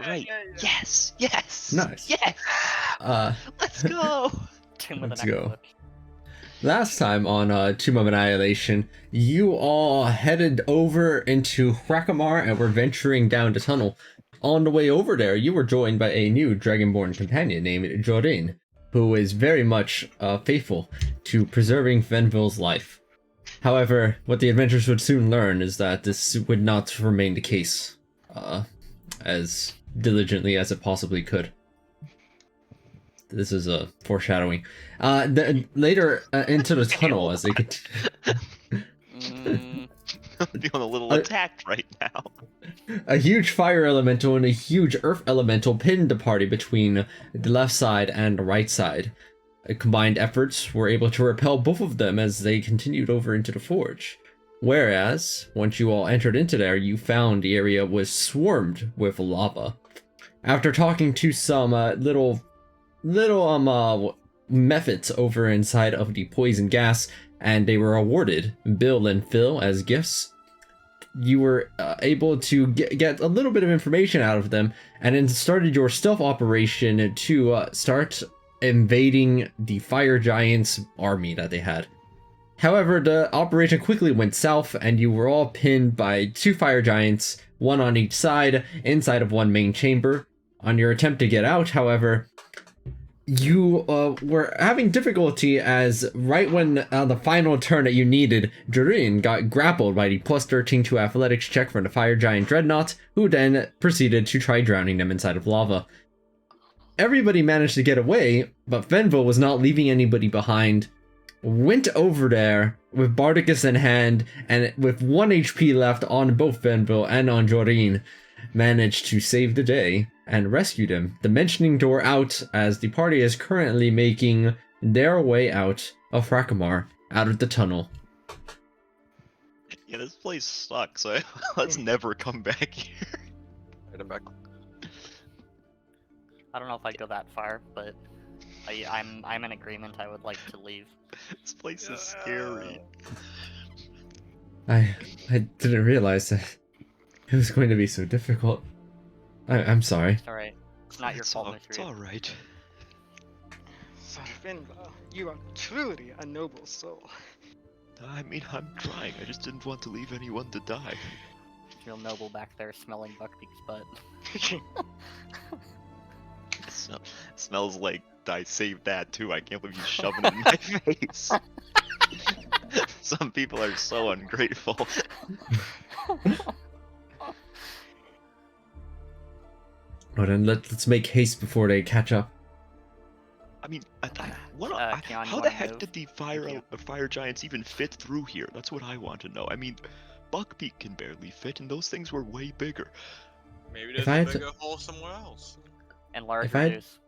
Right. Yeah. Yes. Yes. Nice. Yes. Let's go. Tomb of the Let's next go. book. Last time on Tomb of Annihilation, you all headed over into Hrakamar and were venturing down the tunnel. On the way over there, you were joined by a new Dragonborn companion named Jorin, who is very much faithful to preserving Venville's life. However, what the adventurers would soon learn is that this would not remain the case as diligently as it possibly could. This is a foreshadowing. Later into the tunnel as they could. I'm feeling a little attacked right now. A huge fire elemental and a huge earth elemental pinned the party between the left side and the right side. Combined efforts were able to repel both of them as they continued over into the forge. Whereas, once you all entered into there, you found the area was swarmed with lava. After talking to some little methods over inside of the poison gas, and they were awarded Bill and Phil as gifts, you were able to get a little bit of information out of them, and then started your stealth operation to start invading the fire giants army that they had. However, the operation quickly went south, and you were all pinned by two fire giants, one on each side, inside of one main chamber. On your attempt to get out, however, you were having difficulty as right when the final turn that you needed, Jorin got grappled by the plus 13 to athletics check from the fire giant Dreadnought, who then proceeded to try drowning them inside of lava. Everybody managed to get away, but Venville was not leaving anybody behind. Went over there with Bardicus in hand, and with 1 HP left on both Venville and on Jorin, managed to save the day and rescued him. The mentioning door out, as the party is currently making their way out of Hrakamar, out of the tunnel. Yeah, this place sucks. Let's never come back here. Right, I'm back. I don't know if I'd go that far, but I'm in agreement. I would like to leave. This place is scary. I didn't realize that it was going to be so difficult. I'm sorry. It's alright. It's not your fault, It's Mr. alright. Son of Finva, you are truly a noble soul. I mean, I'm trying. I just didn't want to leave anyone to die. Real noble back there smelling Buckbeak's butt. Smells like I saved that too. I can't believe you shoving it in my face. Some people are so ungrateful. Well then, let's make haste before they catch up. I mean, Keon, you how the wanna heck move? did the fire giants even fit through here? That's what I want to know. I mean, Buckbeak can barely fit, and those things were way bigger. Maybe If there's I a had to- bigger hole somewhere else. And larger If I- juice.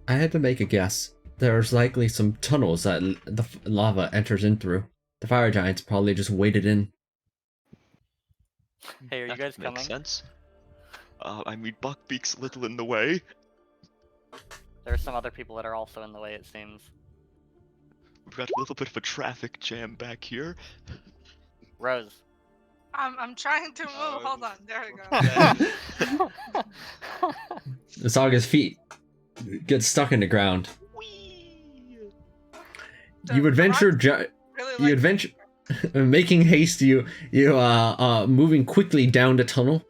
I had to make a guess. There's likely some tunnels that the lava enters in through. The fire giants probably just waded in. Hey, are you That guys makes coming? sense. I mean, Buckbeak's a little in the way. There are some other people that are also in the way, it seems. We've got a little bit of a traffic jam back here. Rose. I'm trying to move. Oh, Hold on. There we go. The Saga's feet get stuck in the ground. You adventure, Really you adventure, making haste. You moving quickly down the tunnel,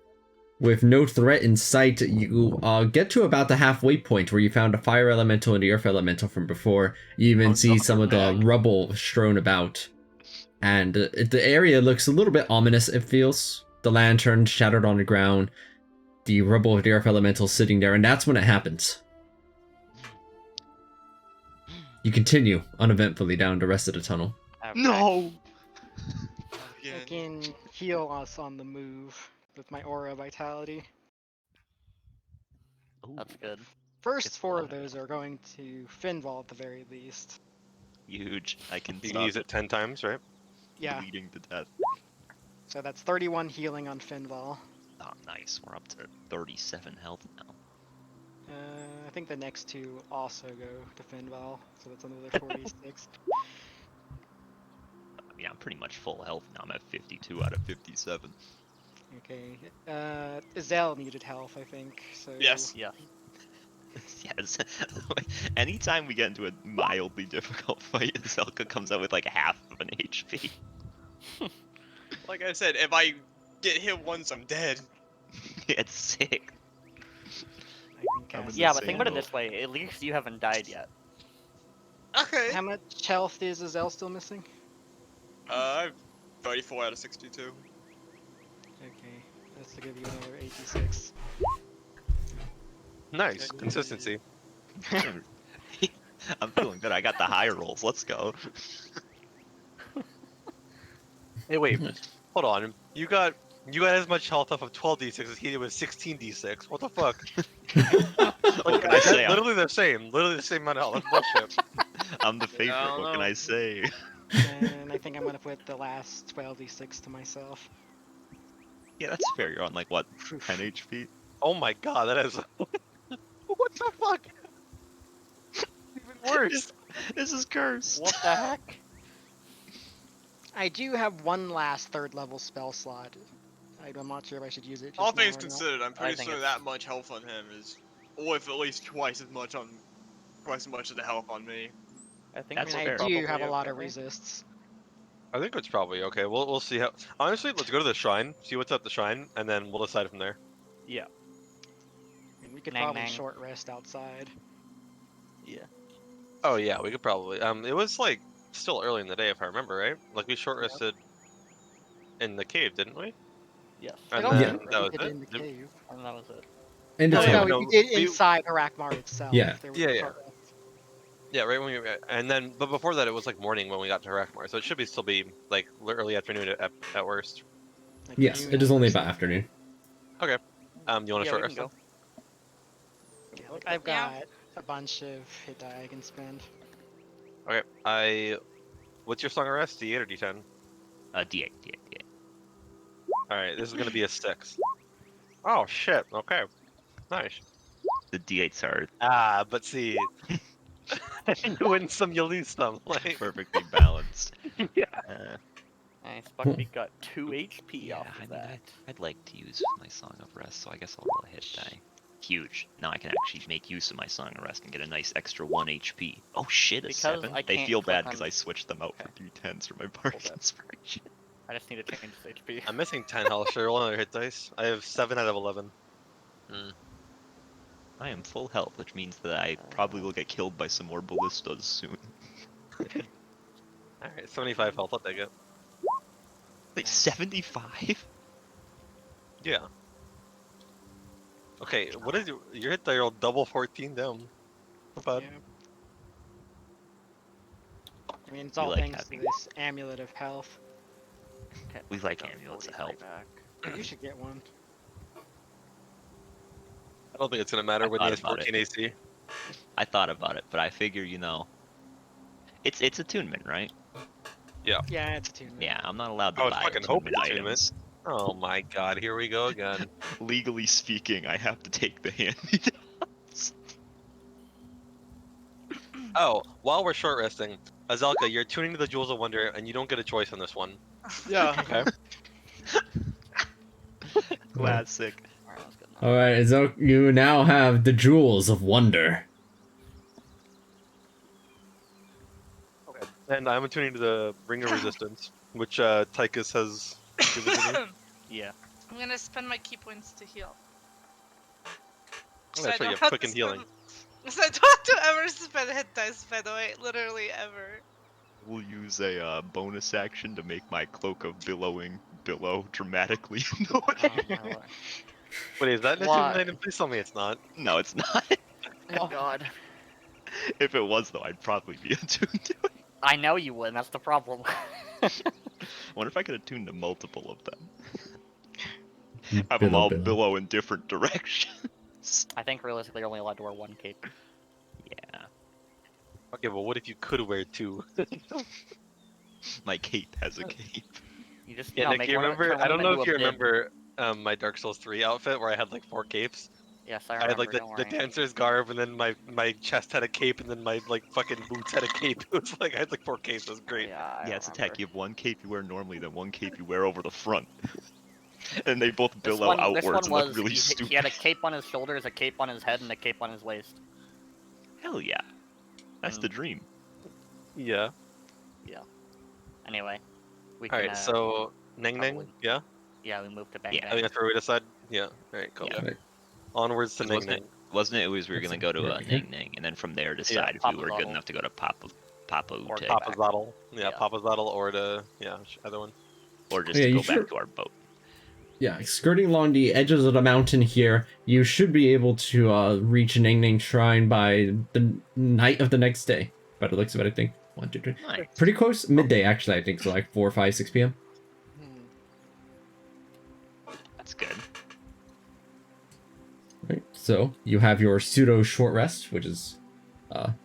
with no threat in sight. You get to about the halfway point where you found a fire elemental and the earth elemental from before. You even see some of the rubble strewn about, and the area looks a little bit ominous. It feels the lantern shattered on the ground, the rubble of the earth elemental sitting there, and that's when it happens. You continue uneventfully down the rest of the tunnel. Okay. No! I Again. can heal us on the move with my aura vitality. That's good. First It's 4 of fine. those are going to Finval at the very least. Huge. I can You can use it 10 times, right? Yeah, bleeding to death. so that's 31 healing on Finval. Oh, nice. We're up to 37 health now. I think the next 2 also go to Finval, so that's another 46. Yeah, I'm pretty much full health now. I'm at 52 out of 57. Okay. Izel needed health, I think. So. Yes. Yes. Yes. Anytime we get into a mildly difficult fight, Zelka comes out with like half of an HP. Like I said, if I get hit once, I'm dead. It's sick. I can I was cast Yeah, but insane, think about it though. this way. At least you haven't died yet. Okay. How much health is Izel still missing? I've 34 out of 62. Okay, that's to give you another 86. Nice consistency. I'm feeling good. I got the high rolls. Let's go. Hey, wait, hold on. You got as much health off of 12d6 as he did with 16d6. What the fuck? What can I say? Literally the same. Literally the same amount of health. That's bullshit. I'm the favorite. I don't What can know. I say? And I think I'm gonna put the last 12d6 to myself. Yeah, that's fair. You're on like what, Oof. 10 HP? Oh my god, that is. What the fuck? Even worse. This is cursed. What the heck? I do have one last third level spell slot. I'm not sure if I should use it. Just All now things or not. considered, I'm I pretty think sure it's- that much health on him is worth at least twice as much of the health on me. I think I That's mean, fair. I do have a lot of resists. I think it's probably okay. We'll see how. Honestly, let's go to the shrine, see what's at the shrine, and then we'll decide from there. Yeah. I mean, we could Nang, probably nang. short rest outside. Yeah. Oh yeah, we could probably. It was like still early in the day if I remember right. Like we short rested in the cave, didn't we? Yes. I And don't then think that we was did it. in the cave. And that was it. End of No, No, no, table. we did we- inside Arakmar itself. Yeah. There was Yeah, a yeah. short rest. Yeah, right when we and then but before that it was like morning when we got to Rakmar, so it should still be like early afternoon at worst. Like Yes, noon it is only hours. about afternoon. You want to Yeah, short we can rest? go. Yeah, like I've Yeah. got a bunch of hit die I can spend. Okay, what's your song of rest? D8 or D10? D8, D8, D8. All right, this is gonna be a 6. Oh shit. Okay, nice. The D8s are But see, you win some, you lose some. Like, perfectly balanced. yeah. Nice. Buckbeak got 2 HP off I of mean, that. I'd like to use my Song of Rest, so I guess I'll roll a hit die. Huge. Now I can actually make use of my Song of Rest and get a nice extra 1 HP. Oh shit, a Because 7? I They can't feel click bad because on- I switched them out Okay. for D10s for my party Hold up. inspiration. I just need to change this HP. I'm missing 10 health. Should I roll another hit dice? I have 7 out of 11. I am full health, which means that I probably will get killed by some more ballistas soon. All right, 75 health. I'll take it. Like 75? Yeah. Okay, what is your hit die roll? Double 14 down. Not bad. Yeah. I mean, it's We all like thanks to having- this amulet of health. Okay, We like got amulets of 43 health. back. You should get one. I don't think it's gonna matter I when he thought has about 14 AC. I thought about it, but I figure, it's attunement, right? Yeah, it's attunement. Yeah, I'm not allowed to I was buy fucking hoping attunement attunement. items. Oh my god, here we go again. Legally speaking, I have to take the hand-me-downs. Oh, while we're short resting, Azalka, you're tuning to the Jewels of Wonder, and you don't get a choice on this one. Yeah. Okay. Classic. Alright, that's good enough. All right, so you now have the Jewels of Wonder. Okay. And I'm tuning to the Ring of Resistance, which Tychus has given to me. Yeah. I'm gonna spend my key points to heal. Oh, that's right, you have have quick and healing. So I don't have to ever spend hit dice, by the way, literally ever. We'll use a bonus action to make my cloak of billowing billow dramatically in the Oh, way. my lord. Wait, is that an Why? attunement item? Please tell me it's not. No, it's not. Oh god. If it was, though, I'd probably be attuned to it. I know you would, that's the problem. Wonder if I could attune to multiple of them. Have them all billow in different directions. I think realistically you're only allowed to wear one cape. Yeah, Okay, but what if you could wear 2? my cape has a cape. You just Yeah, no, Nick, make you one of- remember? turn one I of don't them know into if you a bib. remember my Dark Souls 3 outfit where I had like 4 capes. Yes, I I remember. had like the don't worry. dancer's garb, and then my chest had a cape, and then my like fucking boots had a cape. It was like I had like 4 capes. It was great. Yeah, I Yeah, it's a remember. tech. You have one cape you wear normally, then one cape you wear over the front. And they both This billow one, outwards this one and was look really he stupid. had a cape on his shoulders, a cape on his head, and a cape on his waist. Hell yeah. That's Mm. the dream. Yeah. Anyway, we All can. right. So Neng Neng. probably- Yeah. Yeah, we moved to Bang Yeah, I Bang. think that's where we decide. Yeah. All right. Cool. Yeah. Right. Onwards to Neng Wasn't Neng. it always we were gonna go to Right here. Ning Ning, and then from there decide if we were good Papazotl. enough to go to Papa Or Ute, Papa's Bottle. Yeah, Yeah. Papa's Bottle or to other one. or just Yeah, to you go back should- to our boat. Yeah, skirting along the edges of the mountain here, you should be able to reach Ning Ning Shrine by the night of the next day. By the looks of it, I think. 1, 2, 3. Nice. Pretty close. Midday, actually, I think. So like 4, 5, 6 p.m. Hmm. That's good. Right. So you have your pseudo short rest, which is,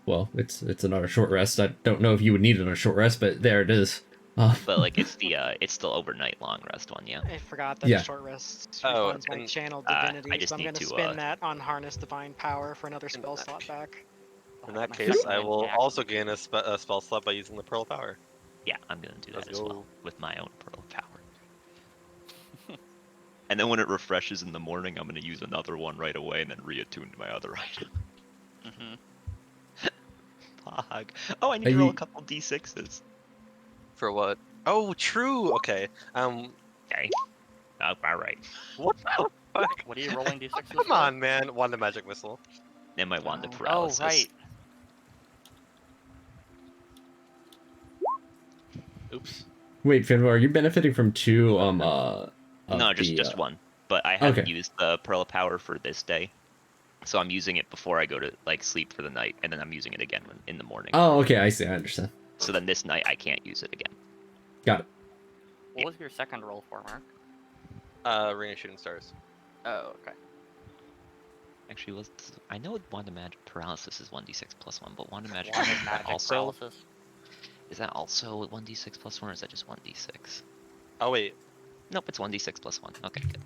well, it's another short rest. I don't know if you would need another short rest, but there it is. But like it's the it's still overnight long rest one, yeah. I forgot that Yeah. the short rest Oh, refines my and, channel I divinity, just so I'm need gonna to, spin that on harness divine power for another spell that slot back. In Oh, that my case, second I one, will yeah. also gain a spell slot by using the Pearl Power. Yeah, I'm gonna do that Let's as go. well with my own pearl power. And then when it refreshes in the morning, I'm gonna use another one right away and then reattune to my other item. Mm-hmm. Fuck. Oh, I need Are to roll you- a couple d6s. For what? Oh, true. Okay. Okay. Oh, all right. What the fuck? What are you rolling d6s? Come for? on, man. Wand of Magic Missile. And my wand of Oh, paralysis. Oh, right. Oops. Wait, Finbar, are you benefiting from two No, just the, one. But I haven't okay. used the pearl of power for this day, so I'm using it before I go to like sleep for the night, and then I'm using it again in the morning. Oh, okay, I see. I understand. So then this night I can't use it again. Got it. What was your second roll for, Mark? Ring of Shooting Stars. Oh, okay. Actually, I know wand of magic paralysis is 1d6 plus 1, but wand of magic, Wand of is that magic also paralysis. is that also 1d6 plus 1, or is that just 1d6? Oh, wait. Nope, it's 1d6 plus 1. Okay, good.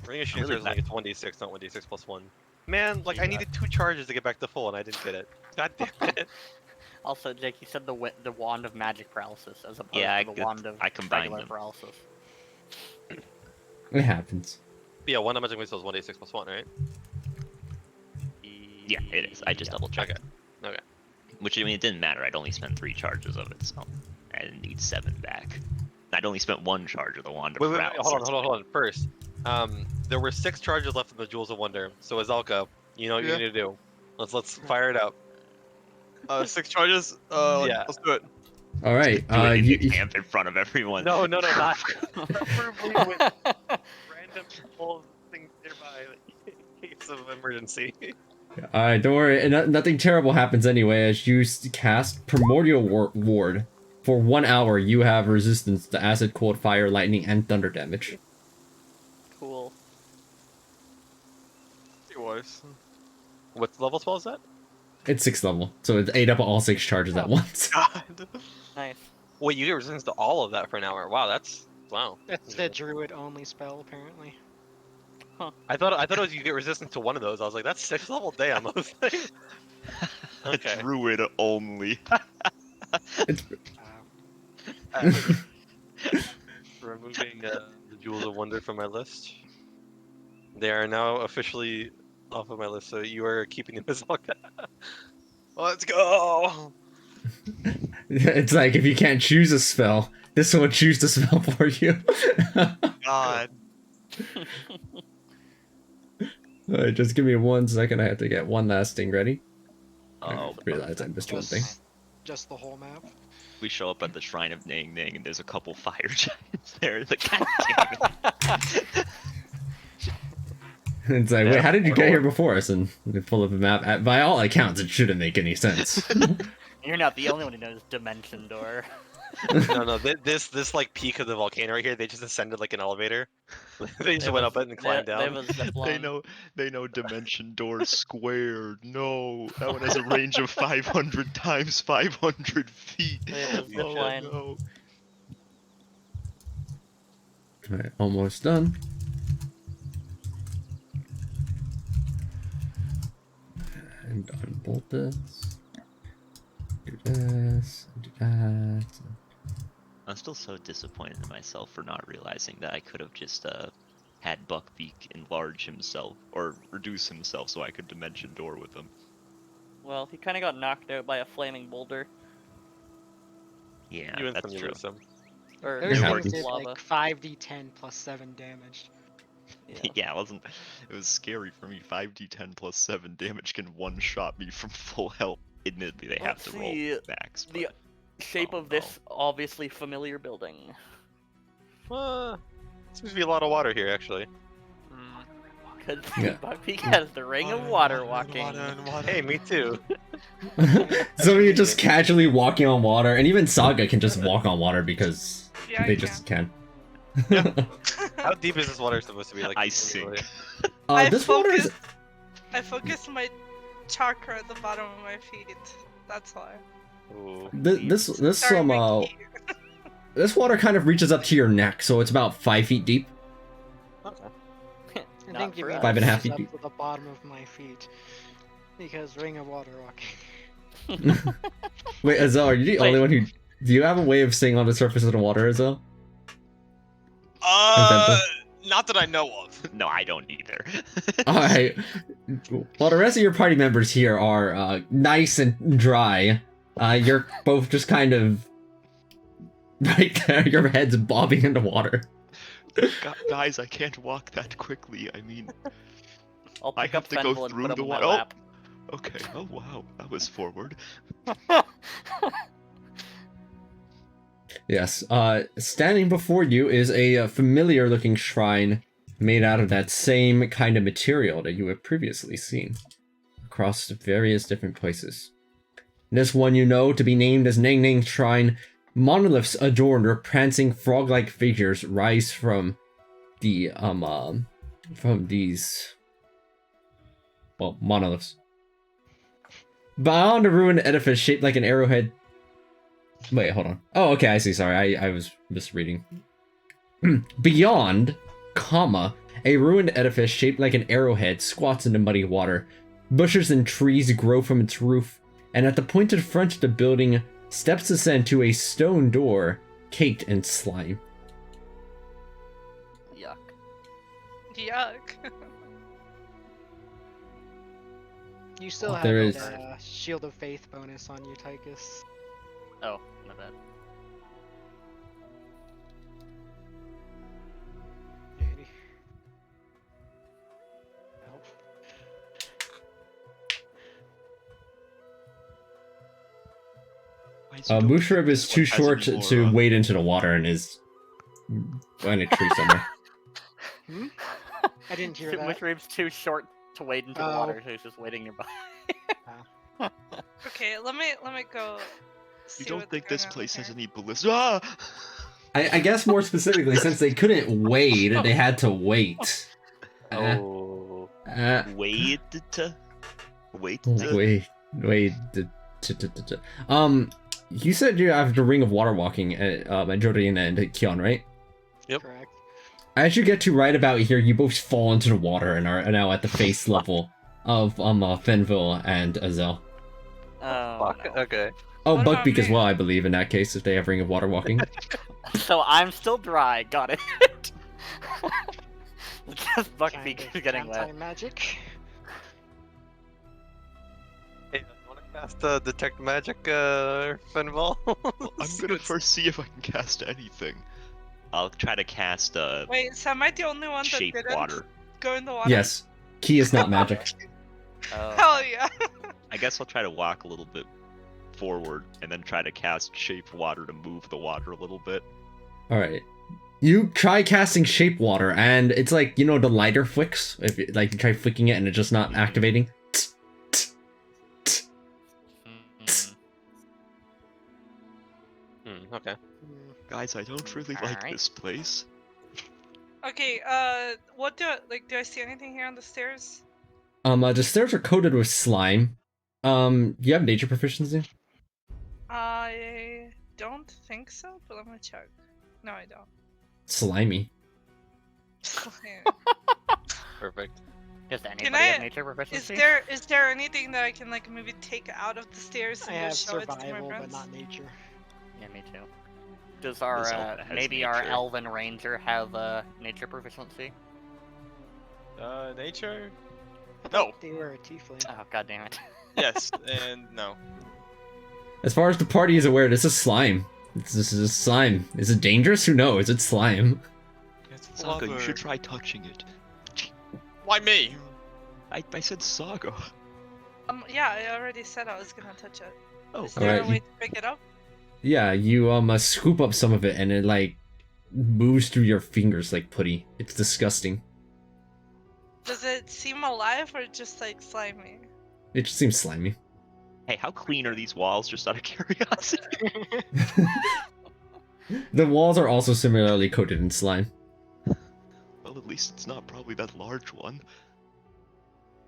Ring of Shooting really Stars is like it's 1d6, not 1d6 plus 1. Man, like, I needed 2 charges to get back to full, and I didn't get it. God damn it. Also, Jake, you said the wand of magic paralysis as opposed Yeah, to the wand of I combined regular them. paralysis. It happens. Yeah, Wand of Magic Missile is 1d6 plus 1, right? Yeah, it is. I just double checked. Okay. Which, I mean, it didn't matter. I'd only spent 3 charges of it, so I didn't need 7 back. I'd only spent 1 charge of the wand of Wait, paralysis. hold on. First, there were 6 charges left in the Jewels of Wonder. So Azalka, you know what you Yeah. need to do. Let's fire it up. 6 charges. Yeah. Let's do it. All right. Do it in You, the camp in front of everyone. No, not. Preferably with random people things nearby in case of emergency. don't worry. Nothing terrible happens anyway. As you cast Primordial Ward, for 1 hour, you have resistance to acid, cold, fire, lightning, and thunder damage. Cool. It was. What level spell is that? It's 6th level, so it ate up all 6 charges at once. God. Nice. Wait, you get resistance to all of that for an hour. Wow. That's the druid only spell, apparently. I thought it was you get resistance to one of those. I was like, that's 6th level. Damn. I was like, okay. Druid only. It's, Removing the Jewels of Wonder from my list. They are now officially off of my list, so you are keeping them as Azalka. Let's go. it's like if you can't choose a spell, this one will choose the spell for you. God. Alright, just give me 1 second. I have to get one last thing ready. I Oh, realized I missed one thing. Just the whole map. we show up at the shrine of Ning Ning, and there's a couple fire giants there. The god damn it. It's like, Yeah, wait, how did you get or- here before us? And they pull up a map. By all accounts, it shouldn't make any sense. You're not the only one who knows Dimension Door. No, this like peak of the volcano right here, they just ascended like an elevator. They just went up it and climbed They down. have a zip line. They know dimension door squared. No, that one has a range of 500 times 500 feet. They have a zip Oh line. no. Alright, almost done. And unbolt this. Do this. Do that. I'm still so disappointed in myself for not realizing that I could have just had Buckbeak enlarge himself or reduce himself so I could dimension door with him. Well, he kind of got knocked out by a flaming boulder. Yeah, You that's instantly true. lose him. Or Those Yeah. things did lava. like 5d10 plus 7 damage. Yeah. Yeah, it was scary for me. 5d10 plus 7 damage can one-shot me from full health. Admittedly, they have Let's to see, roll max. The but- shape Oh, of this obviously familiar building. Seems to be a lot of water here, actually. Because Yeah. Buckbeak has the ring of water walking. Hey, me too. So you're just casually walking on water, and even Saga can just walk on water because Yeah, they I just can. How deep is this water supposed to be? Like, I instantly? sink. This water is. I focus my chakra at the bottom of my feet. That's why. Ooh. This Sorry, Mickey. this water kind of reaches up to your neck, so it's about 5 feet deep. Okay. I Not think you for mean us. 5.5 up feet deep. to the bottom of my feet. Because ring of water walking. Wait, Azel, are you the only one who? Do you have a way of staying on the surface of the water, Azel? Not that I know of. No, I don't either. Alright. Well, the rest of your party members here are nice and dry. You're both just kind of right there. Your head's bobbing in the water. Guys, I can't walk that quickly. I mean, I'll I pick have up to go Fenvil and through put him the on my water. lap. Okay. Oh wow, that was forward. Yes. Standing before you is a familiar-looking shrine made out of that same kind of material that you have previously seen across various different places. This one you know to be named as Nang Nang Shrine. Monoliths adorned with prancing frog-like figures rise from the from these monoliths. Beyond a ruined edifice shaped like an arrowhead. Wait, hold on. Oh, okay, I see. Sorry, I was misreading. Beyond, a ruined edifice shaped like an arrowhead squats in the muddy water. Bushes and trees grow from its roof, and at the pointed front of the building, steps ascend to a stone door caked in slime. Yuck. Yuck. You still have There that Shield of Faith bonus on you, Tychus. Oh, my bad. Maybe. Help. Mushrib is too short to wade into the water and is in a tree somewhere. I didn't hear that. Mushrib's too short to wade into the Oh. water, so he's just waiting nearby. Okay, let me go. You See don't what's think this going on place has here. any ballista? Ah! I guess more specifically, since they couldn't wade, they had to wait. Oh. Wait. Wait. You said you have the ring of water walking at Jordan and Kion, right? Yep. Correct. As you get to right about here, you both fall into the water and are now at the face level of Fenville and Azel. Oh, Fuck. no. Okay. Oh, What about Buckbeak as me? well, I believe, in that case, if they have ring of water walking. So I'm still dry. Got it. Just Buckbeak is getting wet. Magic. Hey, you wanna cast detect magic, Fenval? Well, I'm gonna first see if I can cast anything. I'll try to cast Wait, so am I the only one that shape didn't water. go in the water? Yes. Key is not magic. Oh. Hell yeah. I guess I'll try to walk a little bit forward and then try to cast shape water to move the water a little bit. Alright. You try casting shape water, and it's like, you know, the lighter flicks? If you, like, you try flicking it and it's just not activating. Okay. Guys, I don't really like Alright. this place. Okay, what do I see anything here on the stairs? The stairs are coated with slime. You have nature proficiency? I don't think so, but let me check. No, I don't. Slimy. Perfect. Does anybody Can I- have nature Is proficiency? there anything that I can like maybe take out of the stairs I and have just show it to my survival, but friends? not nature. Yeah, me too. Does our This elf has maybe our nature. elven ranger have nature proficiency? Nature? I No. thought they were a tiefling. Oh god damn it. Yes, and no. As far as the party is aware, this is slime. This is slime. Is it dangerous? Who knows? It's slime. It's Saga, you blubber. should try touching it. Why me? I said Saga. Yeah, I already said I was gonna touch it. Oh, Is there Alright, a way you- to pick it up? Yeah, you scoop up some of it and it like moves through your fingers like putty. It's disgusting. Does it seem alive or just like slimy? It just seems slimy. hey, how clean are these walls? Just out of curiosity. The walls are also similarly coated in slime. Well, at least it's not probably that large one.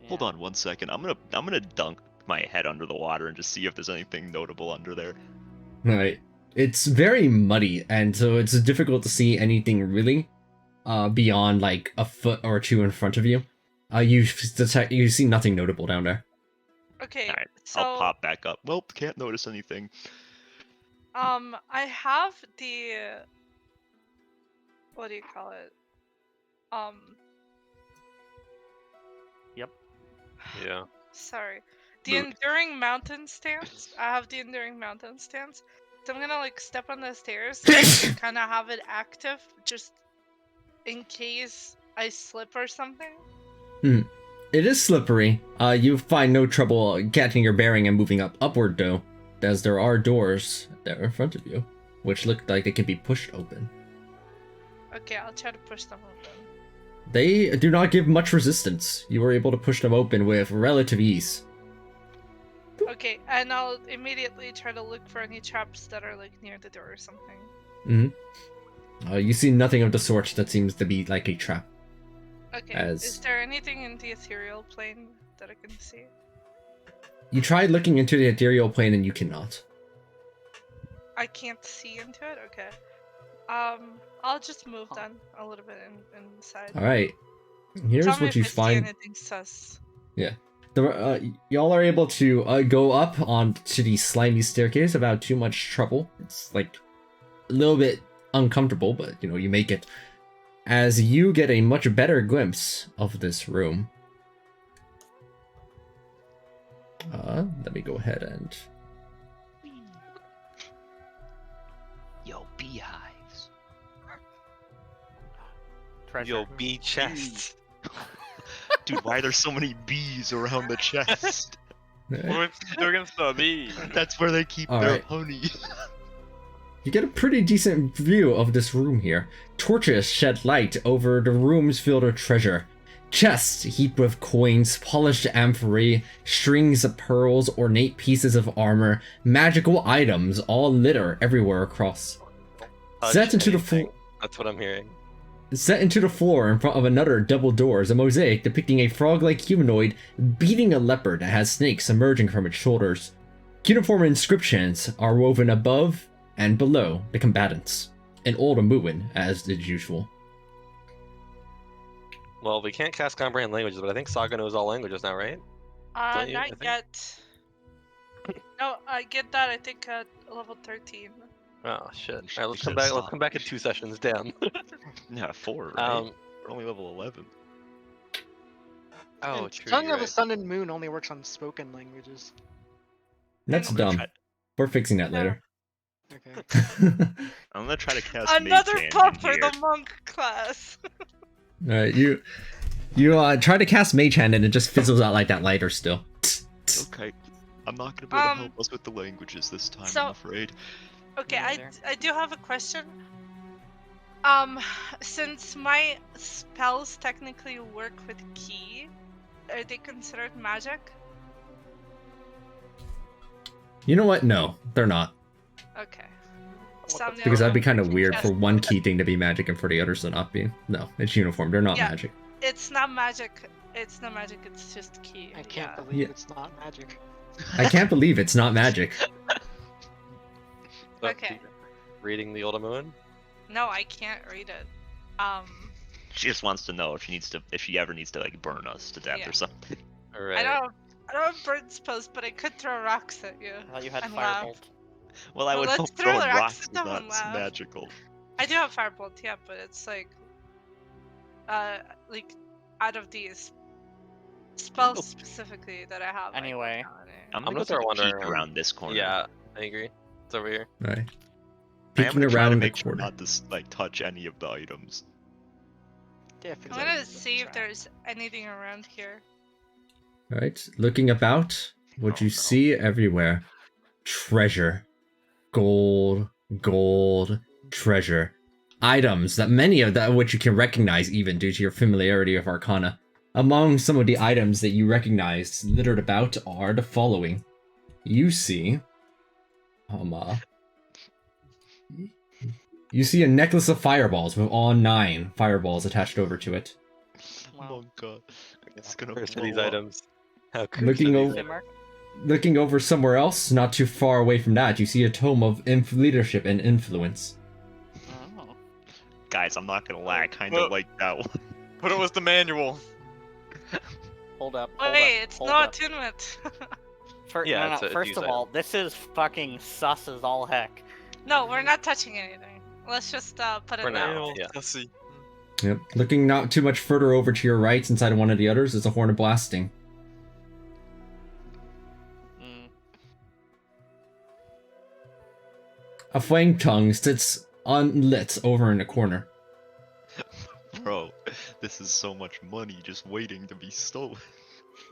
Hold on 1 second. I'm gonna dunk my head under the water and just see if there's anything notable under there. Right. It's very muddy, and so it's difficult to see anything really beyond like a foot or two in front of you. You see nothing notable down there. Okay, Alright, so I'll pop back up. Well, can't notice anything. I have the what do you call it? Yeah. Sorry. The Mood. enduring mountain stance. I have the enduring mountain stance. So I'm gonna like step on the stairs and kind of have it active just in case I slip or something. It is slippery. You find no trouble catching your bearing and moving upward though, as there are doors there in front of you, which look like they can be pushed open. Okay, I'll try to push them open. They do not give much resistance. You were able to push them open with relative ease. Okay, and I'll immediately try to look for any traps that are like near the door or something. You see nothing of the sort that seems to be like a trap. Okay, As- is there anything in the ethereal plane that I can see? You tried looking into the ethereal plane and you cannot. I can't see into it? Okay. I'll just move then a little bit inside. Alright. Here's Tell me what if you I see find. anything sus. Y'all are able to go up onto the slimy staircase without too much trouble. It's like a little bit uncomfortable, but you make it. As you get a much better glimpse of this room. Let me go ahead and Yo, beehives. Treasure. Yo, bee chests. Dude, why are there so many bees around the chest? They're against the bee. That's where they keep their Alright. honey. You get a pretty decent view of this room here. Torches shed light over the rooms filled with treasure. Chests heaped with coins, polished amphorae, strings of pearls, ornate pieces of armor, magical items all litter everywhere across. Touch Set into the anything. floor. That's what I'm hearing. Set into the floor in front of another double door is a mosaic depicting a frog-like humanoid beating a leopard that has snakes emerging from its shoulders. Cuneiform inscriptions are woven above and below the combatants, in Old Amuan, as is usual. Well, we can't cast comprehend languages, but I think Saga knows all languages now, right? Don't you, I Not think? yet. No, I get that I think at level 13. Oh shit! All right, We let's come should've back. Let's stopped. come back in 2 sessions. Damn. Yeah, 4, right? We're only level 11. Oh, And true. Tongue you're of the right. Sun and Moon only works on spoken languages. That's I'm gonna dumb. try- We're fixing that Yeah. later. Okay. I'm gonna try to cast Another Mage Hand pup in for here. the monk class. Alright, you try to cast Mage Hand and it just fizzles out like that lighter still. Okay. I'm not gonna be able to help us with the languages this time, so- I'm afraid. Okay, Me I neither. do have a question. Since my spells technically work with ki, are they considered magic? You know what? No, they're not. Okay. So I'm the Because only that'd be one kind of who weird can for cast one them. key thing to be magic and for the others to not be. No, it's uniform. They're not Yeah. magic. It's not magic. It's not magic. It's just ki. I can't yeah. believe Yeah. it's not magic. I can't believe it's not magic. So, Okay. Reading the Old Amuan. No, I can't read it. She just wants to know if she ever needs to like burn us to death Yeah. or something. All right. I don't have burn spells, but I could throw rocks at you. I thought you had and laugh. firebolt. Well, I Well, would let's hope throw throwing rocks rocks at is them not and laugh. magical. I do have firebolt, yeah, but it's like out of these spells Well, specifically that I have. Anyway. I'm I'm gonna go gonna throw take a wonder peek around. around this corner. Yeah, I agree. It's over here. Right. I am Peeking gonna try to around the make sure corner. not to like touch any of the items. I'm gonna see if there's anything around here. Alright, looking about, what Oh, you no. see everywhere. Treasure. Gold, gold, treasure. Items that many of that which you can recognize even due to your familiarity of Arcana. Among some of the items that you recognize littered about are the following. You see you see a necklace of fireballs with all 9 fireballs attached over to it. Wow. Oh god, it's gonna Cursed are blow these up. items. How cursed Looking are these over- Say, items? Mark? Looking over somewhere else, not too far away from that, you see a tome of leadership and influence. Oh. Guys, I'm not gonna lie, I kind Well- of like that one. But it was the manual. Hold up. Hold Wait, up, it's hold not up. attunement. Yeah, No, it's a first use of all, this is fucking sus as all heck. No, we're not touching anything. Let's just put it For now. down. Manual. yeah. Let's see. Yep. Looking not too much further over to your right, inside of one of the others, is a horn of blasting. Mm. A flame tongue sits unlit over in the corner. Bro, this is so much money just waiting to be stolen.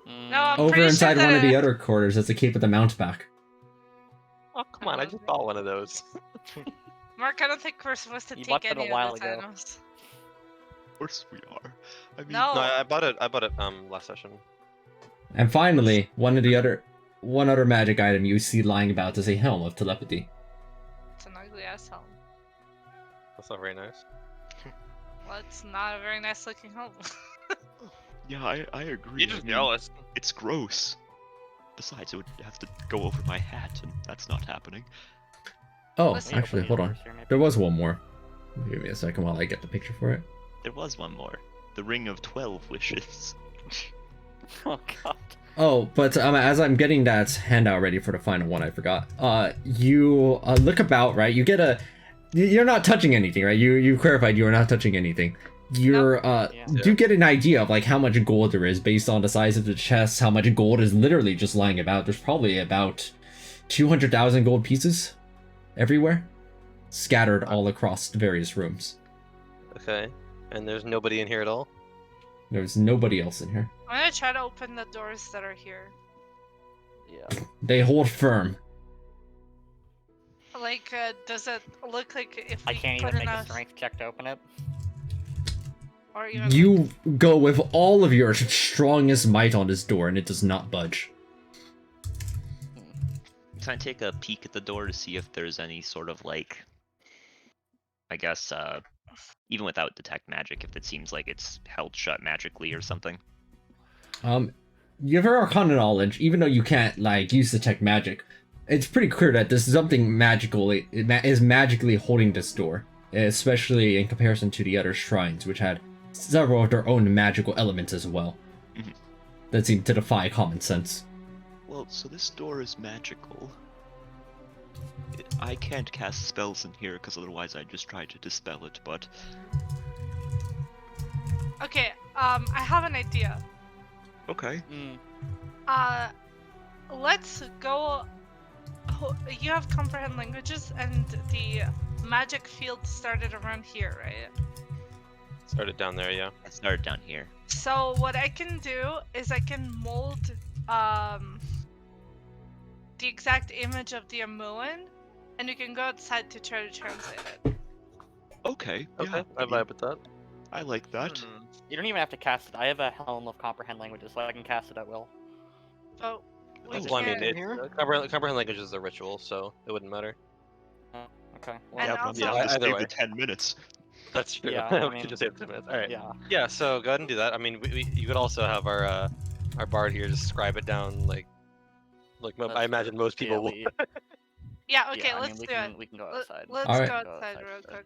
Mm. No, I'm Over pretty sure inside that one of the other quarters is the cape of the mountebank. Oh, come on, I just bought one of those. Mark, I don't think we're supposed to You take bought that any a while of these ago. items. Of course we are. I mean, No. No, I bought it last session. And finally, one other magic item you see lying about is a helm of telepathy. It's an ugly ass helm. That's not very nice. Well, it's not a very nice looking helm. yeah, I agree. You're I just mean, jealous. It's gross. Besides, it would have to go over my hat, and that's not happening. Oh, Listen- actually, hold on. There was one more. Give me a second while I get the picture for it. There was one more. The Ring of 12 Wishes. Oh god. Oh, but as I'm getting that handout ready for the final one, I forgot. You look about, right? You get a. You're not touching anything, right? You clarified you are not touching anything. You're Yeah. do get an idea of like how much gold there is based on the size of the chest, how much gold is literally just lying about. There's probably about 200,000 gold pieces everywhere, scattered all across the various rooms. Okay. And there's nobody in here at all? There's nobody else in here. I'm gonna try to open the doors that are here. Yeah. They hold firm. Like, does it look like if I we can't put even make a enough, strength check to open it. or even You go with all of your strongest might on this door, and it does not budge. Can I take a peek at the door to see if there's any sort of like, I guess, even without detect magic, if it seems like it's held shut magically or something? You have your Arcana knowledge, even though you can't like use detect magic. It's pretty clear that there's something magical is magically holding this door, especially in comparison to the other shrines, which had several of their own magical elements as well. Mhm. That seem to defy common sense. Well, so this door is magical. I can't cast spells in here because otherwise I'd just try to dispel it, but Okay, I have an idea. okay. Mm. Let's go. You have comprehend languages, and the magic field started around here, right? Started down there, yeah. I started down here. So what I can do is I can mold the exact image of the Amuan, and you can go outside to try to translate it. Okay. Okay, Yeah, I vibe with that. I like that. Hmm. You don't even have to cast it. I have a helm of comprehend languages, so I can cast it at will. Oh, we Well, I mean, can't. it, here? comprehend language is a ritual, so it wouldn't matter. Okay. And Yeah, but I'm also- down to Either stay way. for 10 minutes. That's true. Yeah, we I could mean- just save 10 minutes. All right. Yeah. Yeah, so go ahead and do that. I mean, you could also have our bard here just scribe it down like That's I imagine most people Yeah, will. Yeah, okay, yeah, I let's mean, we do can, it. we can go Let- outside. Let's Alright. go Go outside outside real first. quick.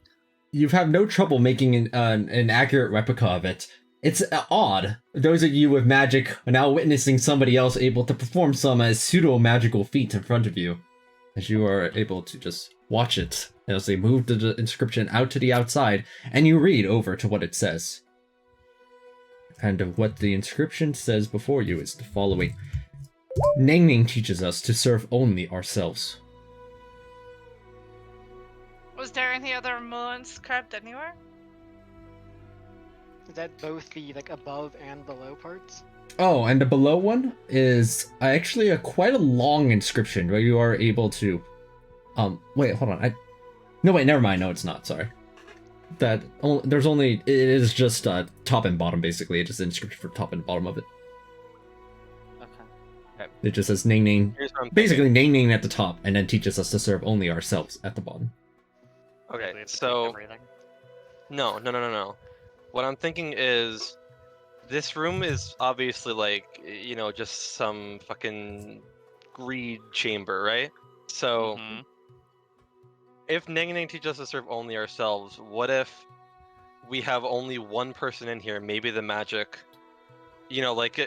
You've had no trouble making an accurate replica of it. It's odd. Those of you with magic are now witnessing somebody else able to perform some pseudo magical feat in front of you. as you are able to just watch it as they move the inscription out to the outside, and you read over to what it says. And what the inscription says before you is the following. Ning Ning teaches us to serve only ourselves. Was there any other moon inscribed anywhere? Is that both the like above and below parts? Oh, and the below one is actually quite a long inscription where you are able to... wait, hold on. No, wait, never mind. No, it's not. Sorry. There's only... It is just top and bottom, basically. It's just an inscription for top and bottom of it. Okay. It just says Ning Ning. Here's what I'm Basically, Ning Ning at the top, and then teaches us to serve only ourselves at the bottom. Do we Okay, have to take so everything? no. What I'm thinking is, this room is obviously like, you know, just some fucking greed chamber, right? So Mhm. if Ning Ning teaches us to serve only ourselves, what if we have only one person in here? Maybe the magic, you know, like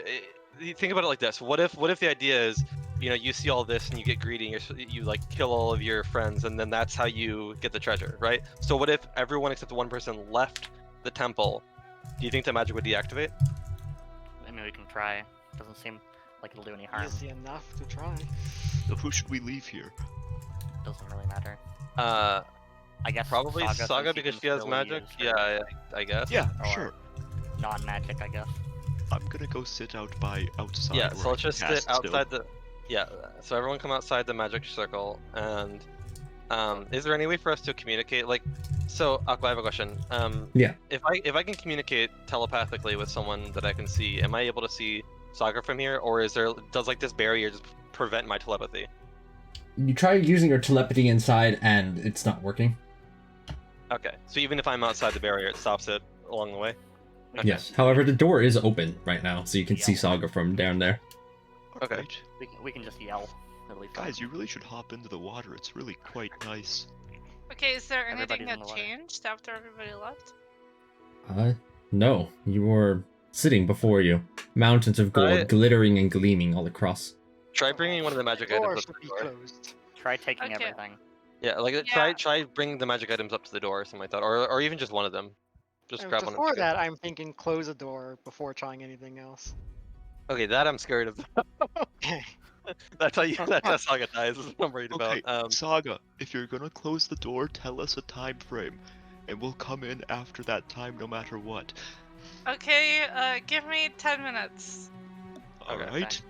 you think about it like this. What if the idea is, you know, you see all this and you get greedy, and you like kill all of your friends, and then that's how you get the treasure, right? So what if everyone except one person left the temple? Do you think the magic would deactivate? I mean, we can try. Doesn't seem like it'll do any harm. Easy enough to try. So who should we leave here? Doesn't really matter. I guess Probably Saga, Saga since because can she has still magic. use Yeah, her I guess. Yeah, Or- sure. non-magic, I guess. I'm gonna go sit outside. Yeah, where so I let's can just sit cast still. outside the. Yeah, so everyone come outside the magic circle, and is there any way for us to communicate? Like, so Aqua, I have a question. Yeah. If I can communicate telepathically with someone that I can see, am I able to see Saga from here, or does like this barrier just prevent my telepathy? You try using your telepathy inside, and it's not working. Okay, so even if I'm outside the barrier, it stops it along the way. Okay. Yes. However, the door is open right now, so you can see Yeah. Saga from down there. Okay. Alright. We can just yell. It'll be fine. Guys, you really should hop into the water. It's really quite nice. Okay, is there anything Everybody's in that the water. changed after everybody left? No. You were sitting before you. Mountains of gold Right. glittering and gleaming all across. Try bringing one of the magic Door items up should to be the door. closed. Try taking Okay. everything. Yeah, like Yeah. try bringing the magic items up to the door or something like that, or even just one of them. Just And grab one. before and take it. that, I'm thinking close the door before trying anything else. Okay, that I'm scared of. That's how Saga dies. Is what I'm worried Okay, about. Saga, if you're gonna close the door, tell us a time frame, and we'll come in after that time no matter what. Okay, give me 10 minutes, Okay. Alright?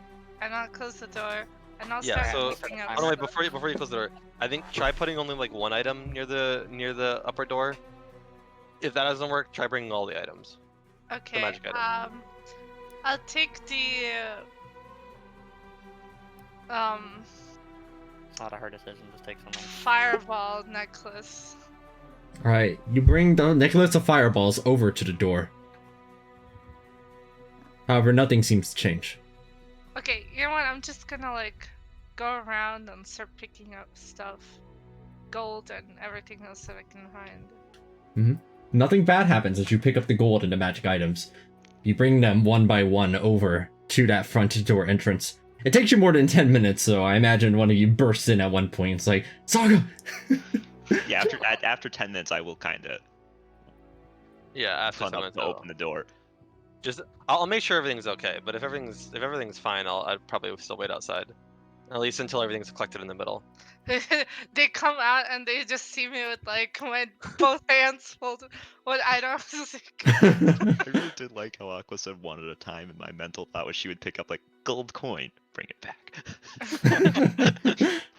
and I'll close the door, and I'll Yeah, start so- looking Oh, Oh no, wait, outside. before you close the door, I think try putting only like one item near the upper door. If that doesn't work, try bringing all the items. Okay, magic item. I'll take the It's not a hard decision. Just take something. fireball necklace. Alright, you bring the necklace of fireballs over to the door. However, nothing seems to change. Okay, you know what? I'm just gonna like go around and start picking up stuff, gold and everything else that I can find. Nothing bad happens as you pick up the gold and the magic items. You bring them one by one over to that front door entrance. It takes you more than 10 minutes, so I imagine one of you bursts in at one point. It's like, Saga! Yeah, after 10 minutes, I will kind of Yeah, after run up someone to open the door. Just I'll make sure everything's okay. But if everything's fine, I'd probably still wait outside, at least until everything's collected in the middle. They come out and they just see me with like my both hands folded. What I don't I really did like how Aqua said one at a time, and my mental thought was she would pick up like gold coin, bring it back.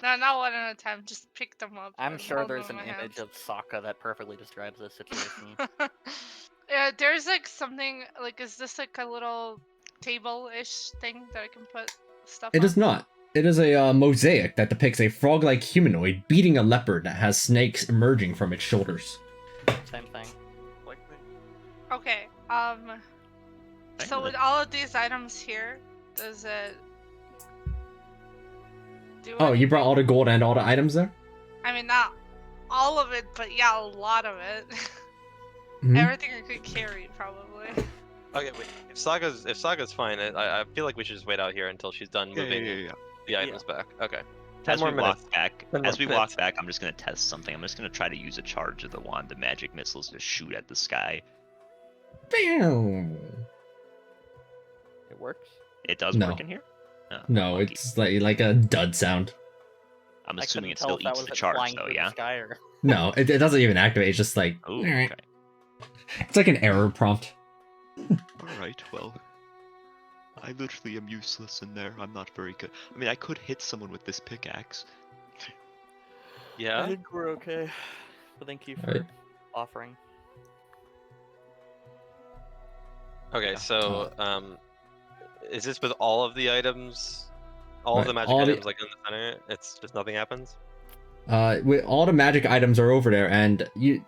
No, not one at a time. Just pick them up. I'm and sure hold there's them an in my image of Sokka that perfectly describes this situation. hands. Yeah, there's like something like, is this like a little table-ish thing that I can put stuff It on? is not. It is a mosaic that depicts a frog-like humanoid beating a leopard that has snakes emerging from its shoulders. Same thing. Like me. Okay. So Finally. with all of these items here, does it do Oh, you brought all the anything? gold and all the items there? I mean, not all of it, but yeah, a lot of it. Mhm. Everything I could carry, probably. Okay, wait. If Saga's fine, I feel like we should just wait out here until she's done Yeah, moving yeah. the items back. Okay. As more we minutes. walk back, 10 more as we minutes. walk back, I'm just gonna test something. I'm just gonna try to use a charge of the wand of magic missiles to shoot at the sky. Bam! It works. It does No. work in here. Oh, No, unlucky. it's like a dud sound. I'm I assuming couldn't it tell still if that eats was the it charge flying though. through Yeah. the sky or. No, it doesn't even activate. It's just like Oh, okay. it's like an error prompt. All right. Well, I literally am useless in there. I'm not very good. I mean, I could hit someone with this pickaxe. I Yeah. think we're okay. But thank you for Alright. offering. Okay, Yeah. so is this with all of the items, all of the Right, magic all the- items like in the center? It's just nothing happens. With all the magic items are over there, and you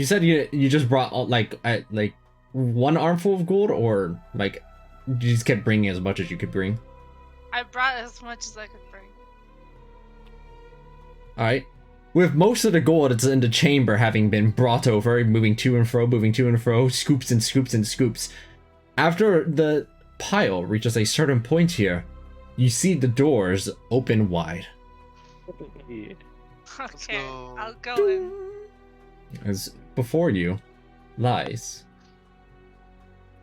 said you just brought like one armful of gold, or like you just kept bringing as much as you could bring. I brought as much as I could bring. All right. With most of the gold, it's in the chamber, having been brought over, moving to and fro, scoops and scoops and scoops. After the pile reaches a certain point here, you see the doors open wide. Okay, go. I'll go in. As before you lies.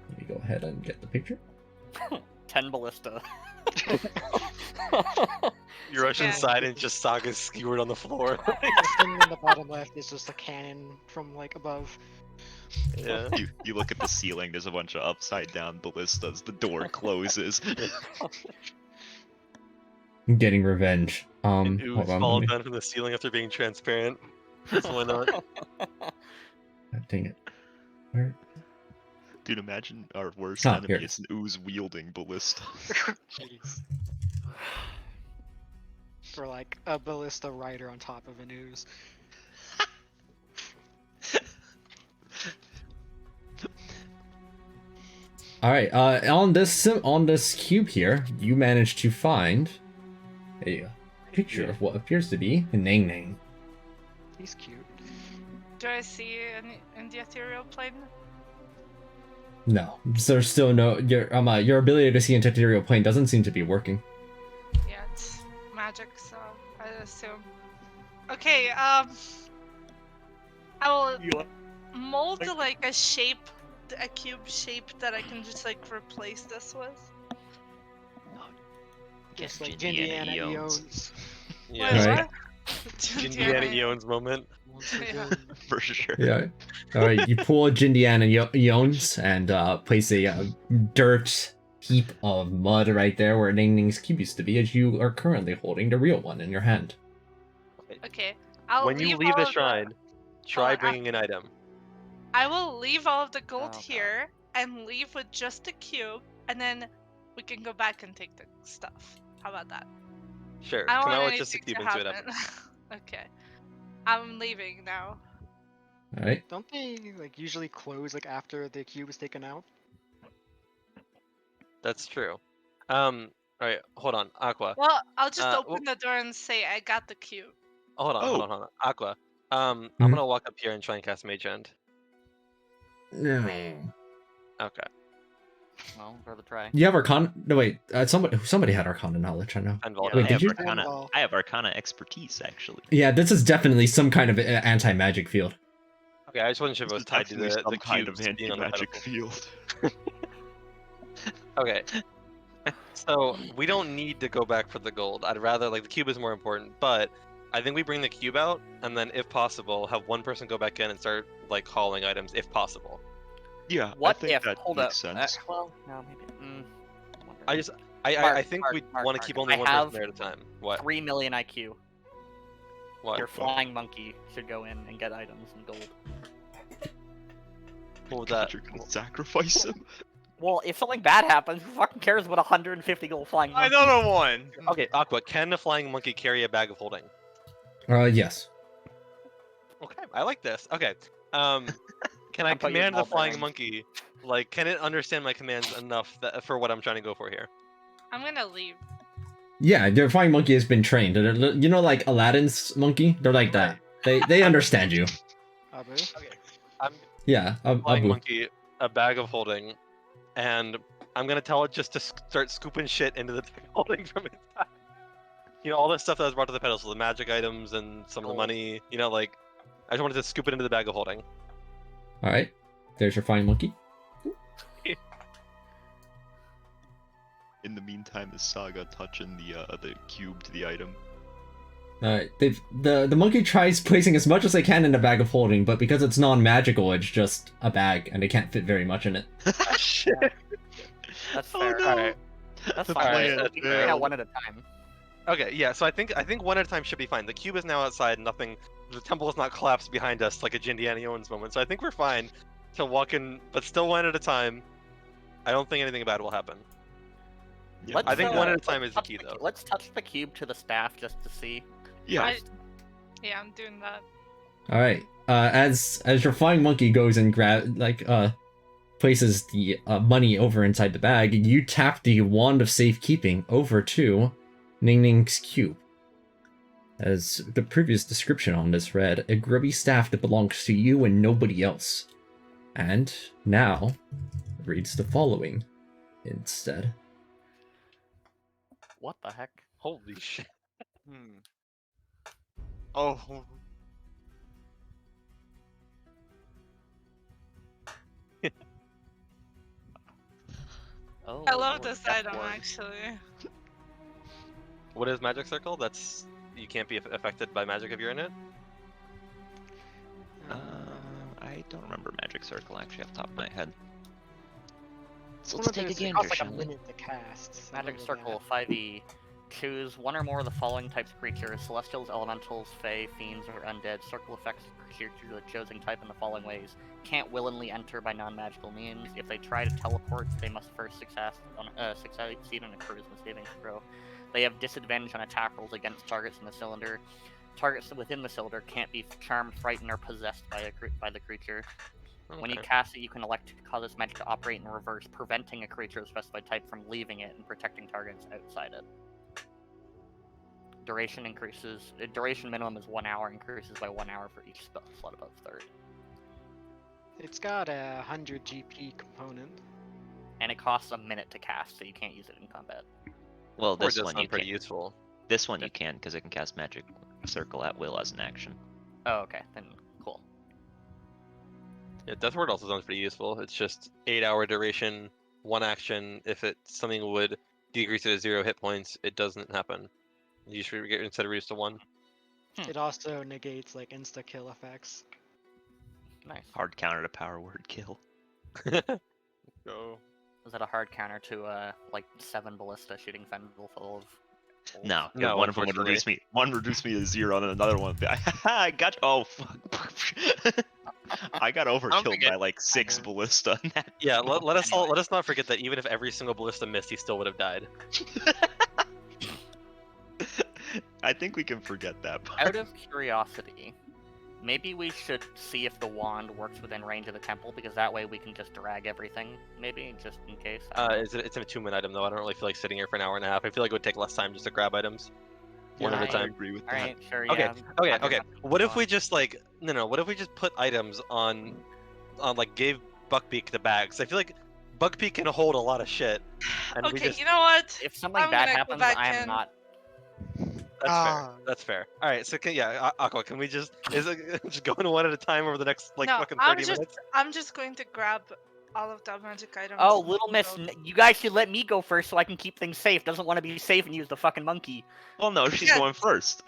Let me go ahead and get the picture. 10 ballista. You rush Yeah. inside and just Saga's skewered on the floor. The thing in the bottom left is just a cannon from like above. Yeah. You look at the ceiling. There's a bunch of upside down ballistas. The door closes. Getting revenge. Ooze Hold on. fall Let me, down from the ceiling after being transparent. So why not? dang it. Where? Dude, imagine our worst Ah, enemy here it is an ooze wielding ballista. Jeez. Or like a ballista rider on top of an ooze. All right. On this cube here, you managed to find a picture of what appears to be a Nang Nang. He's cute. Do I see any in the ethereal plane? No, there's still no your ability to see into ethereal plane doesn't seem to be working. Yeah, it's magic, so I assume. Okay, I will mold like a shape, a cube shape that I can just like replace this with. Just like Indiana Jindiana Jones. Eons. Yeah. Right. What? Indiana Jones moment. Once Yeah. again. For sure. Yeah. All right. You pull Jindiana Yones and place a dirt heap of mud right there where Nang Nang's cube used to be, as you are currently holding the real one in your hand. Okay, I'll When you leave leave all the of shrine, try Hold on, bringing an item. I will leave all of the gold Oh, God. here and leave with just a cube, and then we can go back and take the stuff. How about that? Sure. I don't Come want out with just a anything cube to into it. happen. Okay, I'm leaving now. All right. Don't they like usually close like after the cube is taken out? That's true. Alright, hold on. Aqua. Well, I'll just well- open the door and say I got the cube. Hold on, hold Oh. on, hold on. Aqua. I'm Mhm. gonna walk up here and try and cast Mage Hand. No. Okay. Well, worth a try. You have Arcana. No, wait. Somebody had Arcana knowledge. I know. And Yeah, Volta. Wait, I, did have you? Arcana, I have Arcana expertise, actually. Yeah, this is definitely some kind of anti-magic field. Okay, I just wasn't sure if it This was is tied to definitely the some kind of cubes being on the anti-magic pedestal. field. Okay. So we don't need to go back for the gold. I'd rather like the cube is more important, but I think we bring the cube out and then if possible have one person go back in and start like hauling items if possible. Yeah, What I think if? that Hold makes up. sense. Well, no, maybe. Wonder. I think Mark, we Mark, want to Mark, keep only I one have person there at a time. What? 3 million IQ. What? Your flying monkey should go in and get items and gold. What was God, that? you're gonna sacrifice him? Well, if something bad happens, who fucking cares about 150 gold flying monkey? Another one. Okay, Aqua, can the flying monkey carry a bag of holding? Yes. Okay, I like this. Okay. Can I How about your command the ball flying bearings? monkey? Like, can it understand my commands enough for what I'm trying to go for here? I'm gonna leave. Yeah, your flying monkey has been trained. You know, like Aladdin's monkey. They're like that. They understand you. Abu? I'm Yeah, flying Abu. monkey a bag of holding, and I'm gonna tell it just to start scooping shit into the bag of holding from inside. all the stuff that was brought to the pedestal, the magic items and some of the Gold. money. Like I just wanted to scoop it into the bag of holding. All right, there's your flying monkey. In the meantime, is Saga touching the cube to the item? The monkey tries placing as much as they can in the bag of holding, but because it's non-magical, it's just a bag, and they can't fit very much in it. Shit. That's Oh, fair. no. Alright. That's The fine. plan We can figure it out failed. one at a time. Okay, yeah. So I think one at a time should be fine. The cube is now outside. Nothing. The temple is not collapsed behind us like a Indiana Jones moment. So I think we're fine to walk in, but still one at a time. I don't think anything bad will happen. Yeah, I think one at a let's time is the touch key, though. Let's touch the cube to the staff just to see. Yeah. I- Yeah, I'm doing that. All right. As your flying monkey goes and places the money over inside the bag, you tap the wand of safekeeping over to Ning Ning's cube. As the previous description on this read, a grubby staff that belongs to you and nobody else. And now it reads the following instead. What the heck? Holy shit. Hmm. Oh. Oh, I love Lord, this F item word. actually. What is magic circle? That's you can't be affected by magic if you're in it. I don't remember Magic Circle actually off the top of my head. So One let's of take a those that gander, costs like shall a we? minute to cast. so Magic look at Circle 5e. Choose one or more of the following types of creatures: Celestials, Elementals, Fae, Fiends, or Undead. Circle affects creatures of the chosen type in the following ways. Can't willingly enter by non-magical means. If they try to teleport, they must first succeed on a charisma saving throw. They have disadvantage on attack rolls against targets in the cylinder. Targets within the cylinder can't be charmed, frightened, or possessed by the creature. When you Okay. cast it, you can elect to cause this magic to operate in reverse, preventing a creature of specified type from leaving it and protecting targets outside it. Duration increases. Duration minimum is 1 hour, increases by 1 hour for each spell slot above third. It's got a 100 GP component. And it costs a minute to cast, so you can't use it in combat. Well, Or this does one sound you pretty can. useful. This one you can because it can cast Magic Circle at will as an action. Oh, okay, then cool. Yeah, Death Ward also sounds pretty useful. It's just 8-hour duration, one action. If something would decrease it to 0 hit points, it doesn't happen. You should get instead of reduced to 1. It also negates like insta kill effects. Nice. Hard counter to power word kill. Go. Is that a hard counter to like 7 ballista shooting Fendel full of holes? No, No, one of them would unfortunately. reduce me. One reduced me to 0, and another one. I got. Oh fuck! I got overkilled forget- by like 6 ballista. In that Yeah, let us Anyway. let us not forget that even if every single ballista missed, he still would have died. I think we can forget that part. Out of curiosity, maybe we should see if the wand works within range of the temple, because that way we can just drag everything, maybe, just in case. I don't know. It's an attunement item though. I don't really feel like sitting here for an hour and a half. I feel like it would take less time just to grab items. One at a I- time. agree with that. Alright, sure, Okay, yeah. okay, Have your okay. message What if on. we just like no? What if we just put items on like gave Buckbeak the bags? I feel like Buckbeak can hold a lot of shit. And we Okay, just, you know what? If something I'm bad gonna go happens, back I am in. not. That's fair. Ah. That's fair. All right, so Aqua, can we just just go in one at a time over the next like No, fucking I'm 30 just minutes? I'm just going to grab all of the magic items. Oh, and little miss, go. you guys should let me go first so I can keep things safe. Doesn't want to be safe and use the fucking monkey. Well, no, she's Yeah. going first.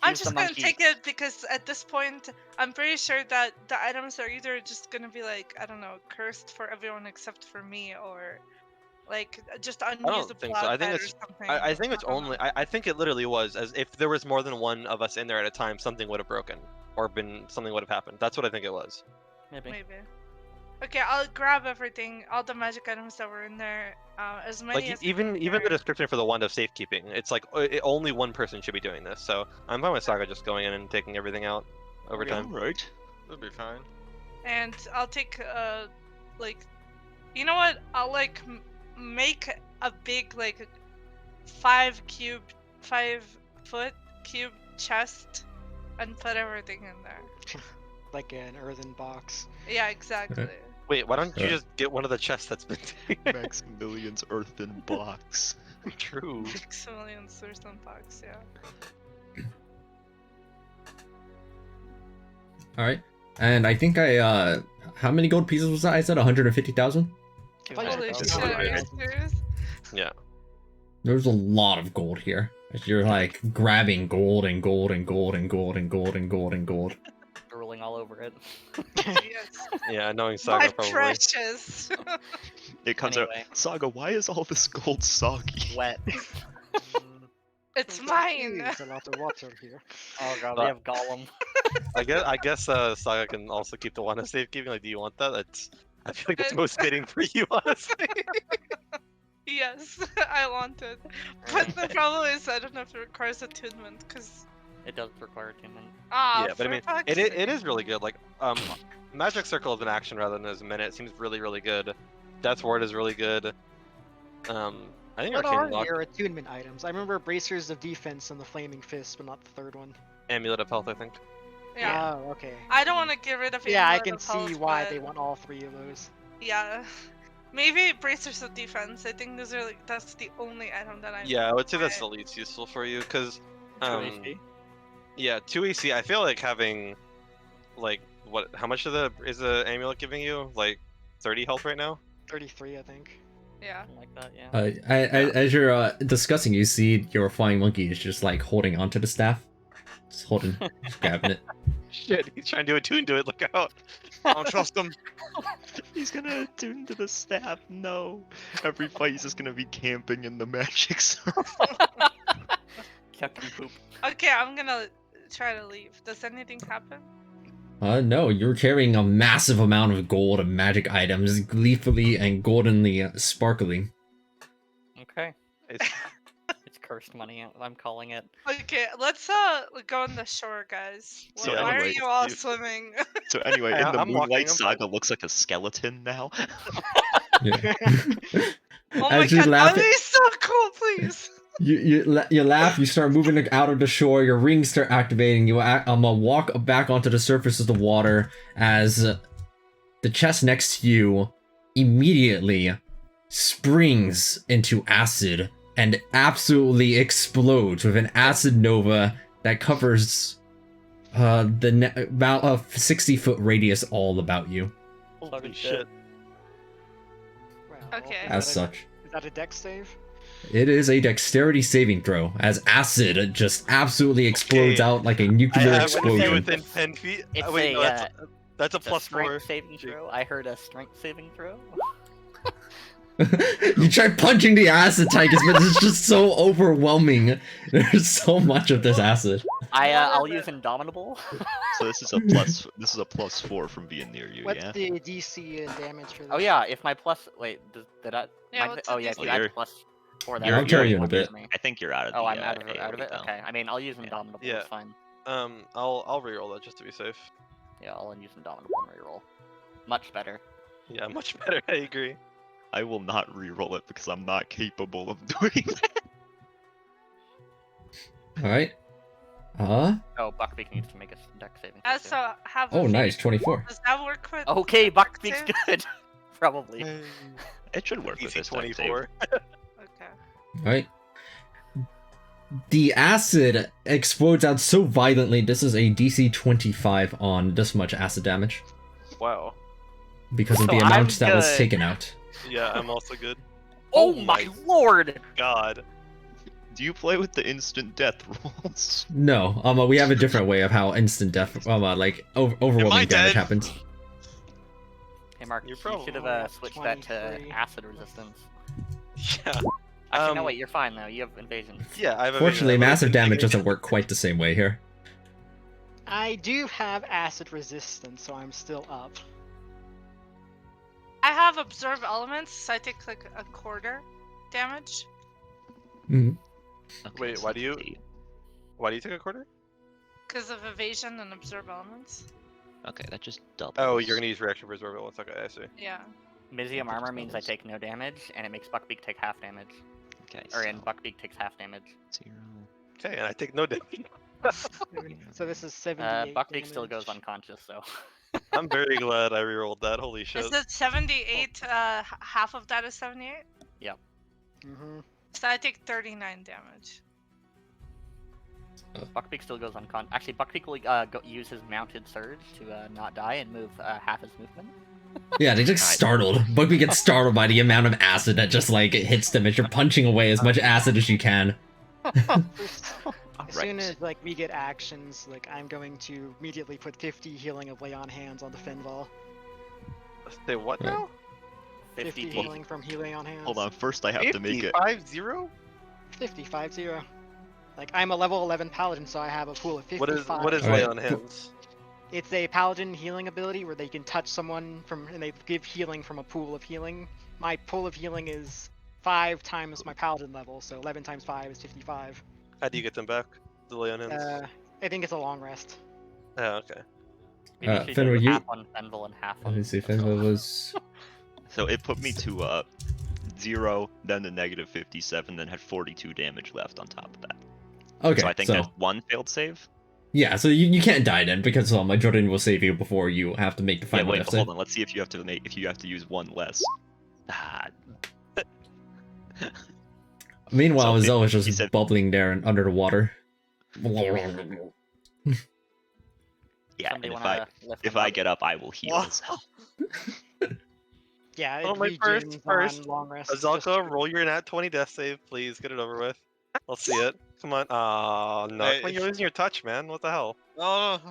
I'm Use the just gonna monkey. take it because at this point, I'm pretty sure that the items are either just gonna be like, I don't know, cursed for everyone except for me, or like just unusable think so. I think outside or it's- something. I think it's don't know. only. I think it literally was as if there was more than one of us in there at a time, something would have broken or something would have happened. That's what I think it was. Maybe. Maybe. Okay, I'll grab everything, all the magic items that were in there, as many Like as I even can the carry. description for the wand of safekeeping, it's like only one person should be doing this. So I'm fine with Saga just going in and taking everything out over time. Alright. That'll be fine. And I'll take like, you know what? I'll like make a big like 5-foot cube chest and put everything in there. Like an earthen box. Yeah, exactly. Wait, why don't you Sure. just get one of the chests that's been taken? Maximilian's earthen box. True. Maximilian's or some bucks, yeah. All right. And I think how many gold pieces was that? I said 150,000. I thought you said Holy It's shit, really are you big. serious? Yeah. There's a lot of gold here. As you're like grabbing gold and gold and gold and gold and gold and gold and gold. Drooling all over it. Yes. Yeah, knowing My Saga probably. precious. It comes Anyway. out, Saga, why is all this gold soggy? Wet. It's There mine. is a lot of water here. Oh god, But- we have Gollum. I guess Saga can also keep the one of safekeeping. Like, do you want that? That's I feel like it's most fitting for you, honestly. Yes, I want it. But the problem is I don't know if it requires attunement, because It does require attunement. Yeah, but I for mean, fuck's it sake. is really good. Like, Magic Circle is an action rather than as a minute. It seems really, really good. Death Ward is really good. I think What Arcane are Lock, your attunement items? I remember Bracers of Defense and the Flaming Fist, but not the third one. Amulet of Health, I think. Yeah. Oh, okay. I don't want to get rid of Yeah, I Amulet can of see Health, why but they want all three of those. Yeah. Maybe Bracers of Defense. I think those are like that's the only item that I'm. Yeah, I would say that's Right. the least useful for you, because, 2 AC. yeah, 2 AC. I feel like having, like, what? How much is the amulet giving you? Like, 30 health right now? 33, I think. Yeah. Something like that, yeah. As you're discussing, you see your flying monkey is just like holding onto the staff, just holding, just grabbing it. Shit, he's trying to attune to it. Look out! I don't trust him. He's gonna attune to the staff. No. Every fight he's just gonna be camping in the magic circle. Captain Poop. Okay, I'm gonna try to leave. Does anything happen? No, you're carrying a massive amount of gold and magic items, gleefully and goldenly sparkling. Okay. It's, It's cursed money, I'm calling it. Okay, let's go on the shore, guys. So Why are anyway, you all you- swimming? So anyway, Hey, in the I'm walking, Moonlight I'm Saga looks like a skeleton now. Yeah. Oh my As you god, laugh, that'd be so cool, please. you laugh. You start moving out of the shore. Your rings start activating. You walk back onto the surface of the water as the chest next to you immediately springs into acid and absolutely explodes with an acid nova that covers about a 60-foot radius all about you. holy shit. Well, Okay. As such, Is that a dex save? it is a dexterity saving throw as acid just absolutely explodes Okay. out like a I nuclear have explosion. within 10 feet. It's Wait, no, a, that's a It's a plus strength 4. saving throw. I heard a strength saving throw. You try punching the acid, Tychus, but it's just so overwhelming. There's so much of this acid. I'll use Indomitable. So this is a plus 4 from being near you, What's yeah? the DC and damage for this? Oh yeah, if my plus did I? Yeah, my- what's oh the yeah, if DC? you add You're- plus 4, Yeah, I'll carry you in a bit. I think you're out of the Oh, I'm out of AoE it. though. Okay, I mean I'll use Yeah. Indomitable. Yeah. It's fine. I'll reroll that just to be safe. Yeah, I'll use Indomitable and reroll. Much better. Yeah, much better. I agree. I will not re-roll it because I'm not capable of doing that. Alright. Oh, Buckbeak needs to make a dex saving throw. too. Also, have Oh, a nice, fate. 24. Does that work with? Okay, Buckbeak's save? good. Probably. It should work with Easy this deck save. 24. Okay. Alright. The acid explodes out so violently, this is a DC 25 on this much acid damage. Wow. Because of So the I'm amount that was good. taken out. Yeah, I'm also good. Oh Oh my my lord! God. Do you play with the instant death rolls? No, we have a different way of how instant death, like, Am I overwhelming damage dead? happens. Hey Mark, You're you probably should have right. switched that to 23. acid resistance. Yeah. Actually, no wait, you're fine though. You have invasion. Yeah, I've Fortunately, I've massive been damage thinking- doesn't work quite the same way here. I do have acid resistance, so I'm still up. I have absorb elements, so I take like a quarter damage. Mhm. Okay, Wait, so why do you- 8. Why do you take a quarter? Because of evasion and absorb elements. Okay, that just doubles. Oh, you're gonna use reaction for absorb elements. Okay, I see. Yeah. Mizium armor means I doubles. take no damage, and it makes Buckbeak take half damage. Okay, Or and so Buckbeak takes half damage. 0. Okay, and I take no damage. So this is 78 Buckbeak still damage. goes unconscious, so. I'm very glad I rerolled that. Holy shit. Is it 78? Half of that is 78. Mm-hmm. So I take 39 damage. Buckbeak still goes unconscious. Actually, Buckbeak will use his mounted surge to not die and move half his movement. Yeah, they just startled. Bugby gets startled by the amount of acid that just like it hits them as you're punching away as much acid as you can. As soon as like we get actions, like I'm going to immediately put 50 healing of lay on hands on the Finval. Say what Right. now? 50 healing from healing on hands. Hold on, first I have to make it. 50? 50. Like I'm a level 11 paladin, so I have a pool of 55. What is All lay right, on hands? It's a paladin healing ability where they can touch someone from and they give healing from a pool of healing. My pool of healing is 5 times my paladin level, so 11 times 5 is 55. How do you get them back? The lay on hands? I think it's a long rest. Oh, okay. Maybe you should Fenrir, do you- half on Fenvil and half on. Let me see if Fenrir was. So it put me to 0, then the negative 57, then had 42 damage left on top of that. Okay, So I think that's one failed save. yeah, so you can't die then because my Jordan will save you before you have to make the Yeah, final wait, death but save. hold on. Let's see if you have to use one less. Ah, Meanwhile, So Zell is he just said- bubbling there and under the water. yeah, Somebody and wanna lift if him I up? get up, I will heal as hell. Yeah, it Oh, my regens first on long rest. Azalka, roll your nat 20 death save, please. Get it over with. I'll see it. Come on. Aw, no. Hey, Come on, if- you're losing your touch, man. What the hell? Oh,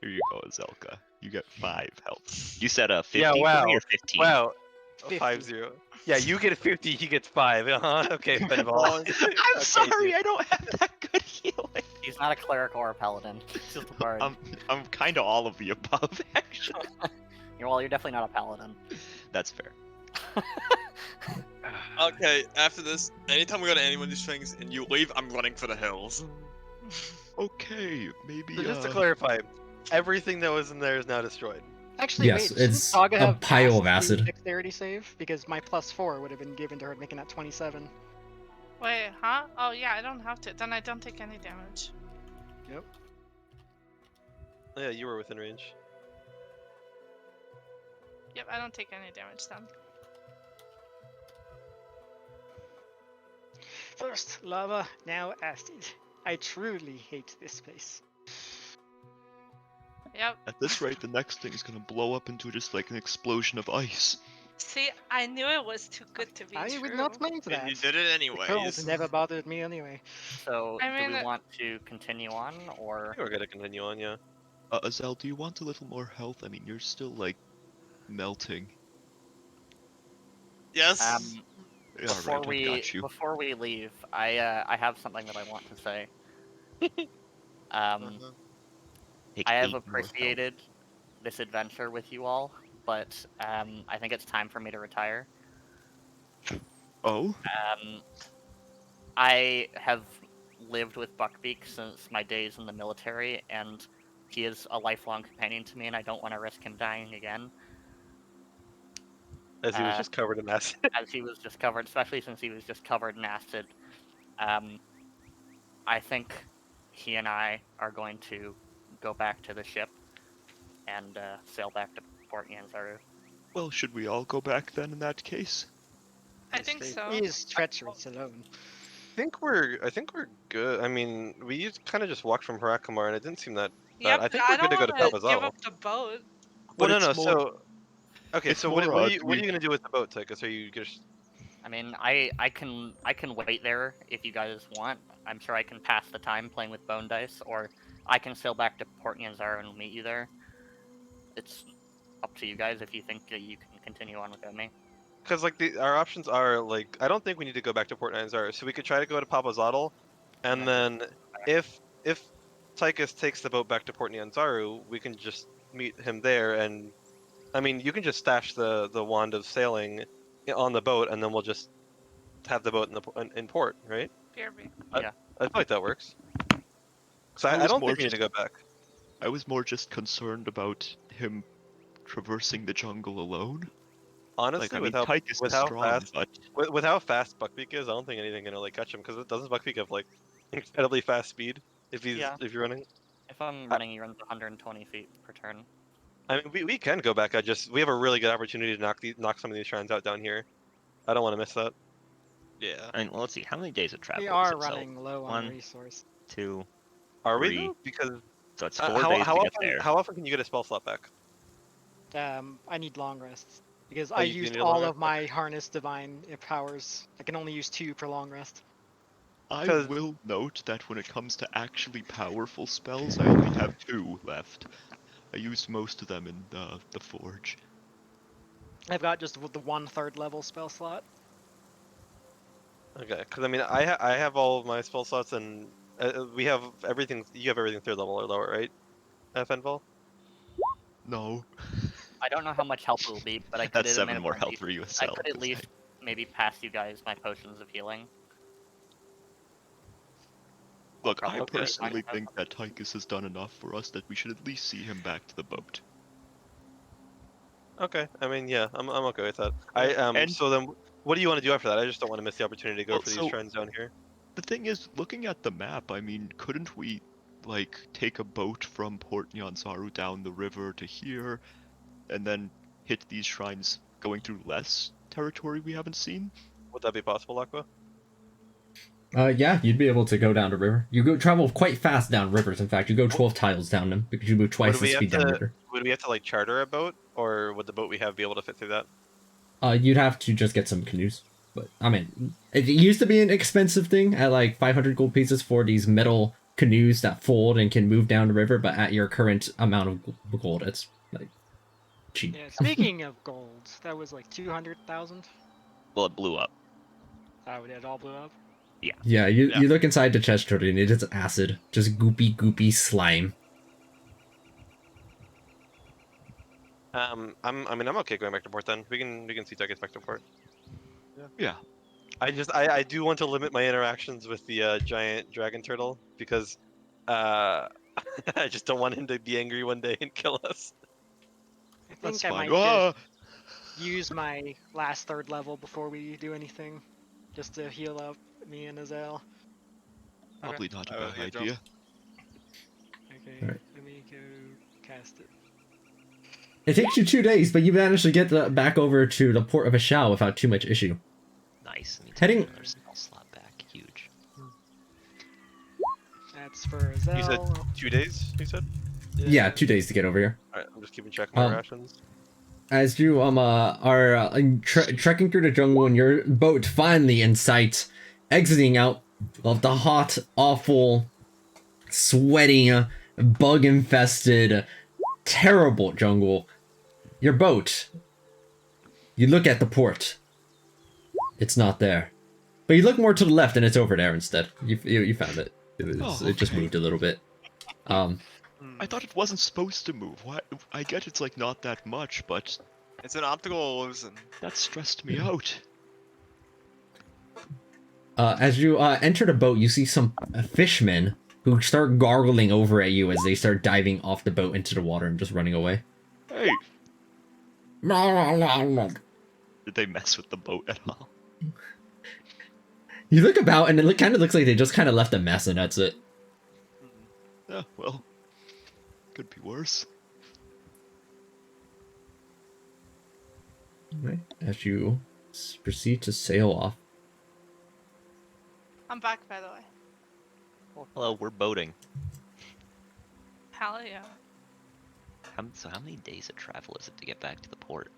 Here you go, Zelka. You get 5 health. You said 50 Yeah, for wow. me or 15? Wow. 50. 5-0. Yeah, you get 50, he gets 5. Uh-huh. Okay, Oh, Benval. I'm sorry, I don't have that good healing. He's not a cleric or a paladin. He's just a bard. I'm kind of all of the above, actually. You're definitely not a paladin. That's fair. okay. After this, anytime we go to any one of these things and you leave, I'm running for the hills. Okay, maybe. So just to clarify, everything that was in there is now destroyed. Actually, Yes, wait, shouldn't it's Saga a have pile passed of the acid. Dexterity save because my +4 would have been given to her, making that 27. Wait, huh? Oh yeah, I don't have to. Then I don't take any damage. Yep. Oh, yeah, you were within range. Yep, I don't take any damage then. First lava, now acid. I truly hate this place. Yep. At this rate, the next thing is gonna blow up into just like an explosion of ice. See, I knew it was too good to be I true. would not mind that. And you did it The cold anyways. never bothered me anyway. So, I do mean, we want to continue on, I or think we're gonna continue on, yeah. Azel, do you want a little more health? I mean, you're still like melting. Yes. Yeah, before right, I we got you. before we leave, I have something that I want to say. Uh-huh. Take I have 8 more health. appreciated this adventure with you all, but I think it's time for me to retire. Oh? I have lived with Buckbeak since my days in the military, and he is a lifelong companion to me, and I don't want to risk him dying again, As he was just covered in acid. as he was just covered, especially since he was just covered in acid. I think he and I are going to go back to the ship and sail back to Port Yanzaru. Well, should we all go back then in that case? I think so. He is treacherous alone. I think we're good. I mean, we kind of just walked from Harakamar, and it didn't seem that Yep, bad. I think I we're don't good to go to want to give Papazal. up the boat. Well, no, it's no. more- So, okay. it's So what, more, what, uh, are you, what are we- you gonna do with the boat, Tychus? Are you just I mean, I can wait there if you guys want. I'm sure I can pass the time playing with bone dice, or I can sail back to Port Yanzar and meet you there. It's up to you guys if you think that you can continue on without me. because like our options are like I don't think we need to go back to Port Nanzar, so we could try to go to Papazotl, and And then if Tychus takes the boat back to Port Nyanzaru, we can just meet him there, and I mean you can just stash the wand of sailing on the boat, and then we'll just have the boat in port, right? BRB. I feel like that works. So I was don't more think we need to go back. I was more just concerned about him traversing the jungle alone. Honestly, Like, I mean, with how Tychus with is how strong, fast but with how fast Buckbeak is, I don't think anything can really catch him because doesn't Buckbeak have like incredibly fast speed if you're running? If I'm running, he runs 120 feet per turn. I mean, we can go back. We have a really good opportunity to knock some of these shrines out down here. I don't want to miss that. Yeah. I mean, well, let's see. How many days of travel? We is are it? So, running low on 1, resource. 2, Are we 3. though? Because So it's 4 how days to get often there. how often can you get a spell slot back? I need long rests because Oh, I you do used need a long all rest? of my harness divine powers. I can only use 2 per long rest. I 'Cause- will note that when it comes to actually powerful spells, I only have 2 left. I used most of them in the forge. I've got just the 1/3 level spell slot. Okay, because I mean, I have all of my spell slots, and we have everything. You have everything 3rd level or lower, right? Fenval? No. I don't know how much help it will be, but I could That's at a 7 minimum more at health least- for you, I Sel, could at 'cause least maybe pass you guys my potions of healing. Look, Probably I Okay. personally think that Tychus has done enough for us that we should at least see him back to the boat. Okay, I mean, yeah, I'm okay with that. And- So then, what do you want to do after that? I just don't want to miss the opportunity to go Well, for these so- shrines down here. The thing is, looking at the map, I mean, couldn't we, like, take a boat from Port Nyanzaru down the river to here, and then hit these shrines going through less territory we haven't seen? Would that be possible, Aqua? Yeah, you'd be able to go down the river. You go travel quite fast down rivers. In fact, you go 12 tiles down them because you move twice Would the we have speed down to? river. Would we have to like charter a boat, or would the boat we have be able to fit through that? You'd have to just get some canoes. But I mean, it used to be an expensive thing at like 500 gold pieces for these metal canoes that fold and can move down the river. But at your current amount of gold, it's like cheap. Yeah. Speaking of gold, that was like 200,000. Well, it blew up. Oh, it all blew up. Yeah, you Yeah. you look inside the chest, Jordan, and it is acid, just goopy slime. I mean, I'm okay going back to port then. We can see Tychus back to port. Yeah. I do want to limit my interactions with the giant dragon turtle because I just don't want him to be angry one day and kill us. I That's think I fine. might Ah! just use my last 3rd level before we do anything, just to heal up me and Azel. Probably not a I will bad heal Drum. idea. Okay, Alright. let me go cast it. It takes you 2 days, but you managed to get back over to the port of Ashao without too much issue. Nice. Let me take Heading- another spell slot back. Huge. That's for Azel. You said 2 days. You said. Yeah, 2 days to get over here. All right, I'm just keeping track of my rations. As you are trekking through the jungle and your boat finally in sight, exiting out of the hot, awful, sweaty, bug-infested, terrible jungle. Your boat. You look at the port. It's not there. But you look more to the left and it's over there instead. You found it. It just okay. moved a little bit. I thought it wasn't supposed to move. Why? I get it's like not that much, but It's an optical illusion. that stressed me out. As you enter the boat, you see some fishmen who start gargling over at you as they start diving off the boat into the water and just running away. Hey, did they mess with the boat at all? You look about and it kind of looks like they just kind of left a mess and that's it. Yeah, well, could be worse. Right. As you proceed to sail off. I'm back, by the way. Hello, we're boating. Hell yeah. So how many days of travel is it to get back to the port?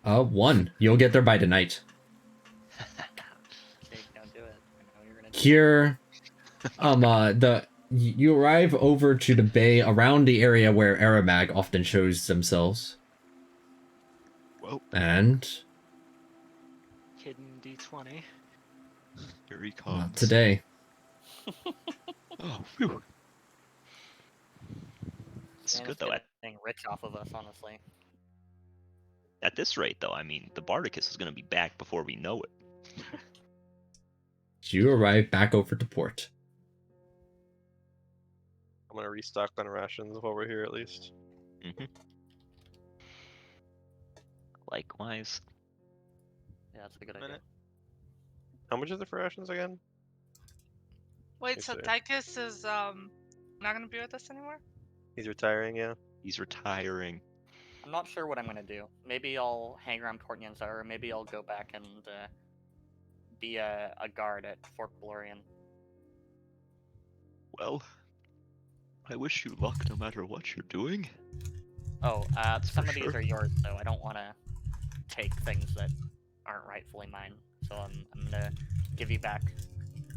1. You'll get there by tonight. Jake, don't do it. I know you're gonna do Here, you arrive over to the bay around the area where Aramag often shows themselves. Well, And Hidden D20. here he not comes. today. Oh, phew. This is Man, good it's though. getting rich off of us, honestly. At this rate, though, I mean, the Bardicus is going to be back before we know it. You arrive back over to port. I'm gonna restock on rations while we're here at least. Mm-hmm. Likewise. Yeah, that's a good idea. Minute. How much is it for rations again? Wait, Yes, so sir. Tychus is not gonna be with us anymore? He's retiring, yeah. He's retiring. I'm not sure what I'm gonna do. Maybe I'll hang around Port Nyanzaru, or maybe I'll go back and be a guard at Fort Valorian. Well, I wish you luck no matter what you're doing. Oh, That's some for of these sure. are yours, so I don't want to take things that aren't rightfully mine. So I'm gonna give you back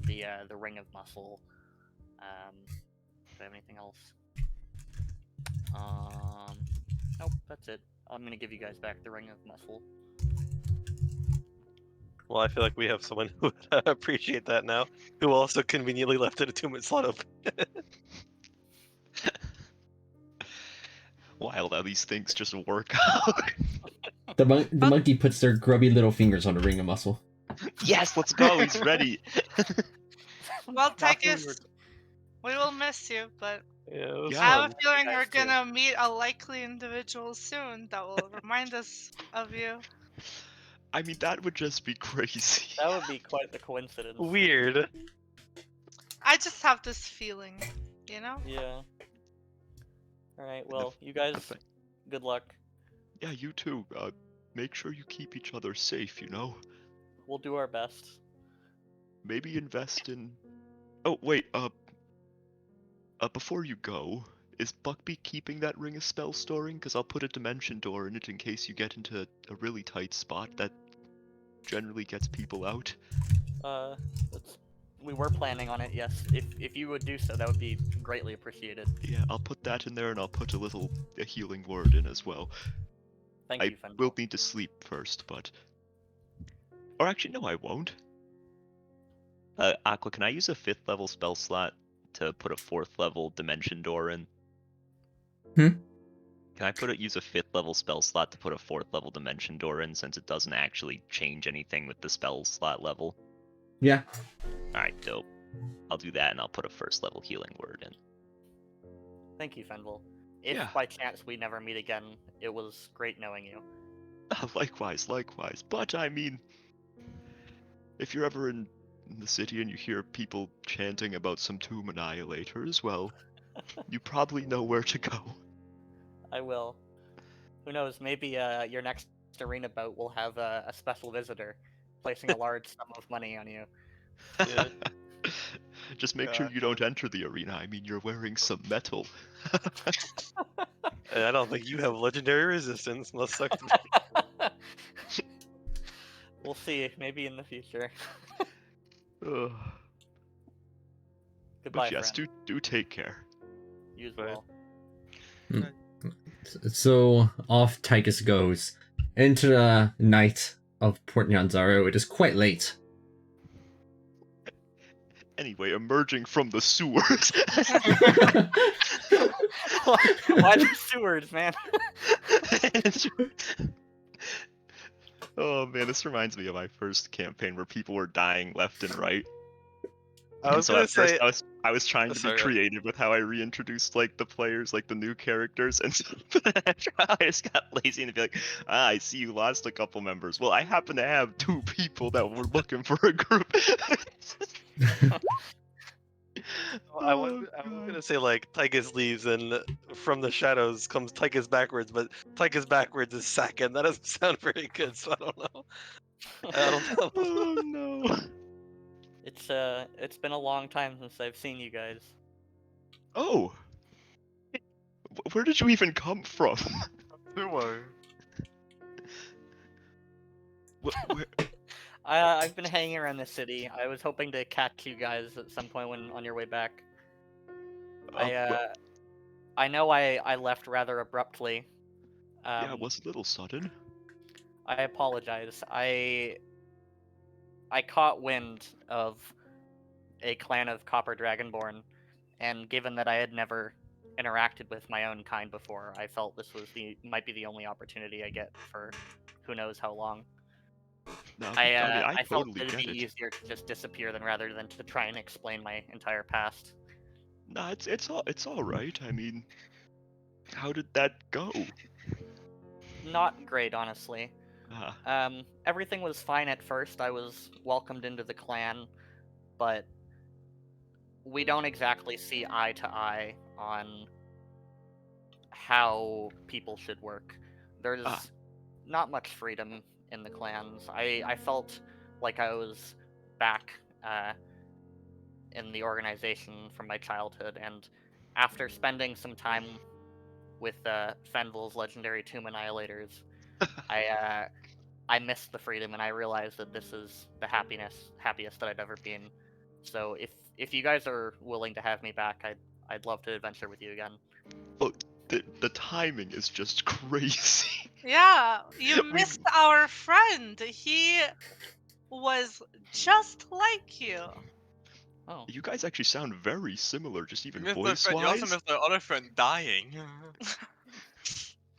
the ring of muscle. Do I have anything else? Nope, that's it. I'm gonna give you guys back the ring of muscle. Well, I feel like we have someone who would appreciate that now, who also conveniently left an attunement slot open. Wild how these things just work out. The monkey puts their grubby little fingers on the ring of muscle. Yes, let's go. He's ready. Well, Not that we Tychus, were- we will miss you, but Yeah, it was Yeah. I have fun. a feeling guys we're too. gonna meet a likely individual soon that will remind us of you. I mean, that would just be crazy. That would be quite the coincidence. Weird. I just have this feeling, you know? Yeah. Alright, well, you guys, thing- good luck. Yeah, you too. Make sure you keep each other safe, you know? We'll do our best. Maybe invest in... Oh, wait, before you go, is Buckbeak keeping that ring of spell storing? Because I'll put a dimension door in it in case you get into a really tight spot that generally gets people out. We were planning on it, yes. If you would do so, that would be greatly appreciated. Yeah, I'll put that in there and I'll put a healing word in as well. Thank I you, Fendel. will need to sleep first, but... Or actually, no, I won't. Aqua, can I use a 5th level spell slot to put a 4th level dimension door in? Hmm? Can I use a 5th level spell slot to put a 4th level dimension door in, since it doesn't actually change anything with the spell slot level? Yeah. Alright, dope. I'll do that and I'll put a 1st level healing word in. Thank you, Fendel. If Yeah. by chance we never meet again, it was great knowing you. Likewise. But I mean, if you're ever in the city and you hear people chanting about some tomb annihilators, well, you probably know where to go. I will. Who knows, maybe your next arena bout will have a special visitor, placing a large sum of money on you. Yeah. Just make sure you don't enter the arena. I mean, you're wearing some metal. And I don't think you have legendary resistance. Must suck. We'll see, maybe in the future. Ugh. Goodbye, But yes, friend. do take care. You as Bye. well. So off Tychus goes into the night of Port Nyanzaro. It is quite late. Anyway, emerging from the sewers. Why the sewers, man? Oh man, this reminds me of my first campaign where people were dying left and right. I And was so gonna at first say. I was trying to Sorry, be creative with how I reintroduced like the players, like the new characters, and so I just got lazy and be like, I see you lost a couple members. Well, I happen to have 2 people that were looking for a group. I was Oh, gonna God. say like Tychus leaves and from the shadows comes Tychus backwards, but Tychus backwards is second. That doesn't sound very good, so I don't know. I don't know. Oh no. It's been a long time since I've seen you guys. Oh. Where did you even come from? Who are? Where? I've been hanging around the city. I was hoping to catch you guys at some point when on your way back. I know I left rather abruptly. Yeah, it was a little sudden. I apologize. I caught wind of a clan of Copper Dragonborn, and given that I had never interacted with my own kind before, I felt this was might be the only opportunity I get for who knows how long. No, I mean, I felt totally that it'd get be it. easier to just disappear rather than to try and explain my entire past. Nah, it's all right. I mean, how did that go? Not great, honestly. Ah, Everything was fine at first. I was welcomed into the clan, but we don't exactly see eye to eye on how people should work. There's not much freedom in the clans. I felt like I was back in the organization from my childhood, and after spending some time with Fenvil's legendary Tomb Annihilators, I missed the freedom, and I realized that this is the happiest that I've ever been. So if you guys are willing to have me back, I'd love to adventure with you again. Oh, the timing is just crazy. Yeah, you We- missed our friend. He was just like you. Oh, You guys actually sound very similar, just You even missed our friend. You also voice-wise. missed our other friend dying.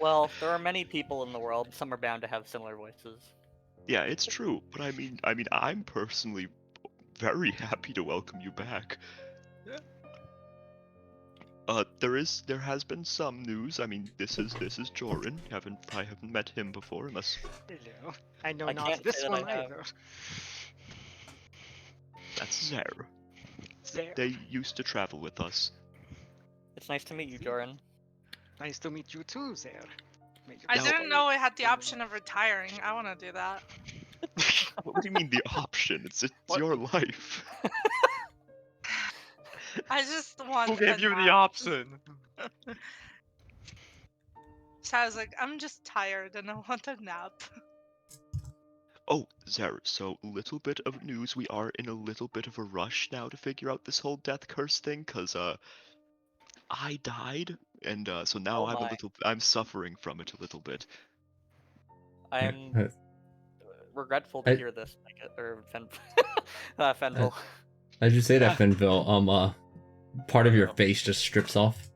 well, there are many people in the world. Some are bound to have similar voices. Yeah, it's true, but I mean, I'm personally very happy to welcome you back. Yeah. There has been some news. I mean, this is Joran. I haven't met him before, unless Hello. I know I not can't this say that one I have. either. that's Zer. There. They used to travel with us. It's nice to meet you, Joran. Nice to meet you too, Zer. May you I Now- didn't know I had the option of retiring. I want to do that. What do you mean the option? It's What? your life. I just want. Who gave a you the nap. option? So I was like, I'm just tired and I want a nap. Oh, Zer, so little bit of news. We are in a little bit of a rush now to figure out this whole death curse thing, cause I died, and so now Oh my. I'm suffering from it a little bit. I'm Uh, regretful to I- hear this, Fenvil. As you say that, Fenville, part of your Oh. face just strips off.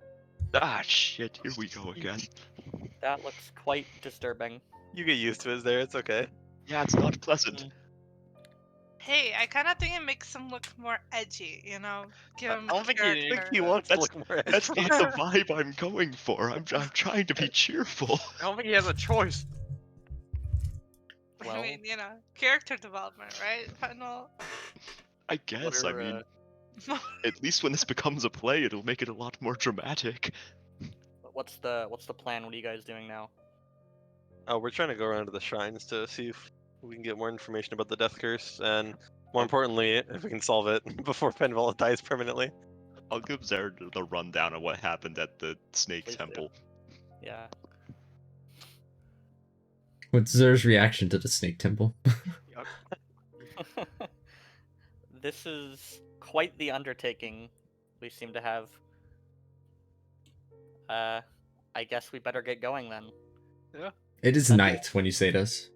Ah, shit, here we go again. That looks quite disturbing. You get used to it there. It's okay. Yeah, it's not pleasant. Hey, I kind of think it makes him look more edgy, you know? Give him I don't think he character. needs He that. wants to That's- look more That's edgy. not the vibe I'm going for. I'm trying to be cheerful. I don't think he has a choice. Well, I mean, you know, character development, right? Final. I guess, I are, mean, at least when this becomes a play, it'll make it a lot more dramatic. what's the plan? What are you guys doing now? Oh, we're trying to go around to the shrines to see if we can get more information about the death curse, and more importantly, if we can solve it before Penval dies permanently. I'll give Zer the rundown of what happened at the Snake Please do. Temple. Yeah. What's Zer's reaction to the Snake Temple? This is quite the undertaking we seem to have. I guess we better get going then. It is night when you say this.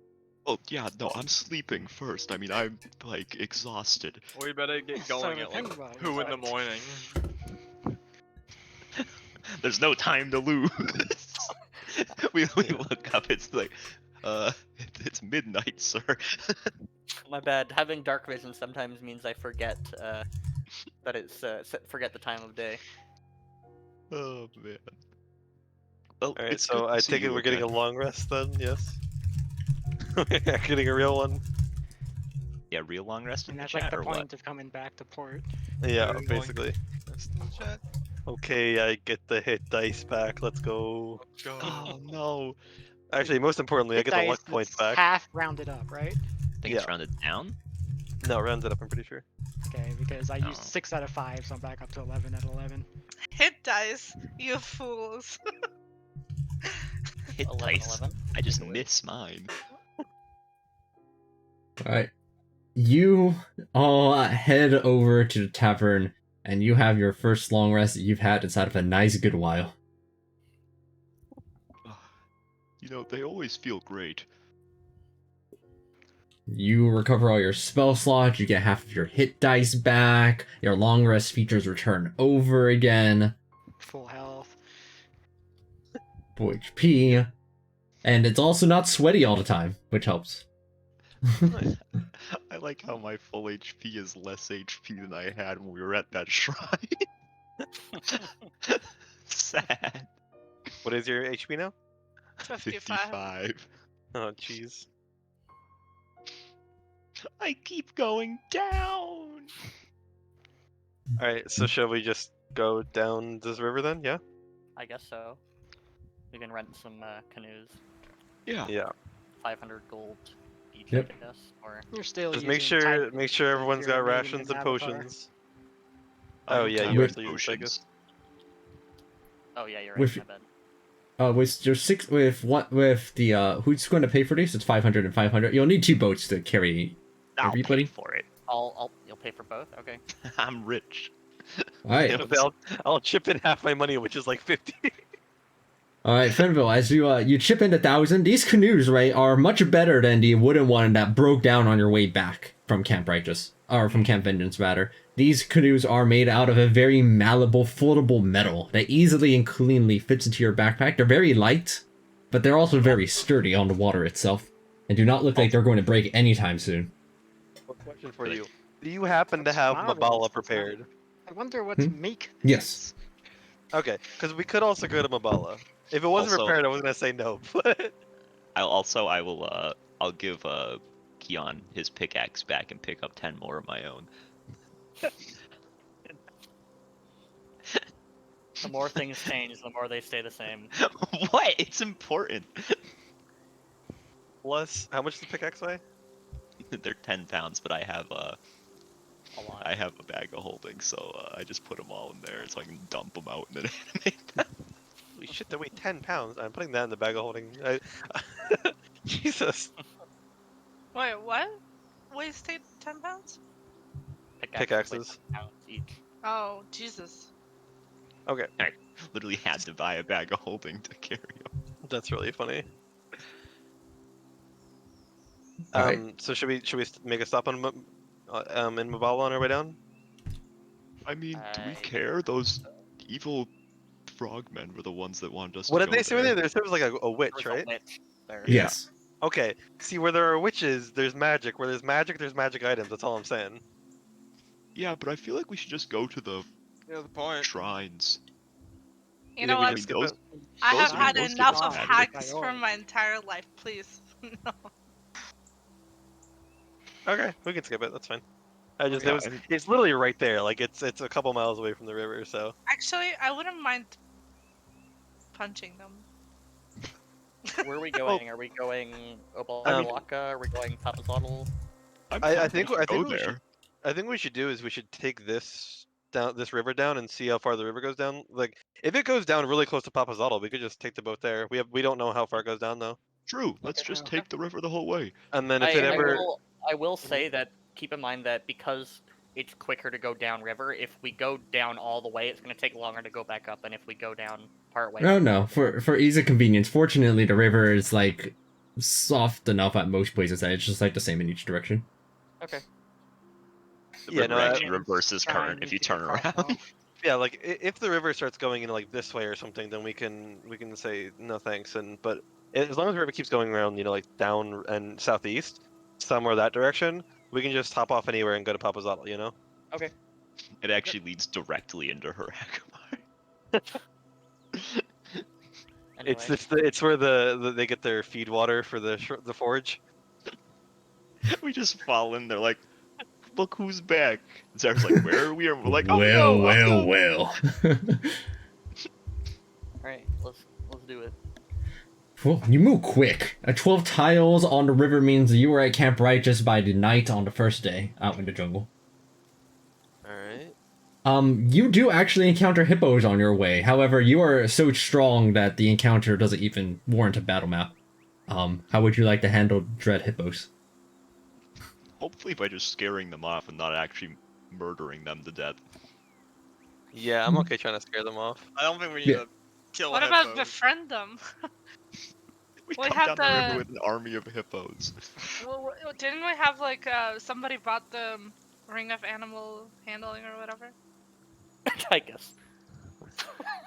Oh, yeah, no, I'm sleeping first. I mean, I'm, like, exhausted. We better get Son going of at like a pinball, 2 in the what? morning. There's no time to lose. we look up, it's like, it's midnight, sir. My bad. Having dark vision sometimes means I forget that it's forget the time of day. Oh, man. Well, Alright, it's so good to I see take it you we're getting a again. long rest then, yes? Getting a real one? Yeah, real long rest in And the that's chat, like the or point what? of coming back to port. Yeah, Very long. basically. Rest in the chat. Okay, I get the hit dice back, let's go. Let's go. Oh, no. Actually, most importantly, I Hit get the dice, luck points it's back. half rounded up, right? I think it's Yeah. rounded down. No, rounds it up, I'm pretty sure. Okay, because I used Oh. 6 out of 5, so I'm back up to 11 out of 11. Hit dice, you fools. Hit 11, dice. 11. I just Take away. miss mine. Alright. You all head over to the tavern, and you have your first long rest that you've had inside of a nice good while. You know, they always feel great. You recover all your spell slots, you get half of your hit dice back, your long rest features return over again, Full health. full HP, and it's also not sweaty all the time, which helps. I like how my full HP is less HP than I had when we were at that shrine. Sad. What is your HP now? 55. 55. Oh, jeez. I keep going down. Alright, so shall we just go down this river then? Yeah? I guess so. We can rent some canoes. Yeah. Yeah. 500 gold each, Yep. I guess. Or You're still Just using make sure everyone's got your main rations and avatar. potions. I Oh don't yeah, have you are With- still using potions. Psychos. oh yeah, you're right. With- My bad. With your six with the who's going to pay for these? It's 500 and 500. You'll need 2 boats to carry I'll everybody. pay for it. You'll pay for both. Okay. I'm rich. All right. Yeah, but I'll chip in half my money, which is like 50. All right, Fenville, as you chip in 1,000, these canoes, right, are much better than the wooden one that broke down on your way back from Camp Righteous, or from Camp Vengeance, rather. These canoes are made out of a very malleable, floatable metal that easily and cleanly fits into your backpack. They're very light, but they're also very sturdy on the water itself, and do not look like they're going to break anytime soon. One question for you: do you happen to That's have marvelous, Mabala that's prepared? I wonder what to Hmm? make Yes. this. Okay, because we could also go to Mabala. If it wasn't Also- prepared, I was gonna say no. But I'll give Keon his pickaxe back and pick up 10 more of my own. The more things change, the more they stay the same. What? It's important. plus, how much does the pickaxe weigh? They're 10 pounds, but I have A lot. I have a bag of holding, so I just put them all in there so I can dump them out and then animate them. Holy shit, they weigh 10 pounds. I'm putting that in the bag of holding. Jesus. Wait, what? Weighs 10 pounds? Pickaxes. weigh 10 pounds each. Oh, Jesus. Okay, Literally had to buy a bag of holding to carry them. that's really funny. Alright. So should we make a stop on in Mabala on our way down? I mean, do we I- care? Those evil frogmen were the ones that wanted us What to did go they say there. there? There was like a There witch, was right? a witch there. Yes. Okay. See, where there are witches, there's magic. Where there's magic items. That's all I'm saying. Yeah, but I feel like we should just go to the Yeah, the point. shrines. You think know we what? can skip those, it? I those have are- had those give enough us of magic. hacks By for all. my entire life, please. No. Okay, we can skip it. That's fine. I just Yeah, it was it's literally right there. Like it's a couple miles away from the river. So Actually, I wouldn't mind punching them. Where are we going? Are we going Obalaka? I mean- Are we going Papazotl? I think we I should think go we should there. I think what we should do is we should take this river down and see how far the river goes down. Like if it goes down really close to Papazotl, we could just take the boat there. We don't know how far it goes down though. True. Let's just Okay. take the river the whole way. And then if it ever I will say that keep in mind that because it's quicker to go downriver, if we go down all the way, it's going to take longer to go back up than if we go down part way. Oh no, for ease of convenience. Fortunately, the river is like soft enough at most places that it's just like the same in each direction. Okay. The Yeah, river no, actually I- reverses Try and current if make you it turn cross around. off. yeah, like if the river starts going in like this way or something, then we can say no thanks. But as long as the river keeps going around, like down and southeast, somewhere that direction, we can just hop off anywhere and go to Papazotl. Okay. It actually leads directly into her Hakamai. Anyway. It's where they get their feed water for the forge. We just fall in there like, look who's back. And Sarah's like, where are we? And we're like, oh well, no, well, oh, no. well. Alright, let's do it. Well, you move quick. 12 tiles on the river means you were at Camp Righteous by the night on the first day out in the jungle. All right. You do actually encounter hippos on your way. However, you are so strong that the encounter doesn't even warrant a battle map. How would you like to handle dread hippos? Hopefully by just scaring them off and not actually murdering them to death. Yeah, I'm okay trying to scare them off. I don't think we need Yeah. to kill What a about hippo. befriend them? We We come have down the river the- with an army of hippos. Well, didn't we have like somebody bought the ring of animal handling or whatever? I guess.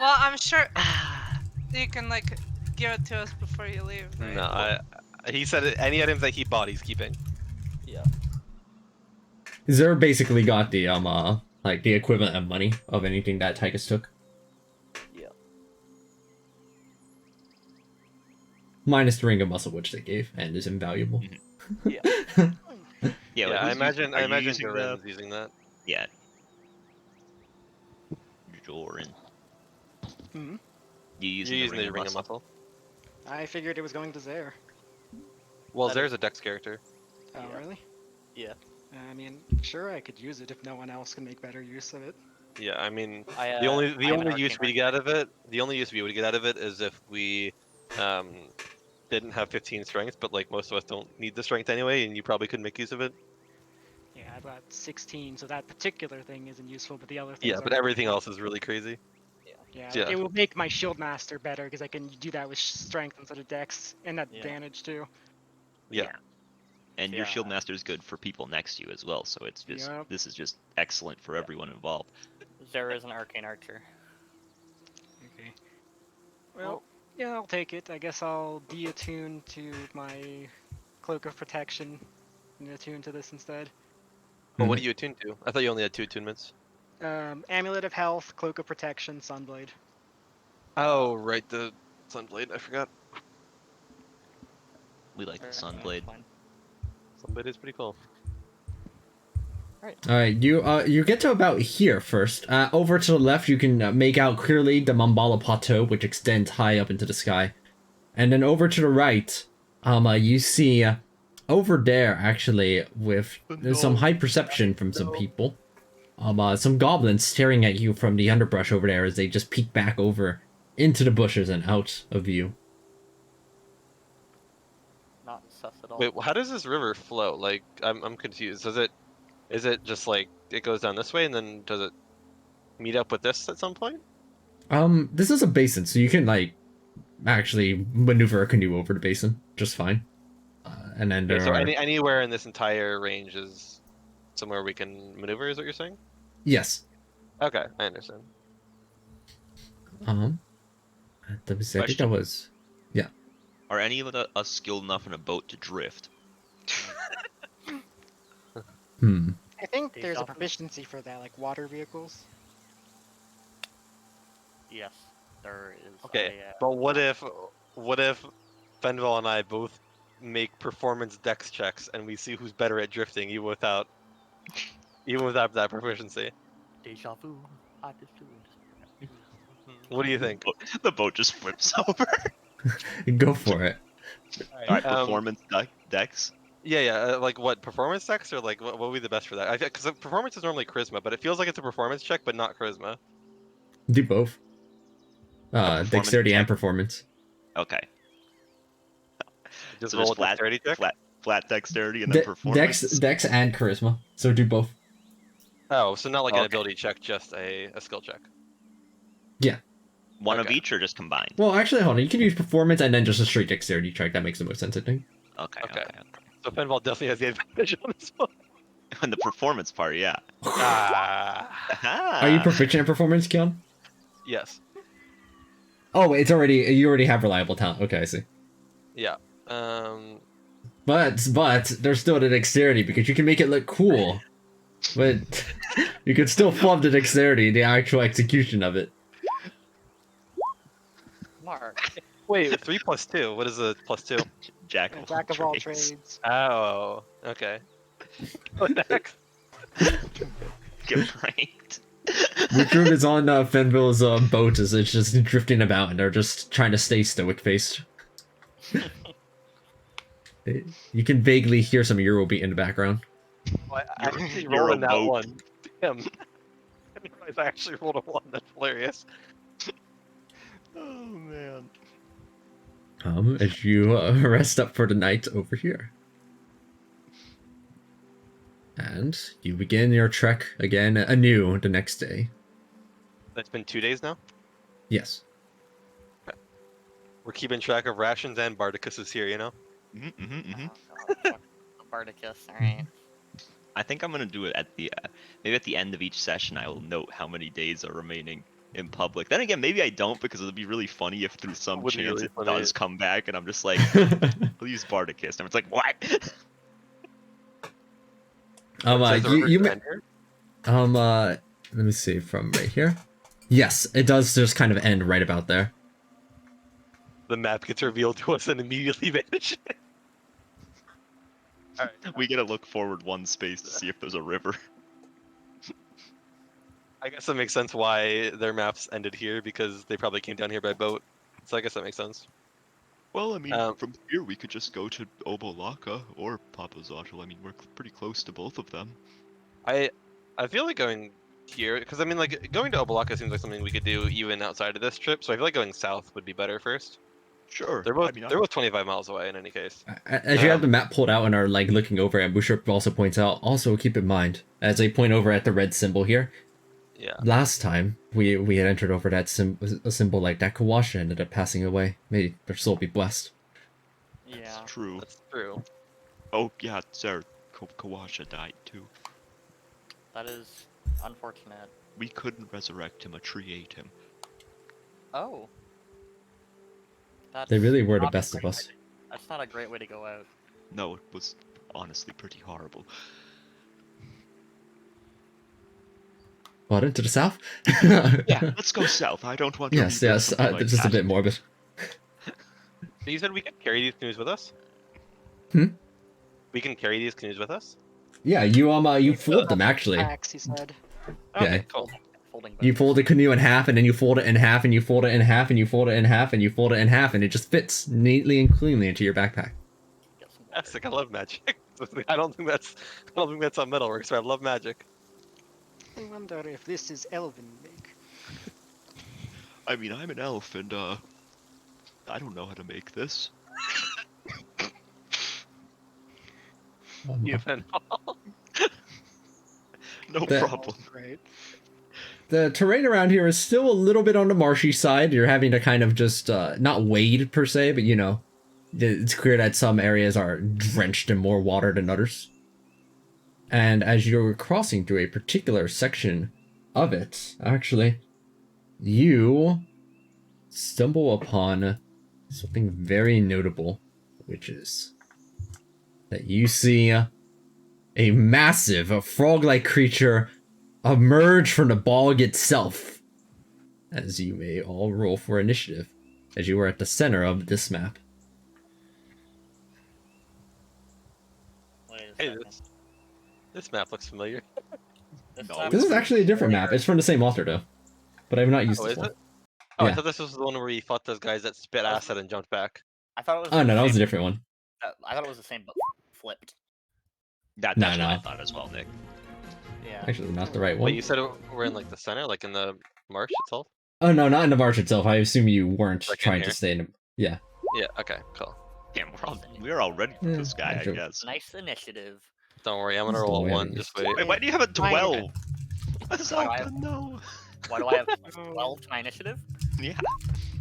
Well, I'm sure you can like give it to us before you leave. Right? No, he said any items that he bought, he's keeping. Yeah. Zer basically got the like the equivalent of money of anything that Tychus took. Yeah. Minus the ring of muscle which they gave and is invaluable. Yeah. Yeah, I who's imagine are you Garen's using the- using that. Yeah. Jorin. Hmm? You You're using, using the ring of muscle. I figured it was going to Zare. Well, That there's a Dex character. Oh, Yeah. really? Yeah. I mean, sure, I could use it if no one else can make better use of it. Yeah, I mean, I, the only I'm an use arcane we get out archer. of it, the only use we would get out of it is if we didn't have 15 strength, but like most of us don't need the strength anyway, and you probably couldn't make use of it. Yeah, I've got 16, so that particular thing isn't useful, but the other Yeah, things but are. everything else is really crazy. Yeah, Yeah. like it will make my shield master better because I can do that with strength instead of dex, and that Yeah. damage too. Yeah. And your Yeah. shield master is good for people next to you as well, so it's just Yep. this is just excellent for everyone involved. Zara is an arcane archer. Okay. Well, yeah, I'll take it. I guess I'll de-attune to my cloak of protection and attune to this instead. But what Mhm. do you attune to? I thought you only had 2 attunements. Amulet of Health, Cloak of Protection, Sunblade. Oh, right, the Sunblade. I forgot. We like the Alright, that's Sunblade. fine. Sunblade is pretty cool. All right, you get to about here first. Over to the left, you can make out clearly the Mambala Plateau, which extends high up into the sky, and then over to the right, you see over there actually with some high perception from some people, some goblins staring at you from the underbrush over there as they just peek back over into the bushes and out of view. Not sus at all. Wait, how does this river flow? Like, I'm confused. Is it just like it goes down this way and then does it meet up with this at some point? This is a basin, so you can like actually maneuver a canoe over the basin just fine. And then Okay, there so are anywhere in this entire range is somewhere we can maneuver, is what you're saying? yes. Okay, I understand. Um, let me see. I think that Question. was Are any of us skilled enough in a boat to drift? hmm. I think Deja there's a vu. proficiency for that, like water vehicles. Yes, there is. Okay, a, but what if Fenval and I both make performance dex checks and we see who's better at drifting even without that proficiency? Deja vu. Understood. What do you think? The boat just flips over. Go for it. Alright, Um, performance dex. Yeah, like what, performance checks or like what would be the best for that? Because performance is normally charisma, but it feels like it's a performance check, but not charisma. Do both. performance Dexterity and check? performance. Okay. Just So roll just a dexterity check. flat dexterity and then performance. Dex and charisma. So do both. Oh, so not like an Okay. ability check, just a skill check. One of Okay. each or just combined? Well, actually, hold on. You can use performance and then just a straight dexterity check. That makes the most sense, I think. Okay. Okay. Okay. So Fenval definitely has the advantage on this one. And the performance part, yeah. Are you proficient in performance, Keon? Yes. Oh, you already have reliable talent. Okay, I see. Yeah. But there's still the dexterity because you can make it look cool. But you can still flub the dexterity, the actual execution of it. Mark. Wait, 3 plus 2. What is a plus 2? Jack Yeah, of Jack of all trades. Oh, okay. Next. Get pranked. Richard is on Fenville's boat as it's just drifting about, and they're just trying to stay stoic-faced. You can vaguely hear some Eurobeat in the background. I actually You're rolled a in that mope. one. Damn. I didn't realize I actually rolled a 1. That's hilarious. Oh man. As you rest up for the night over here. And you begin your trek again anew the next day. That's been 2 days now. Yes. We're keeping track of rations and Bardicus is here, you know? Oh, God, fuck Spartacus. Alright. I think I'm gonna do it at the maybe at the end of each session. I will note how many days are remaining in public. Then again, maybe I don't because it'll be really funny if through some Would be chance really it funny. does come back and I'm just like, I'll use Bardicus. And it's like, what? Says the river's you gonna end here? let me see from right here. Yes, it does just kind of end right about there. The map gets revealed to us and immediately vanishes. We gotta look forward one space to see if there's a river. I guess that makes sense why their maps ended here because they probably came down here by boat. So I guess that makes sense. Well, I mean, Um, from here we could just go to Obolaka or Papazotl. I mean, we're pretty close to both of them. I feel like going here because I mean, like going to Obalaka seems like something we could do even outside of this trip. So I feel like going south would be better first. Sure. They're both I mean, they're both 25 miles away in any case. As you have the map pulled out and are like looking over at, Bouchard also points out, also keep in mind, as they point over at the red symbol here, Yeah. last time we had entered over that a symbol like that, Kawasha ended up passing away. May their soul be blessed. Yeah. It's true. That's true. Oh, yeah, Sarah Kawasha died too. That is unfortunate. We couldn't resurrect him, a tree ate him. Oh. That's They really were the not a best of great us. way to- That's not a great way to go out. No, it was honestly pretty horrible. What, into the south? Yeah, let's go south. I don't want to. Yes, relive yes, something like just a that. bit morbid. So you said we could carry these canoes with us? Hmm? We can carry these canoes with us? Yeah, you fold them actually. Packs, he said. Okay, Yeah. cool. Folding You boats. fold the canoe in half, and then you fold it in half, and you fold it in half, and you fold it in half, and you fold it in half, and it just fits neatly and cleanly into your backpack. Get some That's water. sick. I love magic. I don't think that's how metal works, but I love magic. I wonder if this is elven make. I mean, I'm an elf, and I don't know how to make this. Even No That- problem. Right. The terrain around here is still a little bit on the marshy side. You're having to kind of just not wade per se, but you know, it's clear that some areas are drenched in more water than others. And as you're crossing through a particular section of it, actually, you stumble upon something very notable, which is that you see a massive, frog-like creature emerge from the bog itself. As you may all roll for initiative, as you are at the center of this map. Wait a Hey, second. this map looks familiar. This No, map This is actually a different map. It's from the same author though, but I've not used Oh, this is one. it? Oh, I Yeah. thought this was the one where we fought those guys that spit acid and jumped back. I thought it was. Oh the no, that was a same- different one. I thought it was the same, but flipped. That's No, what no. I thought as well, Nick. Yeah. Actually, not the right one. Wait, you said we're in like the center, like in the marsh itself? Oh no, not in the march itself. I assume you weren't Like in trying to here? stay in. Yeah. Yeah. Okay. Cool. Yeah, we're all ready for Yeah, this guy, I sure. guess. Nice initiative. Don't worry, I'm gonna This is the roll way I one. used Just to- wait. Wait, why do you have a Mine- 12? What's Why do I up? have- No. Why do I have plus 12 to my initiative? Yeah.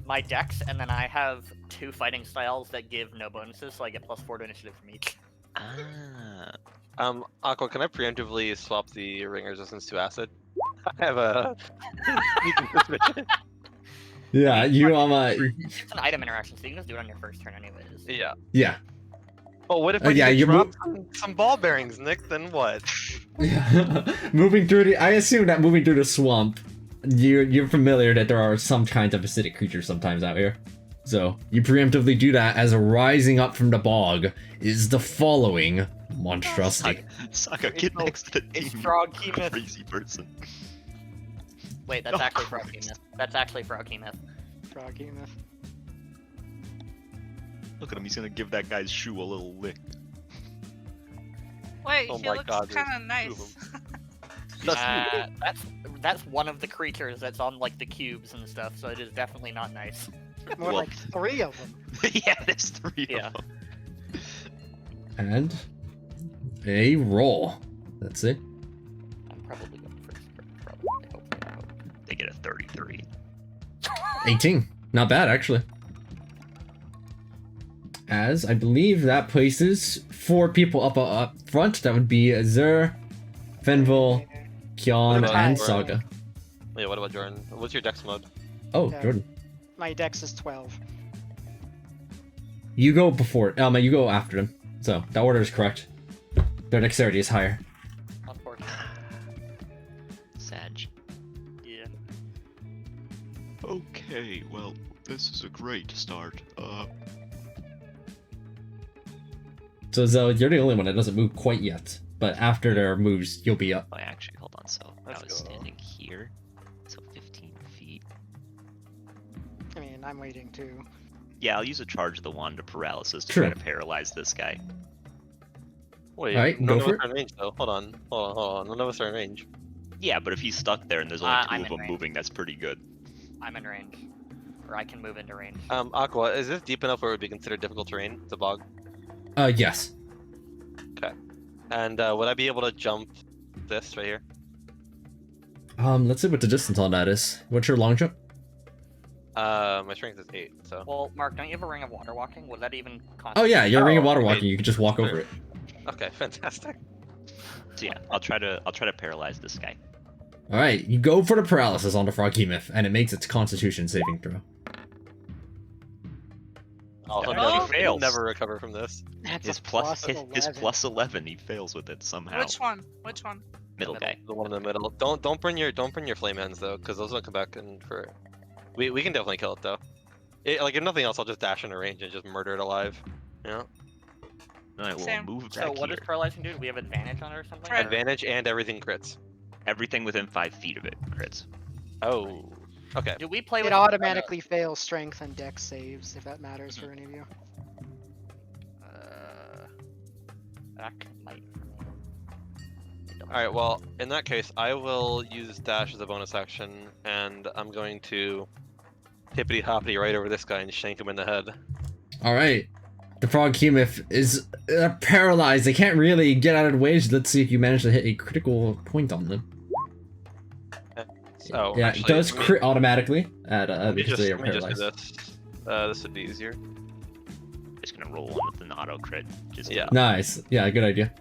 My dex, and then I have 2 fighting styles that give no bonuses, so I get plus 4 to initiative from each. Ah. Aqua, can I preemptively swap the ring resistance to acid? I have a sneaking suspicion. Yeah, you It's an item interaction, so you can just do it on your first turn anyways. Yeah. yeah. Oh, what if Oh, I yeah, need to you drop some ball bearings, Nick? Then what? Moving through the, I assume that moving through the swamp, you're familiar that there are some kinds of acidic creatures sometimes out here. So you preemptively do that as rising up from the bog is the following monstrosity. Saka, get no- next to the it's demon. Frog Keemeth. Crazy person. Wait, that's Oh, actually Christ. Froghemoth. That's actually Froghemoth. Froggy enough. Look at him, he's gonna give that guy's shoe a little lick. Wait, Oh he my looks God, there's kind of two of nice. That's one of the creatures that's on like the cubes and stuff, so it is definitely not nice. More Well- like 3 of them. Yeah, there's 3 Yeah. of them. And a roll. Let's see. I'm probably going first. Probably. I hope. They get a 33. 18. Not bad, actually. As I believe that places 4 people up front. That would be Azur, Fenvil, Kyon, What about and Jordan? Saga. Yeah, what about Jordan? What's your dex mode? Oh, Yeah. Jordan. My dex is 12. You go before. You go after them. So the order is correct. Their dexterity is higher. Unfortunately. Sag. Yeah. Okay, well, this is a great start. So Zell, you're the only one that doesn't move quite yet. But after their moves, you'll be up. Oh, actually, hold on. So Let's I was go. standing here, so 15 feet. I mean, I'm waiting too. Yeah, I'll use a charge of the wand of paralysis to True. try to paralyze this guy. Wait, Alright, none go of for us it. are in range though. Hold on. None of us are in range. Yeah, but if he's stuck there and there's only two I'm of in them range. moving, that's pretty good. I'm in range. Or I can move into range. Aqua, is this deep enough where it would be considered difficult terrain? The bog. Yes. And would I be able to jump this right here? Let's see what the distance on that is. What's your long jump? My strength is 8, so. Well, Mark, don't you have a ring of water walking? Would that even Oh yeah, your ring of water okay. walking. You can just walk Sure. over it. Okay, fantastic. So yeah, I'll try to paralyze this guy. All right, you go for the paralysis on the Froghemoth, and it makes its Constitution saving throw. Oh, Yeah, he'll he never, fails. never recover from this. That's His a plus plus his 11. plus 11, he fails with it somehow. Which one? Which one? Middle guy. The one in the middle. Don't bring your flame hands though, because those don't come back in for. We can definitely kill it though. Like if nothing else, I'll just dash into range and just murder it alive. You know, I will Same. move So back what here. does paralyzing do? Do we have advantage on it or something? Right. Or- advantage and everything crits. Everything within 5 feet of it crits. Oh, okay. Do we play with It automatically fails strength and dex saves, if that matters for any of you. That might. All right. Well, in that case, I will use dash as a bonus action, and I'm going to hippity hoppity right over this guy and shank him in the head. All right, the Froghemoth is paralyzed. They can't really get out of the way. So let's see if you manage to hit a critical point on them. So Yeah, actually, it does let me- crit automatically at Let me because just, they are let me just do paralyzed. this. This would be easier. Just gonna roll one with an auto crit. Just Yeah. Nice. Yeah, good idea.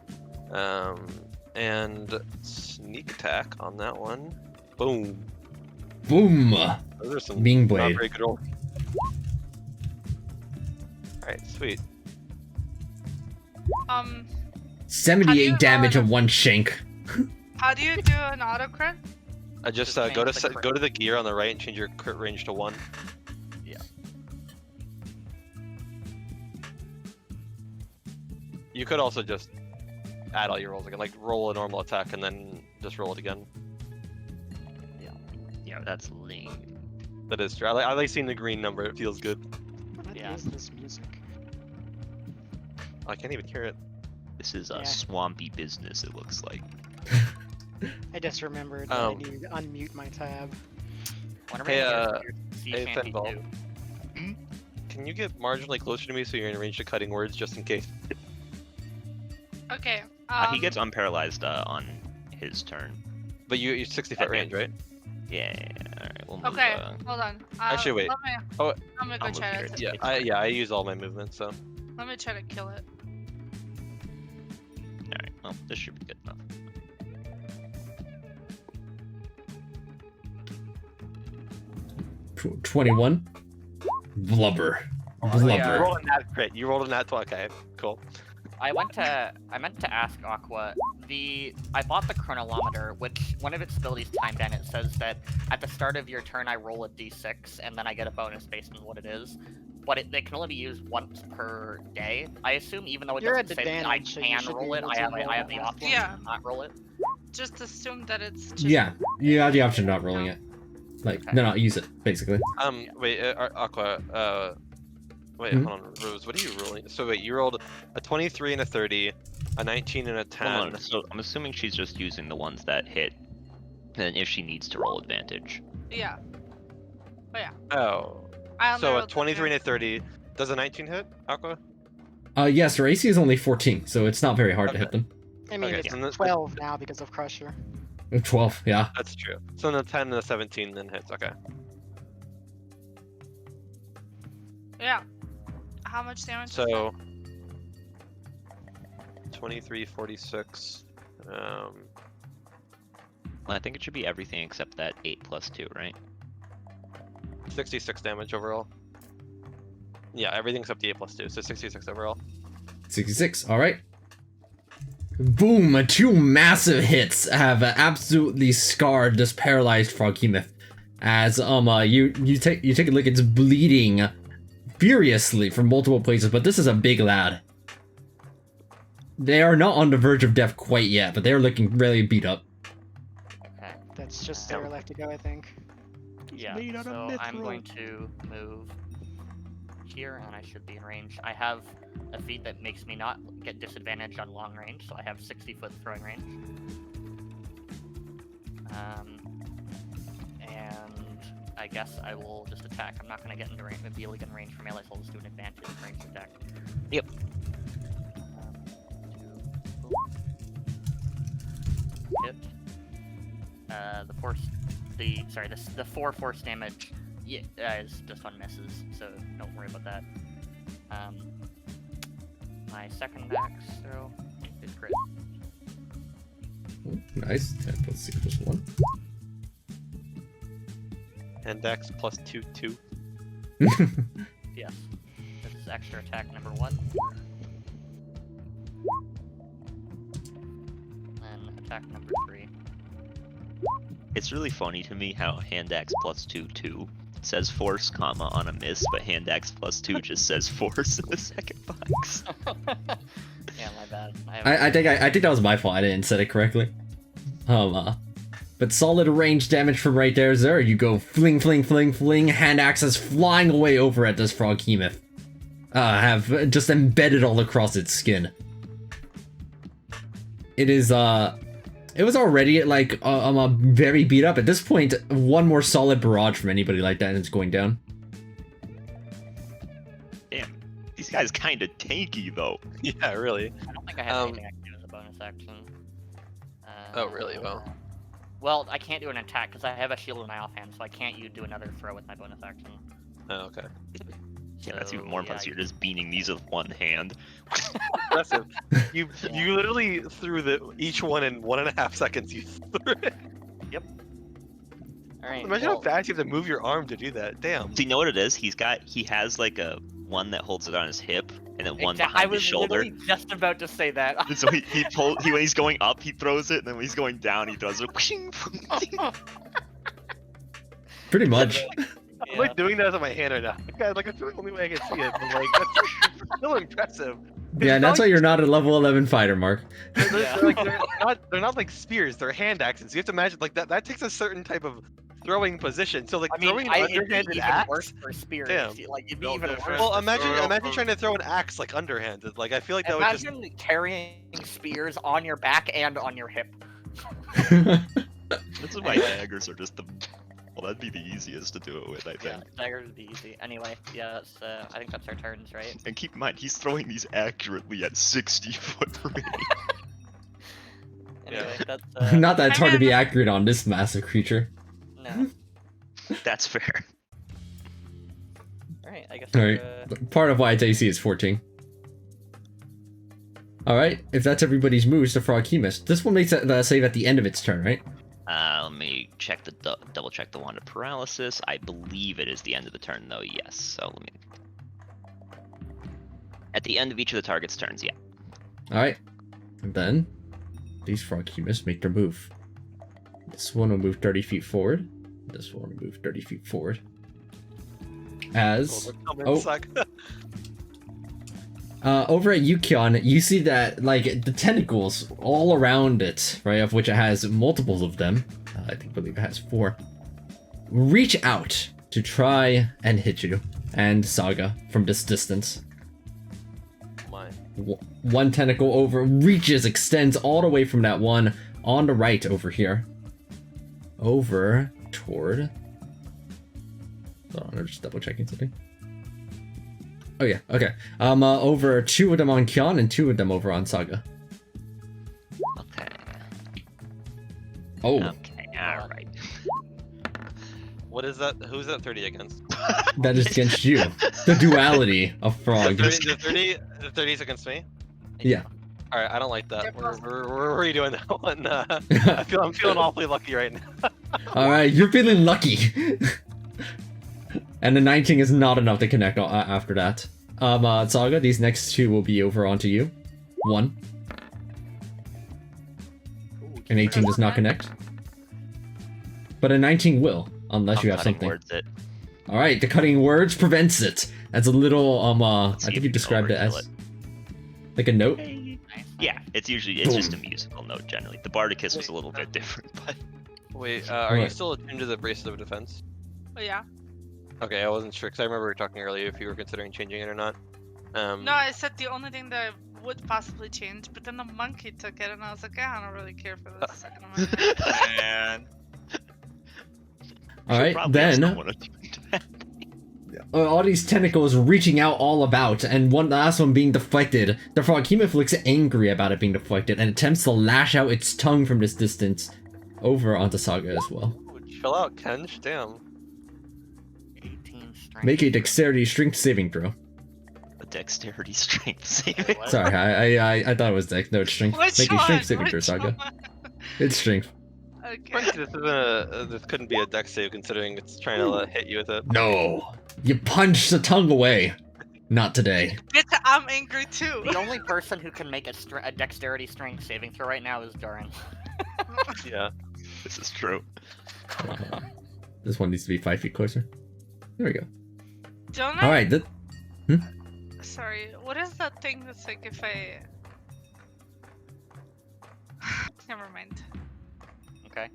And sneak attack on that one. Boom. Boom. Those are some Being not blade. very good rolls. Alright, sweet. 78 damage know- on one shank. How do you do an auto crit? Just Just go to change the crit. go to the gear on the right and change your crit range to 1. Yeah. You could also just add all your rolls again, like roll a normal attack and then just roll it again. Yeah, that's lame. That is true. I like seeing the green number. It feels good. What Yeah. is this music? I can't even hear it. This is a Yeah. swampy business, it looks like. I just remembered that I needed to unmute my tab. Whenever Hey, you hear your sea hey, shanty Fenball. too. Can you get marginally closer to me so you're in range of cutting words just in case? Okay. He gets unparalyzed on his turn. But you're 60 foot Okay. range, right? Yeah. Alright, we'll move. Okay, hold on. Actually, wait. Let me, Oh, I'm gonna go I'll move try here. to. Yeah, I use all my movement, so. Let me try to kill it. Alright, well, this should be good enough. Tw 21. Blubber. You Blubber. rolled a nat crit. You rolled a nat 20. Okay, cool. I meant to ask Aqua. I bought the chronolometer, which one of its abilities timed in. It says that at the start of your turn, I roll a d6 and then I get a bonus based on what it is. But they can only be used once per day. I assume, even though it You're doesn't at say that I advantage, so you can should be roll it, able I to have roll I have the it. option Yeah. to not roll it. Just assume that it's. Just... Yeah, you have the option of not rolling it. Like, no, not use it, basically. Wait, Aqua, wait, Mhm. hold on, Rose, what are you rolling? So wait, you rolled a 23 and a 30, a 19 and a 10. Hold on, so I'm assuming she's just using the ones that hit. And if she needs to roll advantage. Yeah. Oh. I only So a rolled the 23 and a three. 30. Does a 19 hit, Aqua? Yes, her AC is only 14, so it's not very hard to Okay. hit them. I mean, Okay, it's so the- 12 now because of Crusher. 12, yeah. That's true. So the 10 and the 17 then hits, okay. Yeah. How much damage? is So 23, 46. Well, I think it should be everything except that 8 plus 2, right? 66 damage overall. Yeah, everything except the 8 plus 2, so 66 overall. 66, alright. Boom! 2 massive hits have absolutely scarred this paralyzed Froghemoth. As you take a look, it's bleeding furiously from multiple places, but this is a big lad. They are not on the verge of death quite yet, but they're looking really beat up. Okay. That's just there left to go, I think. Yeah. made out of So I'm mithril. going to move here, and I should be in range. I have a feat that makes me not get disadvantaged on long range, so I have 60-foot throwing range. And I guess I will just attack. I'm not going to get into range, be able to get in range for melee, so I'll just do an advantage range attack. Yep. Hit. The 4 force damage is just on misses, so don't worry about that. My second axe throw is crit. Ooh, nice. 10 plus 6 plus 1. And dex plus 2. Yes. This is extra attack number 1. And attack number 3. It's really funny to me how hand axe plus 2 says force, comma, on a miss, but hand axe plus 2 just says force in the second box. Yeah, my bad. I think that was my fault. I didn't set it correctly. But solid range damage from right there. You go fling, fling, fling, fling. Hand axes flying away over at this froghemoth. Have just embedded all across its skin. It is it was already like very beat up. At this point, one more solid barrage from anybody like that and it's going down. Damn, these guys kind of tanky though. Yeah, really. I don't think I have anything I can do as a bonus action. Oh, really? Well. Well, I can't do an attack because I have a shield in my offhand, so I can't do another throw with my bonus action. Oh, okay. Yeah, that's even more impressive. Yeah, You're just beating these with one hand. Impressive. You literally threw each one in 1.5 seconds. You threw it. Alright. Imagine how fast you have to move your arm to do that. Damn. So you know what it is? He has like a one that holds it on his hip, and then one behind I was his shoulder. literally just about to say that. And so when he's going up, he throws it, and then when he's going down, he throws it. Pretty much. I'm like doing that with my hand right now. Guys, like it's the only way I can see it. But like that's still impressive. Yeah, that's why you're not a level 11 fighter, Mark. They're not like spears. They're hand axes. You have to imagine like that. That takes a certain type of throwing position. So like I mean, throwing an it'd be underhanded even axe. worse for spears. Damn. Like it'd be No even difference. worse. Well, for imagine throw trying to throw an axe like underhanded. Like I feel like that would just. Imagine carrying spears on your back and on your hip. This is why daggers are just the. Well, that'd be the easiest to do it with, I think. Yeah, daggers would be easy. Anyway, yeah, I think that's our turns, right? And keep in mind, he's throwing these accurately at 60-foot range. Anyway, that's Not that it's hard to be accurate on this massive creature. no. That's fair. Alright, I guess Alright. we're, Part of why its AC is 14. Alright, if that's everybody's moves, the froghemoth. This one makes the save at the end of its turn, right? Let me check double check the wand of paralysis. I believe it is the end of the turn, though. Yes. So let me. At the end of each of the target's turns, yeah. Alright. And then these froghemoths make their move. This one will move 30 feet forward. This one will move 30 feet forward. As over at Yukion, you see that like the tentacles all around it, right? Of which it has multiples of them. I believe it has 4. Reach out to try and hit you and Saga from this distance. My. One tentacle over reaches, extends all the way from that one on the right over here. Over toward. Hold on, I'm just double checking something. Oh yeah, okay. Over 2 of them on Kyon and 2 of them over on Saga. Okay. Oh, Okay. All right. What is that? Who's that 30 against? that is against you. The duality of frog. The 30 is against me. Yeah. All right, I don't like that. You're We're redoing that one. I'm feeling awfully lucky right now. All right, you're feeling lucky. And the 19 is not enough to connect after that. Saga, these next 2 will be over onto you. 1. An 18 does not connect. But a 19 will, unless you have something. Words it. All right, the cutting words prevents it. That's a little I See think if you can described it overkill as like a note. Yeah, it's just a musical note generally. The Bardicus was a little bit different, but Wait, are you What? still attuned to the bracelet of defense? Oh yeah. Okay, I wasn't sure because I remember we were talking earlier if you were considering changing it or not. No, I said the only thing that would possibly change, but then the monkey took it, and I was like, I don't really care for this second amendment. Man. All right, Probably have then someone attack. all these tentacles reaching out all about, and one last one being deflected. The Froghemoth looks angry about it being deflected and attempts to lash out its tongue from this distance over onto Saga as well. Ooh, chill out, Kenj. Damn. 18 strength. Make a dexterity strength saving throw. A dexterity strength saving. What? Sorry, I thought it was dex. No, it's strength. Which Make a one? strength saving throw, Which Saga. one? It's strength. Okay. This couldn't be a dex save considering it's trying to hit you with it. No, you punch the tongue away. Not today. Bitch, I'm angry too. The only person who can make a dexterity strength saving throw right now is Durin. Yeah. This is true. This one needs to be 5 feet closer. There we go. Don't All I? right. Sorry, what is that thing that's like if I... Never mind. Okay.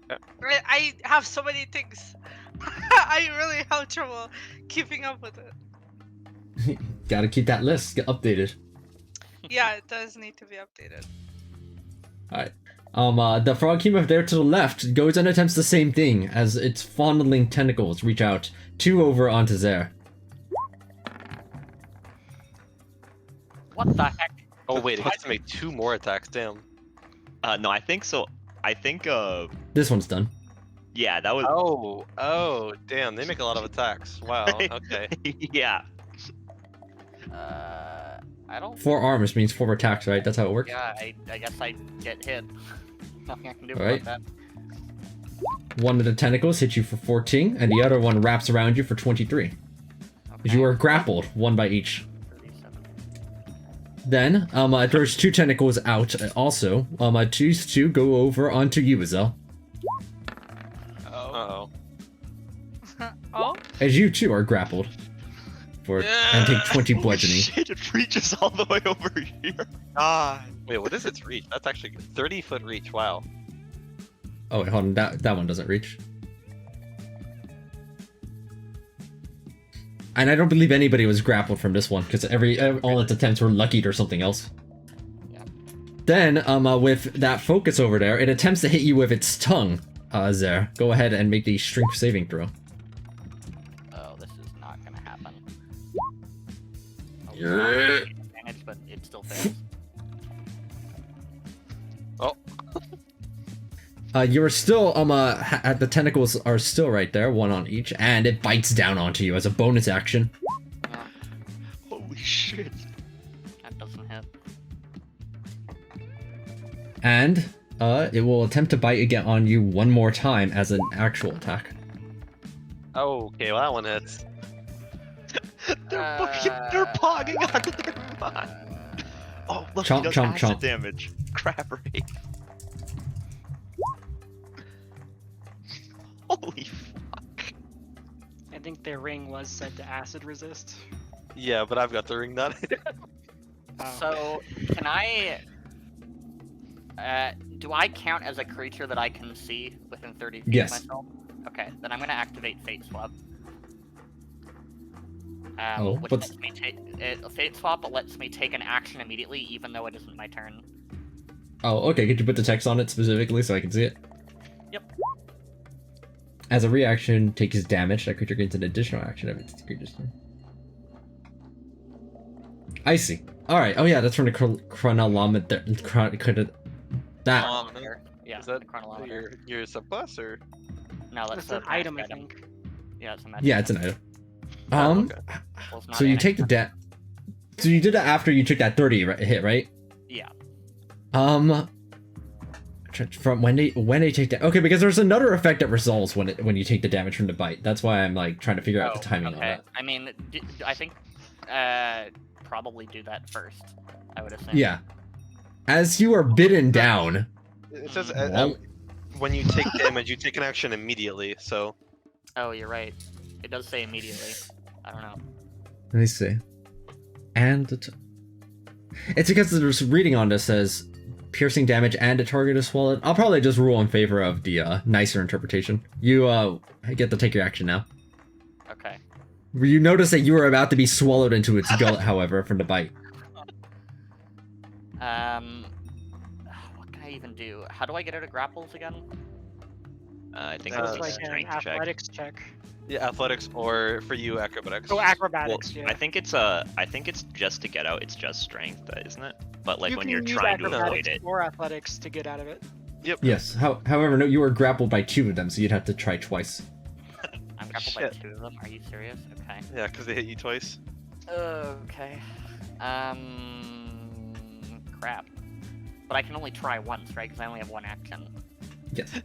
I have so many things. I really have trouble keeping up with it. Gotta keep that list updated. Yeah, it does need to be updated. The Froghemoth there to the left goes and attempts the same thing as its fondling tentacles reach out 2 over onto Zer. What the heck? Oh wait, it gets to make 2 more attacks. Damn. No, I think so. I think This one's done. yeah, that was Oh, damn. They make a lot of attacks. Wow. Okay. yeah. I don't. 4 arms means 4 attacks, right? That's how it works. Yeah, I guess I get hit. Nothing I can do Alright. about that. One of the tentacles hits you for 14, and the other one wraps around you for 23. Okay. You are grappled, 1 by each. 37. Then, there's 2 tentacles out also. These 2 go over onto you, Azel. Uh-oh. Oh? As you too are grappled. And take 20 Holy bludgeoning. shit, it reaches all the way over here. God. Wait, what is its reach? That's actually 30-foot reach. Wow. Oh wait, hold on, that one doesn't reach. And I don't believe anybody was grappled from this one, because all its attempts were luckied or something else. Yeah. Then, with that focus over there, it attempts to hit you with its tongue, Zer. Go ahead and make the strength saving throw. Oh, this is not gonna happen. Oh, Yeah. advantage, but it still fails. Oh. You're still, the tentacles are still right there, 1 on each, and it bites down onto you as a bonus action. Yeah, Holy shit. that doesn't hit. And, it will attempt to bite again on you 1 more time as an actual attack. Oh, okay. Well, that one hits. They're pogging out of their mind. Oh, look, Chomp, he does chomp, acid chomp. damage. Crap rate. Holy fuck. I think their ring was said to acid resist. Yeah, but I've got the ring done. Oh. So, can I... do I count as a creature that I can see within 30 feet Yes. of myself? Okay, then I'm gonna activate Fate Swap. Oh, which but- lets me take... Fate Swap lets me take an action immediately, even though it isn't my turn. Oh, okay, could you put the text on it specifically so I can see it? Yep. As a reaction, takes damage. That creature gains an additional action of its creature's turn. I see. Alright, oh yeah, that's from the chronolometer. That. Chronometer. Yeah, Is that the chronometer. your surplus or? No, that's That's an a item, I magic think. Yeah, it's a magic Yeah, it's an item. Oh, okay. Well, it's not So you in take the it. So you did it after you took that 30 hit, right? Yeah. From when they take that. Okay, because there's another effect that resolves when you take the damage from the bite. That's why I'm like trying to figure out the timing on okay. that. I mean, I think probably do that first. I would assume. Yeah. As you are bitten down. It says Well- when you take damage, you take an action immediately. So Oh, you're right. It does say immediately. I don't know. Let me see. And it's because there's reading on this says piercing damage and a target is swallowed. I'll probably just rule in favor of the nicer interpretation. You get to take your action now. Okay. You notice that you are about to be swallowed into its gullet, however, from the bite. What can I even do? How do I get out of grapples again? I think So it's It's a like an strength check. athletics check. Yeah, athletics or for you acrobatics. Oh, Well, acrobatics. Yeah. I think it's just to get out. It's just strength, isn't it? But like you when can you're use trying to avoid acrobatics it. or athletics to get out of it. Yep. Yes. However, no, you were grappled by 2 of them, so you'd have to try twice. I'm grappled by Shit. 2 of them. Are you serious? Okay. Yeah, because they hit you twice. Okay. Crap. But I can only try once, right? Because I only have 1 action. Yes.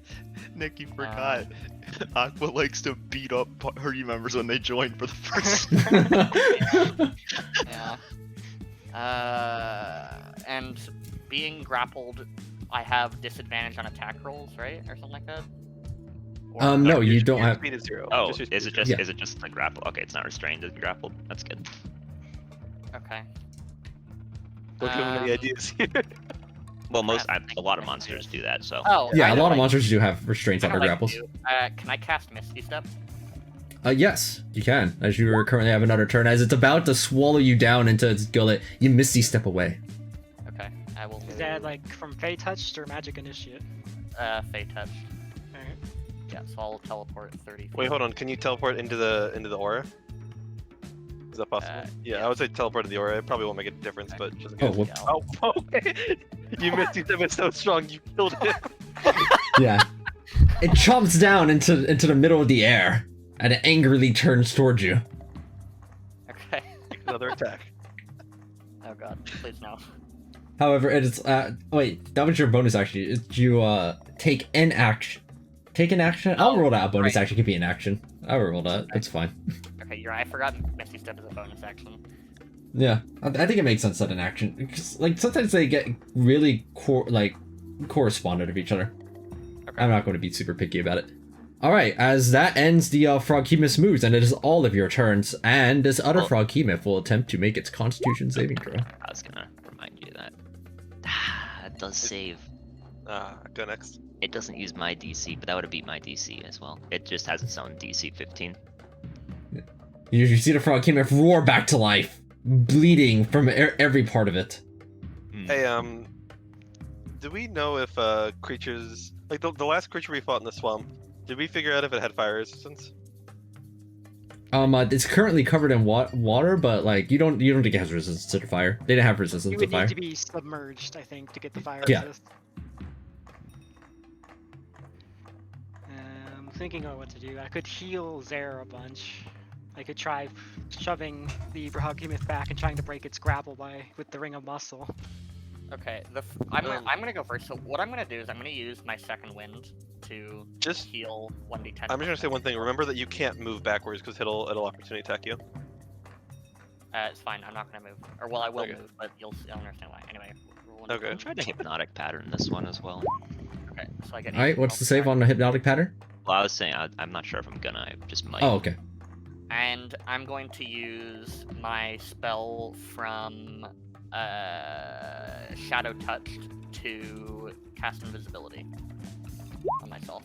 Nick, you forgot. Aqua likes to beat up party members when they join for the first. Yeah. And being grappled, I have disadvantage on attack rolls, right? Or something like that? Or- No, you don't Your have. speed is 0. Oh, your is speed it just Yeah. is it just the grapple? Okay, it's not restrained. It's grappled. That's good. Okay. Look at Um, the ideas here. Well, I a lot of monsters do that. So Oh, Yeah, I a know lot of what monsters do have restraints I on know their what I grapples. can do. Can I cast Misty Step? Yes, you can. As you currently have another turn, as it's about to swallow you down into its gullet, you misty step away. Okay, I will move. Is that like from Fey Touched or Magic Initiate? Fey Touch? Alright. Yeah, so I'll teleport 30 feet. Wait, hold on. Can you teleport into the aura? Is that possible? Yeah, I would say teleport to the aura. It probably won't make a difference, but just in Oh, case. whoop. Yeah, Oh, okay. You missed it. It's so strong. You killed it. Yeah. It chomps down into the middle of the air, and it angrily turns towards you. Okay. Another attack. Oh god, please no. However, it is. Wait, that was your bonus action. You take an action. Take an action. I'll roll that. A bonus right. action could be an action. I'll roll that. That's fine. Okay, you're right. I forgot Misty Step is a bonus action. Yeah, I think it makes sense that an action. Because, like, sometimes they get really correspondent of each other. Okay. I'm not going to be super picky about it. All right, as that ends the Froghemoth moves, and it is all of your turns, and this other Well- Froghemoth will attempt to make its Constitution saving throw. I was gonna remind you that. It does save. Go next. It doesn't use my DC, but that would have beat my DC as well. It just has its own DC 15. You see the Froghemoth roar back to life, bleeding from every part of it. Hey, do we know if creatures like the last creature we fought in the swamp? Did we figure out if it had fire resistance? It's currently covered in water, but like you don't think it has resistance to fire. They didn't have resistance You to would fire. need to be submerged, I think, to get the fire Yeah. resist. I'm thinking of what to do. I could heal Zare a bunch. I could try shoving the Behemoth back and trying to break its grapple with the Ring of Muscle. Okay, I'm gonna go first. So what I'm gonna do is I'm gonna use my second wind to Just heal 1d10. I'm just gonna say one thing. Remember that you can't move backwards because it'll opportunity attack you. It's fine. I'm not gonna move. Or well, I will Okay. move, but you'll understand why. Anyway. roll one Okay. I'm trying to hypnotic pattern this one as well. Okay. So I get. All right, what's the save on the hypnotic pattern? Well, I was saying I'm not sure if I'm gonna. I just might. Oh, okay. And I'm going to use my spell from Shadow Touched to cast invisibility on myself.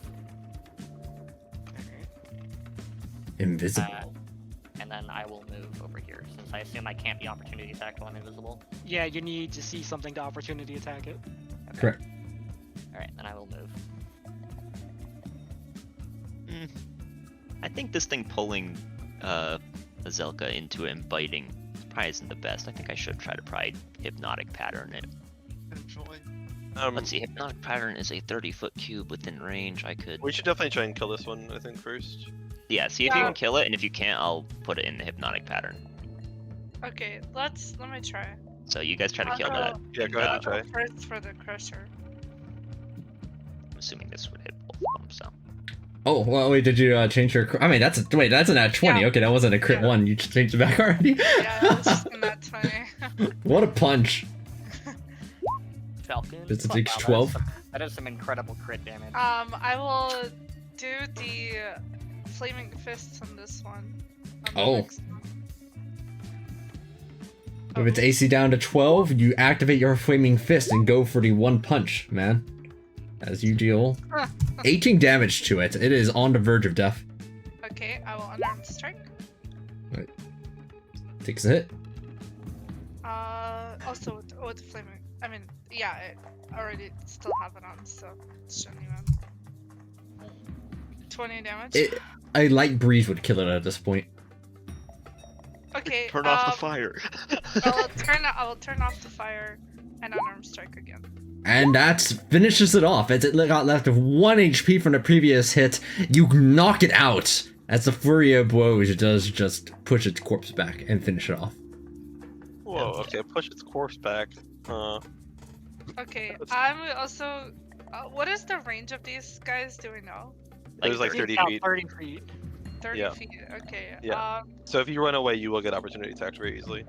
Invisible. And then I will move over here, since I assume I can't be opportunity attacked while I'm invisible. Yeah, you need to see something to opportunity attack it. Correct. Alright, then I will move. I think this thing pulling Azelka into it and biting probably isn't the best. I think I should try to probably hypnotic pattern it. Let's see, hypnotic pattern is a 30-foot cube within range. I could. We should definitely try and kill this one. I think first. Yeah, see if you Yeah. can kill it, and if you can't, I'll put it in the hypnotic pattern. Okay, let me try. So you guys try to I'll kill go- that. Yeah, go ahead I'll and go try. first for the crusher. I'm assuming this would hit both of them. So Oh, well, wait, did you change your... I mean, that's an at 20. Yeah. Okay, that wasn't a crit Yeah. 1. You changed it back already? Yeah, it's just in that 20. What a punch. Falcon. Does it Wow, take that is 12? that is some incredible crit damage. I will do the flaming fists on this one. On the Oh. next one. If it's AC down to 12, you activate your flaming fist and go for the one punch, man. As you deal 18 damage to it. It is on the verge of death. Okay, I will unarmed strike. Takes a hit. Also with flaming. I mean, yeah, I already still have it on, so it shouldn't even. 20 damage. A light breeze would kill it at this point. Okay. Turn off the fire. I will turn off the fire and unarmed strike again. And that finishes it off. As it got left with 1 HP from the previous hit, you knock it out. As the flurry of blows does just push its corpse back and finish it off. Whoa. Okay. Push its corpse back. Okay. I'm also. What is the range of these guys? Do we know? It was like 30 About feet. 30 feet. 30 Yeah. feet. Okay. Yeah. So if you run away, you will get opportunity attacks very easily.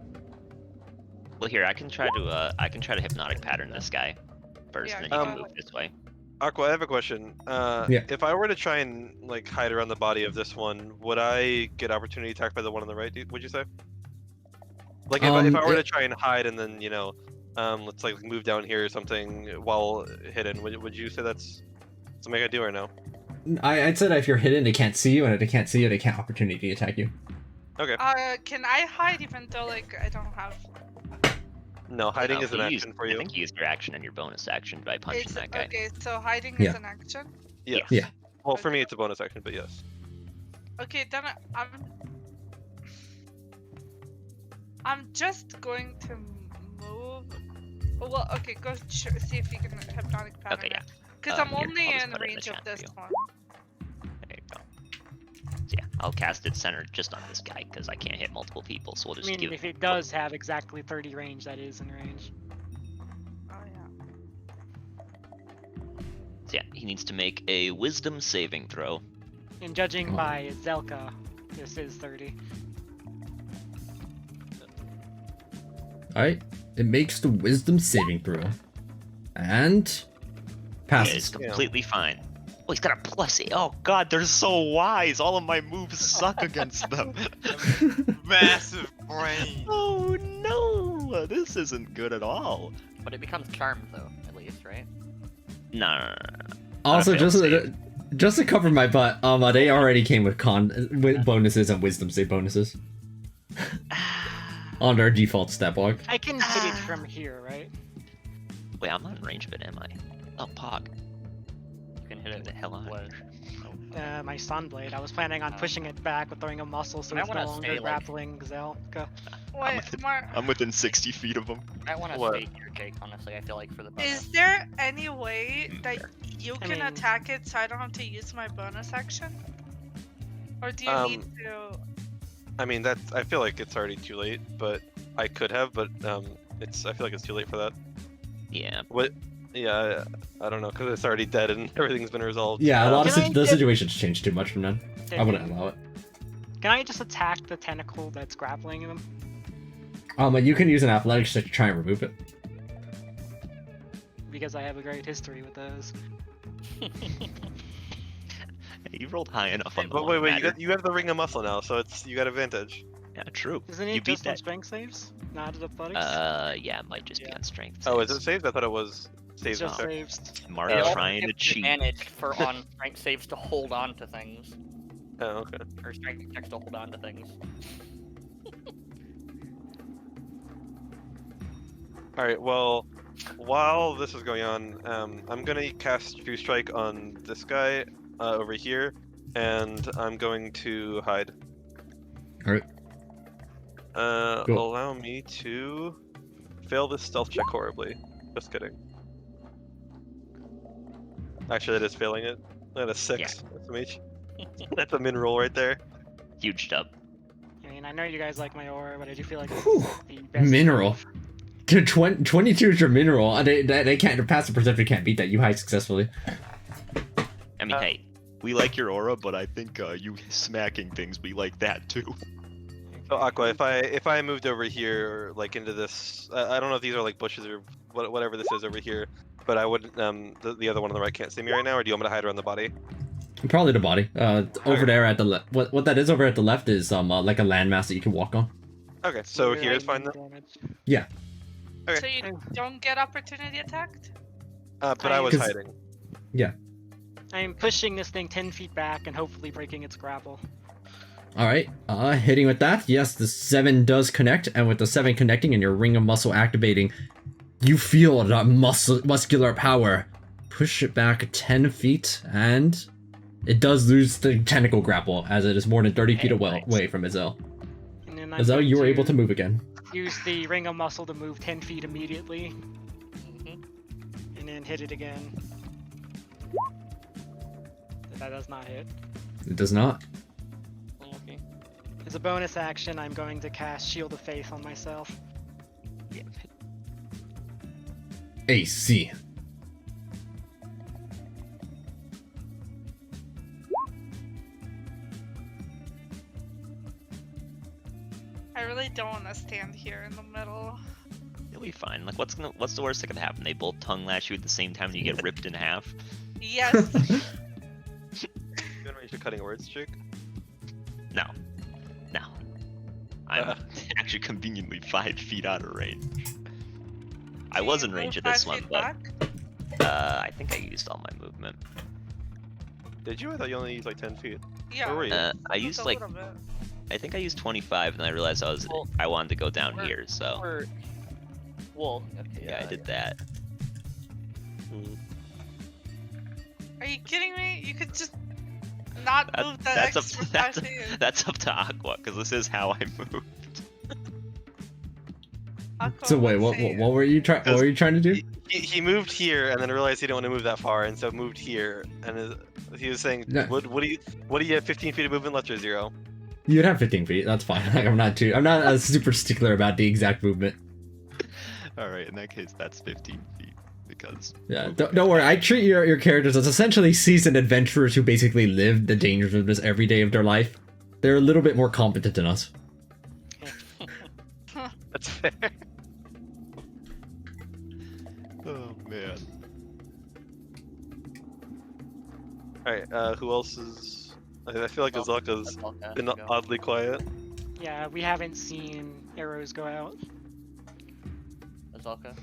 Well, here I can try to hypnotic pattern this guy first, Yeah, and then you can um, move this way. Aqua, I have a question. Yeah. If I were to try and like hide around the body of this one, would I get opportunity attack by the one on the right? Would you say? Like if I were to try and hide and then let's like move down here or something while hidden, would you say that's something I do or no? I'd say that if you're hidden, they can't see you, and if they can't see you, they can't opportunity attack you. Okay. Can I hide even though like I don't have? No, hiding No, is an you action use- for you. I think you used your action and your bonus action by punching It's that guy. okay. So hiding Yeah. is an action. Yes. Yeah. Well, for me it's a bonus action, but yes. Okay, then I'm just going to move. Oh, well, okay, go see if you can hypnotic pattern. Okay, yeah. Because I'm Here, only I'll just in put it in the range of chat for this you. one. There you go. So yeah, I'll cast it centered just on this guy because I can't hit multiple people. So we'll I just mean, give. if it does have exactly 30 range, that is in range. Oh yeah. So yeah, he needs to make a Wisdom saving throw. And judging Oh. by Zelka, this is 30. Alright. It makes the wisdom saving throw. And Yeah, it's passes. completely fine. Oh, he's got a +8. Oh god, they're so wise. All of my moves suck against them. Massive brain. Oh no, this isn't good at all. But it becomes charmed though, at least, right? No. Also, fail just to cover my butt, they already came with with bonuses and wisdom save bonuses on their default stat block. I can hit it from here, right? Wait, I'm not in range of it, am I? Oh, Pog. You can hit Get it. the hell out of what? here. My Sunblade. I was planning on pushing it back with throwing a muscle so You might it's no wanna longer stay, like- grappling Zelka. Wait, I'm within 60 feet of him. I want to What? stay here, Jake. Honestly, I feel like for the bonus. is there any way that fair. you I can mean- attack it so I don't have to use my bonus action? Or do you need to? I mean I feel like it's already too late, but I could have, but I feel like it's too late for that. Yeah. What? Yeah, I don't know, because it's already dead and everything's been resolved. Yeah, a lot of Can I the get- situations changed too much from then. I wouldn't allow it. Can I just attack the tentacle that's grappling him? You can use an athletics check to try and remove it. Because I have a great history with those. You rolled high enough on the But one wait, matter. you have the ring of muscle now, so you got advantage. Yeah, true. Isn't You it beat just on that. strength saves? Not athletics? Yeah, it might just be Yeah. on strength. Oh, is it saves. saved? I thought it was it's saved. just Okay. saves. Mark It also trying to gives cheat. advantage for on strength saves to hold on to things, Oh, okay. or strength checks to hold on to things. All right. Well, while this is going on, I'm gonna cast True Strike on this guy over here, and I'm going to hide. Alright. Cool. Allow me to fail this stealth check horribly. Just kidding. Actually, that is failing it. At a 6. That's a mage. That's a min roll right there. Huge dub. I mean, I know you guys like my aura, but I do feel like it's Whew. the best. Mineral. 22 is your mineral. They can't. The passive perception can't beat that. You hide successfully. I mean, hey, We like your aura, but I think you smacking things, we like that too. So Aqua, if I moved over here, like into this, I don't know if these are like bushes or whatever this is over here, but I wouldn't. The other one on the right can't see me right now, or do you want me to hide around the body? Probably the body. Over Alright. there at the left. What that is over at the left is like a landmass that you can walk on. Okay, so You're here's lightning fine then. damage. Okay. So you don't get opportunity attacked? But I was 'Cause- hiding. I'm pushing this thing 10 feet back and hopefully breaking its grapple. All right, hitting with that. Yes, the 7 does connect, and with the 7 connecting and your ring of muscle activating, you feel that muscular power. Push it back 10 feet, and it does lose the tentacle grapple as it is more than 30 feet away from Azel. And then I'm Azel, going you were able to move again. use the ring of muscle to move 10 feet immediately, Mhm. and then hit it again. That does not hit. It does not. Okay. As a bonus action, I'm going to cast Shield of Faith on myself. AC. I really don't want to stand here in the middle. You'll be fine. Like, what's the worst that could happen? They both tongue lash you at the same time and you get ripped in half? Yes. You gonna make your cutting words, chick? No. No. I'm actually conveniently 5 feet out of range. I Can was you in range move of this 5 one, feet but back? I think I used all my movement. Did you? I thought you only used like 10 feet. Yeah. Where were you? I Just used a like little bit. I think I used 25, and I realized I wanted to go down We're- here, so Or, well, okay, yeah, I did that. Are you kidding me? You could just not That- move the that's up extra that's 5 feet. that's up to Aqua, because this is how I moved. Aqua So wait, would what say- were you trying? What were you trying to do? He moved here and then realized he didn't want to move that far, and so moved here. And he was saying, No. "What do you have? 15 feet of movement left or 0?" You'd have 15 feet. That's fine. Like, I'm not a super stickler about the exact movement. Alright, in that case, that's 15 feet. Because. Yeah, don't worry. I treat your characters as essentially seasoned adventurers who basically live the dangers of this every day of their life. They're a little bit more competent than us. That's fair. Oh, man. All right. Who else is? I feel like Azalka's been oddly quiet. Yeah, we haven't seen arrows go out. Azalka,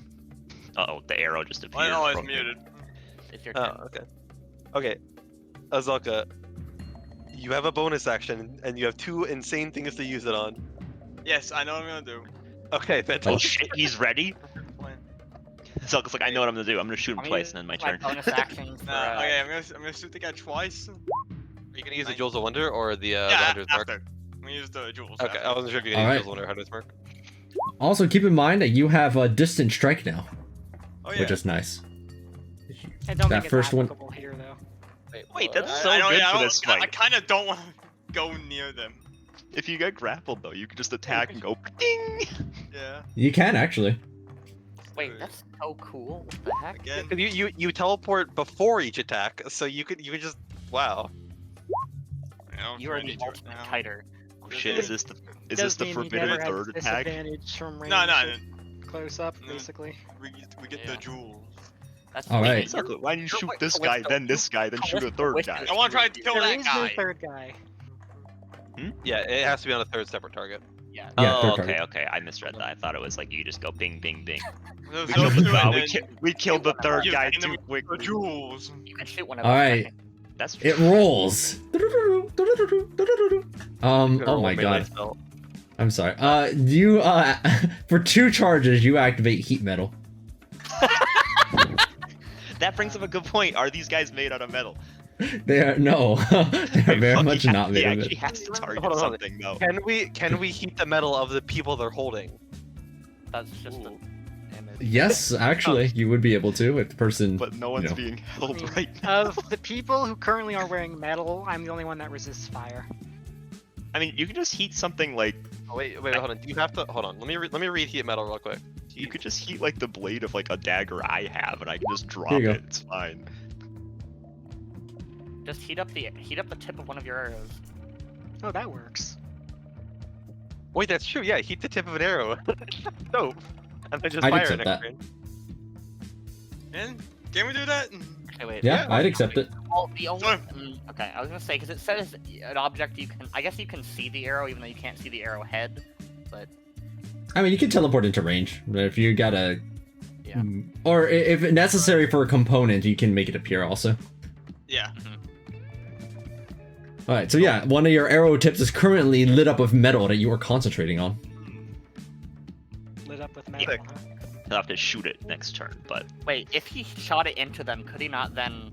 Oh, the arrow just appeared. I always from- muted. it's your turn. Oh, okay. Okay, Azalka, you have a bonus action, and you have 2 insane things to use it on. Yes, I know what I'm gonna do. Okay, Oh fantastic. shit, he's ready? Zelka's like, I know what I'm gonna do. I'm gonna shoot him I'm twice gonna and then my use turn. bonus actions for, Nah, okay, I'm gonna shoot the guy twice. Are you gonna use the Jewels of Wonder or the yeah, Hunter's Mark? after. I'm gonna use the jewels. Okay, after. I wasn't sure if you were gonna use Alright. Jewels of Wonder or Hunter's Mark. Also, keep in mind that you have a distant strike now, Oh yeah. which is nice. I don't That think first it's one- applicable here, though. Wait, that's what? so I don't, good I for don't- this I fight. kind of don't want to go near them. If you get grappled, though, you can just attack and go ding! Yeah. You can actually. Wait, that's so cool. What the heck? Again. 'Cause you teleport before each attack, so you could just wow. You are the ultimate kiter. Oh shit, is this the Does mean he forbidden never has third attack? disadvantage from range No, no, or close up, No. basically. we get Yeah. the jewels. That's All wait, right. you're- Zelka, why don't you you're shoot with- this with guy, the- then this guy, then shoot a with third the- guy? I want to try to kill There that is no guy. third guy. Yeah, it has to be on a third separate target. Yeah. Yeah, Oh, third okay, target. okay. I misread that. I thought it was like you just go bing, bing, bing. Those We those killed two the, and we, then we killed the third you- guy and then too we- quickly. the jewels. You can shoot whenever. All right, That's true. it rolls. Oh my god. I'm sorry. You for 2 charges, you activate heat metal. That brings up a good point. Are these guys made out of metal? They are no, they are very Fuck, much he not made He of actually it. has to target Hold on, hold on. something, though. Can we heat the metal of the people they're holding? That's just an image. Yes, actually, you would be able to if the person. But no one's know. being I held mean, right now. of the people who currently are wearing metal, I'm the only one that resists fire. I mean, you can just heat something like Oh, wait, hold on. Do you have to hold on? Let me read heat metal real quick. you could just heat like the blade of like a dagger I have, and I can just drop Here you it. go. It's fine. Just heat up the tip of one of your arrows. Oh, that works. Wait, that's true. Yeah, heat the tip of an arrow. Dope. And then just I'd fire accept it that. next turn. And can we do that? Okay, wait. Yeah, I'd accept it. Well, the only. Sorry. Okay, I was gonna say because it says an object you can. I guess you can see the arrow even though you can't see the arrowhead. But I mean, you can teleport into range, but if you gotta, yeah. or if necessary for a component, you can make it appear also. Yeah. All right, so yeah, one of your arrow tips is currently lit up with metal that you are concentrating on. Lit up with metal. Huh? He'll have to shoot it next turn, but Wait, if he shot it into them, could he not then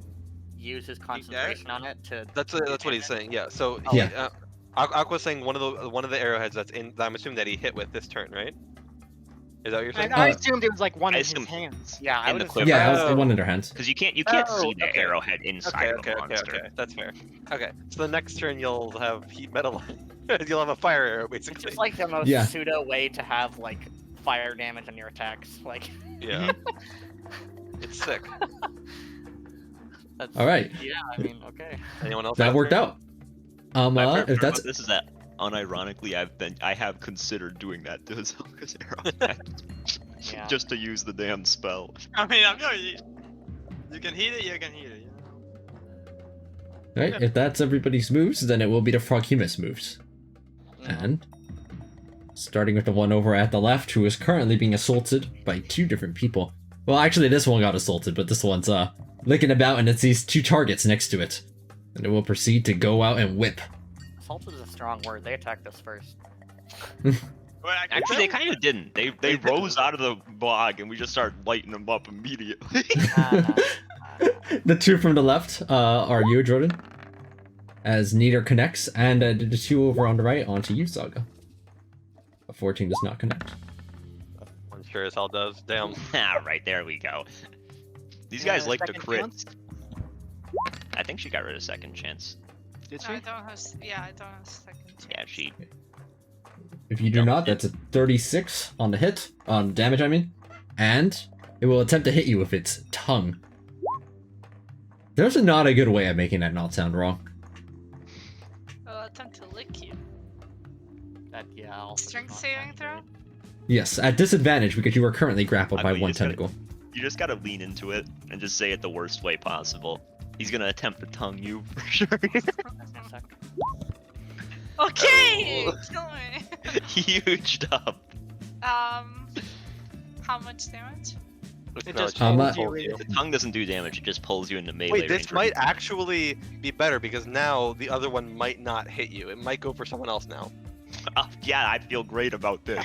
use his concentration on it to? That's do what he's damage? saying. Yeah. So Yeah. Aqua's saying one of the arrowheads that's in. That I'm assuming that he hit with this turn, right? Is that what you're saying? I assumed it was like one I in his assume- hands. Yeah, I in would the assume quiver. Yeah, it was Oh. one in their hands. because you can't Oh, see the okay. arrowhead inside Okay. of a monster. Okay. That's fair. Okay. So the next turn you'll have heat metal. You'll have a fire arrow It's basically. just like the most Yeah. pseudo way to have like fire damage on your attacks. Like, Yeah. It's sick. that's. All right, Yeah, I mean, okay. Anyone else? that have worked turn? out. My favorite If part that's about this is that unironically I have considered doing that to Zelka's arrowhead Yeah. just to use the damn spell. I mean, I'm not. You can heat it. You can heat it. You know? right, if that's everybody's moves, then it will be the Froghemus moves. Mhm. And starting with the one over at the left, who is currently being assaulted by two different people. Well, actually, this one got assaulted, but this one's licking about, and it sees two targets next to it, and it will proceed to go out and whip. Assaulted is a strong word. They attacked us first. Wait, Actually, they kind of didn't. They rose out of the bog and we just started lighting them up immediately. The two from the left are you, Jordan, as neither connects, and the two over on the right onto you, Saga. A 14 does not connect. One sure as hell does. Damn. Ah, right, there we go. These Yeah, guys like to second crit. chance? I think she got rid of second chance. Did No, she? I don't have. Yeah, I don't have second chance. Yeah, she. If you do not, that's a 36 on the hit, on damage, I mean, and it will attempt to hit you with its tongue. There's not a good way of making that not sound wrong. I'll attempt to lick you. That, yeah. Also does Strength not saving sound throw? good. Yes, at disadvantage because you are currently grappled I by mean, you one just gotta- tentacle. You just gotta lean into it and just say it the worst way possible. He's gonna attempt to tongue you for sure. That's one sec. Okay, Oh. kill me. Huge up. How much damage? It No, just it's pulls pulls you you. The tongue doesn't do damage, it just pulls you into melee Wait, this range. might actually be better because now the other one might not hit you. It might go for someone else now. Yeah, I feel great about this.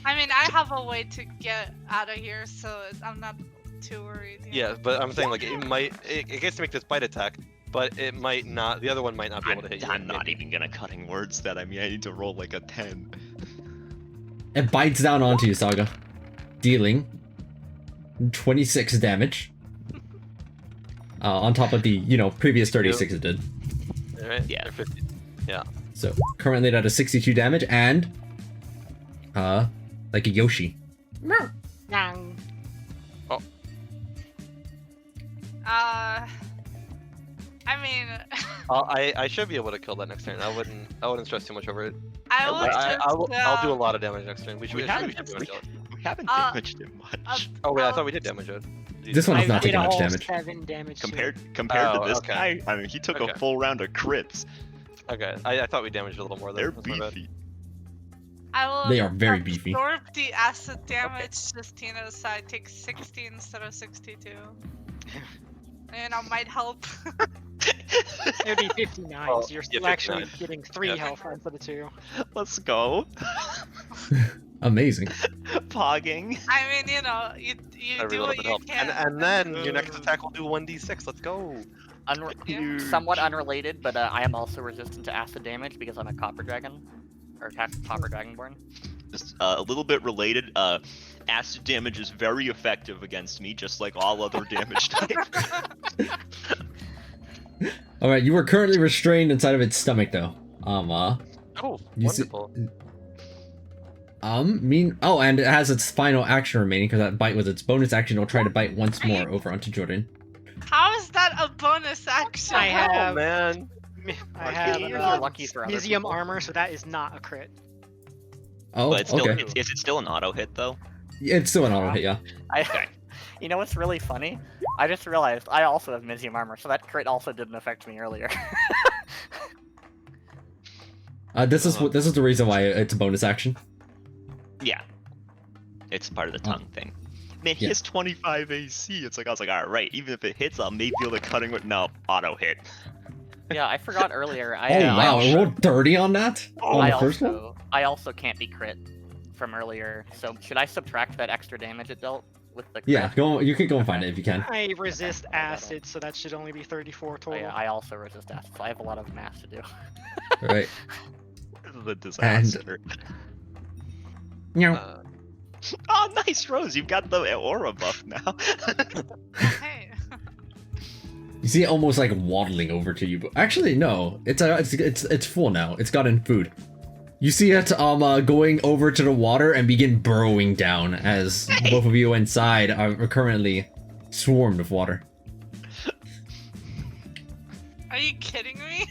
I mean, I have a way to get out of here, so I'm not too worried. you know? Yeah, but I'm saying like it gets to make this bite attack, but it might not. The other one might not be able to hit you. I'm not even gonna cutting words that. I mean, I need to roll like a 10. It bites down onto you, Saga, dealing 26 damage. On top of the, previous 36 it did. Alright? Yeah. Or 50. So currently that is 62 damage, and like a Yoshi. Yang. I mean, I should be able to kill that next turn. I wouldn't stress too much over it. I would I'll do a just, lot of damage next turn. We should haven't damage it. we haven't Uh, damaged it much. Oh wait, I I'll- thought we did damage it. This one I is not did taking much all damage. 7 damage. to it. Compared Oh, to this okay. guy, I mean, he took Okay. a full round of crits. Okay, I thought we damaged it a little more. They're That's my bad. beefy. I will They are very beefy. absorb the acid damage, Justina, so I take 60 instead of 62. And I might help. It would be 59, Oh, so you're yeah, still actually 59. getting 3 Yeah. health instead of 2. Let's go. Amazing. Pogging. I mean, you Every do little what bit you helps. can. And then your next attack will do 1d6. Let's go. Yeah. Somewhat unrelated, but I am also resistant to acid damage because I'm a copper dragon, or copper dragonborn. Just a little bit related. Acid damage is very effective against me, just like all other damage types. All right, you are currently restrained inside of its stomach, though. Oh, You see- wonderful. and it has its final action remaining because that bite was its bonus action. It'll try to bite once more over onto Jordan. How is that a bonus action? I Oh have man. I have You're lucky for other Museum people. armor, so that is not a crit. Oh, But it's still, okay. is it still an auto hit though? It's still an auto hit, yeah. Okay. You know what's really funny? I just realized I also have Mizium armor, so that crit also didn't affect me earlier. This is the reason why it's a bonus action. Yeah. It's part of the tongue thing. Man, he Yeah. has 25 AC. It's like I was like, all right, even if it hits, I'll maybe be able to cutting with no auto hit. Yeah, I forgot earlier. Oh wow, I rolled 30 on that? On I the first one? also can't be crit from earlier. So should I subtract that extra damage it dealt with the crit? Yeah, you can go and find it if you can. I resist Okay, I got it. acid, so that should only be 34 Oh, total. yeah, I also resist acid, so I have a lot of math to do. Alright. This is a disaster. Yeah. Oh, nice, Rose. You've got the aura buff now. Hey. You see it almost like waddling over to you, but actually no, it's full now. It's gotten food. You see it going over to the water and begin burrowing down as both of you inside are currently swarmed with water. Are you kidding me?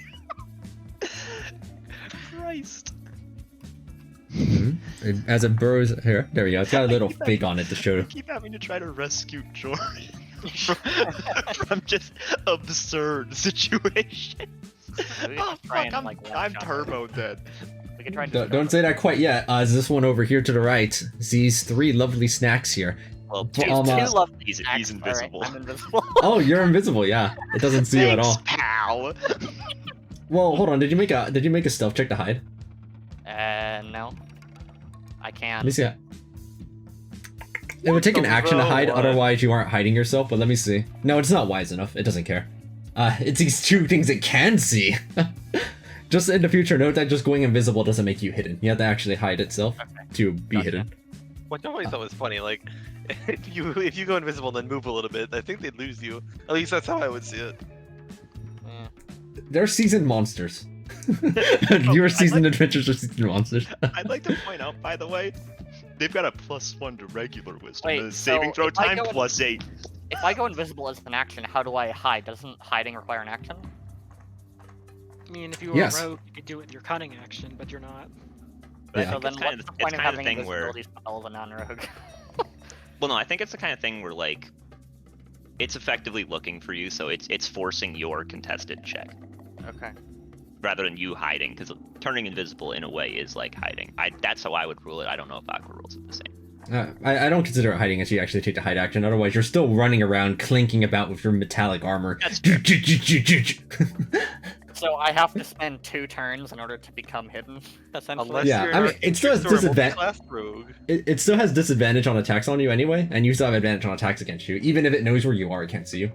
Christ. As it burrows here, there we go. It's got a little keep fake on it to show. I keep having to try to rescue Jordan from just absurd situations. We Oh can try fuck, and, like, I'm one-shot turbo dead. We can try and Don't say that quite yet. As this one over here to the right sees 3 lovely snacks here. Well, Two lovely he's snacks. invisible. Alright, I'm invisible. Oh, you're invisible. Yeah, it doesn't see you at all. Pal. Well, hold on. Did you make a stealth check to hide? No. I can't. Let me see that. It would take an action to hide, otherwise you aren't hiding yourself, but let me see. No, it's not wise enough. It doesn't care. It's these 2 things it can see. Just in the future, note that just going invisible doesn't make you hidden. You have to actually hide itself to be hidden. What I always thought was funny, like if you go invisible and then move a little bit, I think they'd lose you. At least that's how I would see it. They're seasoned monsters. Your seasoned adventures are seasoned monsters. I'd like to point out, by the way, they've got a +1 to regular wisdom. Wait, and the saving so throw if I time go in- +8. If I go invisible as an action, how do I hide? Doesn't hiding require an action? I mean, if you were Yes. a rogue, you could do it with your cunning action, but you're not. But I Yeah. So think then it's kind what's of the point of the having thing where, invisibility spell of a non-rogue? well, no, I think it's the kind of thing where like, it's effectively looking for you, so it's forcing your contested check Okay. rather than you hiding, because turning invisible in a way is like hiding. That's how I would rule it. I don't know if Aqua rules it the same. I don't consider it hiding until you actually take the hide action. Otherwise, you're still running around, clinking about with your metallic armor. That's So I have to spend 2 turns in order to become hidden, essentially. Unless Yeah, you're I mean, it still has disadvantage. class rogue. It still has disadvantage on attacks on you anyway, and you still have advantage on attacks against you. Even if it knows where you are, it can't see you.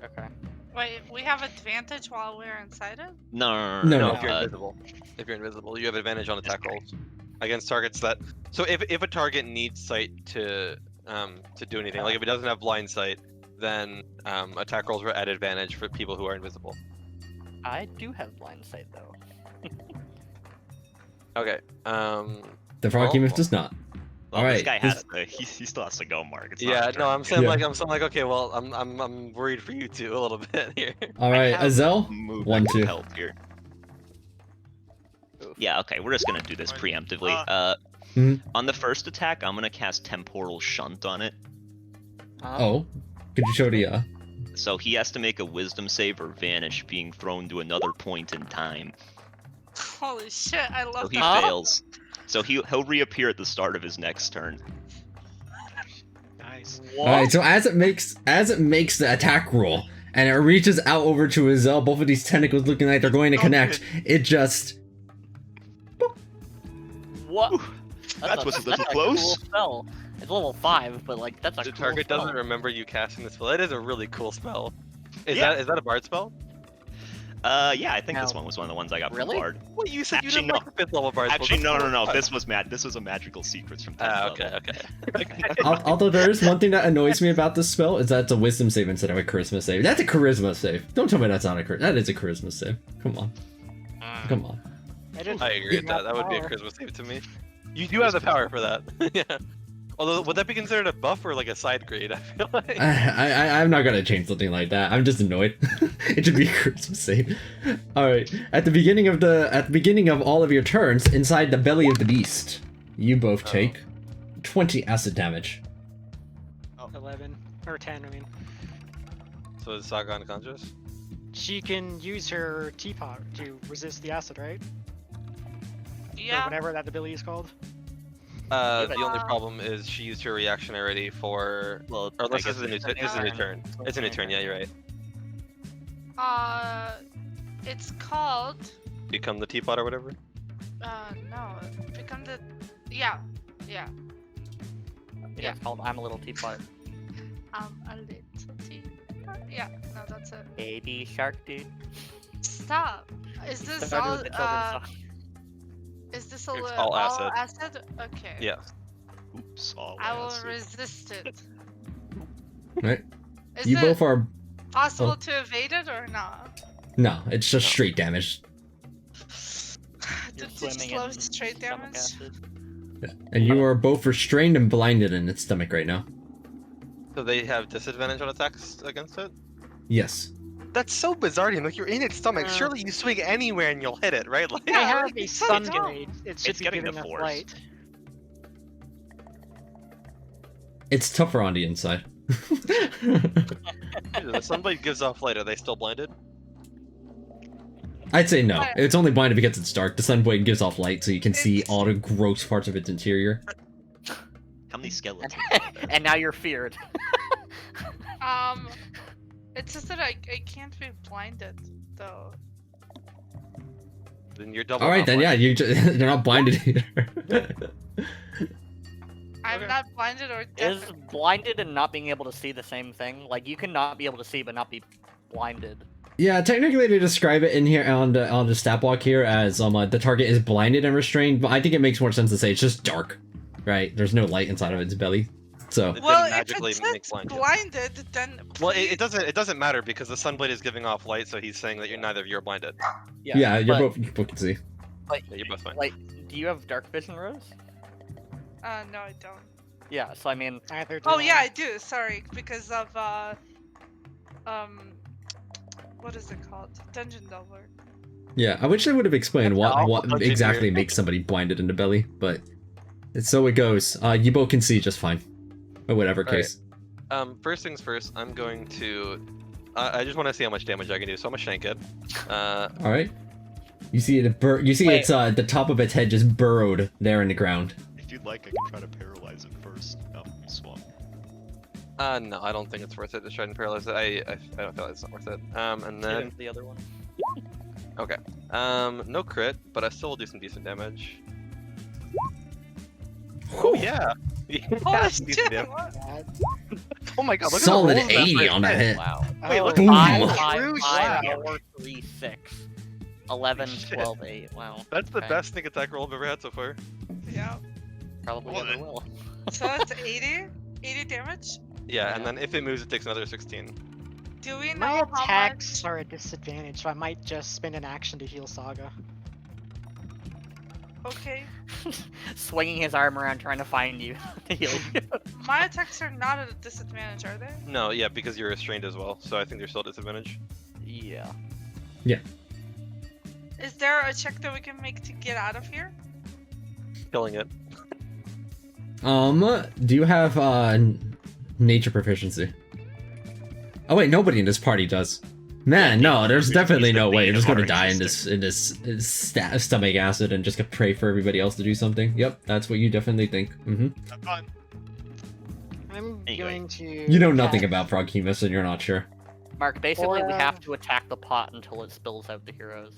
Okay. Wait, we have advantage while we're inside it? No. No, If you're invisible. If you're invisible, you have advantage on attack rolls against targets that. So if a target needs sight to do anything, like if it doesn't have blind sight, then attack rolls are at advantage for people who are invisible. I do have blind sight though. Okay. The Froggy Oh. Myth does not. Well, Alright, this guy this- has to. He still has to go, Mark. It's not Yeah, his no, turn. I'm saying Yeah. like okay, well, I'm worried for you two a little bit here. All right, have Azel. Move 1, that 2. can help here. Yeah, okay, we're just gonna do this preemptively. Mhm. On the first attack, I'm gonna cast Temporal Shunt on it. Oh, could you show the So he has to make a Wisdom save or vanish, being thrown to another point in time. Holy shit, I So love he that. fails. So he'll reappear at the start of his next turn. Nice. All right, so as it makes the attack roll and it reaches out over to Azel, both of these tentacles looking like they're going to connect. It just What? That was a little that's close. Cool spell. It's level 5, but like that's a The cool target spell. doesn't remember you casting the spell. That is a really cool spell. Is Yeah. that a bard spell? Yeah, I think this Now- one was one of the ones I got Really? from Bard. Well, you said you Actually, didn't like the 5th level bard Actually, spell. no. That's This was a Magical Secrets from 10th Ah, level. okay. although there is one thing that annoys me about this spell is that it's a wisdom save instead of a charisma save. That's a charisma save. Don't tell me that's not a that is a charisma save. Come on. Come on. I didn't. I agree with that. That would be a charisma save to me. You do have the power for that. Yeah. Although, would that be considered a buff or like a side grade? I feel like. I'm not gonna change something like that. I'm just annoyed. It should be a charisma save. All right. At the beginning of all of your turns, inside the belly of the beast, you both take 20 acid damage. 11 or 10. I mean, So is Saga unconscious? she can use her teapot to resist the acid, right? Or Yeah. whatever that ability is called. The only problem is she used her reaction already for. Well, Or unless I this is a new guess turn. This is a new turn. It's a new turn. Yeah, you're right. It's called. Become the teapot or whatever. No. Become the. Yeah. Yeah, it's called I'm a Little Teapot. A little teapot. Yeah. No, that's it. Baby shark, dude. Stop. Is this Started all? with the children's song. Is this It's all all acid? Okay. Yeah. Oops, all I will acid. resist it. Right? Is You it both are. possible oh. to evade it or not? No, it's just No. straight damage. You're Did you swimming slow in straight stomach damage? acid. And you are both restrained and blinded in its stomach right now. So they have disadvantage on attacks against it? Yes. That's so bizarre to him. Like, you're in its stomach. Uh, Surely you swing anywhere and you'll hit it, right? Like, I Yeah, have like, a it's so stun dumb. grenade. It should It's be getting giving the us force. light. It's tougher on the inside. the sunblade gives off light. Are they still blinded? I'd say no. What? It's only blinded because it's dark. The sunblade gives off light so you can see all the gross parts of its interior. How many skeletons? And now you're feared. It's just that I can't be blinded though. Then you're double. Alright not then, yeah, blinded. you're not blinded either. I'm Okay. not blinded or Is deaf. blinded and not being able to see the same thing? Like, you can not be able to see but not be blinded. Yeah, technically they describe it in here on the stat block here as the target is blinded and restrained, but I think it makes more sense to say it's just dark, right? There's no light inside of its belly, so It Well, didn't if magically it make says blind. blinded, then Well, please- it doesn't matter because the sunblade is giving off light, so he's saying that you're neither of you are blinded. yeah, you're but, you both can see. Like, Yeah, you're both fine. like, do you have dark vision, Rose? No, I don't. Yeah, so I mean, Either do Oh yeah, I. I do. Sorry, because of what is it called? Dungeon Delver. Yeah, I wish they would have explained That's awful what dungeon exactly here. makes somebody blinded in the belly, but so it goes. You both can see just fine, or whatever Alright. case. First things first, I'm going to. I just want to see how much damage I can do, so I'm gonna shank it. All right. You see it. You see Wait. its the top of its head just burrowed there in the ground. If you'd like, I can try to paralyze it first. No, you swung. No, I don't think it's worth it to try and paralyze it. I don't feel like it's not worth it. And hit then into the other one. okay. No crit, but I still will do some decent damage. Oh yeah. Yeah, Holy some decent shit! damage. What? Oh my god, look Solid at the rolls 80 first on that hit. Wow. Wait, look Oh, at Boom. Five, Wow. five, True 5, shot. 4, 3, 6. 11, Shit. 12, 8. Wow. That's the Okay. best sneak attack roll I've ever had so far. Yeah. Probably Well, ever will. So it's 80? 80 damage? Yeah, and then if it moves, it takes another 16. Do we know My how attacks much? are a disadvantage, so I might just spend an action to heal Saga. Okay. Swinging his arm around trying to find you to heal you. My attacks are not at a disadvantage, are they? No, yeah, because you're restrained as well, so I think there's still a disadvantage. Yeah. Is there a check that we can make to get out of here? Killing it. Do you have nature proficiency? Oh wait, nobody in this party does. Man, no, there's definitely no way. You're just gonna die in this stomach acid and just gonna pray for everybody else to do something. Yep, that's what you definitely think. I'm fine. I'm Anyway. going to. You know nothing cast- about Froghemus, and you're not sure. Mark, basically we Or, have to attack the pot until it spills out the heroes.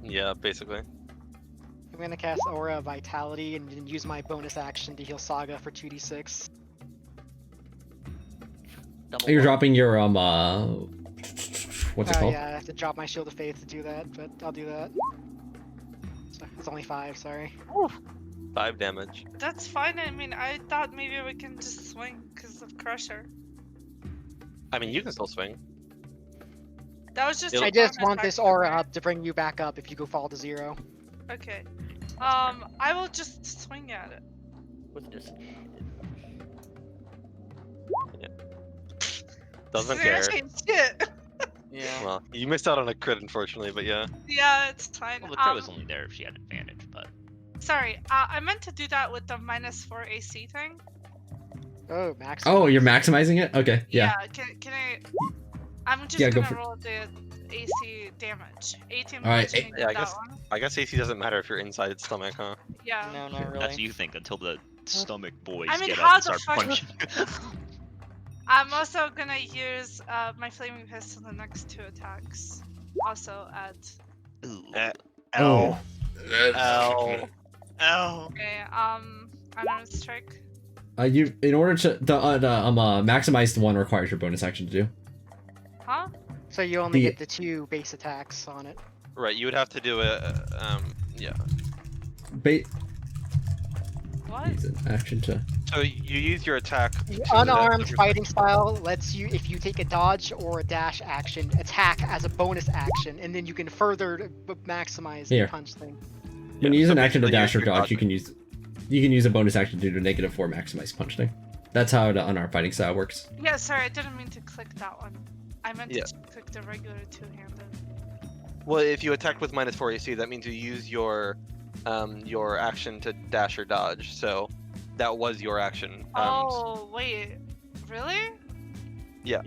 Yeah, basically. I'm gonna cast Aura of Vitality and then use my bonus action to heal Saga for 2d6. Double You're one. dropping your what's it called? Yeah, I have to drop my Shield of Faith to do that, but I'll do that. So, it's only 5, sorry. 5 damage. That's fine. I mean, I thought maybe we can just swing because of Crusher. I mean, you can still swing. That was just. It'll- a I just bonus want this action, aura right? up to bring you back up if you go fall to 0. Okay. I will just swing at it. With disadvantage. Doesn't care. Seriously, shit. Yeah. Well, you missed out on a crit, unfortunately, but yeah. Yeah, it's fine. Well, the crit was only there if she had advantage, but Sorry, I meant to do that with the -4 AC thing. Oh, max. Oh, you're maximizing it? Okay, yeah. Can I? I'm just Yeah, go gonna for- roll the AC damage. 18 Alright, damage. yeah, I that guess- one. I guess AC doesn't matter if you're inside its stomach, huh? Yeah. No, not that's really. what you think until the stomach boys I mean, get how up and the start fuck- punching. I'm also gonna use my flaming pistol the next 2 attacks. also add. Ooh. Oh. L. L. Okay. Unarmed strike. You in order to maximize the one requires your bonus action to do. Huh? So you only The- get the 2 base attacks on it. Right, you would have to do a yeah. What? Use an action to. So you use your attack. The to the unarmed next- fighting style lets you, if you take a dodge or a dash action, attack as a bonus action, and then you can further maximize Here. the punch thing. When you use an action to basically dash or you're dodge, you can use a bonus action to do a -4 maximize punch thing. That's how the unarmed fighting style works. Yeah, sorry, I didn't mean to click that one. I meant Yeah. to click the regular two-handed. Well, if you attack with -4 AC, that means you use your action to dash or dodge. So that was your action. Oh wait, really? Yes.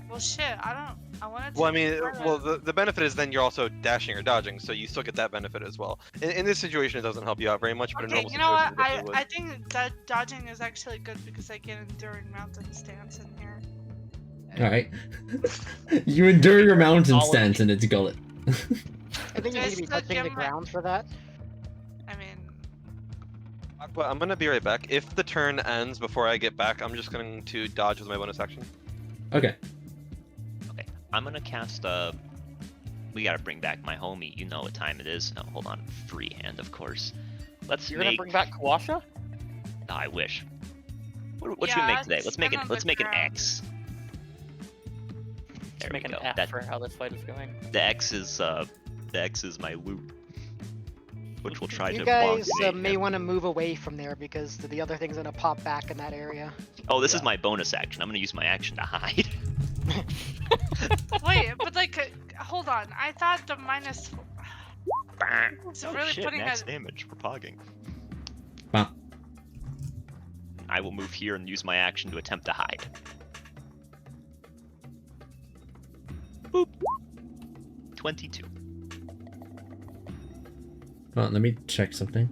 Well, shit, I wanted to. Well, I mean, try to- well, the benefit is then you're also dashing or dodging, so you still get that benefit as well. In this situation, it doesn't help you out very much, but in Okay, normal you know what? situations, it definitely I would. think that dodging is actually good because I get enduring mountain stance in here. All right. You endure your mountain Solid. stance and its gullet. I think you I need to be still touching get the my- ground for that. I mean, Well, I'm gonna be right back. If the turn ends before I get back, I'm just going to dodge with my bonus action. Okay. Okay, I'm gonna cast we gotta bring back my homie. You know what time it is. Oh, hold on. Freehand, of course. Let's You're make. gonna bring back Kawasha? Oh, I wish. What should Yeah, we make today? it's Let's make been it. on Let's the make an ground. X. There Just make we an go. F That for how this fight is going. the X is my loop, which will try You to. guys elongate may him. want to move away from there because the other thing's gonna pop back in that area. Oh, this is my bonus action. I'm gonna use my action to hide. wait, but like, hold on. I thought the minus. It's Oh really shit! putting Max a. damage for pogging. Wow. I will move here and use my action to attempt to hide. Boop. 22. Hold on, let me check something.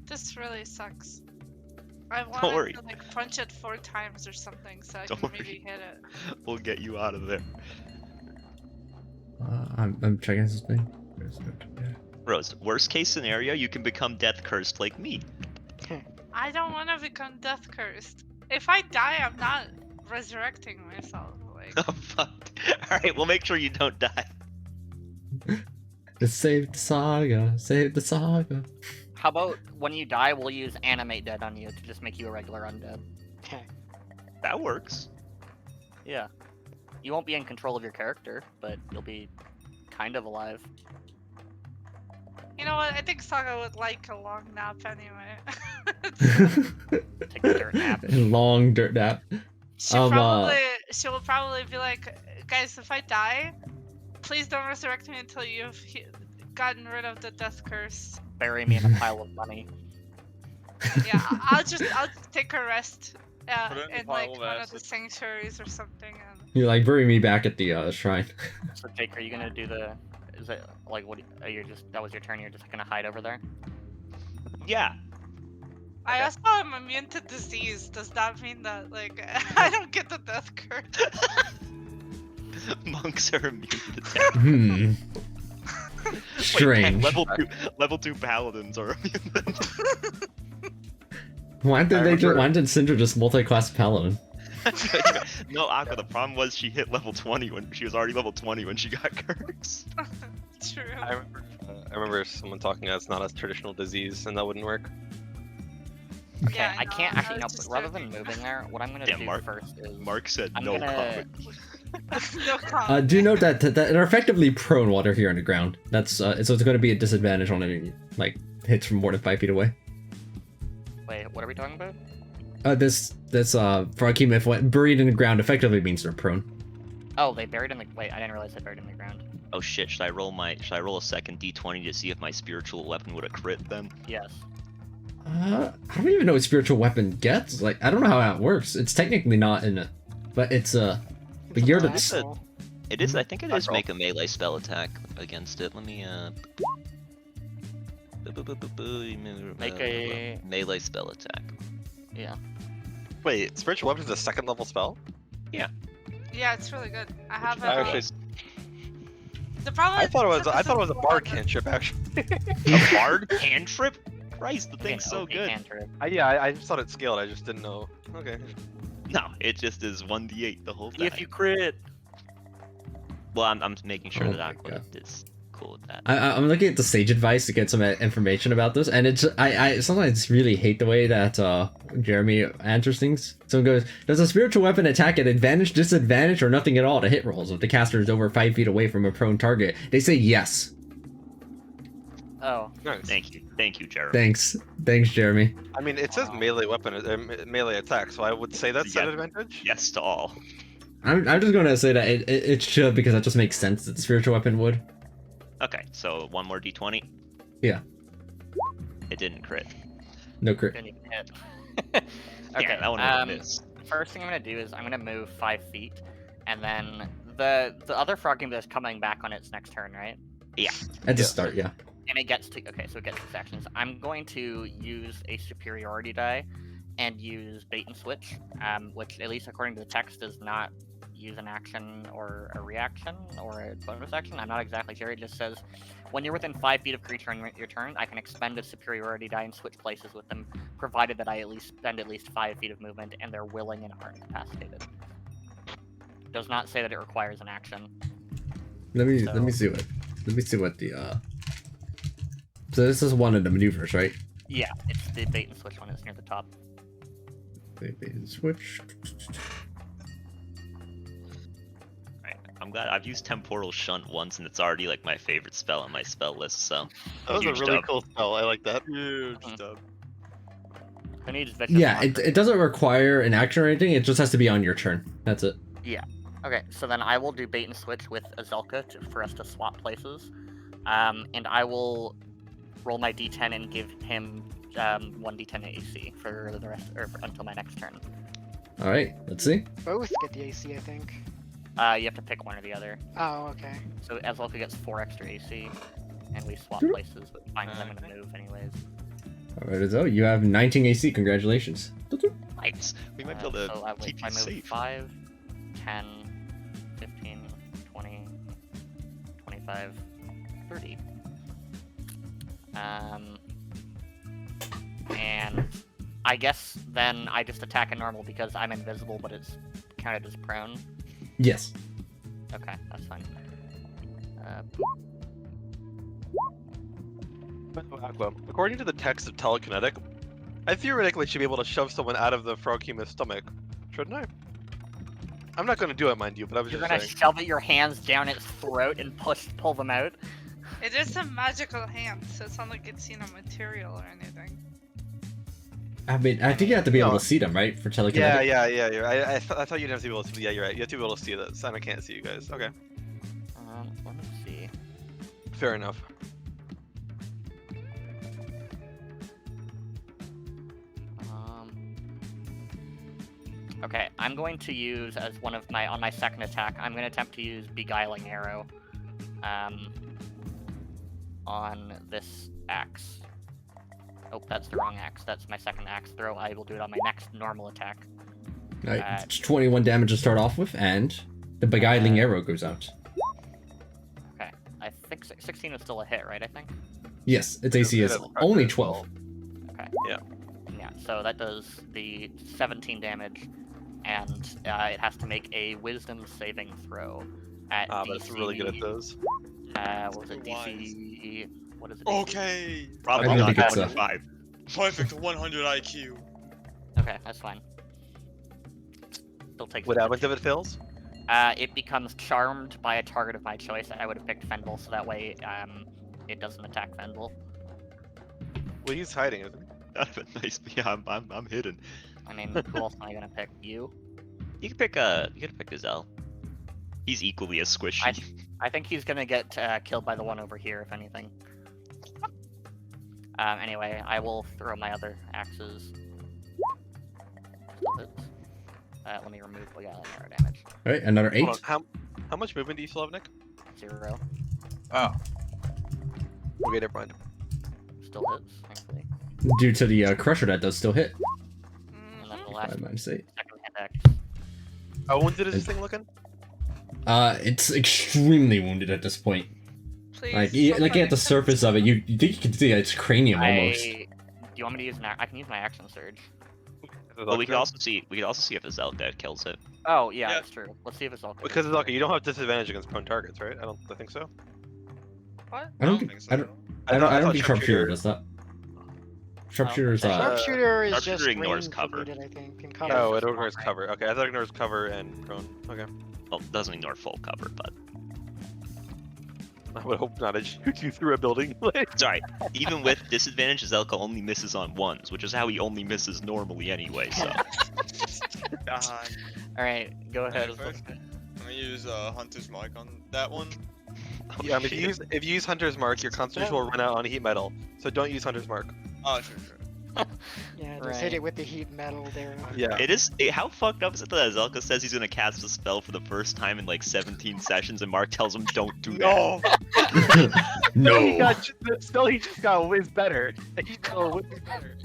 This really sucks. I wanted worry. to like punch it 4 times or something so I Don't can worry. maybe hit it. We'll get you out of there. I'm checking something. Rose, worst case scenario, you can become death cursed like me. I don't want to become death cursed. If I die, I'm not resurrecting myself. Like, Oh fuck. Alright, we'll make sure you don't die. Save the saga. Save the saga. How about when you die, we'll use animate dead on you to just make you a regular undead. Okay. That works. Yeah. You won't be in control of your character, but you'll be kind of alive. you know what? I think Saga would like a long nap anyway. Take a dirt nap. Long dirt nap. she will probably be like, guys, if I die, please don't resurrect me until you've gotten rid of the death curse. Bury me in a pile of money. Yeah, I'll just take a rest Put it in the in like pile of one of the acid. sanctuaries or something. And... You like bury me back at the shrine. So Jake, are you gonna do the? Is it like what? Are you just that was your turn? You're just gonna hide over there? Yeah. I Okay. also am immune to disease. Does that mean that like I don't get the death curse? Monks are immune to death. Hmm. Wait, Strange. level 2 paladins are immune to death. Why did remember- why did Syndra just multi-class paladin? No, Aqua, the problem was she hit level 20 when she was already level 20 when she got cursed. True. I remember someone talking about it's not a traditional disease, and that wouldn't work. Okay, Yeah, I know, can't I actually. No, was but just rather than joking. moving there, what I'm gonna Yeah, do Mark- first is Mark said I'm no gonna- comment. No comment. Do note that they're effectively prone while they're here on the ground. That's so it's going to be a disadvantage on any like hits from more than 5 feet away. Wait, what are we talking about? This Frakim, if went buried in the ground, effectively means they're prone. Oh, they buried in the. Wait, I didn't realize they buried in the ground. Oh shit, should I roll a second d20 to see if my spiritual weapon would have crit then? Yes. I don't even know what spiritual weapon gets. Like I don't know how that works. It's technically not in a, but it's but It's you're a the natural. It is. I think it is Roll. make a melee spell attack against it. Let me Make a melee spell attack. yeah. Wait, spiritual weapon is a second level spell? Yeah, it's really good. I have I a. actually, The problem. I thought it was. except I it's thought it was a bard weapon. cantrip. Actually, A bard cantrip? Christ, the thing's An so OP good. cantrip. I just thought it scaled. I just didn't know. Okay. No, it just is 1d8 the whole time. If you crit. Well, I'm making sure Oh that my Aqua God. is cool with that. I'm looking at the sage advice to get some information about this, and it's I sometimes really hate the way that Jeremy answers things. So it goes, does a spiritual weapon attack at advantage, disadvantage, or nothing at all to hit rolls if the caster is over 5 feet away from a prone target? They say yes. Oh. Nice. Thank you, Jeremy. Thanks, Jeremy. I mean, it says Wow. melee weapon, melee attack, so I would say that's Yeah. an advantage. Yes to all. I'm just going to say that it should, because that just makes sense that the spiritual weapon would. Okay, so one more d20. Yeah. It didn't crit. No crit. Didn't even hit. Yeah, Okay. that one would have missed. First thing I'm gonna do is I'm gonna move 5 feet, and then the other frog game is coming back on its next turn, right? At the start, yeah. And it gets to so it gets its actions. I'm going to use a superiority die and use bait and switch, which at least according to the text does not use an action or a reaction or a bonus action. I'm not exactly sure. It just says when you're within 5 feet of creature on your turn, I can expend a superiority die and switch places with them, provided that I at least spend at least 5 feet of movement and they're willing and aren't incapacitated. Does not say that it requires an action. Let me see what the So this is one of the maneuvers, right? Yeah, it's the bait and switch one. It's near the top. Bait and switch. Right. I'm glad I've used Temporal Shunt once, and it's already like my favorite spell on my spell list. So That was a huge really dub. cool spell. I like that. Huge Mhm. dub. Who needs vicious Yeah, mockery? it doesn't require an action or anything. It just has to be on your turn. That's it. Okay, so then I will do bait and switch with Azelka for us to swap places. And I will roll my d10 and give him 1d10 AC for the rest, or until my next turn. All right, let's see. Both get the AC, I think. You have to pick one or the other. Oh, okay. So Azelka gets 4 extra AC, and we swap places, but fine, 'cause I'm gonna move anyways. All right, so you have 19 AC. Congratulations. Nice. We might be able to So I, keep I you move safe. 5, 10, 15, 20, 25, 30. And I guess then I just attack a normal because I'm invisible, but it's counted as prone. Yes. Okay, that's fine. Aqua. According to the text of telekinetic, I theoretically should be able to shove someone out of the frog human's stomach, shouldn't I? I'm not gonna do it, mind you, but I was You're just gonna saying. shove your hands down its throat and pull them out? It is a magical hand, so it's not like it's material or anything. I mean, I think you have to be able No. to see them, right, for Yeah, telekinetic. yeah. I thought you'd have to be able to. Yeah, you're right. You have to be able to see this, and I can't see you guys. Okay, Let me see. fair enough. Okay, I'm going to use as one of my on my second attack. I'm going to attempt to use Beguiling Arrow, on this axe. Oh, that's the wrong axe. That's my second axe throw. I will do it on my next normal attack. All right, it's 21 damage to start off with, and the beguiling arrow goes out. Okay, I think 16 is still a hit, right? I think. Yes, its AC is only 12. Okay. Yeah. Yeah. So that does the 17 damage, and it has to make a Wisdom saving throw at Ah, DC. but it's really good at those. What was it? Wise. DC. What is it? DC? Okay. Probably I don't not think it's 25. Perfect 100 IQ. Okay, that's fine. Still takes. What happens if it fails? It becomes charmed by a target of my choice. I would have picked Fenvil, so that way, it doesn't attack Fenvil. Well, he's hiding, isn't he? That'd have been nice. Yeah, I'm hidden. I mean, who else am I gonna pick? You? You can pick Gazelle. He's equally as squishy. I think he's gonna get killed by the one over here, if anything. Anyway, I will throw my other axes. Still hits. Let me remove Beguiling Arrow damage. All right, another 8. Hold on, How much movement do you still have, Nick? 0. Oh. Okay, never mind. Still hits, thankfully. Due to the crusher that does still hit. And then the I last might say. second hit X. How wounded is this thing looking? It's extremely wounded at this point. Please. Looking at the surface of it, you think you can see its cranium almost. Do you want me to use I can use my action surge. But we can also see if Azelka kills it. Oh yeah, Yeah. that's true. Let's see if it's all good. Because Zelka, you don't have disadvantage against prone targets, right? I think so. What? I don't think think so. I don't thought think sharpshooter does that. Sharpshooter's Sharpshooter is Sharpshooter just ignores range cover. related, I think, and cover. Oh, it it's ignores not, right? cover. Okay, I thought it ignores cover and prone. Okay. Well, it doesn't ignore full cover, but I would hope not. I shoot you through a building. sorry. Even with disadvantage, Azelka only misses on ones, which is how he only misses normally anyway. So God. Alright, go ahead. Alright, first, I'm gonna use Hunter's Mark on that one. Yeah, if you use Hunter's Mark, your concentration will run out on heat metal. So don't use Hunter's Mark. Oh, sure. Yeah, just Right. hit it with the heat metal there. Yeah. how fucked up is it that Azelka says he's gonna cast a spell for the first time in like 17 sessions, and Mark tells him don't do that. No. no. The spell he just got is better. Heat metal would be better.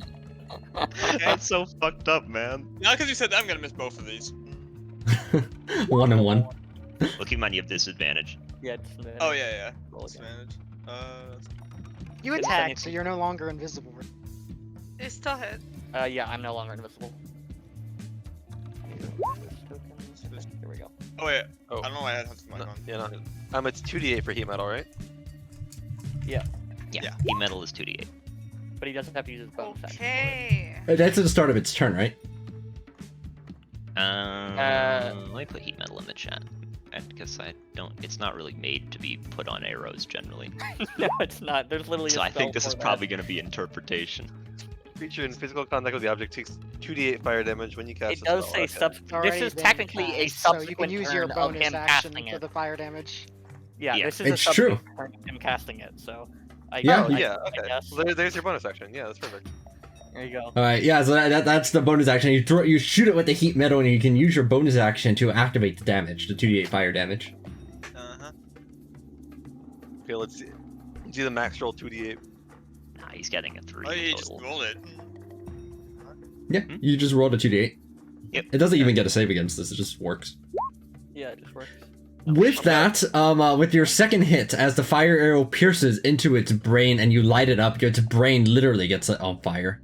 That's so fucked up, man. Now, because you said that, I'm gonna miss both of these. 1 and 1. Well, keep in mind you have disadvantage. Yeah, Oh yeah. Roll again. Disadvantage. You It's attack, anything. so you're no longer invisible. It still hit. Yeah, I'm no longer invisible. Here we go. Oh wait. Oh. I don't know why I had Hunter's Mark No, on. yeah, no. It's 2d8 for heat metal, right? Yeah, Yeah. heat metal is 2d8. But he doesn't have to use his bonus action. Okay. That's at the start of its turn, right? Let me put heat metal in the chat. Because it's not really made to be put on arrows generally. No, it's not. There's literally So a I think spell this is for probably going to be interpretation. Creature in physical contact with the object takes 2d8 fire damage when you cast It a does spell. say Okay. this Already is been technically a cast, so subsequent you can use your turn of bonus him action casting for it. the fire damage. Yeah, Yeah. this is It's a true. subsequent turn of him casting it. So, Yeah. Oh, I yeah, I okay. guess. Well, there's your bonus action. Yeah, that's perfect. There you go. All right, yeah. So that's the bonus action. You shoot it with the heat metal, and you can use your bonus action to activate the damage, the 2d8 fire damage. Okay, let's see the max roll 2d8. Nah, he's getting a 3 Oh, you just total. rolled it. Yeah, you just rolled a 2d8. Yep. It doesn't even get a save against this. It just works. Yeah, it just works. With that, with your second hit, as the fire arrow pierces into its brain and you light it up, its brain literally gets lit on fire.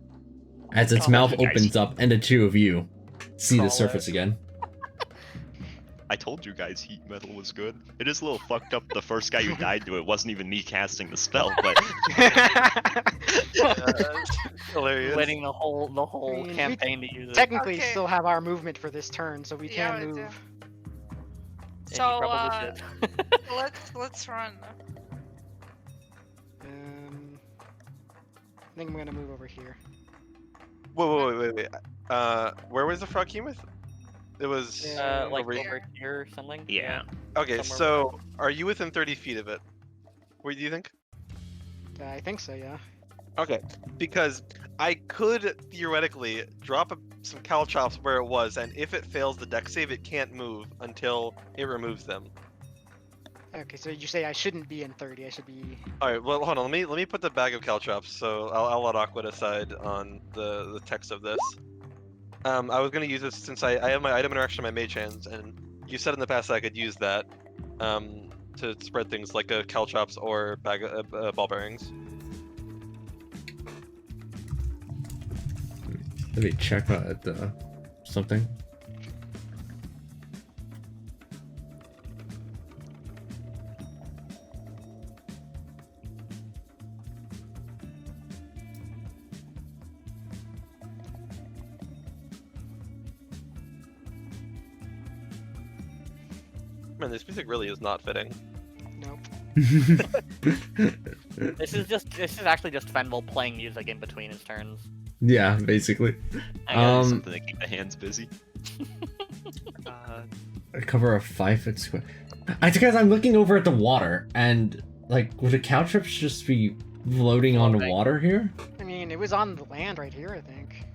As its Oh, mouth you guys. opens up and the two of you see the Crawl surface out. again. I told you guys heat metal was good. It is a little fucked up. The first guy who died to it wasn't even me casting the spell, but Hilarious. Waiting the whole I mean, we campaign to use it. Technically, Okay. still have our movement for this turn, so we Yeah, can we do. move. Yeah, So, you probably should. let's run. I think I'm gonna move over here. Wait. Where was the Froghemoth? It was Yeah. over here. Over here or something. yeah. Okay, somewhere so are you within 30 feet of it? What do you think? I think so, yeah. Okay, because I could theoretically drop some caltrops where it was, and if it fails the deck save, it can't move until it removes them. Okay, so you say I shouldn't be in 30. I should be. All right, well, hold on. Let me put the bag of caltrops. So I'll let Aqua decide on the text of this. I was gonna use this since I have my item interaction in my mage hands, and you said in the past I could use that to spread things like caltrops or bag ball bearings. Let me check something. Man, this music really is not fitting. Nope. This is actually just Fenwell playing music in between his turns. Yeah, basically. I got Um, something to keep the hands busy. A cover of 5 foot square. I think, guys, I'm looking over at the water, and like, would the cow trips just be floating on the Floating. water here? I mean, it was on the land right here, I think.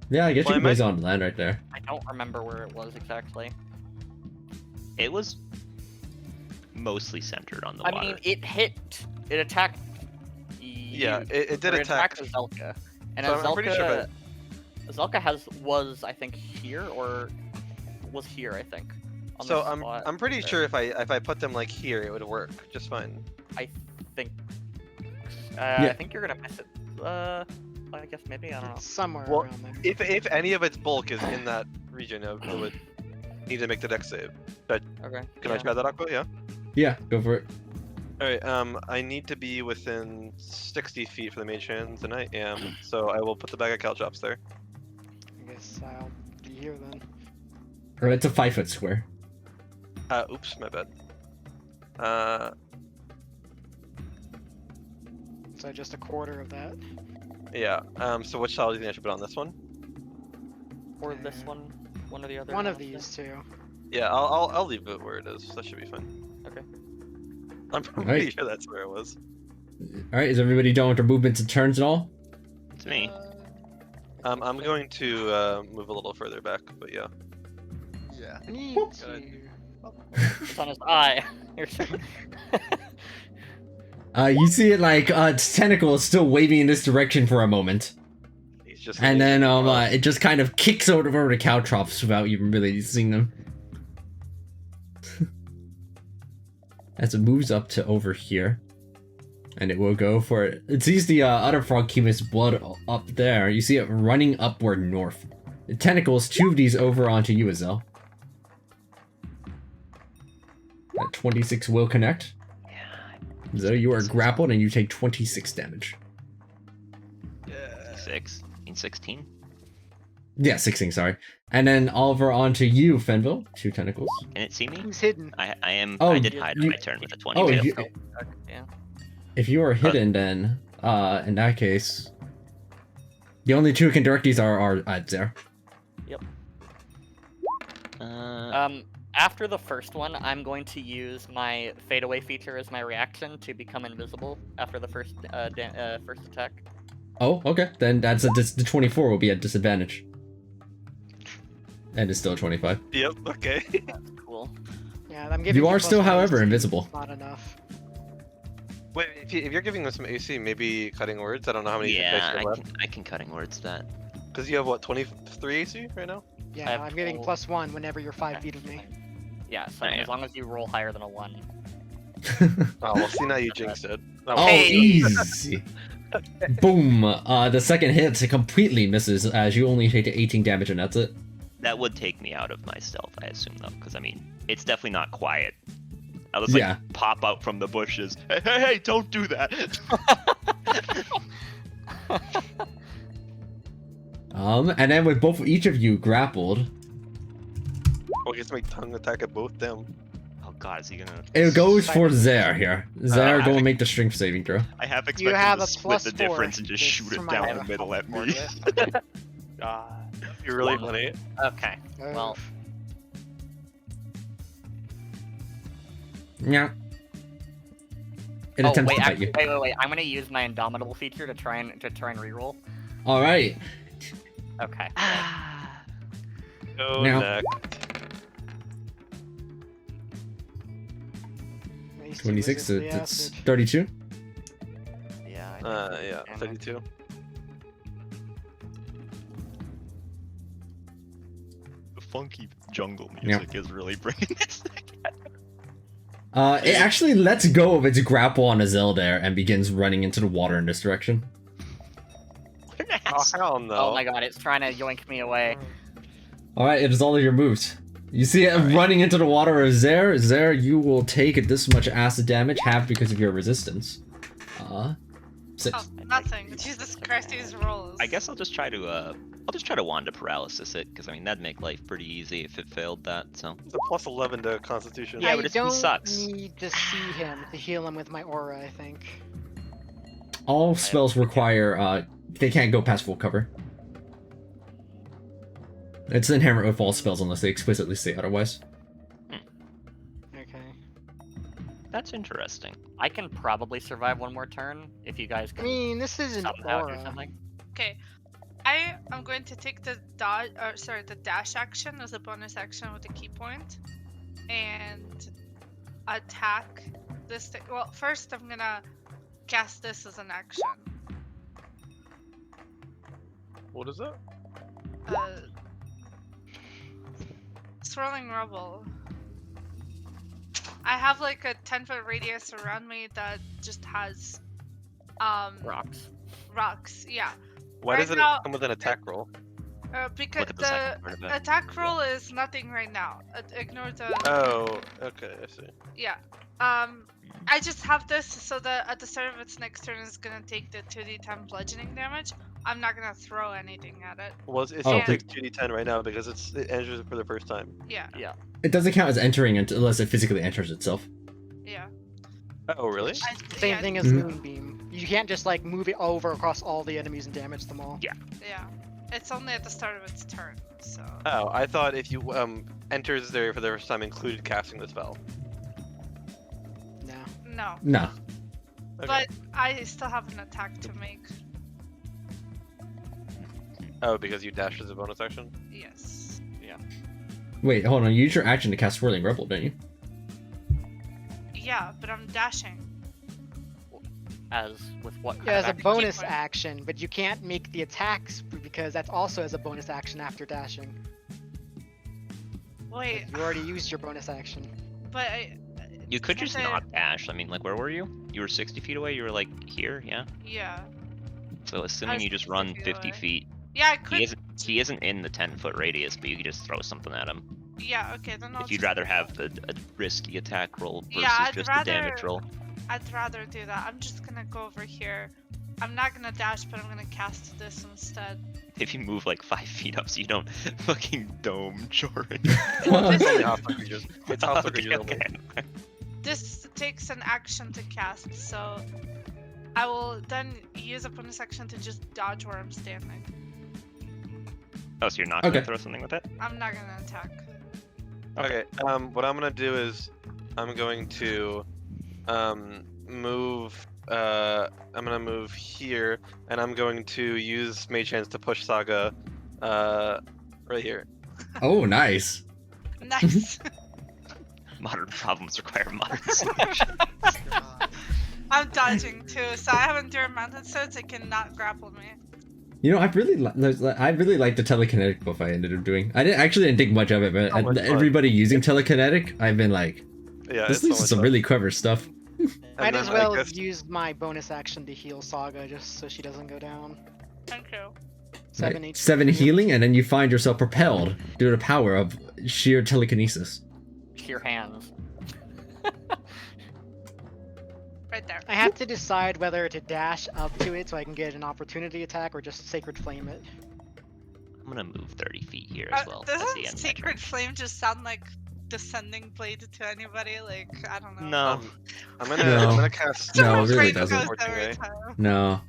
Yeah, I guess Well, you I can place it might- on land right there. I don't remember where it was exactly. It was mostly centered on the I water. mean, it attacked. Yeah, you, it did or attack. Azelka, and So I'm pretty sure Azelka was I think here or was here I think. On So this spot I'm pretty there. sure if I put them like here, it would work just fine. I think. Yeah. I think you're gonna miss it. I guess maybe I don't know. It's somewhere Well, around there. If any of its bulk is in that region, it would need to make the dex save. Okay. Can I try that, Aqua? Yeah. Yeah, go for it. All right. I need to be within 60 feet for the mage hands, and I am. So I will put the bag of caltrops there. I guess I'll be here then. Or it's a 5-foot square. Oops, my bad. So just a quarter of that. Yeah. So which tile do you think I should put on this one? Or this one or the other. One of honestly. these two. Yeah, I'll leave it where it is. That should be fine. Okay. I'm pretty sure that's where it was. Alright, is everybody done with their movements and turns and all? It's me. I'm going to move a little further back, but yeah. Yeah. I need Good. to... It's on his eye. You see it like its tentacle is still waving in this direction for a moment. He's just. And then it just kind of kicks over to caltrops without even really seeing them. As it moves up to over here. And it will go for it. It sees the other frog keep's blood up there. You see it running upward north. The tentacles, 2 of these over onto you, Azel. That 26 will connect. So you are grappled and you take 26 damage. Yeah. 6. 16. Yeah, 16, sorry. And then over onto you, Fenville. 2 tentacles. Can it see me? Who's hidden? I am. Oh, I did hide on you- my turn with a Oh, 22. you, Yeah. if you are hidden, then in that case, the only 2 who can direct these are there. After the first one, I'm going to use my fade away feature as my reaction to become invisible after the first first attack. Oh, okay. Then that's the 24 will be at disadvantage. And it's still a 25. Yep. Okay. That's cool. Yeah, I'm giving You are plus still, one however, AC. invisible. It's not enough. Wait, if you're giving them some AC, maybe cutting words. I don't know how many. Yeah, I can cutting words that. Because you have what, 23 AC right now? Yeah, have I'm giving 12. +1 whenever you're 5 feet of me. Yeah, so Yeah. as long as you roll higher than a 1. Oh, well, see, now you jinxed it. Oh, Hey. easy. Boom. The second hit completely misses as you only take 18 damage and that's it. That would take me out of my stealth, I assume, though, because I mean, it's definitely not quiet. I was like, Yeah. pop out from the bushes. Hey, don't do that. And then with each of you grappled, Oh, I guess make tongue attack at both them. Oh god, is he gonna? it goes for Zer here. Zer, go I- and make the strength saving throw. I have expected have to a split the +4 difference and just this shoot it from my down the level. middle at me. You're really funny. Okay. Well, Yeah. It oh attempts wait, to bite actually, you. wait. I'm gonna use my Indomitable feature to try and reroll. All right. Okay. Go Now- next. AC 26. resist the It's acid. 32. Yeah. Yeah, 32. The funky jungle music is really bringing this together. It actually lets go of its grapple on Azel there and begins running into the water in this direction. What an Oh, ass. hell no. Oh my god, it's trying to yoink me away. All right, it is all of your moves. You see it running into the water of Zer. Zer, you will take this much acid damage, half because of your resistance. 6. Oh, nothing. Jesus Christ, these rolls. I guess I'll just try to wand to paralysis it, because I mean that'd make life pretty easy if it failed that. So It's a plus 11 to Constitution. Yeah, I but he don't sucks. need to see him to heal him with my aura, I think. All spells require, they can't go past full cover. It's inherent with all spells unless they explicitly say otherwise. Okay. that's interesting. I can probably survive one more turn if you guys I can mean, this is an somehow do aura. something. Okay. I am going to take the the dash action as a bonus action with a key point, and attack this thing. Well, first I'm gonna cast this as an action. What is that? Swirling rubble. I have like a 10-foot radius around me that just has Rocks. rocks. Yeah. Why Right does it now- come with an attack roll? Because Look at the the second part of it. attack roll is nothing right now. Ignore the. Oh, okay, I see. Yeah. I just have this so that at the start of its next turn it's gonna take the 2d10 bludgeoning damage. I'm not gonna throw anything at it. Well, it Oh, still okay. takes 2d10 right now because it enters it for the first time. Yeah. It doesn't count as entering unless it physically enters itself. Yeah. Oh, really? Same yeah, thing as Mhm. Moonbeam. You can't just like move it over across all the enemies and damage them all. Yeah. It's only at the start of its turn, so. Oh, I thought if you enters there for the first time included casting the spell. No. No. No. Okay. But I still have an attack to make. Oh, because you dash as a bonus action? Yes. Wait, hold on. You use your action to cast Swirling Rubble, don't you? Yeah, but I'm dashing. As with what kind Yeah, of as a action? bonus going. action, but you can't make the attacks because that's also as a bonus action after dashing. Wait, You already used your bonus action. but You could just Can't I- not dash. I mean, like, where were you? You were 60 feet away. You were like here, yeah. yeah. So assuming was you just 60 run feet 50 away. feet, Yeah, I could. he isn't in the 10-foot radius, but you could just throw something at him. Yeah, okay, then I'll If you'd just rather do have that. a risky attack roll versus Yeah, I'd just a damage rather- roll. I'd rather do that. I'm just gonna go over here. I'm not gonna dash, but I'm gonna cast this instead. If you move like 5 feet up, so you don't fucking dome Jordan. It's only hostile creatures. It's hostile Okay, creatures only. okay. This takes an action to cast, so I will then use a bonus action to just dodge where I'm standing. Oh, so you're not gonna Okay. throw something with it? I'm not gonna attack. Okay, what I'm gonna do is I'm going to move I'm gonna move here and I'm going to use Mage Hands to push Saga right here. Oh, nice. Nice. Modern problems require modern solutions. I'm dodging too, so I have Enduring Mountain Stones. It cannot grapple me. You know, I really like the telekinetic buff I ended up doing. I didn't think much of it, but Oh, it's fun. everybody using telekinetic, I've been like, Yeah, this it's leads to much some fun. really clever stuff. Might And as then well I guess- use my bonus action to heal Saga just so she doesn't go down. Thank you. 7 Right? HP. 7 healing, and then you find yourself propelled due to the power of sheer telekinesis. Sheer hands. Right there. I have to decide whether to dash up to it so I can get an opportunity attack or just Sacred Flame it. I'm gonna move 30 feet here as well. That's the Doesn't end of my Sacred turn. Flame just sound like Descending Blade to anybody? Like, I don't know. No. I'm gonna No. I'm gonna cast No, it Different really flame doesn't. goes Scorching every Ray. time. No.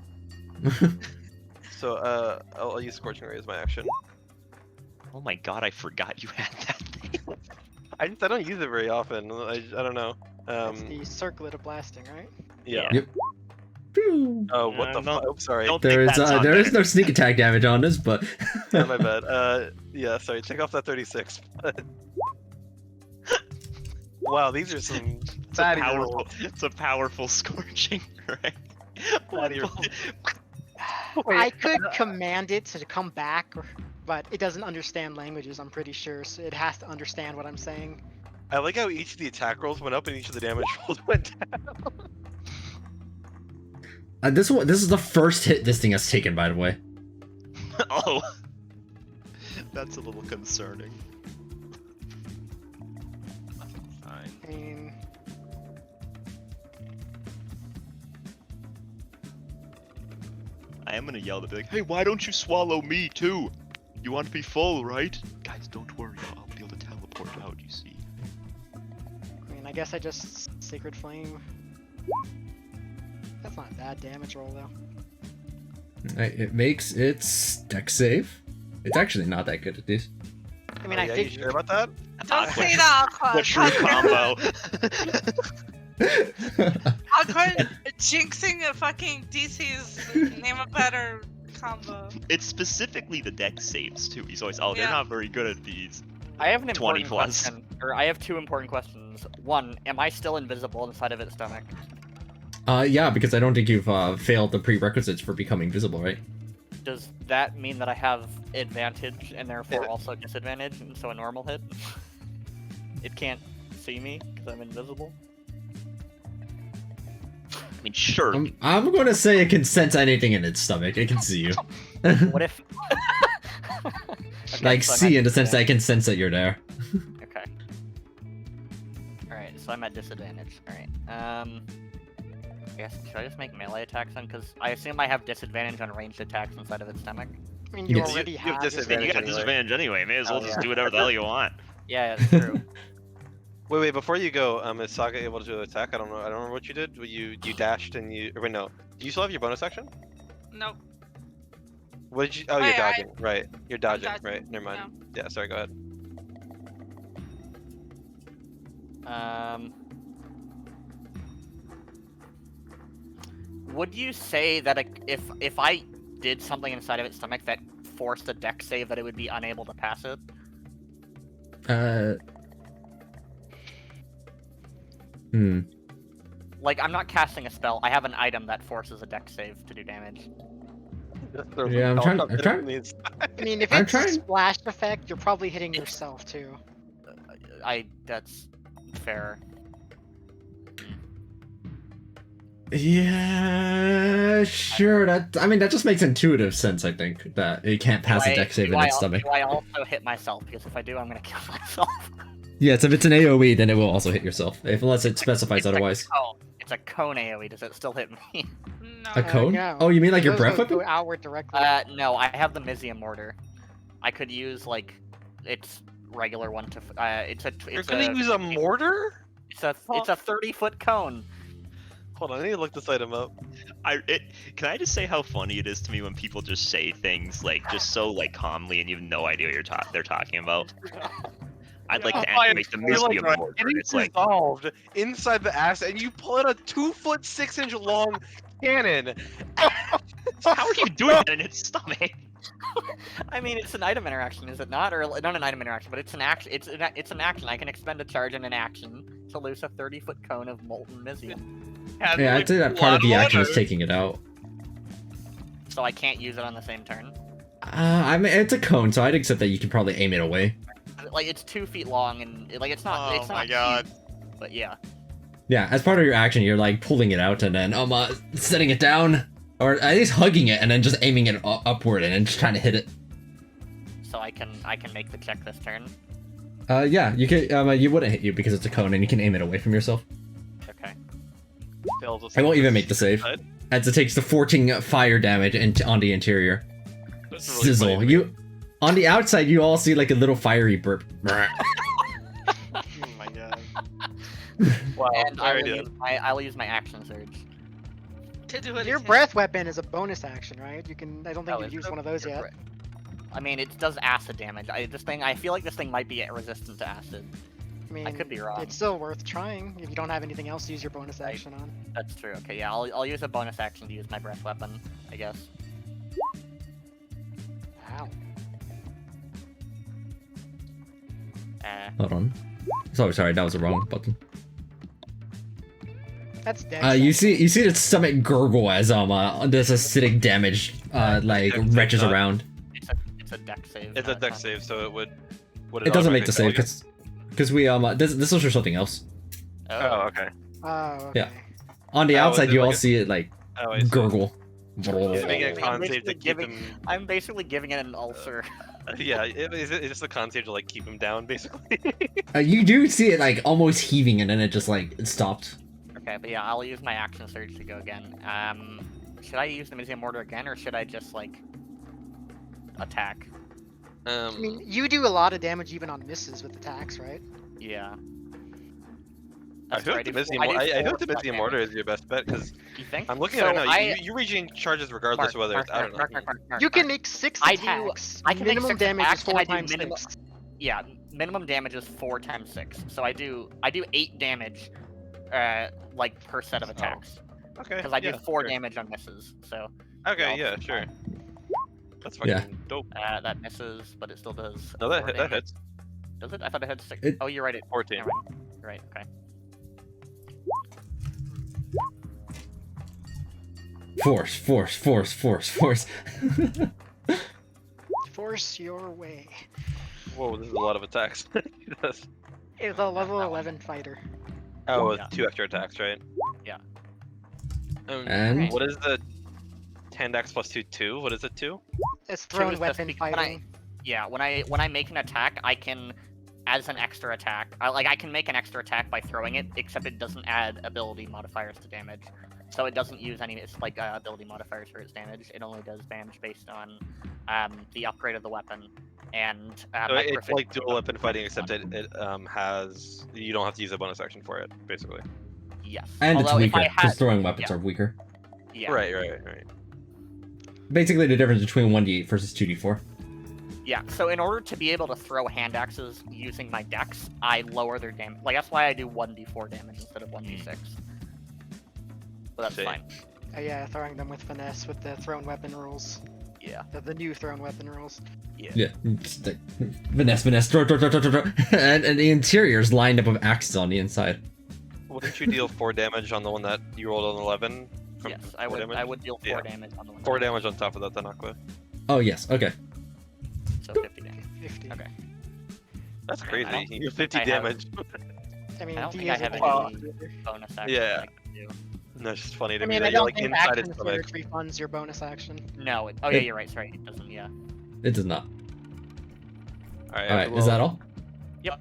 So I'll use Scorching Ray as my action. Oh my god, I forgot you had that thing. I don't use it very often. I don't know. That's the Circlet of Blasting, right? Yeah. Yep. Phew. Oh, what Yeah, the no- fuck? Oh, sorry. don't There think is that's on there is there. no sneak attack damage on this, but Yeah, my bad. Yeah, sorry. Take off that 36. Wow, these are some It's a fatty powerful, rolls. it's a powerful scorching, right? Fatty rolls. I could command it to come back, but it doesn't understand languages, I'm pretty sure, so it has to understand what I'm saying. I like how each of the attack rolls went up and each of the damage rolls went down. this is the first hit this thing has taken, by the way. Oh. That's a little concerning. Fine. I mean, I am gonna yell to be like, hey, why don't you swallow me too? You want to be full, right? Guys, don't worry, I'll be able to teleport out, you see. I guess I just Sacred Flame. That's not a bad damage roll though. It makes its dex save. It's actually not that good at these. I mean, Oh, I yeah, think you sure about that? Don't say that, Aqua. The true combo. Aqua jinxing a fucking DC's name a better combo. It's specifically the dex saves too. He's always, oh, they're Yeah. not very good at these. I have an 20 important plus. question, or I have two important questions. questions. One, am I still invisible inside of its stomach? Yeah, because I don't think you've failed the prerequisites for becoming visible, right? Does that mean that I have advantage and therefore also disadvantage, and so a normal hit? It can't see me because I'm invisible? I mean, sure. I'm going to say it can sense anything in its stomach. It can see you. What if... Okay, Like, so I'm see at in the sense that I can sense that you're there. Okay. Alright, so I'm at disadvantage. Alright, I guess, should I just make melee attacks then? Because I assume I have disadvantage on ranged attacks inside of its stomach. I mean, you Yes. already You have have disadvantage. You got anyway. disadvantage anyway. May as well Oh, just yeah. do whatever the hell you want. Yeah, it's true. Wait, before you go, is Saga able to attack? I don't know. I don't remember what you did. You dashed and you. Or wait, no. Do you still have your bonus action? Nope. What did you? Oh, you're Wait, dodging. Right. You're dodging. dodging, Right. Never mind. Yeah. Sorry. Go ahead. Would you say that if I did something inside of its stomach that forced a dex save, that it would be unable to pass it? Like, I'm not casting a spell. I have an item that forces a dex save to do damage. Yeah, I'm trying. I mean, if I'm it's trying- a splash effect, you're probably hitting yourself too. That's fair. Yeah, sure. I mean, that just makes intuitive sense. I think that it can't pass a dex save in its stomach. Do I also hit myself? Because if I do, I'm gonna kill myself. Yes, if it's an AOE, then it will also hit yourself, unless it specifies otherwise. It's a cone AOE. Does it still hit me? No. A cone? no. Oh, you mean like your Those breath ones go weapon? outward directly. No, I have the Mizium mortar. I could use like its regular one to. You're gonna use a mortar? It's a 30-foot cone. Hold on, I need to look this item up. Can I just say how funny it is to me when people just say things like just so like calmly and you have no idea what they're talking about. I'd like to activate the Mizium mortar. It's like dissolved inside the ass, and you pull out a 2-foot 6-inch long cannon. How are you doing that in its stomach? I mean, it's an item interaction, is it not? Or not an item interaction, but it's an action. It's an action. I can expend a charge and an action to loose a 30-foot cone of molten Mizium. Yeah, I'd say that part of the action is taking it out. So I can't use it on the same turn. I mean, it's a cone, so I'd accept that you can probably aim it away. Like, it's 2 feet long, and it's not. Oh it's not my god. huge, but yeah. Yeah, as part of your action, you're like pulling it out and then setting it down, or at least hugging it and then just aiming it upward and then just trying to hit it. So I can make the check this turn. Yeah, you can. You wouldn't hit you because it's a cone and you can aim it away from yourself. Okay. I won't even make the save, as it takes the 14 fire damage on the interior. That's really Sizzle. funny. On the outside, you all see like a little fiery burp. Oh my god. Wow. And I Very will, good. I'll use my action surge. To do Your anything. breath weapon is a bonus action, right? You can. I don't think Oh, you've is used it? one of those yet. I mean, it does acid damage. I feel like this thing might be resistant to acid. I mean, could be wrong. It's still worth trying if you don't have anything else to use your bonus action on. That's true. Okay, yeah, I'll use a bonus action to use my breath weapon, I guess. Wow. Hold on. Sorry, that was the wrong button. That's dead. You see its stomach gurgle as this acidic damage like Dex wrenches save, not- around. It's a dex save. It's a not dex con- save, so it would. It doesn't make the save because we this was for something else. Oh, okay. Oh, okay. Yeah. On the Oh, outside, is it you like all a- see it like Oh, I see. gurgle. He's making a I'm con save to basically keep giving- him. I'm basically giving it an ulcer. Yeah, is it just a con save to like keep him down, basically? You do see it like almost heaving, and then it just like it stopped. Okay, but yeah, I'll use my action surge to go again. Should I use the Mizium mortar again, or should I just like attack? I mean, you do a lot of damage even on misses with attacks, right? Yeah. I feel like the Mizium mortar is your best bet because You think? I'm looking at it now. You reaching charges regardless of whether it's I don't know. You can make 6 I attacks. I can make minimum 6 damage attacks, is and 4 I do times minimum- 6. Yeah, minimum damage is 4 times 6. So I do 8 damage, like per set of attacks. Okay. Because I do yeah, 4 sure. damage on misses. So Okay, Yeah, yeah, sure. That's fucking Yeah. dope. that misses, but it still does. No, that 4 that damage. hits. Does it? I thought it had 6. It- Oh, you're right. It 14. never mind. Right. Okay. Force. Force your way. Whoa, this is a lot of attacks. Yes. It's a level 11 fighter. Oh, with Yeah. 2 extra attacks, right? Yeah. And What is the 10 dex plus 2, 2? What is it, 2? It's Two thrown is just weapon because when fighting. Yeah, when I make an attack, I can, as an extra attack, I can make an extra attack by throwing it, except it doesn't add ability modifiers to damage. So it doesn't use any ability modifiers for its damage. It only does damage based on the upgrade of the weapon and So my it's like proficiency dual weapon fighting, bonus except it has you don't have to use a bonus action for it, basically. Yes. and it's Although if weaker I because had, throwing weapons yeah. are weaker. yeah, Right. Basically, the difference between 1d8 versus 2d4. yeah. So in order to be able to throw hand axes using my dex, I lower their damage. Like that's why I do 1d4 damage instead of 1d6. But that's See. fine. Yeah, throwing them with finesse with the thrown weapon rules. Yeah. The new thrown weapon rules. Yeah, just like, finesse, throw. And the interior's lined up with axes on the inside. Wouldn't you deal 4 damage on the one that you rolled on 11? Yes, I would deal 4 Yeah. damage on the one. 4 damage on top of that, then Aqua. Oh yes, okay. So 50 damage. 50. Okay. That's I crazy. don't You're think 50 I have- damage. I mean, I don't D think I is a have bonus any either. bonus action. Yeah. that I can do. That's just funny to I me mean, that I you're don't like think inside action its stomach. surge refunds your bonus action. No. Oh yeah, you're right. Sorry, it doesn't. Yeah. It does not. Alright, Is that all? Yep.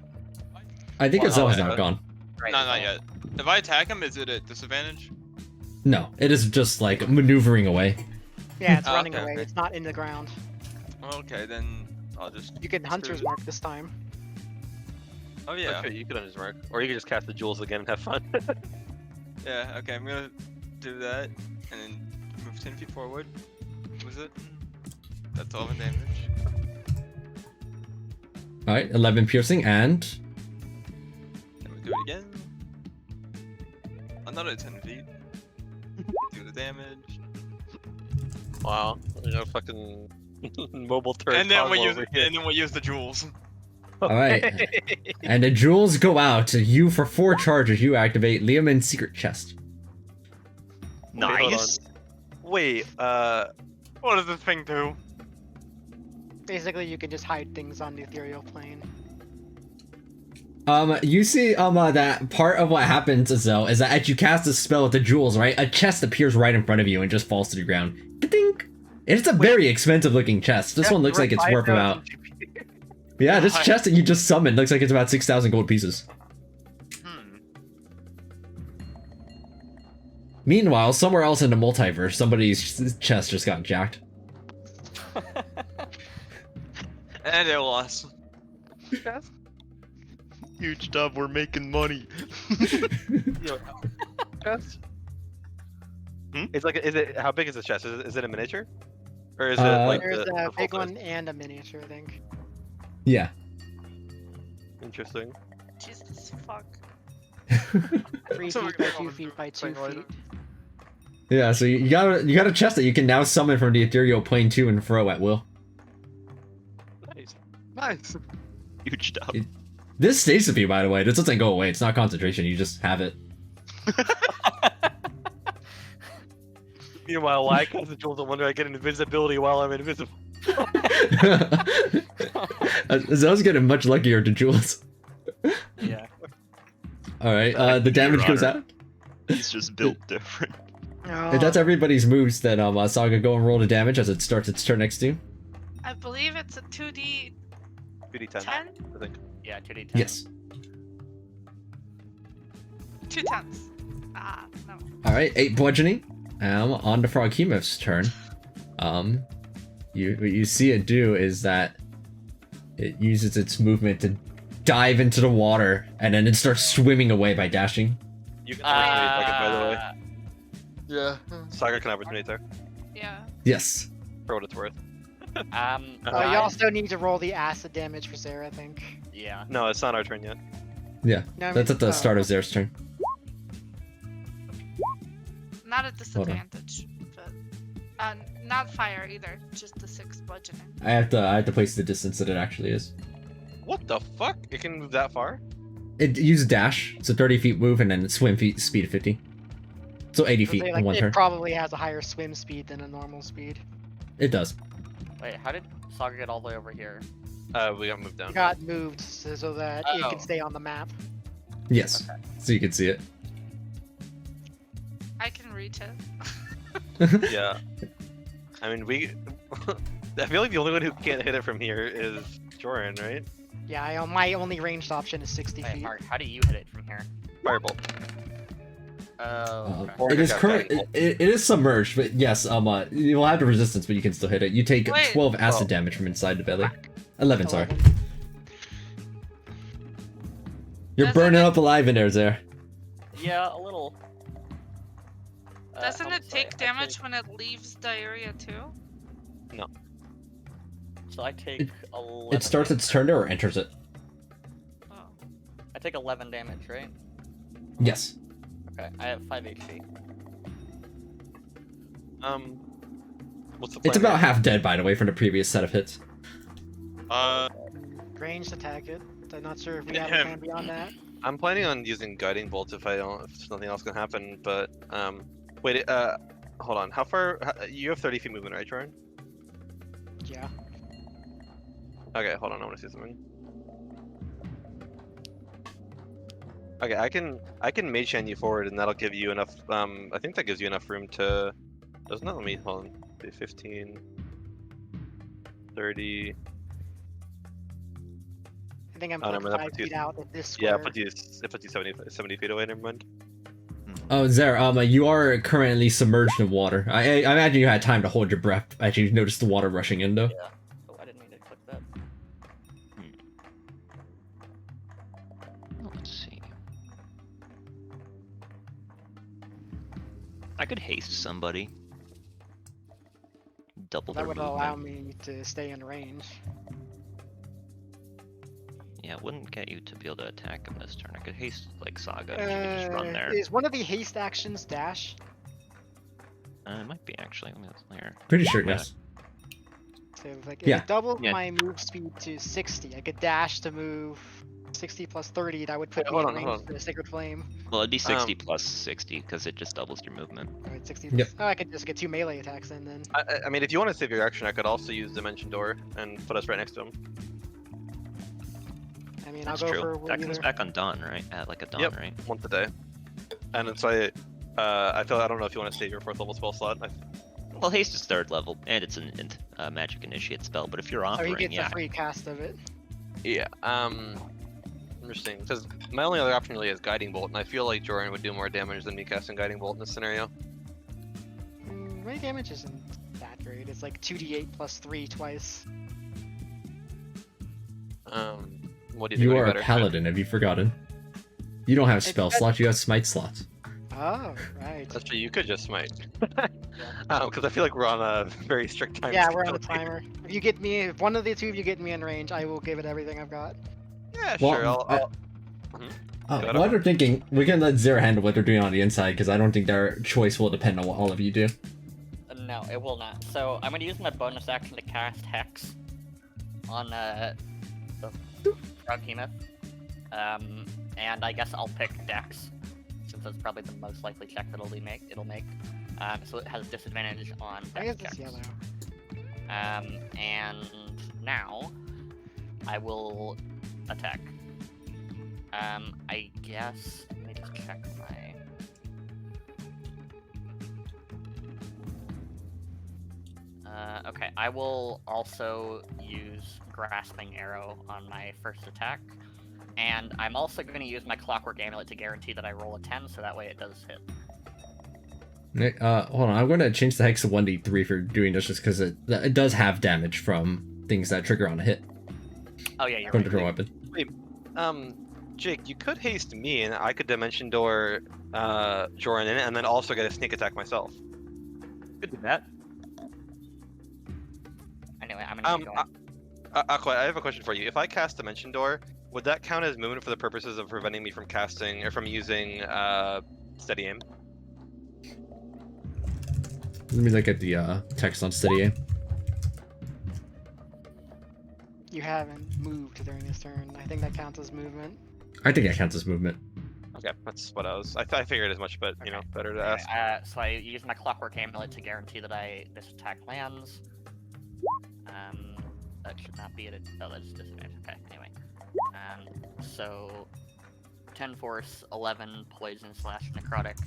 I think Well, Azel's yeah. not gone. Right. No, that's not all. yet. If I attack him, is it a disadvantage? No, it is just like maneuvering away. Yeah, it's Oh, running okay, away. okay. It's not in the ground. Okay, then I'll just. You can Hunter's it. Mark this time. Oh yeah. Okay, you could on his mark. Or you could just cast the jewels again and have fun. Yeah. Okay, I'm gonna do that and then move 10 feet forward. Was it? That's 12 in damage. All right, 11 piercing and Then we do it again. Another 10 feet. Do the damage. Wow. You know, fucking mobile turret. And then we combo use over here. and then we use the jewels. all right, and the jewels go out. You for 4 charges. You activate Liamon's secret chest. Wait, hold Nice. Wait, What does this thing do? Basically, you can just hide things on the ethereal plane. You see, that part of what happens, Azel, is that as you cast a spell with the jewels, right, a chest appears right in front of you and just falls to the ground. Ka-dink! And it's a very expensive looking chest. This one looks like it's worth about. Yeah, this Hi. chest that you just summoned looks like it's about 6,000 gold pieces. Meanwhile, somewhere else in the multiverse, somebody's chest just got jacked. And they lost. Huge dub, we're making money. chest? Hmm? It's like, is it? How big is this chest? Is it a miniature? Or is it Uh, like There's the a full big size? one and a miniature, I think. Yeah. Interesting. Jesus fuck. 3 So feet we're by gonna 2 feet by 2 play feet. Yeah, so you got a chest that you can now summon from the ethereal plane 2 and throw at will. Nice. Nice. Huge dub. This stays with you, by the way. This doesn't go away. It's not concentration. You just have it. Meanwhile, I cast the jewels. I wonder I get invisibility while I'm invisible. Azel's getting much luckier to jewels. Yeah. All right, the damage goes out. He's just built different. Oh, That's everybody's moves. Then Saga, go and roll the damage as it starts its turn next to you. I believe it's a 2d 2d10, 10? I think. Yeah. 2d10. Yes. 2 10s. Ah, no. All right, 8 bludgeoning. On to Froghemoth's turn. What you see it do is that it uses its movement to dive into the water, and then it starts swimming away by dashing. You can opportunity attack it, by the way. Yeah. Saga can opportunity attack Yeah. Yes. for what it's worth. you I- also need to roll the acid damage for Sarah, I think. Yeah. No, it's not our turn yet. Yeah. No, I That's mean- at the oh. start of Zare's turn. Not a disadvantage, but not fire either. Just the 6 bludgeoning. I have to place the distance that it actually is. What the fuck? It can move that far? it uses dash, so 30 feet move, and then swim feet speed of 50. So 80 feet in one it turn. probably has a higher swim speed than a normal speed. It does. Wait, how did Saga get all the way over here? We got moved down. It got moved so that it Oh. can stay on the map. Yes. Okay. So you can see it. I can reach it. Yeah. I mean, I feel like the only one who can't hit it from here is Joran, right? Yeah, my only ranged option is 60 Wait, feet. Mark, how do you hit it from here? Firebolt. Oh, okay. Or It is got current. guiding bolt. It is submerged, but yes, you will have the resistance, but you can still hit it. You take Wait. 12 acid Oh. damage from inside the belly. 11, sorry. 11. You're Doesn't burning it- up alive in there, Zare. Yeah, a little. Doesn't how it to say take I damage when it leaves the area too? So I take It- 11. It starts its turn there or enters it. Oh. I take 11 damage, right? Yes. Okay, I have 5 HP. What's the plan? It's about here? half dead, by the way, from the previous set of hits. Ranged attack it. I'm not sure if we have a plan beyond that. I'm planning on using guiding bolt if there's nothing else can happen. But wait, hold on. You have 30 feet movement, right, Joran? Yeah. Okay, hold on. I want to see something. Okay, I can mage hand you forward, and that'll give you enough. I think that gives you enough room to. Doesn't that let me hold on? 15, 30. I think I'm Oh, like never mind, that 5 puts you- feet out at this Yeah, square. it puts you 70 feet away. Never mind. Oh, Zare, you are currently submerged in water. I imagine you had time to hold your breath as you noticed the water rushing in, though. Yeah. Oh, I didn't mean to click that. Let's see. I could haste somebody. Double That their would movement. allow me to stay in range. Yeah, it wouldn't get you to be able to attack him this turn. I could haste like Saga. And she could just run there. Is one of the haste actions dash? It might be actually. Let me look here. Pretty sure, yes. So like, if Yeah. it doubled Yeah. my move speed to 60, I could dash to move 60 plus 30. That would put Wait, me hold in on, range hold on. for the Sacred Flame. Well, it'd be 60 plus 60 because it just doubles your movement. Alright, 60. Yep. Oh, I could just get 2 melee attacks in then. I mean, if you want to save your action, I could also use Dimension Door and put us right next to him. I mean, That's I'll go true. for That comes either. back on dawn, right? At like a dawn, Yep. right? Once a day. And then so I don't know if you want to save your 4th level spell slot. Well, haste is 3rd level, and it's an magic initiate spell. But if you're Oh, he offering, gets yeah, a free cast of it. Yeah. Interesting. Because my only other option really is Guiding Bolt, and I feel like Joran would do more damage than me casting Guiding Bolt in this scenario. My damage isn't that great. It's like 2d8 plus 3 twice. What do you think You would be are a better? paladin, have you forgotten? You don't have It's spell better- slots, you have smite slots. Oh, right. Actually, you could just smite. Because I feel like we're on a very strict time. Yeah, we're on a schedule. timer. If one of the two of you get me in range, I will give it everything I've got. Yeah, Well, sure. I'll... Go What they're thinking, we can let Zara handle what they're doing on the inside, because I don't think their choice will depend on what all of you do. No, it will not. So I'm gonna use my bonus action to cast Hex on the Froghemoth. And I guess I'll pick Dex, since that's probably the most likely check that it'll make. So it has disadvantage on I Dex guess it's checks. yellow. And now I will attack. I guess let me just check my. Okay, I will also use Grasping Arrow on my first attack, and I'm also going to use my Clockwork Amulet to guarantee that I roll a 10, so that way it does hit. Hold on, I'm going to change the hex to 1d3 for doing this, just because it does have damage from things that trigger on a hit Oh yeah, you're from right. the draw weapon. Jake, you could haste me, and I could Dimension Door Joran in it, and then also get a sneak attack myself. could do that. Anyway, I'm gonna keep going. Aqua, I have a question for you. If I cast Dimension Door, would that count as movement for the purposes of preventing me from casting or from using Steady Aim? Let me look at the text on Steady Aim. You haven't moved during this turn. I think that counts as movement. I think that counts as movement. Okay, that's what I was. I figured as much, but you know, better to ask. So I use my Clockwork Amulet to guarantee that this attack lands. That should not be it. Oh, that's disadvantage. Okay, anyway. So 10 force, 11 poison / necrotic,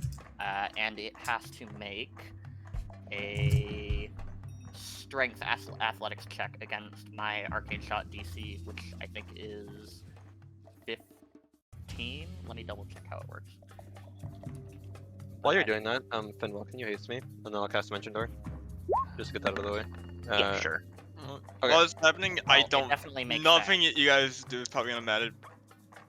and it has to make a strength athletics check against my arcane shot DC, which I think is 15. Let me double check how it works. While you're doing that, Finwell, can you haste me, and then I'll cast Dimension Door. Just get that out of the way. Yeah, sure. Okay. While it's happening, Well, I it don't. definitely makes Nothing you guys do is probably gonna matter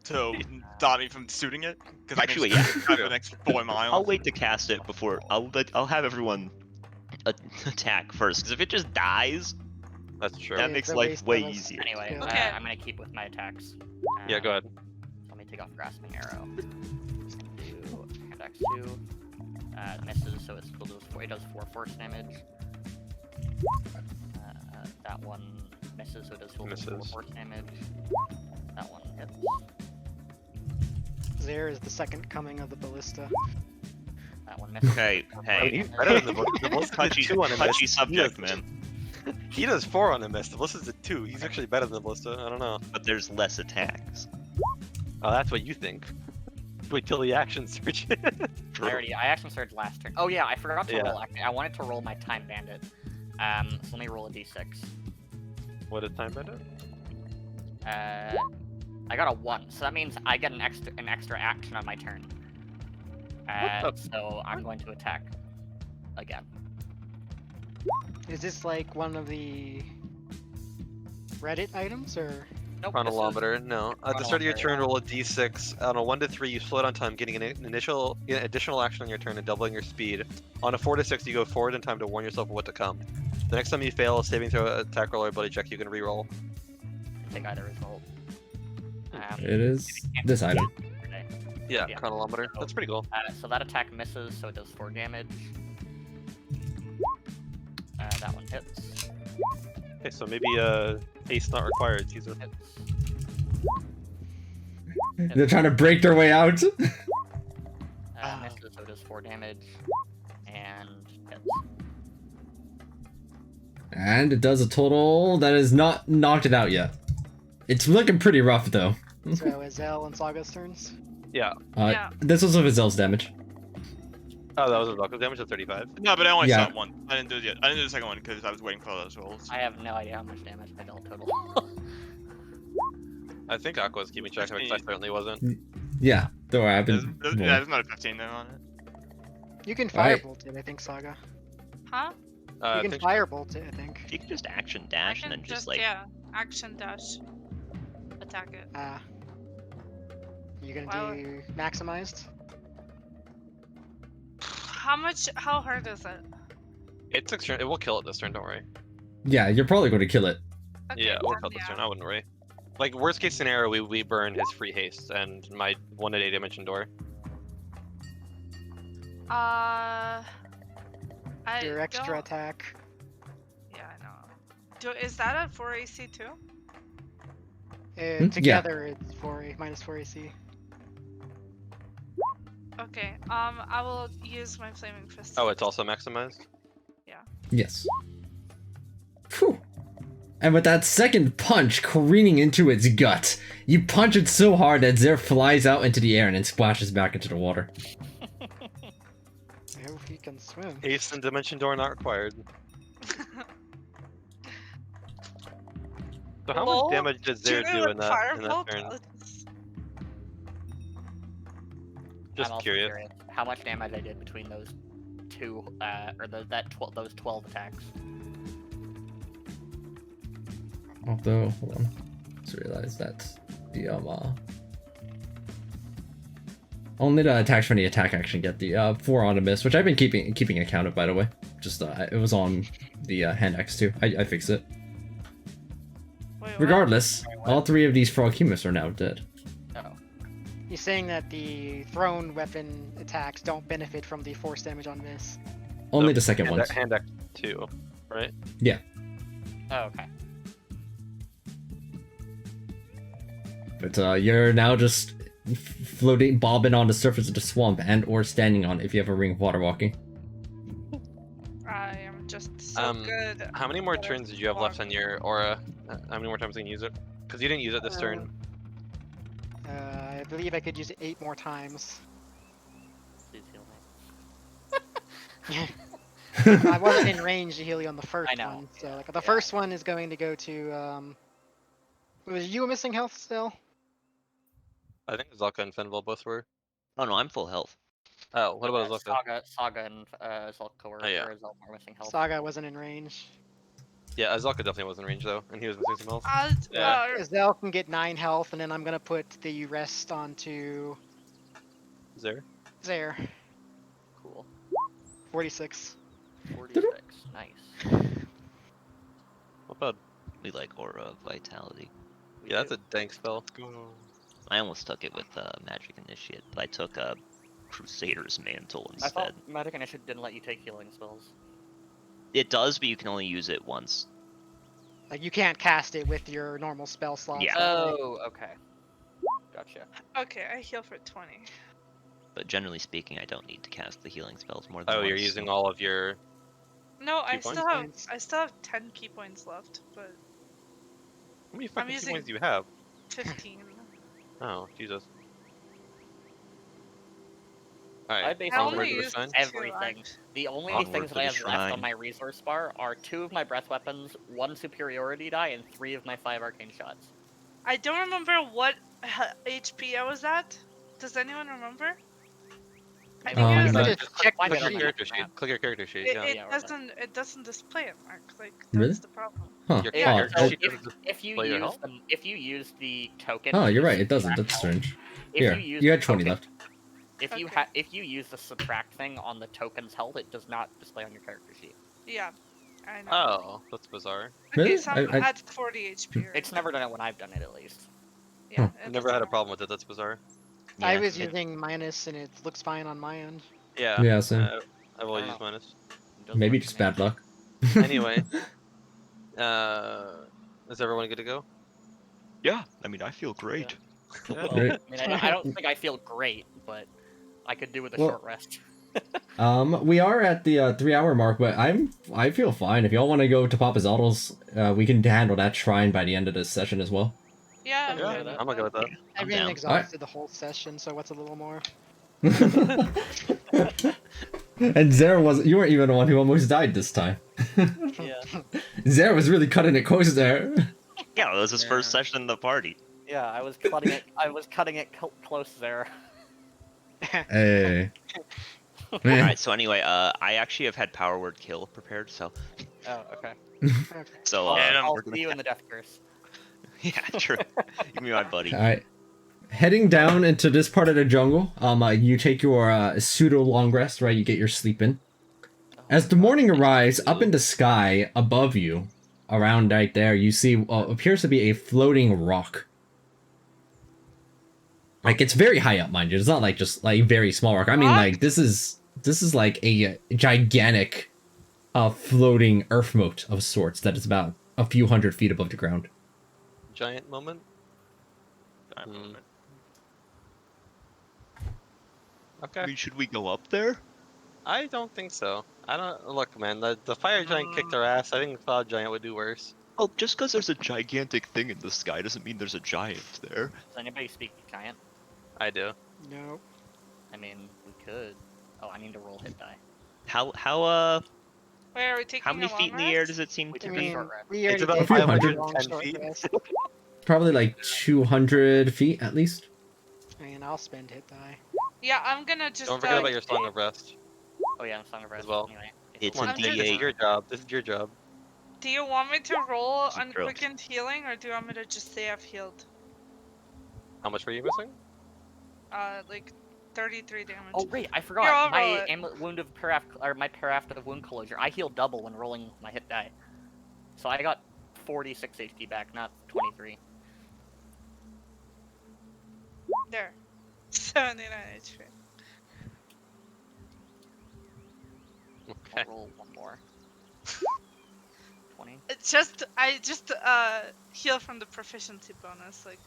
to stop me from shooting it. Because Actually, I yeah. can drive the next 4 miles. I'll wait to cast it before I'll have everyone attack first. Because if it just dies, That's true. that Yeah, makes it's a life waste way of a easier. Anyway, skill. Okay. I'm gonna keep with my attacks. Yeah, go ahead. Let me take off Grasping Arrow. Hand axe 2. Misses, so it still does 4. It does 4 force damage. That one misses, so it does still 4 Misses. force damage. That one hits. There is the second coming of the ballista. That one misses. Hey, hey. He's better than the Ballista. Touchy, 2 on a touchy miss. subject, man. He does 4 on a miss. The Ballista's a 2. He's actually better than the Ballista. I don't know. But there's less attacks. Oh, that's what you think. Wait till the action surge. I action surge last turn. Oh yeah, I forgot to Yeah. roll. I wanted to roll my Time Bandit. So let me roll a d6. What did time bandit? I got a 1, so that means I get an extra action on my turn. So I'm going to attack again. Is this like one of the Reddit items, or? Nope, Chronolometer, no. At the start of your turn, roll a d6. On a 1 to 3, you slow down time, getting an additional action on your turn and doubling your speed. On a 4 to 6, you go forward in time to warn yourself of what to come. The next time you fail a saving throw, attack roll, or ability check, you can reroll. Take either result. It is this item. Yeah, Yeah. chronolometer. That's pretty cool. So that attack misses, so it does 4 damage. That one hits. Okay, so maybe haste not required, Caesar. Hits. They're trying to break their way out. Misses, so it does 4 damage. And hits. And it does a total that is not knocked it out yet. It's looking pretty rough though. So Azel and Saga's turns. Yeah. Yeah. This was of Azel's damage. Oh, that was a buckle damage of 35. No, but I only Yeah. shot one. I didn't do it yet. I didn't do the second one because I was waiting for all those rolls. I have no idea how much damage I dealt total. I think Aqua was keeping track of it, 'cause I certainly wasn't. Yeah, don't worry, I've There's, been. yeah, there's not a 15 there on it. You can Alright. firebolt it, I think, Saga. Huh? I You can think firebolt it, I think. If you can just action I dash can and then just like yeah, action dash. Attack it. You gonna Wow. do maximized? How hard is it? It's extreme. It will kill it this turn, don't worry. Yeah, you're probably going to kill it. Okay, Yeah, we'll then kill it this yeah. turn, I wouldn't worry. Like, worst case scenario, we burn his free haste and my 1 to 8 dimension door. I Your extra don't- attack. Yeah, I know. Is that a 4 AC too? Yeah. Together it's 4 minus 4 AC. Okay. I will use my flaming fist. Oh, it's also maximized? Yes. Phew. And with that second punch careening into its gut, you punch it so hard that Zer flies out into the air and then splashes back into the water. I hope he can swim. Haste and dimension door not required. So how Lol, much damage did Zer they, do like, in that turn? firebolt? Just I'm also curious. how much damage I did between those two, or those 12 attacks. Although, hold on. Let's realize that the only the attacks from the attack action get the 4 on a miss, which I've been keeping account of, by the way. Just it was on the hand axe too. I fixed it. Wait, what? Regardless, all 3 of these frog humans are now dead. Oh. He's saying that the thrown weapon attacks don't benefit from the force damage on miss. Only No, the second ones. Hand axe 2, right? Oh, okay. But you're now just floating, bobbing on the surface of the swamp, and or standing on it if you have a ring of water walking. I am just so good. How many more that I turns did you have left on walk. your aura? How many more times can you use it? Because you didn't use it this turn. I believe I could use it 8 more times. Please heal me. I wasn't in range to heal you on the first I know, one, so yeah, like the yeah, first one is going to go to was you missing health still? I think Zalka and Fenville both were. Oh no, I'm full health. Oh, what about Zalka? Saga and Zalka were, Oh, yeah. or Zalka were missing health. Saga wasn't in range. Yeah, Azalka definitely was in range though, and he was missing some health. Uh, Zell can get 9 health, and then I'm gonna put the rest onto There. Zaire. Cool. 46. 46. Nice. Not bad. We like Aura of Vitality. Yeah, that's a dank spell. I almost took it with Magic Initiate, but I took a Crusader's Mantle I thought instead. Magic Initiate didn't let you take healing spells. It does, but you can only use it once. Like you can't cast it with your normal spell slots. Yeah. Oh, okay. Gotcha. okay, I heal for 20. But generally speaking, I don't need to cast the healing spells more than Oh, once. you're using all of your. No, I Key still have points? 10 key points left, but How many fucking key using- points do you have? 15. Oh, Jesus. I Alright, basically only onward to the used shrine. everything. The only Onward things to that I the have left on shrine. my resource bar are 2 of my breath weapons, 1 superiority die, and 3 of my 5 arcane shots. I don't remember what HP I was at. Does anyone remember? I think Um, it was You like, could just check find the it on Click your the sheet. character map. sheet. Click your character sheet, it, yeah. it Yeah, we're doesn't display it, Mark. Like that's Really? the problem. Huh. Your Yeah, character so sheet if, doesn't if you display your use health? if you use the token. Oh, to you're right. It doesn't. subtract That's health, strange. If Here, you use you the had 20 token- left. If you use the subtract thing on the token's health, it does not display on your character sheet. Yeah, I know. Oh, that's bizarre. Okay, Really? so I'm I- at 40 HP. Right It's now. never done it when I've done it, at least. Yeah, I've it never had a doesn't problem with it, that's bizarre. I Yeah, was it- using minus, and it looks fine on my end. Yeah. Yeah, same. I've I always don't used minus. It doesn't Maybe work for just me. bad luck. Anyway. Is everyone good to go? Yeah, I mean, I feel great. Yeah. Great. I mean, I don't think I feel great, but I could do with a Well- short rest. We are at the 3-hour mark, but I feel fine. If y'all want to go to Papa Zoddle's, we can handle that shrine by the end of this session as well. Yeah, I'm Yeah, good with I'm okay with that. I've I'm been down. exhausted the whole session, so what's a little more? And Zara you weren't even the one who almost died this time. Yeah. Zara was really cutting it close there. Yeah, it was his first Yeah. session in the party. Yeah, I was cutting it. I was cutting it close there. Hey. Alright, so anyway, I actually have had Power Word Kill prepared, so Oh, okay. so I'll we're gonna- see you in the death curse. yeah, true. Give me my buddy. Alright. Heading down into this part of the jungle, you take your pseudo long rest, right? You get your sleep in. As the morning arrives, up in the sky above you, around right there, you see appears to be a floating rock. Like it's very high up, mind you. It's not like just like very small rock. I mean, What? like this is like a gigantic, floating earth moat of sorts that is about a few hundred feet above the ground. Giant moment. Giant Hmm. moment. Okay. I mean, should we go up there? I don't think so. I don't look, man. The fire giant kicked our ass. I think the cloud giant would do worse. Well, just because there's a gigantic thing in the sky doesn't mean there's a giant there. Does anybody speak giant? I do. No. I mean, we could. Oh, I need to roll hit die. How Wait, are we taking how many a long feet in the air rest? does it seem We to I took a be? mean, short rest. we It's already about did a 510 long short feet. rest. Probably like 200 feet at least. I mean, I'll spend hit die. Yeah, I'm gonna just. Don't forget about your song of rest. Oh yeah, Song of Rest. well. Anyway. It's Come a on, I'm just- this is D8. your job. This is your job. Do you want me to roll Keep on growth. quickened healing, or do you want me to just say I've healed? How much were you missing? Like 33 damage. Oh wait, I Here, forgot. I'll roll My it. amulet wound of my paraft of wound closure. I heal double when rolling my hit die. So I got 46 HP back, not 23. There. 79 HP. Okay. I'll roll one more. 20. I just heal from the proficiency bonus. Like,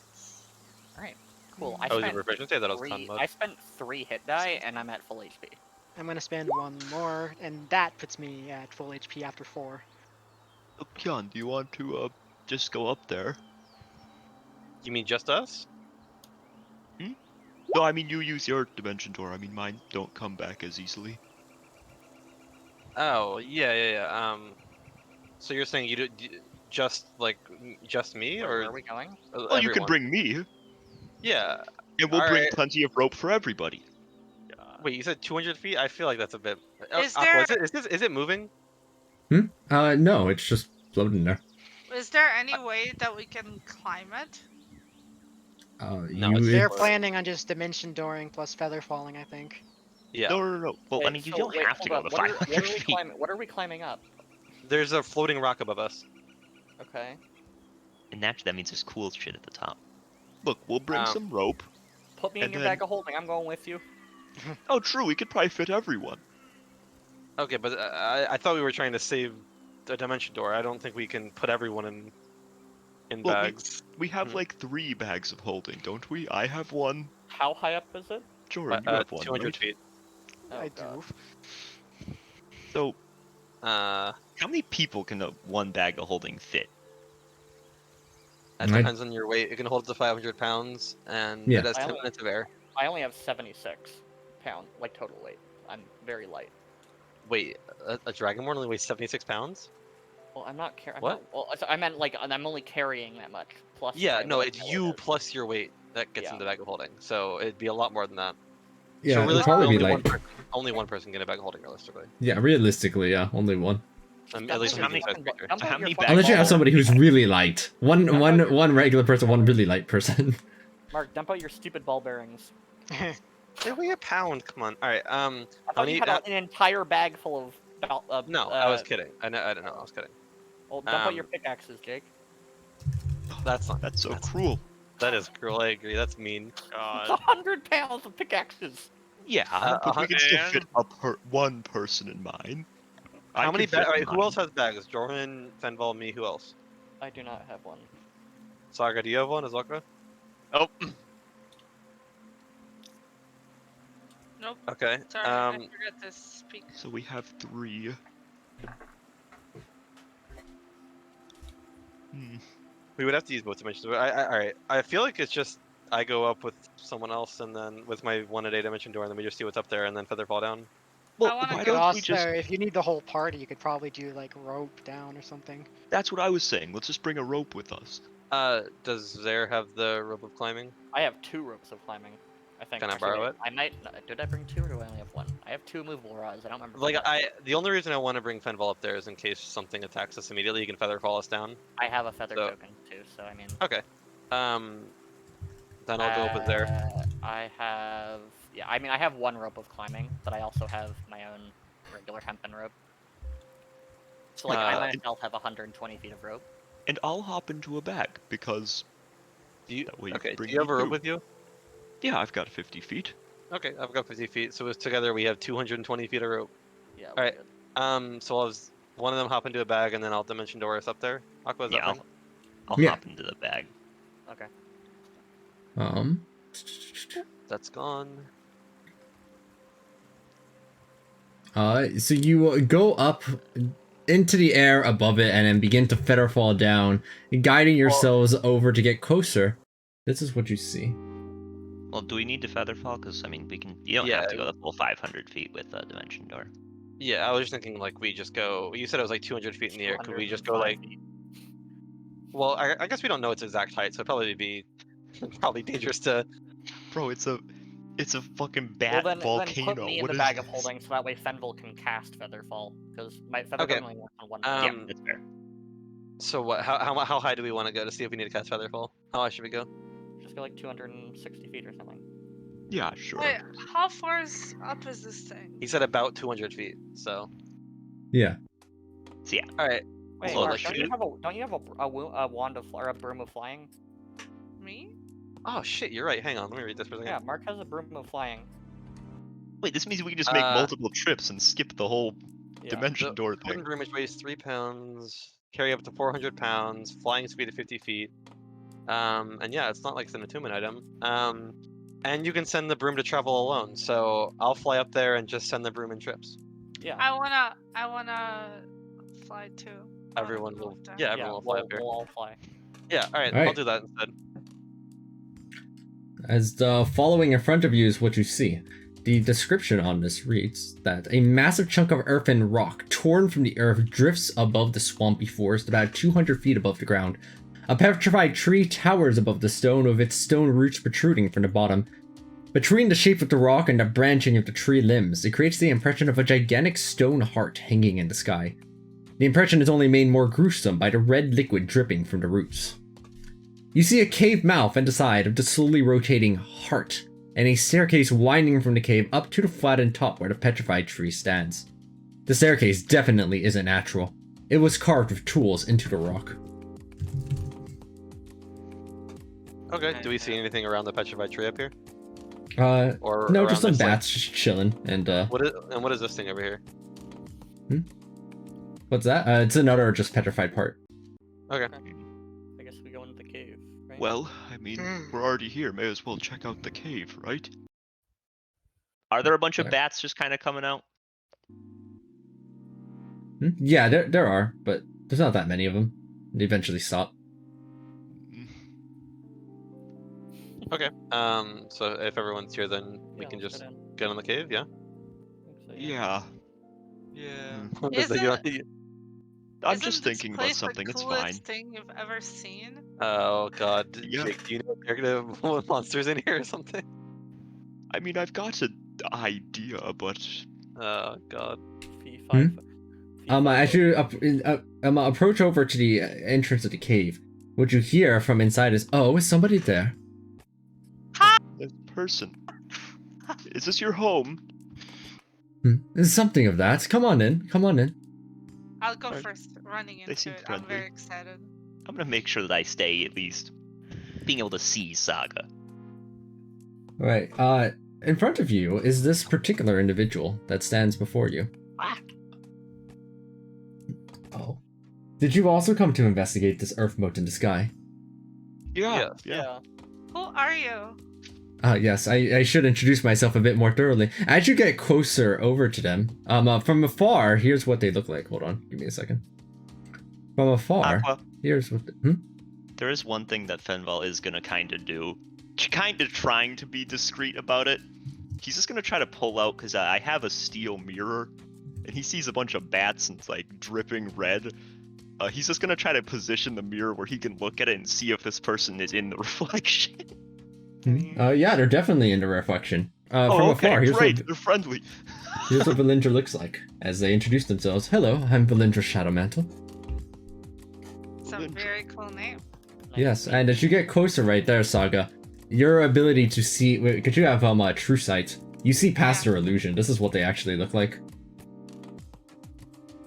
Alright, Cool. I Oh, was it spent proficiency? I thought it was con three. mod. I spent 3 hit die, and I'm at full HP. I'm gonna spend one more, and that puts me at full HP after 4. So, Kyon, do you want to just go up there? You mean just us? No, I mean you use your dimension door. I mean mine don't come back as easily. Oh, yeah. So you're saying just just me Where or are we going? Well, you can everyone? bring me, Yeah. and we'll All bring right. plenty of rope for everybody. Wait, you said 200 feet? I feel like that's a bit. Is Aqua, there is it moving? No, it's just floating there. is there any way that we can climb it? No, it's They're Or- planning on just dimension dooring plus feather falling, I think. Yeah. No. Well, I Wait, mean you so don't wait, have to hold go up. to What are 500 we feet. climbing? What are we climbing up? There's a floating rock above us. Okay. And naturally, that means there's cool shit at the top. Look, we'll bring Um, some rope. Put me in And your then- bag of holding. I'm going with you. Oh, true. We could probably fit everyone. Okay, but I thought we were trying to save the dimension door. I don't think we can put everyone in Well, bags. We have like 3 bags of holding, don't we? I have one. How high up is it? Jordan, you have one, 200 right? feet. Oh, I God. do. So, Uh, how many people can a one bag of holding fit? that I- depends on your weight. It can hold up to 500 pounds, and Yeah. it has I 10 only- minutes of air. I only have 76 pounds, like total weight. I'm very light. Wait, a dragonborn only weighs 76 pounds? Well, I'm not carrying. What? Well, I meant like I'm only carrying that much. Plus. Yeah, no, whatever it's my you weight is. plus your weight that gets Yeah. in the bag of holding. So it'd be a lot more than that. Yeah, so it'll really, probably be only like only one person get a bag of holding realistically. yeah, realistically, yeah, only one. At least So how many- medium-sized creature. Dump out how your many fucking bags- Unless you have ball. somebody who's really light. One Yeah, one but- one regular person, one really light person. Mark, dump out your stupid ball bearings. They weigh a pound. Come on. All right. I How thought you many? had an entire bag full of. No, I was kidding. I don't know. I was kidding. Well, dump out your Um, pickaxes, Jake. That's not. That's so cruel. That is cruel. I agree. That's mean. It's God. 100 pounds of pickaxes. Yeah, but we can still fit one person in mine. I How many could fit bags? in Who mine. else has bags? Jordan, Fenval, me. Who else? I do not have one. Saga, do you have one? Azaka? Oh, Nope. Okay. Sorry, I forgot to speak. So we have 3. We would have to use both dimensions. All right. I feel like it's just I go up with someone else, and then with my 1-a-day dimension door, and then we just see what's up there, and then feather fall down. Well, wanna why go- don't we Also, just... if you need the whole party, you could probably do like rope down or something. That's what I was saying. Let's just bring a rope with us. Does Zare have the rope of climbing? I have 2 ropes of climbing. I think. Can I Actually, borrow wait, it? I might. Did I bring 2 or do I only have 1? I have 2 movable rods. I don't remember. Like what the only reason I want to bring Fenval up there is in case something attacks us immediately. You can feather fall us down. I have a feather So- token too, so I mean. Okay. Then I'll go up with Zare. I have. Yeah, I mean, I have 1 rope of climbing, but I also have my own regular hempen rope. So like, I myself have 120 feet of rope. And I'll hop into a bag, because... Do you? That way Okay. Do bring you have me a rope too. with you? Yeah, I've got 50 feet. Okay, I've got 50 feet. So together we have 220 feet of rope. Yeah. All right. So I'll have one of them hop into a bag, and then I'll dimension door us up there. Aqua, is that Yeah, fine? I'll Yeah. hop into the bag. Okay. That's gone. So you go up into the air above it and then begin to feather fall down, guiding yourselves over to get closer. This is what you see. Well, do we need to feather fall? Because, I mean, we can. You don't Yeah. have to go the full 500 feet with the dimension door. Yeah, I was just thinking like we just go. You said it was like 200 feet in the air. Could we just go 205 like? feet. Well, I guess we don't know its exact height, so it'd probably be probably dangerous to. Bro, it's a fucking Well, bat then volcano. put me in What the is bag of this? holding, so that way Fenval can cast Featherfall, because my Feather Okay. only works on 1. Yeah, Um, that's fair. So what? How high do we want to go to see if we need to cast Featherfall? How high should we go? Just go like 260 feet or something. Yeah, sure. Wait, how far up is this thing? He said about 200 feet. So. Yeah. All right. Wait, So, Mark, like, don't you have a wand of or a broom of flying? Me? Oh shit, you're right. Hang on, let me read this for a second. Yeah, Mark has a broom of flying. Wait, this means we can just make multiple trips and skip the whole Yeah. dimension The door wooden thing. broom which weighs 3 pounds, carry up to 400 pounds, flying speed of 50 feet. And yeah, it's not like it's an attunement item. And you can send the broom to travel alone. So I'll fly up there and just send the broom in trips. Yeah. I wanna fly too. I wanna Everyone go will. up there. Yeah, everyone will fly we'll, up here. we'll all fly. Yeah. All right. All right. I'll do that instead. As the following in front of you is what you see. The description on this reads that a massive chunk of earth and rock torn from the earth drifts above the swampy forest about 200 feet above the ground. A petrified tree towers above the stone with its stone roots protruding from the bottom. Between the shape of the rock and the branching of the tree limbs, it creates the impression of a gigantic stone heart hanging in the sky. The impression is only made more gruesome by the red liquid dripping from the roots. You see a cave mouth and the side of the slowly rotating heart, and a staircase winding from the cave up to the flattened top where the petrified tree stands. The staircase definitely isn't natural. It was carved with tools into the rock. Okay. Do we see anything around the petrified tree up here? Or No, around just some this, like- bats just chilling, and What is this thing over here? what's that? It's another just petrified part. Okay. I guess we go into the cave, right? Well, I mean, we're already here. May as well check out the cave, right? Are there a bunch of Right. bats just kind of coming out? Yeah, there are, but there's not that many of them. They eventually stop. Okay. So if everyone's here, then we Yeah, can let's just get in. get in the cave. Yeah. So, Yeah. Yeah. Does the- I'm Isn't just this thinking about place something. The It's coolest fine. thing you've ever seen. Oh God. Yeah. Jake, do you know if there are gonna monsters in here or something? I mean, I've got an idea, but Oh God. P5. As you approach over to the entrance of the cave, what you hear from inside is, "Oh, is somebody there?" this person. Is this your home? There's something of that. Come on in. Come on in. I'll go Alright. first, running They into seem it. I'm friendly. very excited. I'm gonna make sure that I stay at least being able to see Saga. All right. In front of you is this particular individual that stands before you. Oh. Did you also come to investigate this earth mote in the sky? Yeah. Yeah. Who are you? Yes, I should introduce myself a bit more thoroughly. As you get closer over to them, from afar, here's what they look like. Hold on, give me a second. From afar, Aqua, here's what. there is one thing that Fenval is gonna kind of do. Kind of trying to be discreet about it. He's just gonna try to pull out, because I have a steel mirror, and he sees a bunch of bats and it's like dripping red. He's just gonna try to position the mirror where he can look at it and see if this person is in the reflection. Yeah, they're definitely into reflection. From Oh, okay, afar, great. They're friendly. here's what Valindra looks like as they introduce themselves. Hello, I'm Valindra Shadowmantle. It's a Good. very cool name. Yes, and as you get closer right there, Saga, your ability to see, could you have true sight? You see past their illusion. This is what they actually look like.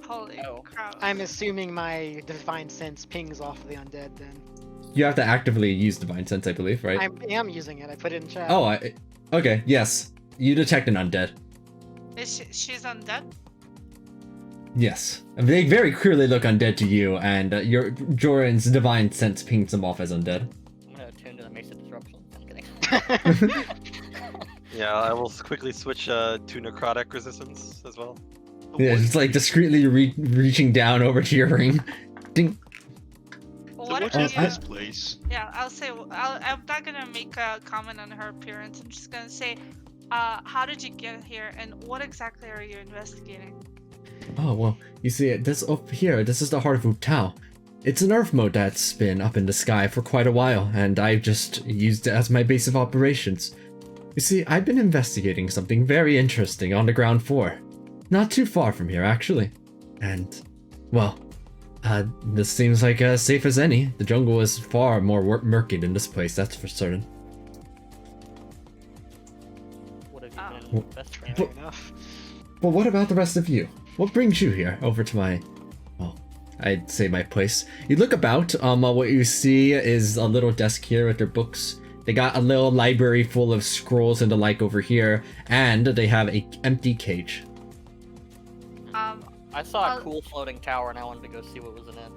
Holy crap. I'm assuming my divine sense pings off the undead then. You have to actively use Divine Sense, I believe, right? I am using it. I put it in chat. Oh, okay, yes. You detect an undead. She's undead? Yes. They very clearly look undead to you, and your Joran's Divine Sense pings them off as undead. I'm gonna attune to the Mace of Disruption. I'm kidding. Yeah, I will quickly switch to necrotic resistance as well. Yeah, it's like discreetly reaching down over to your ring. Ding. Well, So what what are is you? this place? Yeah, I'll say. I'm not gonna make a comment on her appearance. I'm just gonna say, how did you get here, and what exactly are you investigating? Oh, well, you see, this up here, this is the heart of Utao. It's an earth mode that's been up in the sky for quite a while, and I've just used it as my base of operations. You see, I've been investigating something very interesting on the ground floor. Not too far from here, actually. And, well, this seems like as safe as any. The jungle is far more murky than this place, that's for certain. What have Oh. you been investigating? Fair enough. But what about the rest of you? What brings you here, over to my, well, I'd say my place. You look about, what you see is a little desk here with their books. They got a little library full of scrolls and the like over here, and they have a empty cage. I saw a I'll- cool floating tower and I wanted to go see what was in it.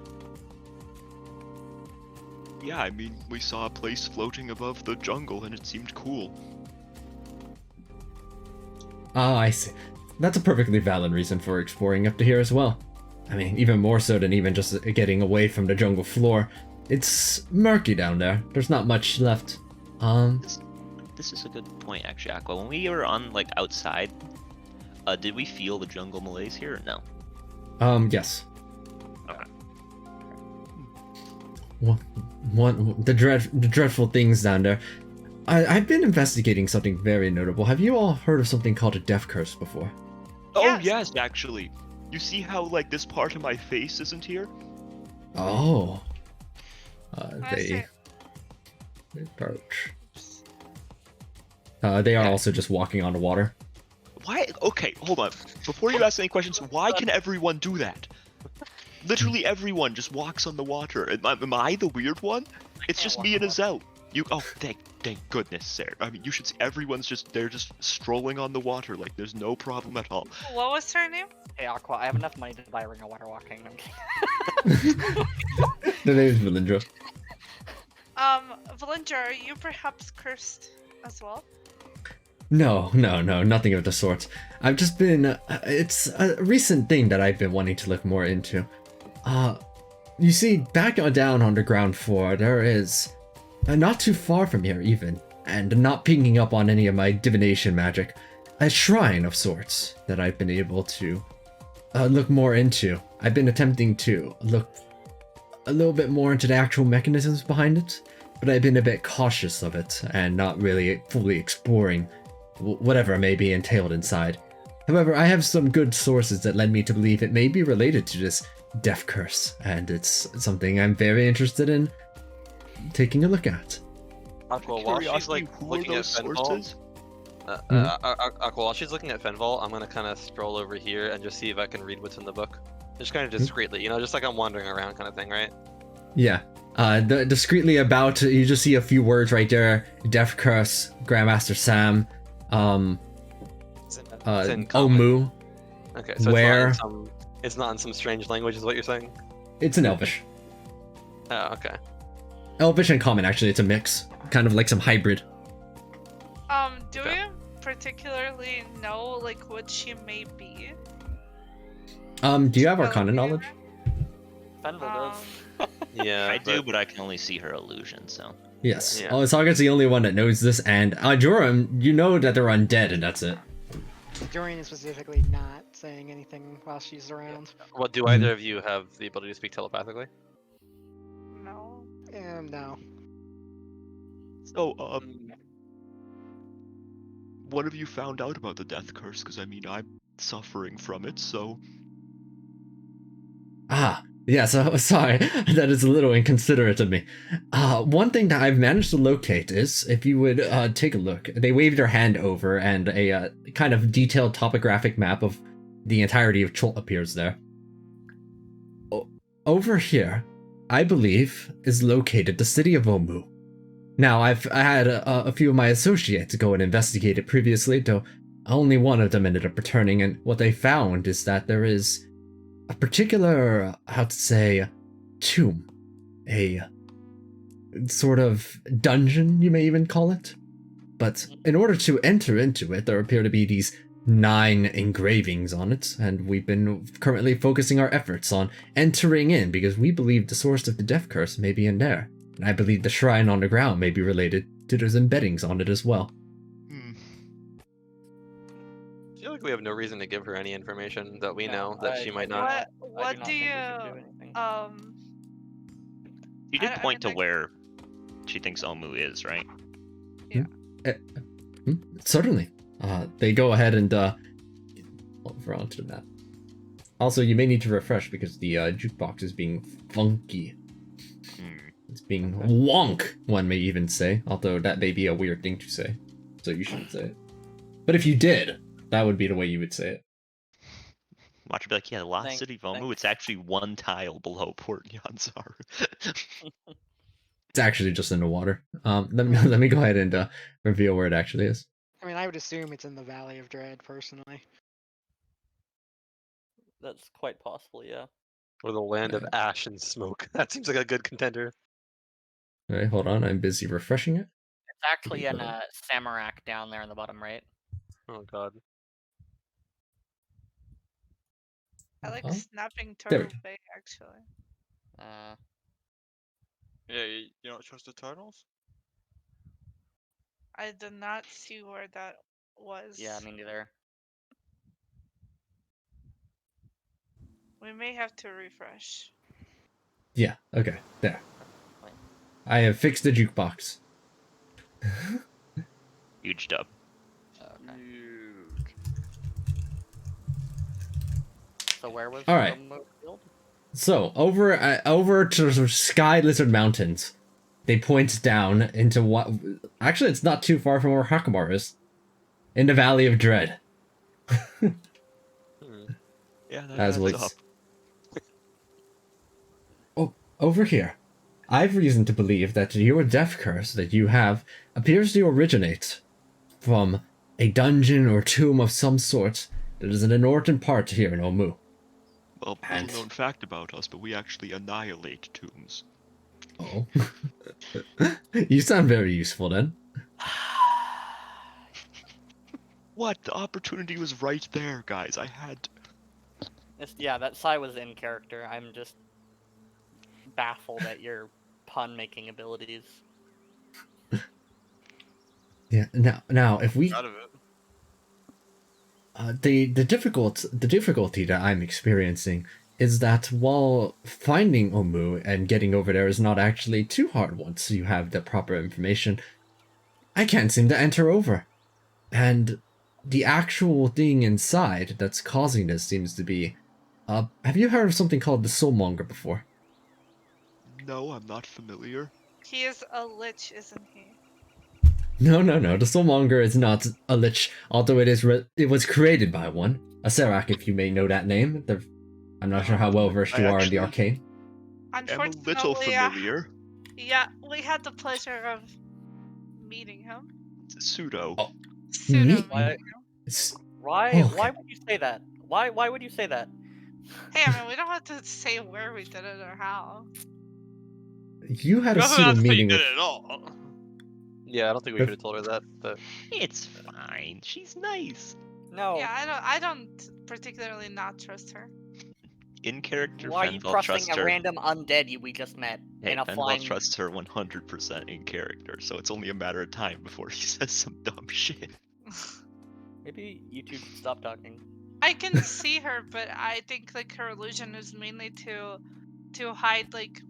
Yeah, I mean, we saw a place floating above the jungle and it seemed cool. Ah, I see. That's a perfectly valid reason for exploring up to here as well. I mean, even more so than even just getting away from the jungle floor. It's murky down there. There's not much left. This is a good point, actually, Aqua. When we were on like outside, did we feel the jungle malaise here or no? Yes. Okay. The dreadful things down there. I've been investigating something very notable. Have you all heard of something called a death curse before? Oh Yes. yes, actually. You see how like this part of my face isn't here? Oh. I see. They approach. They are also just walking on the water. Why? Okay, hold on. Before you ask any questions, why can everyone do that? Literally everyone just walks on the water. Am I the weird one? It's can't just walk me on and water. Azel. Oh, thank goodness, Sarah. I mean, you should see everyone's they're just strolling on the water like there's no problem at all. What was her name? Hey Aqua, I have enough money to buy a ring of water walking. The name is Valindra. Valinger, are you perhaps cursed as well? No, nothing of the sort. I've just been. It's a recent thing that I've been wanting to look more into. You see, down on the ground floor, there is, not too far from here even, and not picking up on any of my divination magic, a shrine of sorts that I've been able to look more into. I've been attempting to look a little bit more into the actual mechanisms behind it, but I've been a bit cautious of it and not really fully exploring whatever may be entailed inside. However, I have some good sources that led me to believe it may be related to this death curse, and it's something I'm very interested in taking a look at. Aqua, while she's Curiosity, like who are looking at those Fenval, sources? Aqua, while she's looking at Fenval, I'm gonna kind of stroll over here and just see if I can read what's in the book. Just kind of discreetly, you know, just like I'm wandering around kind of thing, right? Yeah. Discreetly about, you just see a few words right there. Death curse, Grandmaster Sam, It's in common. Omu. Okay, so Where? it's not in some strange language, is what you're saying? It's an Elvish. Oh, okay. Elvish and Common, actually, it's a mix. Kind of like some hybrid. Do Okay. you particularly know like what she may be? Do you have Spell Arcana it knowledge? Fenville does. Yeah, I do, but I can only see her illusion, so. Yes. Yeah. Oh, Saga's the only one that knows this, and Joram, you know that they're undead, and that's it. Dorian is specifically not saying anything while she's around. Well, do either of you have the ability to speak telepathically? No. No. So, what have you found out about the death curse? Because I mean, I'm suffering from it, so. Yeah, so sorry, that is a little inconsiderate of me. One thing that I've managed to locate is, if you would take a look, they waved their hand over and a kind of detailed topographic map of the entirety of Chult appears there. Over here, I believe, is located the city of Omu. Now, I had a few of my associates go and investigate it previously, though only one of them ended up returning, and what they found is that there is a particular, how to say, tomb. A sort of dungeon, you may even call it. But in order to enter into it, there appear to be these 9 engravings on it, and we've been currently focusing our efforts on entering in because we believe the source of the death curse may be in there. And I believe the shrine on the ground may be related to those embeddings on it as well. I feel like we have no reason to give her any information that we know that she might not. What do you You did I point mean, to where she thinks Omu is, right? Certainly. They go ahead and over onto the map. Also, you may need to refresh because the jukebox is being funky. It's being wonk, one may even say, although that may be a weird thing to say, so you shouldn't say it. But if you did, that would be the way you would say it. Watch her be like, yeah, the lost city of Omu, it's actually one tile below Port Nyanzar. It's actually just in the water. Let me go ahead and reveal where it actually is. I mean, I would assume it's in the Valley of Dread, personally. That's quite possible, yeah. Or the land of ash and smoke. That seems like a good contender. Alright, hold on, I'm busy refreshing it. It's actually in Samarak down there in the bottom right. Oh god. I like Uh-huh. snapping There we Turtle go. Bay actually. Yeah, you don't trust the turtles? I did not see where that was. Yeah, me neither. We may have to refresh. Yeah, okay, there. I have fixed the jukebox. Huge dub. Okay. Huge. So where was All right. the Moat Field? So, over to the Sky Lizard Mountains, they point down into what... Actually, it's not too far from where Hakamar is. In the Valley of Dread. Yeah, that As adds was. up. Oh, over here. I've reason to believe that your death curse that you have appears to originate from a dungeon or tomb of some sort that is in the northern part here in Omu. Well, And- little known fact about us, but we actually annihilate tombs. Oh. You sound very useful then. What? The opportunity was right there, guys. I had... Yeah, that Sai was in character. I'm just baffled at your pun-making abilities. Yeah, now if we... Out of it. The difficulty that I'm experiencing is that while finding Omu and getting over there is not actually too hard once you have the proper information, I can't seem to enter over. And the actual thing inside that's causing this seems to be... have you heard of something called the Soulmonger before? No, I'm not familiar. He is a lich, isn't he? No. The Soulmonger is not a lich, although it was created by one. A Serac, if you may know that name. I'm not sure how well versed you are in the arcane. I'm a Unfortunately, little familiar. yeah, we had the pleasure of meeting him. Pseudo. Oh. Pseudo Me? meeting him. Why? Okay. Why would you say that? Why would you say that? Hey, I mean, we don't have to say where we did it or how. You had a Doesn't pseudo have to say you meeting did with... it at all. Yeah, I don't think we If- could have told her that, but It's fine. She's nice. No. Yeah, I don't particularly not trust her. In character, Why are you Fenval trusting trusts a her. random undead we just met Hey, in a Fenval flying? trusts her 100% in character, so it's only a matter of time before he says some dumb shit. Maybe you two should stop talking. I can see her, but I think like her illusion is mainly to hide like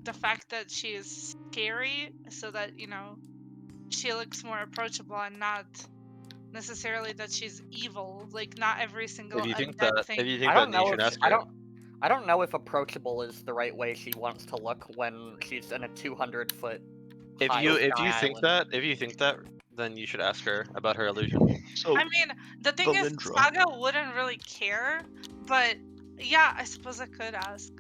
the fact that she is scary, so that she looks more approachable and not necessarily that she's evil. Like not every single if you think undead that, thing. if you think I that, don't then you know should if ask I her. I don't know if approachable is the right way she wants to look when she's in a 200-foot. If you think that, then you should ask her about her illusion. So, I mean, the thing is, Valindra. Saga wouldn't really care, but yeah, I suppose I could ask.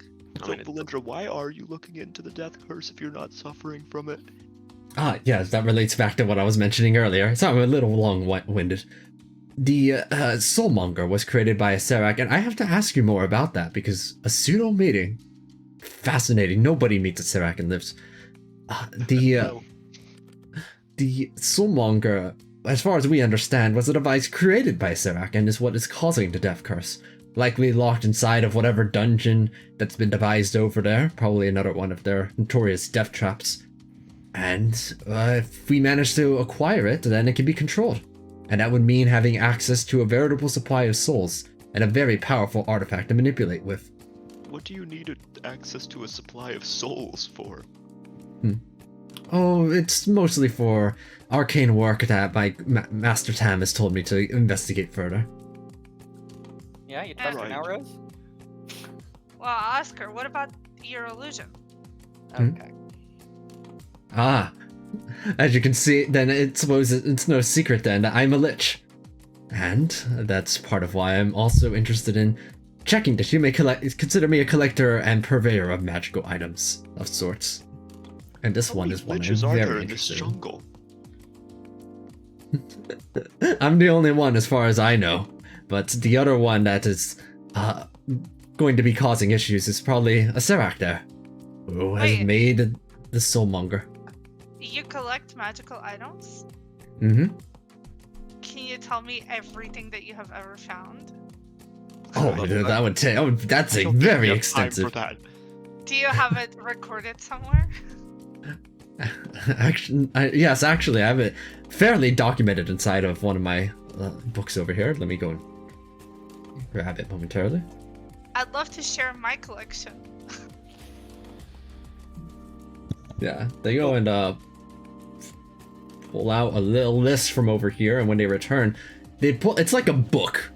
I so mean, Valindra, why are you looking into the death curse if you're not suffering from it? Yes, that relates back to what I was mentioning earlier. Sorry, I'm a little long-winded. The Soulmonger was created by a Serac, and I have to ask you more about that, because a pseudo-meeting... Fascinating. Nobody meets a Serac and lives. No. The Soulmonger, as far as we understand, was a device created by Serac and is what is causing the death curse. Likely locked inside of whatever dungeon that's been devised over there, probably another one of their notorious death traps. And if we manage to acquire it, then it can be controlled. And that would mean having access to a veritable supply of souls, and a very powerful artifact to manipulate with. What do you need access to a supply of souls for? Oh, it's mostly for arcane work that my Master Tam has told me to investigate further. Yeah, you trust her Right. now, Rose? Well, I'll ask her. What about your illusion? Okay. As you can see, then it's no secret then that I'm a lich. And that's part of why I'm also interested in checking that you may consider me a collector and purveyor of magical items of sorts. And this How one many is one liches I'm are there very in this interested in. jungle? I'm the only one as far as I know, but the other one that is going to be causing issues is probably a Serac there, who has Wait. made the soulmonger. You collect magical items? Mm-hmm. Can you tell me everything that you have ever found? Oh, that would take. Oh, that's a very extensive. For that. Do you have it recorded somewhere? Actually, yes, actually, I have it fairly documented inside of one of my books over here. Let me go and grab it momentarily. I'd love to share my collection. Yeah, they go and pull out a little list from over here, and when they return, they pull. It's like a book.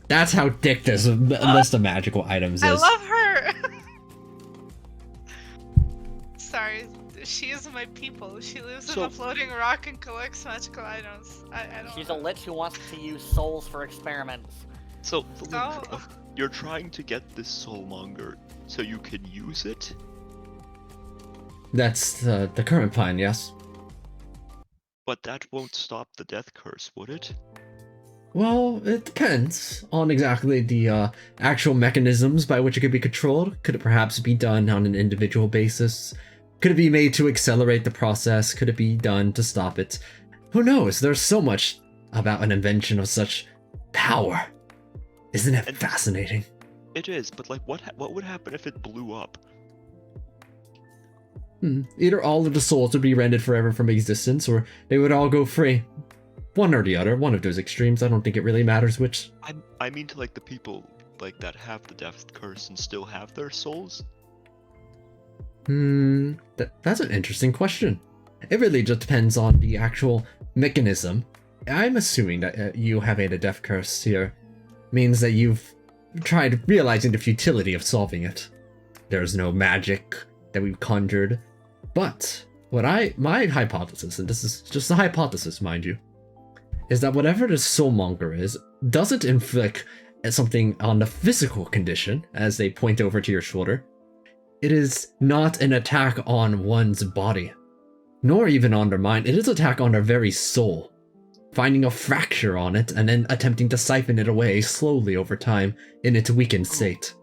That's how thick this list of magical items is. I love her. Sorry, she is my people. She lives in a floating rock and collects magical items. I don't. She's a lich who wants to use souls for experiments. So, you're trying to get this soulmonger so you can use it? That's the current plan, yes. But that won't stop the death curse, would it? Well, it depends on exactly the actual mechanisms by which it could be controlled. Could it perhaps be done on an individual basis? Could it be made to accelerate the process? Could it be done to stop it? Who knows? There's so much about an invention of such power. Isn't it fascinating? It is, but like, what would happen if it blew up? Either all of the souls would be rendered forever from existence, or they would all go free. One or the other, one of those extremes. I don't think it really matters which. I mean to like the people like that have the death curse and still have their souls. That's an interesting question. It really just depends on the actual mechanism. I'm assuming that you having a death curse here means that you've tried realizing the futility of solving it. There's no magic that we've conjured, but my hypothesis, and this is just a hypothesis, mind you, is that whatever the soulmonger is doesn't inflict something on the physical condition, as they point over to your shoulder. It is not an attack on one's body, nor even on their mind. It is an attack on their very soul, finding a fracture on it and then attempting to siphon it away slowly over time in its weakened state.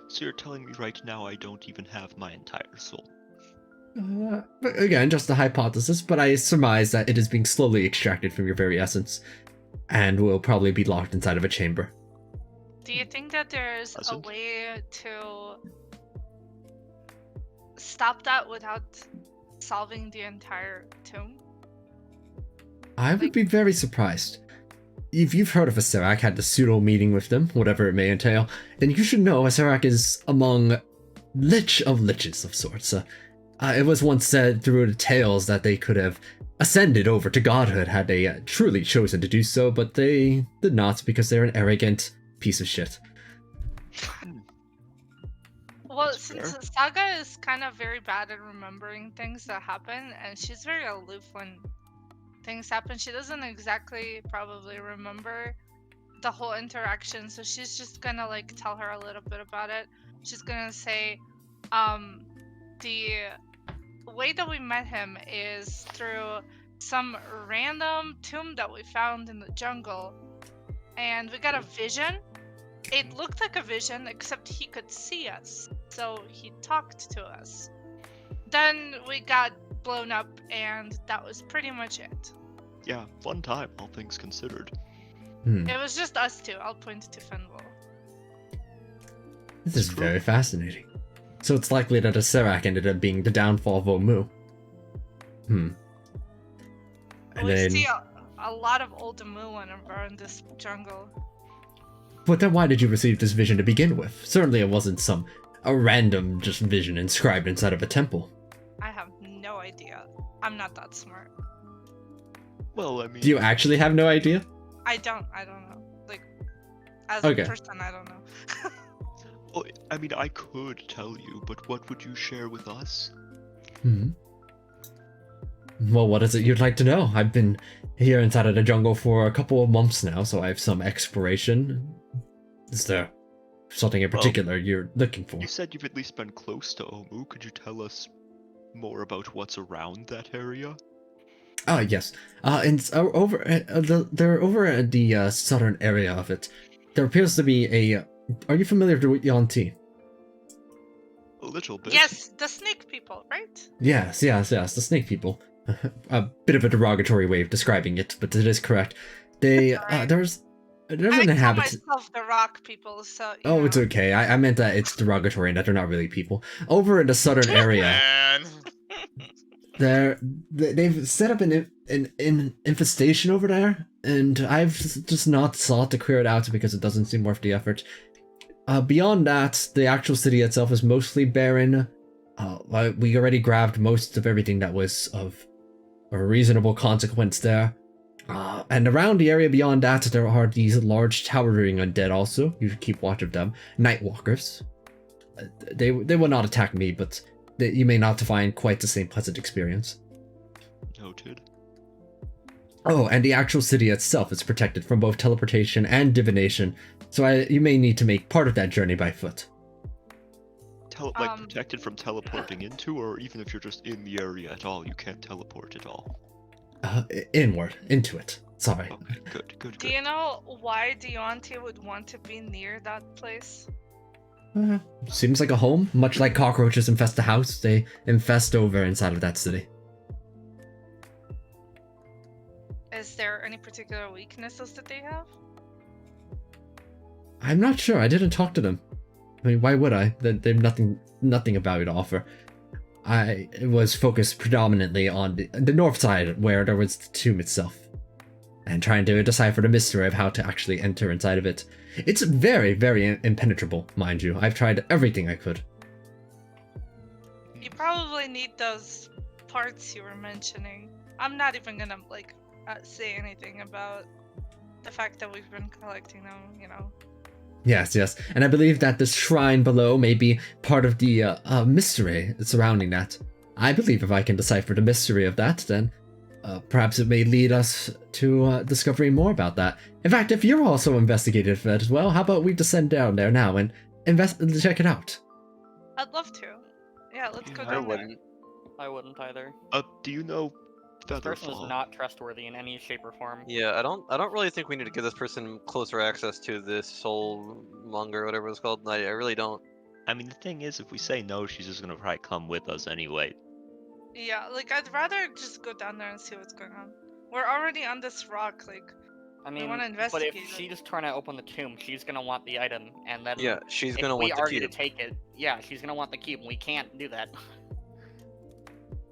So you're telling me right now I don't even have my entire soul? But again, just a hypothesis, but I surmise that it is being slowly extracted from your very essence, and will probably be locked inside of a chamber. Do you think that there's a way to stop that without solving the entire tomb? I would be very surprised. If you've heard of Acerak, had the pseudo meeting with them, whatever it may entail, then you should know Acerak is among lich of liches of sorts. It was once said through the tales that they could have ascended over to godhood had they truly chosen to do so, but they did not because they're an arrogant piece of shit. Well, since Saga is kind of very bad at remembering things that happen, and she's very aloof when things happen, she doesn't exactly probably remember the whole interaction, so she's just gonna like tell her a little bit about it. She's gonna say, the way that we met him is through some random tomb that we found in the jungle, and we got a vision. It looked like a vision, except he could see us, so he talked to us. Then we got blown up, and that was pretty much it. Yeah, fun time, all things considered. It was just us two. I'll point to Fenwell. This is very fascinating. So it's likely that Acerak ended up being the downfall of Omu. And we then... see a lot of old Amu around this jungle. But then why did you receive this vision to begin with? Certainly it wasn't a random just vision inscribed inside of a temple. I have no idea. I'm not that smart. Well, I mean... Do you actually have no idea? I don't know. Like, as a person, I don't know. Well, I mean, I could tell you, but what would you share with us? Well, what is it you'd like to know? I've been here inside of the jungle for a couple of months now, so I have some exploration. Is there something in particular you're looking for? You said you've at least been close to Omu. Could you tell us more about what's around that area? Yes. And they're over at the southern area of it. There appears to be a... Are you familiar with Yanti? A little bit. Yes, the snake people, right? Yes, the snake people. A bit of a derogatory way of describing it, but it is correct. They Alright. there's I an call inhabitant. myself the rock people, so you Oh, know. it's okay. I meant that it's derogatory and that they're not really people. Over in the southern area, Man. they've set up an infestation over there, and I've just not sought to clear it out because it doesn't seem worth the effort. Beyond that, the actual city itself is mostly barren. We already grabbed most of everything that was of a reasonable consequence there. And around the area beyond that, there are these large towering undead also. You should keep watch of them. Nightwalkers. They will not attack me, but you may not find quite the same pleasant experience. Noted. Oh, and the actual city itself is protected from both teleportation and divination, so you may need to make part of that journey by foot. Protected from teleporting into, or even if you're just in the area at all, you can't teleport at all. Inward, into it. Sorry. Okay, good. Do you know why Deonte would want to be near that place? Seems like a home. Much like cockroaches infest a house, they infest over inside of that city. Is there any particular weaknesses that they have? I'm not sure. I didn't talk to them. I mean, why would I? They've nothing of value to offer. I was focused predominantly on the north side, where there was the tomb itself, and trying to decipher the mystery of how to actually enter inside of it. It's very, very impenetrable, mind you. I've tried everything I could. You probably need those parts you were mentioning. I'm not even gonna say anything about the fact that we've been collecting them, you know. Yes, and I believe that the shrine below may be part of the mystery surrounding that. I believe if I can decipher the mystery of that, then perhaps it may lead us to discovering more about that. In fact, if you're also investigating for it as well, how about we descend down there now and check it out? I'd love to. Yeah, let's go Yeah, down there. I wouldn't either. Do you know This person is Featherfall? not trustworthy in any shape or form. Yeah, I don't really think we need to give this person closer access to this soul monger, whatever it's called. I really don't. I mean, the thing is, if we say no, she's just gonna probably come with us anyway. Yeah, I'd rather just go down there and see what's going on. We're already on this rock, I we mean, wanna but investigate if it. she's trying to open the tomb, she's gonna want the item, and then Yeah, she's if gonna we want the argue cube. to take it, yeah, she's gonna want the cube. We can't do that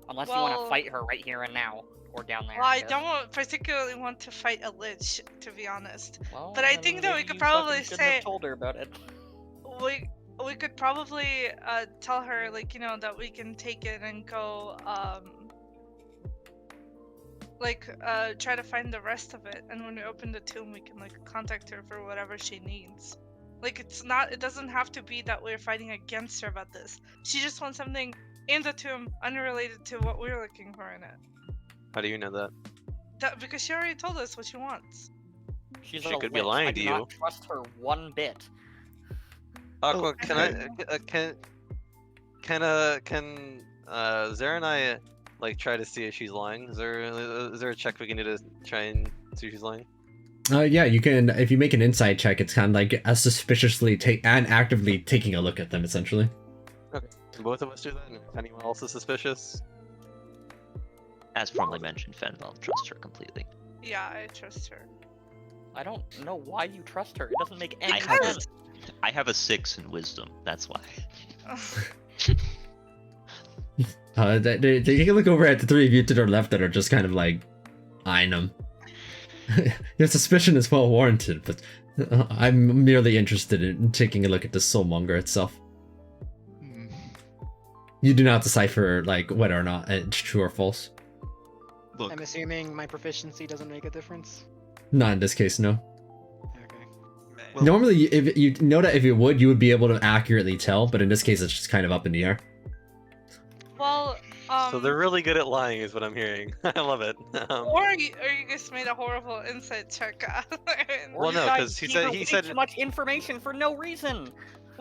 unless you Well- want to fight her right here and now, or down there. Well, I guess. don't particularly want to fight a lich, to be honest. Well, but I then think that we maybe could you probably fucking shouldn't have say- told her about it. We could probably tell her that we can take it and go try to find the rest of it, and when we open the tomb we can contact her for whatever she needs. It doesn't have to be that we're fighting against her about this. She just wants something in the tomb unrelated to what we're looking for in it. How do you know that? Because she already told us what she wants. She's She a could be lich. lying I to do you. not trust her one bit. Aqua, can Zara and I try to see if she's lying? Is there a check we can do to try and see if she's lying? Yeah, you can. If you make an insight check, it's kind of like as suspiciously and actively taking a look at them, essentially. Can both of us do that? And if anyone else is suspicious? As formerly mentioned, Fen will trust her completely. Yeah, I trust her. I don't know why you trust her. It doesn't make any I have sense. I have a 6 in wisdom. That's why. They can look over at the three of you to their left that are just kind of eyeing them. Your suspicion is well warranted, but I'm merely interested in taking a look at the soulmonger itself. Hmm. You do not decipher whether or not it's true or false. Look, I'm assuming my proficiency doesn't make a difference. Not in this case, no. Okay. Well- Normally, if you know that if you would be able to accurately tell, but in this case, it's just kind of up in the air. Well, So they're really good at lying, is what I'm hearing. I love it. or you just made a horrible insight check. Or Well, you no, guys 'cause he gave said- her he way said- too much information for no reason.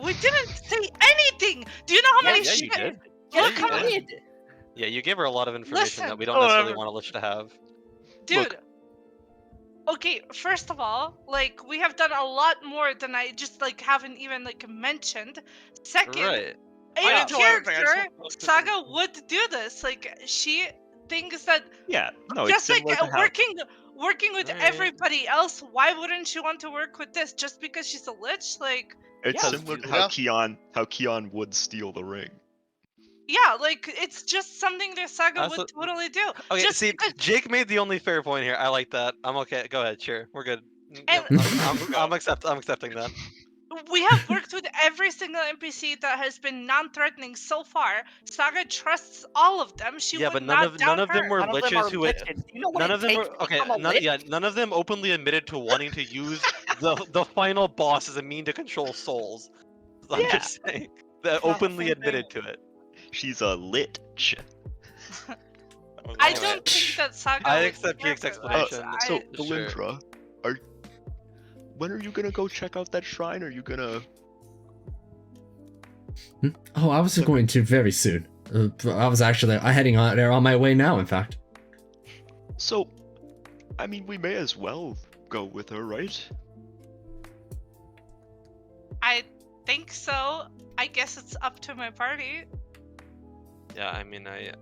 We didn't say anything. Do you know how many yeah, you shit? did. Look you how did. many, Yeah, you gave her a lot of information Listen, that we don't necessarily um, want a lich to have. dude. Look. Okay, first of all, we have done a lot more than I just haven't even mentioned. Second, Right. In I didn't do anything, I just character, want to- Saga would do this. Like she thinks that Yeah, no, it's just like similar to how working with Alright. everybody else, why wouldn't she want to work with this just because she's a lich? Like, it's Yeah. similar to Yeah. how Keon would steal the ring. yeah, like it's just something that Saga Also- would totally do. Okay, just see, because Jake made the only fair point here. I like that. I'm okay. Go ahead. Sure, we're good. And- I'm accepting that. we have worked with every single NPC that has been non-threatening so far. Saga trusts all of them. She Yeah, would but not none of them her. were None of them liches are who. liches. Do you know what None it of them takes were to okay. become a lich? None of them openly admitted to wanting to use the final boss as a mean to control souls. I'm Yeah. just saying that It's not the openly same admitted thing. to it. She's a lich. I Anyway, don't think that Saga I would accept care Jake's for that. explanation. So, I- Belindra, when are you gonna go check out that shrine? Are you gonna? Oh, I was going to very soon. I was actually heading on there on my way now, in fact. So, I mean, we may as well go with her, right? I think so. I guess it's up to my party. Yeah, I mean, I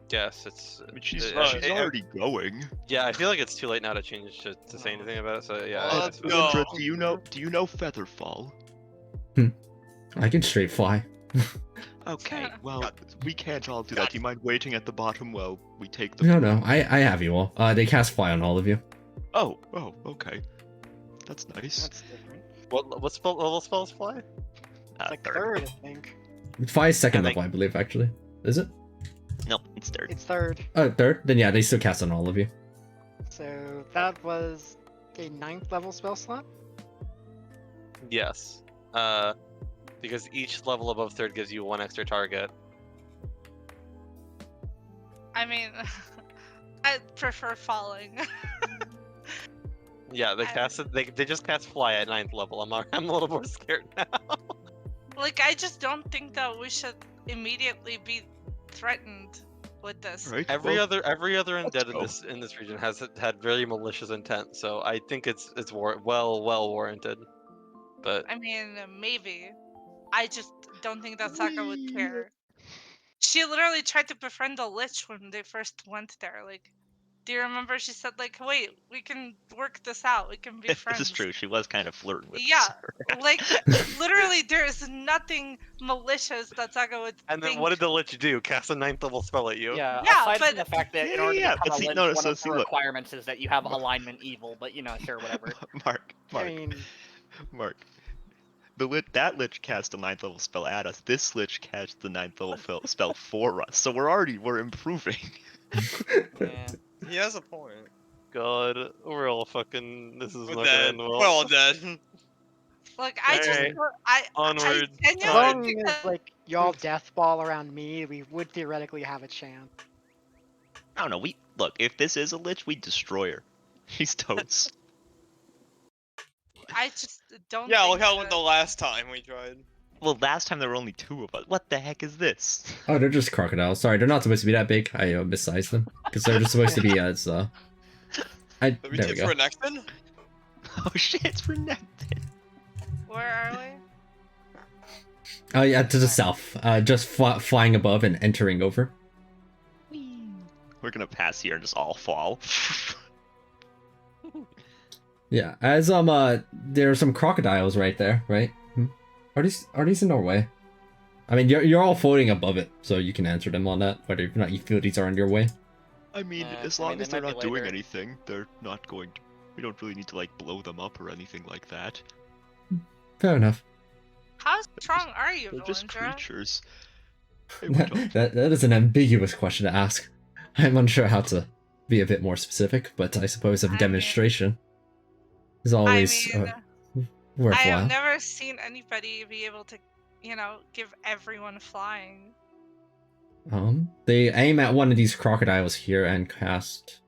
guess it's. I mean, she's Right. already going. Yeah, I feel like it's too late now to change to say anything about it. So yeah, Well, I- let's go. Belindra, do you know Featherfall? I can straight fly. Okay, well, God. we can't all do that. God. Do you mind waiting at the bottom while we take the? No, I have you all. They cast fly on all of you. Oh, okay. That's nice. That's different. what spell level spells fly? It's like third, I think. Fly is second I think- level, I believe, actually. Is it? Nope, it's third. It's third. Oh, third? Then yeah, they still cast on all of you. So that was a 9th level spell slot. Yes. Because each level above third gives you one extra target. I mean, I prefer falling. Yeah, they I- cast it. They just cast fly at 9th level. I'm a little more scared now. Like, I just don't think that we should immediately be threatened with this. Right. Every well, other undead go. in this region has had very malicious intent, so I think it's well warranted. But I mean, maybe. I just don't think that Saga would care. She literally tried to befriend the Lich when they first went there. Like, do you remember? She said, like, wait, we can work this out. We can be friends. This is true. She was kind of flirting with. Yeah, Sarah. like, literally, there is nothing malicious that Saga would and then think. what did the Lich do? Cast a 9th level spell at you? Yeah, Yeah, aside from but- the fact that in Yeah, order yeah, to become but a see- lich, no, one so of see, the look. requirements is that you have alignment evil, but you know, sure, whatever. Mark. I mean, Mark. That lich cast a 9th level spell at us. This lich cast the 9th level spell for us. So we're improving. Yeah. He has a point. God, we're all fucking. This is We're not gonna dead. end well. We're all dead. Like, I just, Alright. I Onward. I as genuinely long think as that like y'all death ball around me, we would theoretically have a chance. I don't know. Look. If this is a lich, we destroy her. She's totes. I just don't. Yeah, think look how it that- went the last time we tried. Well, last time there were only 2 of us. What the heck is this? Oh, they're just crocodiles. Sorry, they're not supposed to be that big. I missized them because they're just supposed to be as Let me there we take go. for next then. Oh shit! It's Renekton. Where are we? Oh yeah, to the south. Just flying above and entering over. We're gonna pass here and just all fall. Yeah, as there are some crocodiles right there, right? Are these in our way? I mean, you're all floating above it, so you can answer them on that. Whether or not you feel these are in your way. I mean, as I mean, long they as they're might be not doing later. anything, they're not going to. We don't really need to like blow them up or anything like that. Fair enough. How strong are you, They're just Valindra? creatures. Hey, we don't. that is an ambiguous question to ask. I'm unsure how to be a bit more specific, but I suppose a I mean- demonstration is always I mean, I worthwhile. have never seen anybody be able to, give everyone flying. They aim at one of these crocodiles here and cast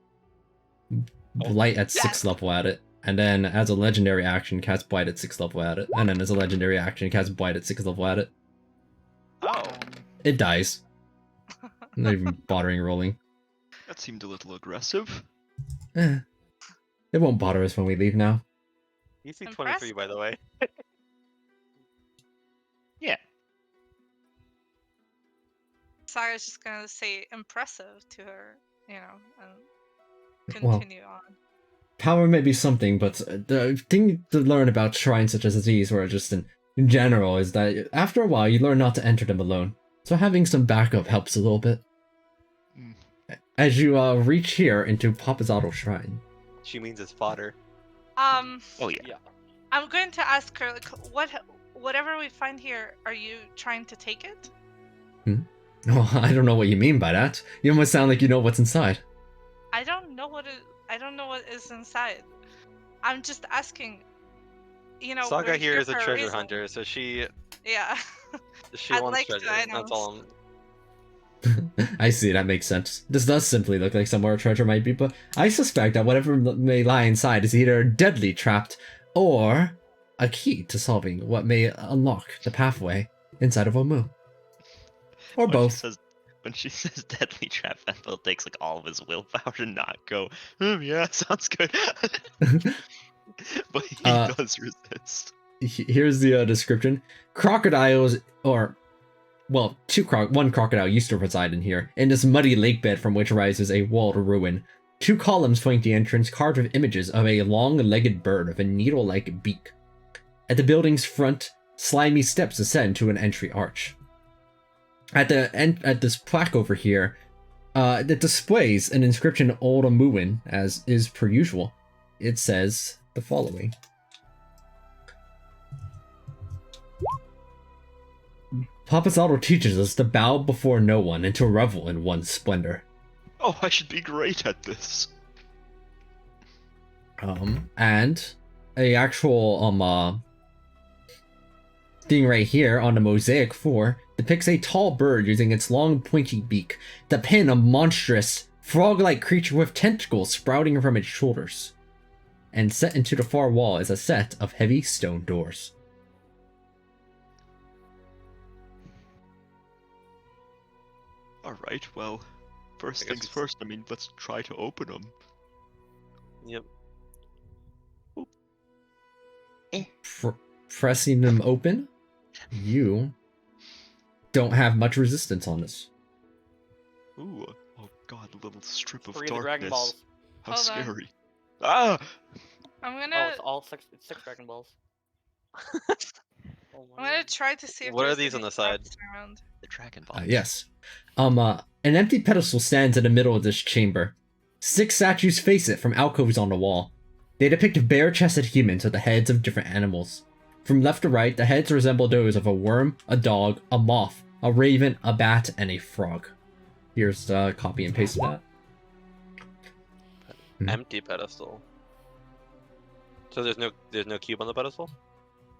Blight at 6th level at it. And then as a legendary action, cast Blight at 6th level at it. And then as a legendary action, cast Blight at 6th level at it. Oh. It dies. Not even bothering rolling. That seemed a little aggressive. Eh. It won't bother us when we leave now. EC 23, by the way. Saga's just gonna say impressive to her, you know, and Well, continue on. power may be something, but the thing to learn about shrines such as these, or just in general, is that after a while you learn not to enter them alone. So having some backup helps a little bit. Mm. As you reach here into Papazotto Shrine. She means it's fodder. Oh yeah. I'm going to ask her, like, whatever we find here, are you trying to take it? Oh, I don't know what you mean by that. You almost sound like you know what's inside. I don't know what is inside. I'm just asking. You know, Saga we're here is a for treasure reason. hunter, so she Yeah. she I'd wants like to, treasure. I know. That's all. I see, that makes sense. This does simply look like somewhere a treasure might be, but I suspect that whatever may lie inside is either deadly trapped or a key to solving what may unlock the pathway inside of Omu. Or both. When she says deadly trap, Ethel takes like all of his willpower to not go, yeah, sounds good. But he does resist. Here's the description. Crocodiles, or, well, one crocodile used to reside in here, in this muddy lake bed from which rises a walled ruin. 2 columns flank the entrance, carved with images of a long-legged bird with a needle-like beak. At the building's front, slimy steps ascend to an entry arch. At this plaque over here, that displays an inscription in Old Omuin, as is per usual. It says the following. Papazotto teaches us to bow before no one and to revel in one's splendor. Oh, I should be great at this. And a actual thing right here on the mosaic 4 depicts a tall bird using its long pointy beak to pin a monstrous frog-like creature with tentacles sprouting from its shoulders. And set into the far wall is a set of heavy stone doors. Alright, well, first things first, I mean, let's try to open them. Yep. Pressing them open, you don't have much resistance on this. Ooh, oh god, a little strip of Free the Dragon darkness. Balls. How Hold on. scary. Ah! I'm Oh, gonna it's all six Dragon Balls. I'm gonna try to see if What are there's these on any the side? traps around. The Dragon Ball. Yes. An empty pedestal stands in the middle of this chamber. 6 statues face it from alcoves on the wall. They depict bare-chested humans with the heads of different animals. From left to right, the heads resemble those of a worm, a dog, a moth, a raven, a bat, and a frog. Here's the copy and paste of that. Empty pedestal. So there's no cube on the pedestal?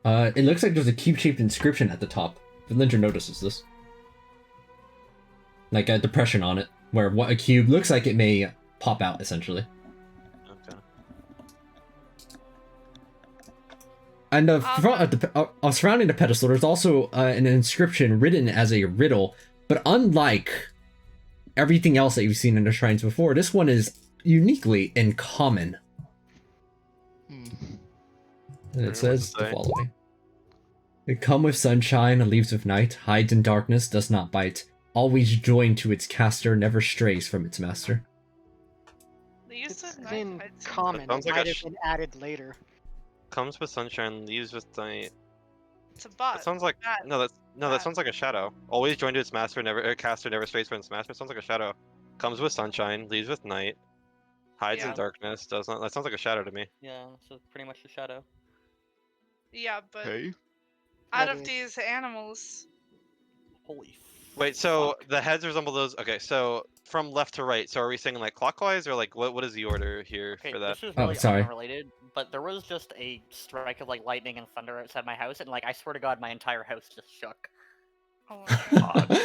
It looks like there's a cube-shaped inscription at the top. The Linter notices this. Like a depression on it, where what a cube looks like it may pop out, essentially. Okay. And surrounding the pedestal, there's also an inscription written as a riddle, but unlike everything else that you've seen in the shrines before, this one is uniquely in common. And it says the following. It come with sunshine, leaves with night, hides in darkness, does not bite. Always joined to its caster, never strays from its master. These It's are in nice. common. It Sounds like might a have been added later. Comes with sunshine, leaves with night. It's a bot. That sounds like Bad. that sounds like a shadow. Always joined to its master, caster never strays from its master. Sounds like a shadow. Comes with sunshine, leaves with night, hides in Yeah. darkness. Does not. That sounds like a shadow to me. Yeah, so pretty much the shadow. Yeah, but Hey? out That of is- these animals, Holy. Wait, so fuck. the heads resemble those. Okay, so from left to right. So are we saying like clockwise or like what is the order here Okay, for that? this is Oh, really sorry. unrelated, but there was just a strike of like lightning and thunder outside my house, and like I swear to God, my entire house just shook. oh my god.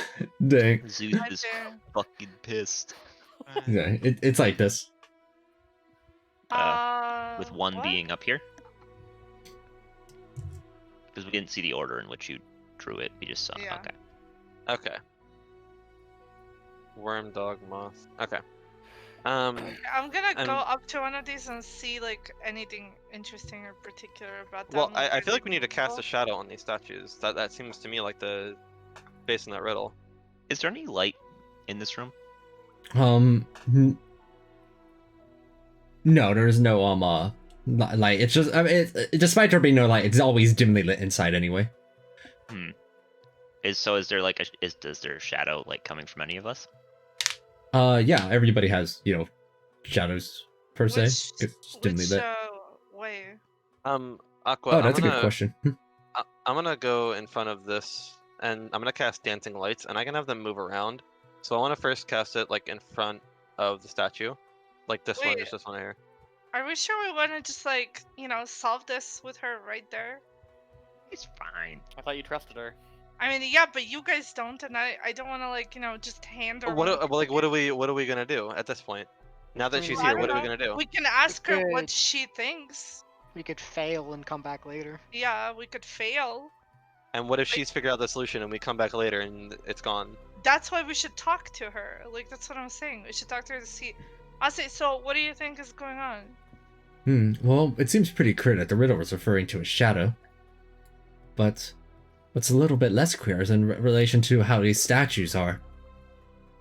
Dang. Zeus I is do. fucking pissed. Yeah, it's like this. With one what? being up here. Because we didn't see the order in which you drew it. We just saw. Yeah. Okay. Okay. Worm, dog, moth. Okay. I'm gonna and- go up to one of these and see like anything interesting or particular about them. Well, I like, feel like we any need to cast a people. shadow on these statues. That seems to me like the based on that riddle. Is there any light in this room? No, there's no light. It's just, I mean, despite there being no light, it's always dimly lit inside anyway. Is there like does there shadow like coming from any of us? Yeah, everybody has, you know, shadows per se. It's dimly lit. Way? Aqua. Oh, that's a good question. I'm gonna go in front of this, and I'm gonna cast dancing lights, and I can have them move around. So I want to first cast it like in front of the statue, like this one, Wait. just this one here. Are we sure we want to just like, solve this with her right there? It's fine. I thought you trusted her. I mean, yeah, but you guys don't, and I don't want to like, just hand her. What are we gonna do at this point? Now that I mean, she's I here, don't what are we know. gonna do? We can ask her what could- she thinks. We could fail and come back later. Yeah, we could fail. And what if she's figured out the solution and we come back later and it's gone? That's why we should talk to her. Like, that's what I'm saying. We should talk to her to see. I'll say, so what do you think is going on? Well, it seems pretty clear that the riddle was referring to a shadow. But what's a little bit less clear is in relation to how these statues are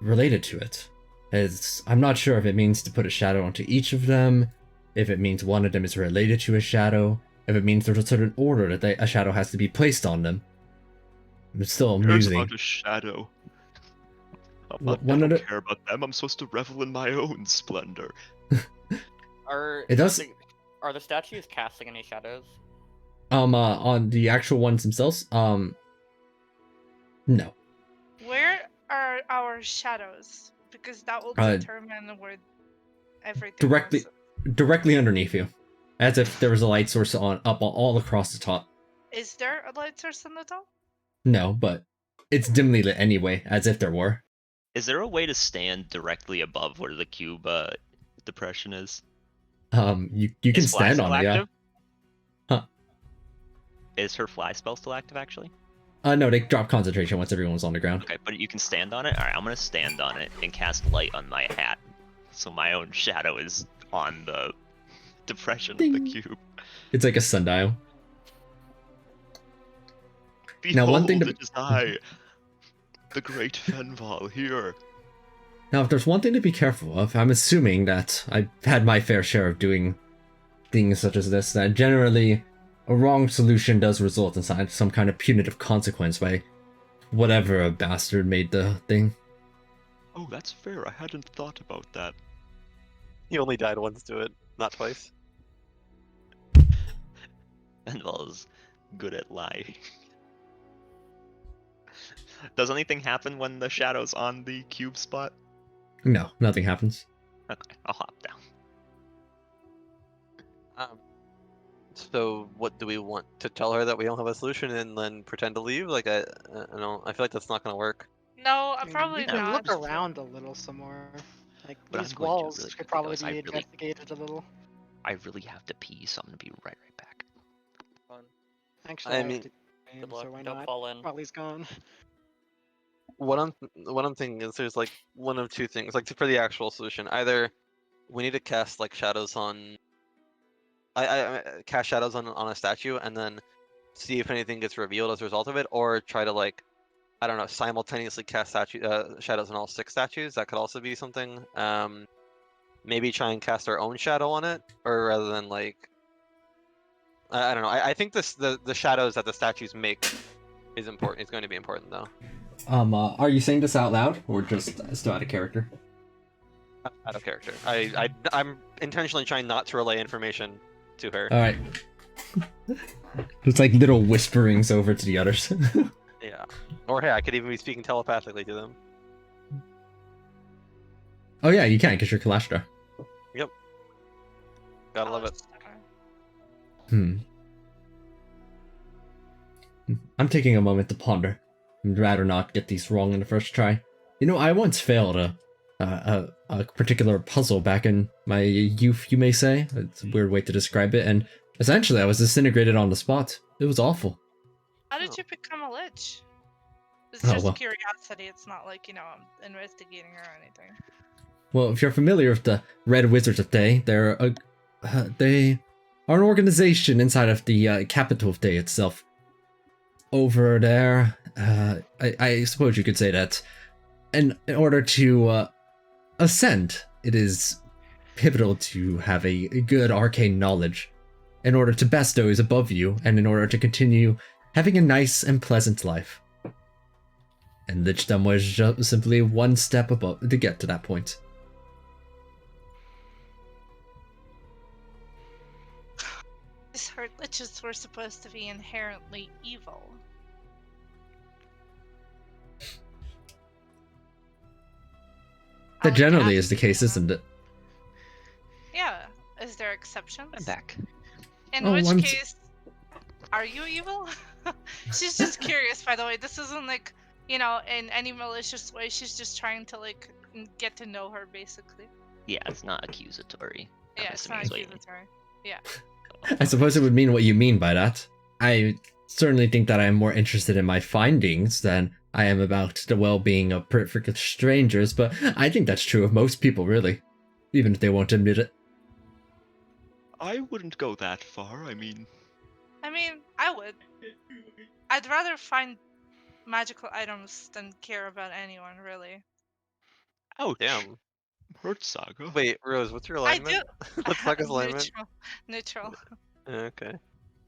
related to it. I'm not sure if it means to put a shadow onto each of them, if it means one of them is related to a shadow, if it means there's a certain order that a shadow has to be placed on them. It's still Cares amusing. about a shadow. I One of don't the- care about them. I'm supposed to revel in my own splendor. It does- Are the statues casting any shadows? On the actual ones themselves, no. Where are our shadows? Because that will Uh, determine where everything directly- goes. Directly underneath you. As if there was a light source up all across the top. Is there a light source on the top? No, but it's dimly lit anyway, as if there were. Is there a way to stand directly above where the cube depression is? You can Is fly stand still on it, yeah. active? Huh. Is her fly spell still active actually? No, they drop concentration once everyone's on the ground. Okay, but you can stand on it? Alright, I'm gonna stand on it and cast light on my hat. So my own shadow is on the depression of the Ding. cube. It's like a sundial. Behold, Now, one thing to- it is I, the great Fenval, here. Now, if there's one thing to be careful of, I'm assuming that I've had my fair share of doing things such as this, that generally a wrong solution does result in some kind of punitive consequence by whatever a bastard made the thing. Oh, that's fair. I hadn't thought about that. You only died once to it, not twice. Fenval is good at lying. Does anything happen when the shadow's on the cube spot? No, nothing happens. Okay, I'll hop down. So what do we want to tell her that we don't have a solution and then pretend to leave? Like I don't. I feel like that's not gonna work. No, I mean, probably we can not. look around a little some more. Like But these I'm going to walls really could quickly, probably guys. I be really- investigated a little. I really have to pee, so I'm gonna be right back. Actually, I I mean, Good luck. so why Don't not? fall in. While he's gone. What I'm thinking is there's like one of two things. Like for the actual solution, either we need to cast like shadows on. I cast shadows on a statue and then see if anything gets revealed as a result of it, or try to like, I don't know, simultaneously cast shadows on all 6 statues. That could also be something. Maybe try and cast our own shadow on it, or rather than like, I don't know. I think the shadows that the statues make is important. It's going to be important though. Are you saying this out loud or just still out of character? Out of character. I'm intentionally trying not to relay information to her. All right. It's like little whisperings over to the others. Yeah. Or hey, I could even be speaking telepathically to them. Oh yeah, you can because you're Kalashtar. Gotta love it. I'm taking a moment to ponder. I'd rather not get these wrong in the first try. You know, I once failed a particular puzzle back in my youth, you may say. It's a weird way to describe it, and essentially I was disintegrated on the spot. It was awful. How did Oh. you become a lich? It's Oh, just well. curiosity. It's not like, I'm investigating or anything. Well, if you're familiar with the Red Wizards of Day, they are an organization inside of the capital of Day itself. Over there, I suppose you could say that in order to ascend, it is pivotal to have a good arcane knowledge in order to best those above you and in order to continue having a nice and pleasant life. And Lichdom was just simply one step above to get to that point. These hurt liches were supposed to be inherently evil. That I'll generally cast is the case, you. isn't it? Yeah. Is there exceptions? I'm back. In Oh, which one- case, are you evil? She's just curious, by the way. This isn't like, in any malicious way. She's just trying to like get to know her, basically. Yeah, it's not accusatory. I'm Yeah, it's assuming not is what you mean. accusatory. Yeah. I suppose it would mean what you mean by that. I certainly think that I am more interested in my findings than I am about the well-being of perfect strangers, but I think that's true of most people, really, even if they won't admit it. I wouldn't go that far. I mean, I would. I'd rather find magical items than care about anyone, really. ouch. Damn. Hurt Saga. Wait, Rose, what's your I do. alignment? What's Saga's alignment? Neutral. Okay.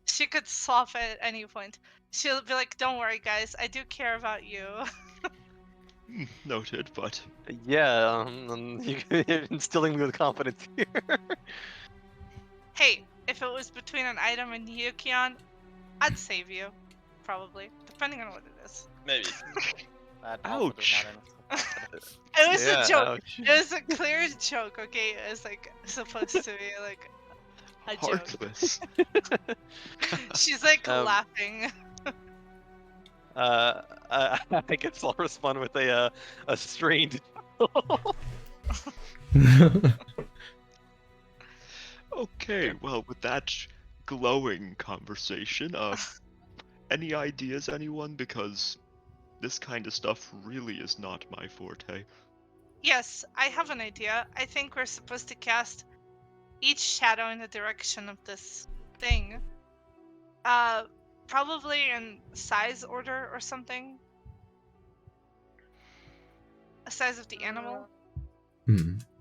She could swap at any point. She'll be like, "Don't worry, guys. I do care about you." Noted, but Yeah, you're instilling me with confidence here. Hey, if it was between an item and Yukion, I'd save you. Probably, depending on what it is. Maybe. That also does Ouch. not answer. It was Yeah, a joke. ouch. It was a clear joke, okay? It was like supposed to be like a joke. heartless. She's like Um, laughing. I guess I'll respond with a strained. Okay, well, with that glowing conversation, any ideas, anyone? Because this kind of stuff really is not my forte. Yes, I have an idea. I think we're supposed to cast each shadow in the direction of this thing. Probably in size order or something. A size of the animal.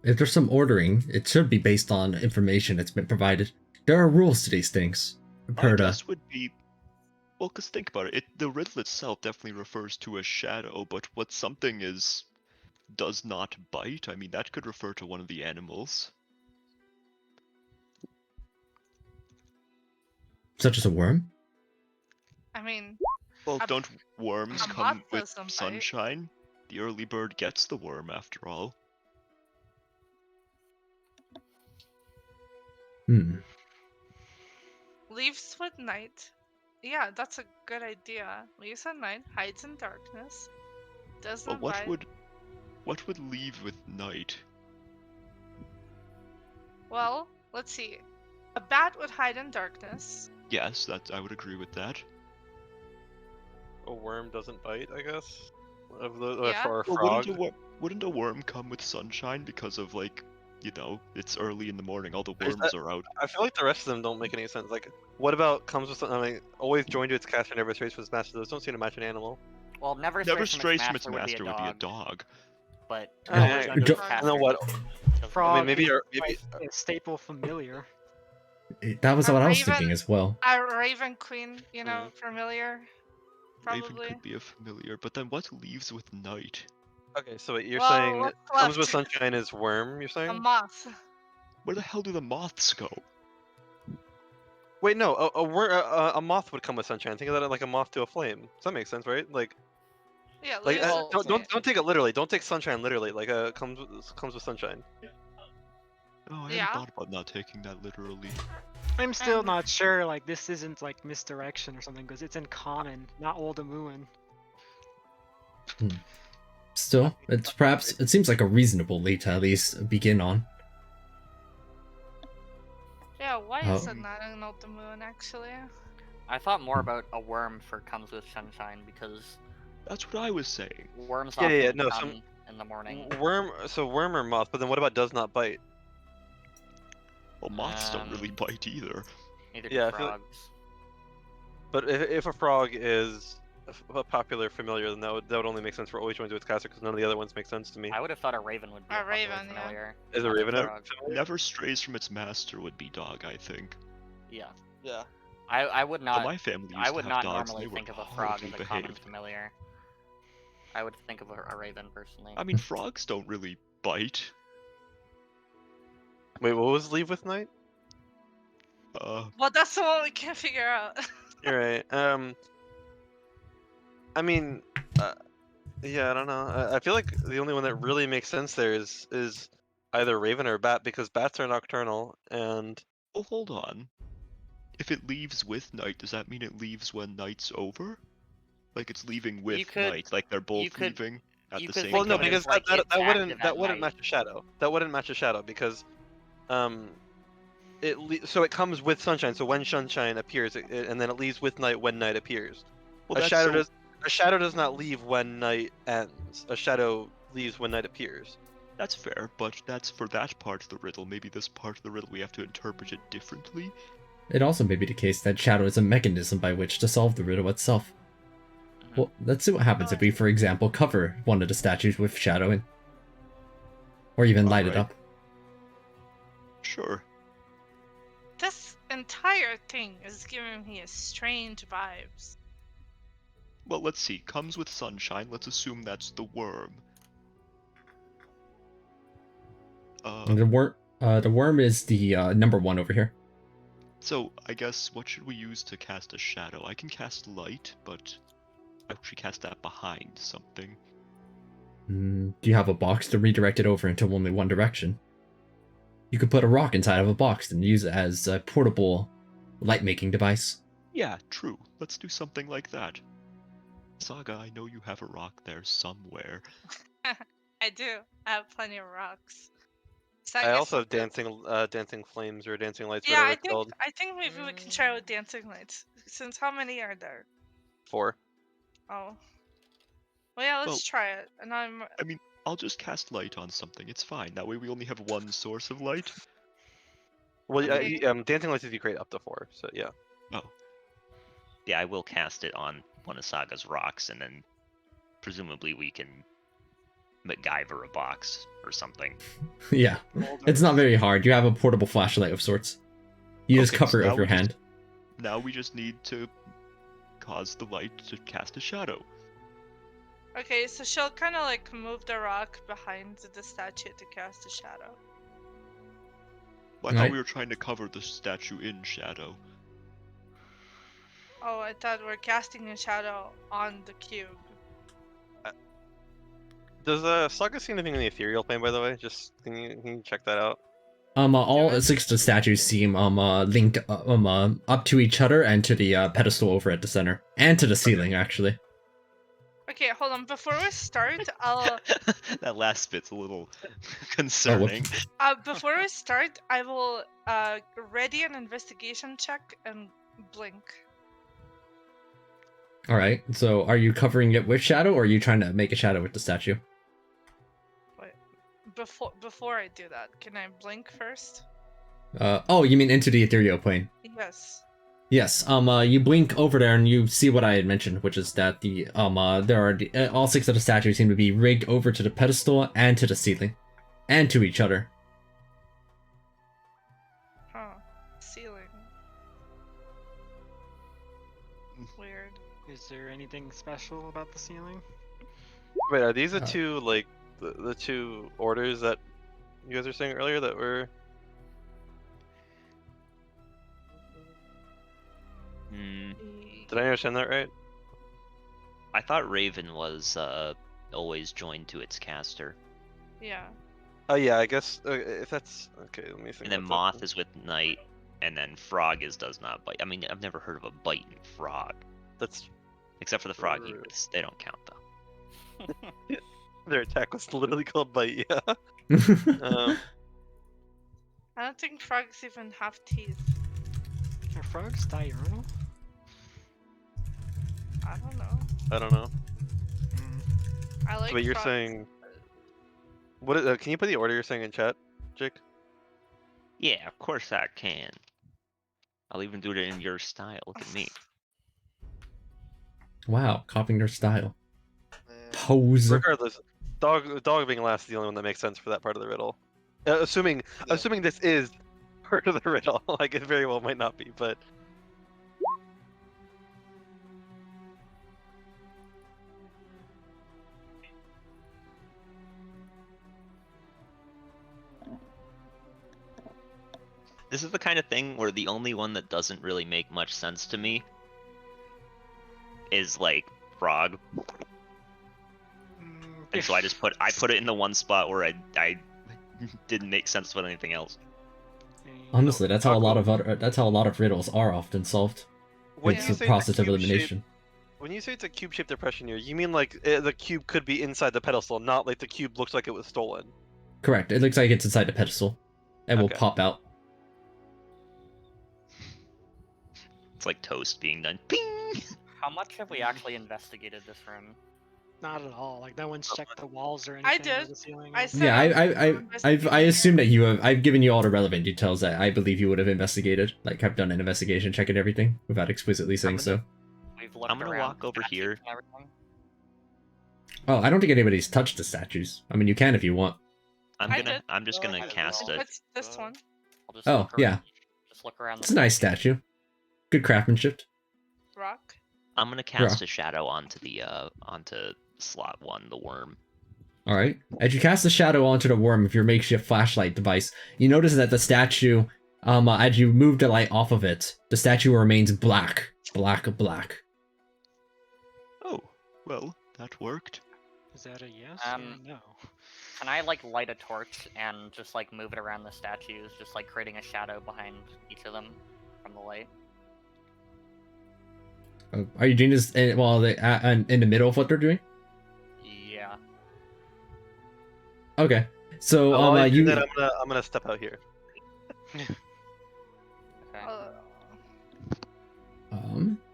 If there's some ordering, it should be based on information that's been provided. There are rules to these things. My Perda. guess would be, well, because think about it, the riddle itself definitely refers to a shadow, but what something does not bite, I mean, that could refer to one of the animals. Such as a worm? I mean, Well, A- don't worms a come moth with doesn't bite. sunshine? The early bird gets the worm, after all. leaves with night. Yeah, that's a good idea. Leaves at night, hides in darkness. Does Well, not bite. what would leave with night? Well, let's see. A bat would hide in darkness. Yes, that I would agree with that. A worm doesn't bite, I guess. Yeah. For a Well, frog. wouldn't a worm come with sunshine because of, like, it's early in the morning, all the Is worms are out. I feel like the rest of them don't make any sense. Like, what about comes with something? I mean, always joined to its caster, never strays from its master. Those don't seem to match an animal. Well, never Never strays strays from its master would be a dog. But Okay, always under Jo- its You caster know what? Frog. I mean, maybe is maybe like a staple familiar. That was A what I was raven- thinking as well. A raven queen, familiar. Raven Probably. could be a familiar, but then what leaves with night? okay. So wait, you're Well, saying what's comes with left? sunshine is worm. You're A saying? moth. Where the hell do the moths go? Wait, no. A moth would come with sunshine. Think of that like a moth to a flame. Does that make sense, right? Like Yeah, Like, leaves well, with night. don't take it literally. Don't take sunshine literally. Like, comes with sunshine. Oh, I Yeah. hadn't thought about not taking that literally. I'm still Um, not sure, like, this isn't, like, misdirection or something, because it's in common, not Oldamuin. Still, it seems like a reasonable lead to at least begin on. Yeah, why Oh. is it not an Ultimoon, actually? I thought more about a worm for comes with sunshine because That's what I was saying. worms Yeah, often yeah, no, come in the morning. Worm or moth. But then what about does not bite? Well, moths don't really bite either. Neither Yeah, do I feel like- frogs. But if a frog is a popular familiar, then that would only make sense for always joins with caster because none of the other ones make sense to me. I would have thought a raven would be A a popular raven, yeah. familiar. Is a not raven a frog. familiar? Never strays from its master would be dog, I think. Yeah. Yeah. I would So not. my family used I to would have not dogs, and normally they were think of a frog as horribly a common behaved. familiar. I would think of a raven personally. I mean, frogs don't really bite. Wait, what was leave with night? Well, that's the one we can't figure out. You're right. I mean, yeah, I don't know. I feel like the only one that really makes sense there is either raven or bat because bats are nocturnal and Well, hold on. If it leaves with night, does that mean it leaves when night's over? Like it's leaving with could- night, like they're both could- leaving at you the could same well, think no, of it time? as, because like, that it's wouldn't active at night. match a shadow. That wouldn't match a shadow because so it comes with sunshine. So when sunshine appears, and then it leaves with night when night appears. Well, A that's shadow so. a shadow does not leave when night ends. A shadow leaves when night appears. That's fair, but that's for that part of the riddle. Maybe this part of the riddle we have to interpret it differently. It also may be the case that shadow is a mechanism by which to solve the riddle itself. Well, let's see what happens if we, for example, cover one of the statues with shadowing. Or even light it Alright. up. Sure. This entire thing is giving me a strange vibes. Well, let's see. Comes with sunshine. Let's assume that's the worm. The worm is the number 1 over here. So, I guess, what should we use to cast a shadow? I can cast light, but I should cast that behind something. Do you have a box to redirect it over into only one direction? You could put a rock inside of a box and use it as a portable light-making device. Yeah, true. Let's do something like that. Saga, I know you have a rock there somewhere. I do. I have plenty of rocks. So I guess also we have could- dancing flames or dancing lights, Yeah, whatever it's called. I think maybe we can try with dancing lights. Since how many are there? 4. Oh. Well, yeah, let's Well- try it. And I'm. I mean, I'll just cast light on something. It's fine. That way we only have one source of light. Well, Okay. dancing lights if you create up to 4. So yeah. Oh, Yeah, I will cast it on one of Saga's rocks, and then presumably we can MacGyver a box or something. Yeah, it's not very hard. You have a portable flashlight of sorts. You just Okay, cover so it now with your we just- hand. now we just need to cause the light to cast a shadow. Okay, so she'll kind of like move the rock behind the statue to cast a shadow. I Right. thought we were trying to cover the statue in shadow. Oh, I thought we're casting a shadow on the cube. Does Saga see anything in the ethereal plane, by the way? Just can you check that out? All it. 6 of the statues seem linked up to each other and to the pedestal over at the center, and to the ceiling actually. Okay, hold on. Before we start, I'll That last bit's a little concerning. before we start, I will ready an investigation check and blink. All right. So, are you covering it with shadow, or are you trying to make a shadow with the statue? Wait, before I do that, can I blink first? Oh, you mean into the ethereal plane? Yes. Yes. You blink over there and you see what I had mentioned, which is that all 6 of the statues seem to be rigged over to the pedestal and to the ceiling, and to each other. Huh. Ceiling. Weird. Is there anything special about the ceiling? Wait, are these the Uh, two like the two orders that you guys were saying earlier that were? Hmm. Did I understand that right? I thought Raven was always joined to its caster, Yeah. Oh yeah, I guess if that's okay. Let me think. and then about Moth is with Night, and then Frog is does not bite. I mean, I've never heard of a biting frog, That's except for the frog True. eaters. They don't count though. their attack was literally called bite. Yeah. I don't think frogs even have teeth. Are frogs diurnal? I don't know. I don't know. I like. But you're frogs. saying what? Can you put the order you're saying in chat, Jake? Yeah, of course I can. I'll even do it in your style. Look at me. Wow, copying their style. Pose. Regardless, dog being last is the only one that makes sense for that part of the riddle. Assuming this is part of the riddle, like it very well might not be, but This is the kind of thing where the only one that doesn't really make much sense to me is like frog. And so I put it in the one spot where I didn't make sense with anything else. Honestly, that's how a lot of riddles are often solved. when It's you a say process of cube-shaped- elimination. when you say it's a cube-shaped depression here, you mean like the cube could be inside the pedestal, not like the cube looks like it was stolen. Correct. It looks like it's inside the pedestal, and will Okay. pop out. It's like toast being done. Bing! How much have we actually investigated this room? Not at all. Like no one's checked the walls or anything. I or did. The ceiling. I or- said- Yeah, I assume that you have. I've given you all the relevant details that I believe you would have investigated. Like, have done an investigation, checking everything without explicitly saying so. We've looked I'm gonna around walk over statues here. and everything. Oh, I don't think anybody's touched the statues. I mean, you can if you want. I did. I'm just gonna cast it. What's this one? I'll just Oh, look yeah. around- Just look around. It's a nice statue. Good craftsmanship. Rock. I'm gonna cast a shadow onto the onto slot 1, the worm. All right. As you cast the shadow onto the worm with your makeshift flashlight device, you notice that the statue, as you move the light off of it, the statue remains black. Oh, well, that worked. Is that a yes? Um, or no. Can I like light a torch and just like move it around the statues, just like creating a shadow behind each of them from the light? Are you doing this while in the middle of what they're doing? Yeah. Okay. So While I do you that, I'm gonna step out here. Okay.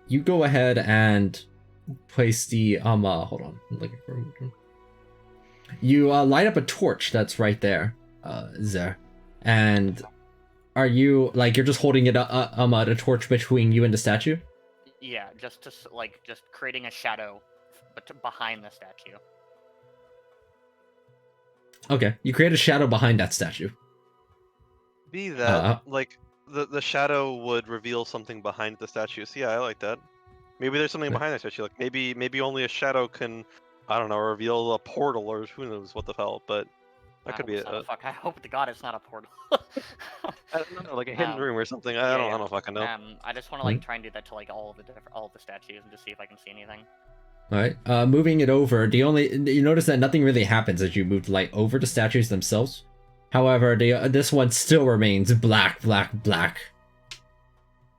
you go ahead and place the hold on. I'm looking for you light up a torch that's right there, there, and are you like you're just holding it the torch between you and the statue? Yeah, just to just creating a shadow, but behind the statue. Okay, you create a shadow behind that statue. Be that like the shadow would reveal something behind the statue. So yeah, I like that. Maybe there's something behind the statue. Like maybe only a shadow can, I don't know, reveal a portal or who knows what the hell. But that could be Fuck, I hope to God it's not a portal. I don't know, like a hidden room or something. I don't fucking know. I just want to like try and do that to like all of the statues and just see if I can see anything. All right. Moving it over, you notice that nothing really happens as you move the light over the statues themselves. However, this one still remains black.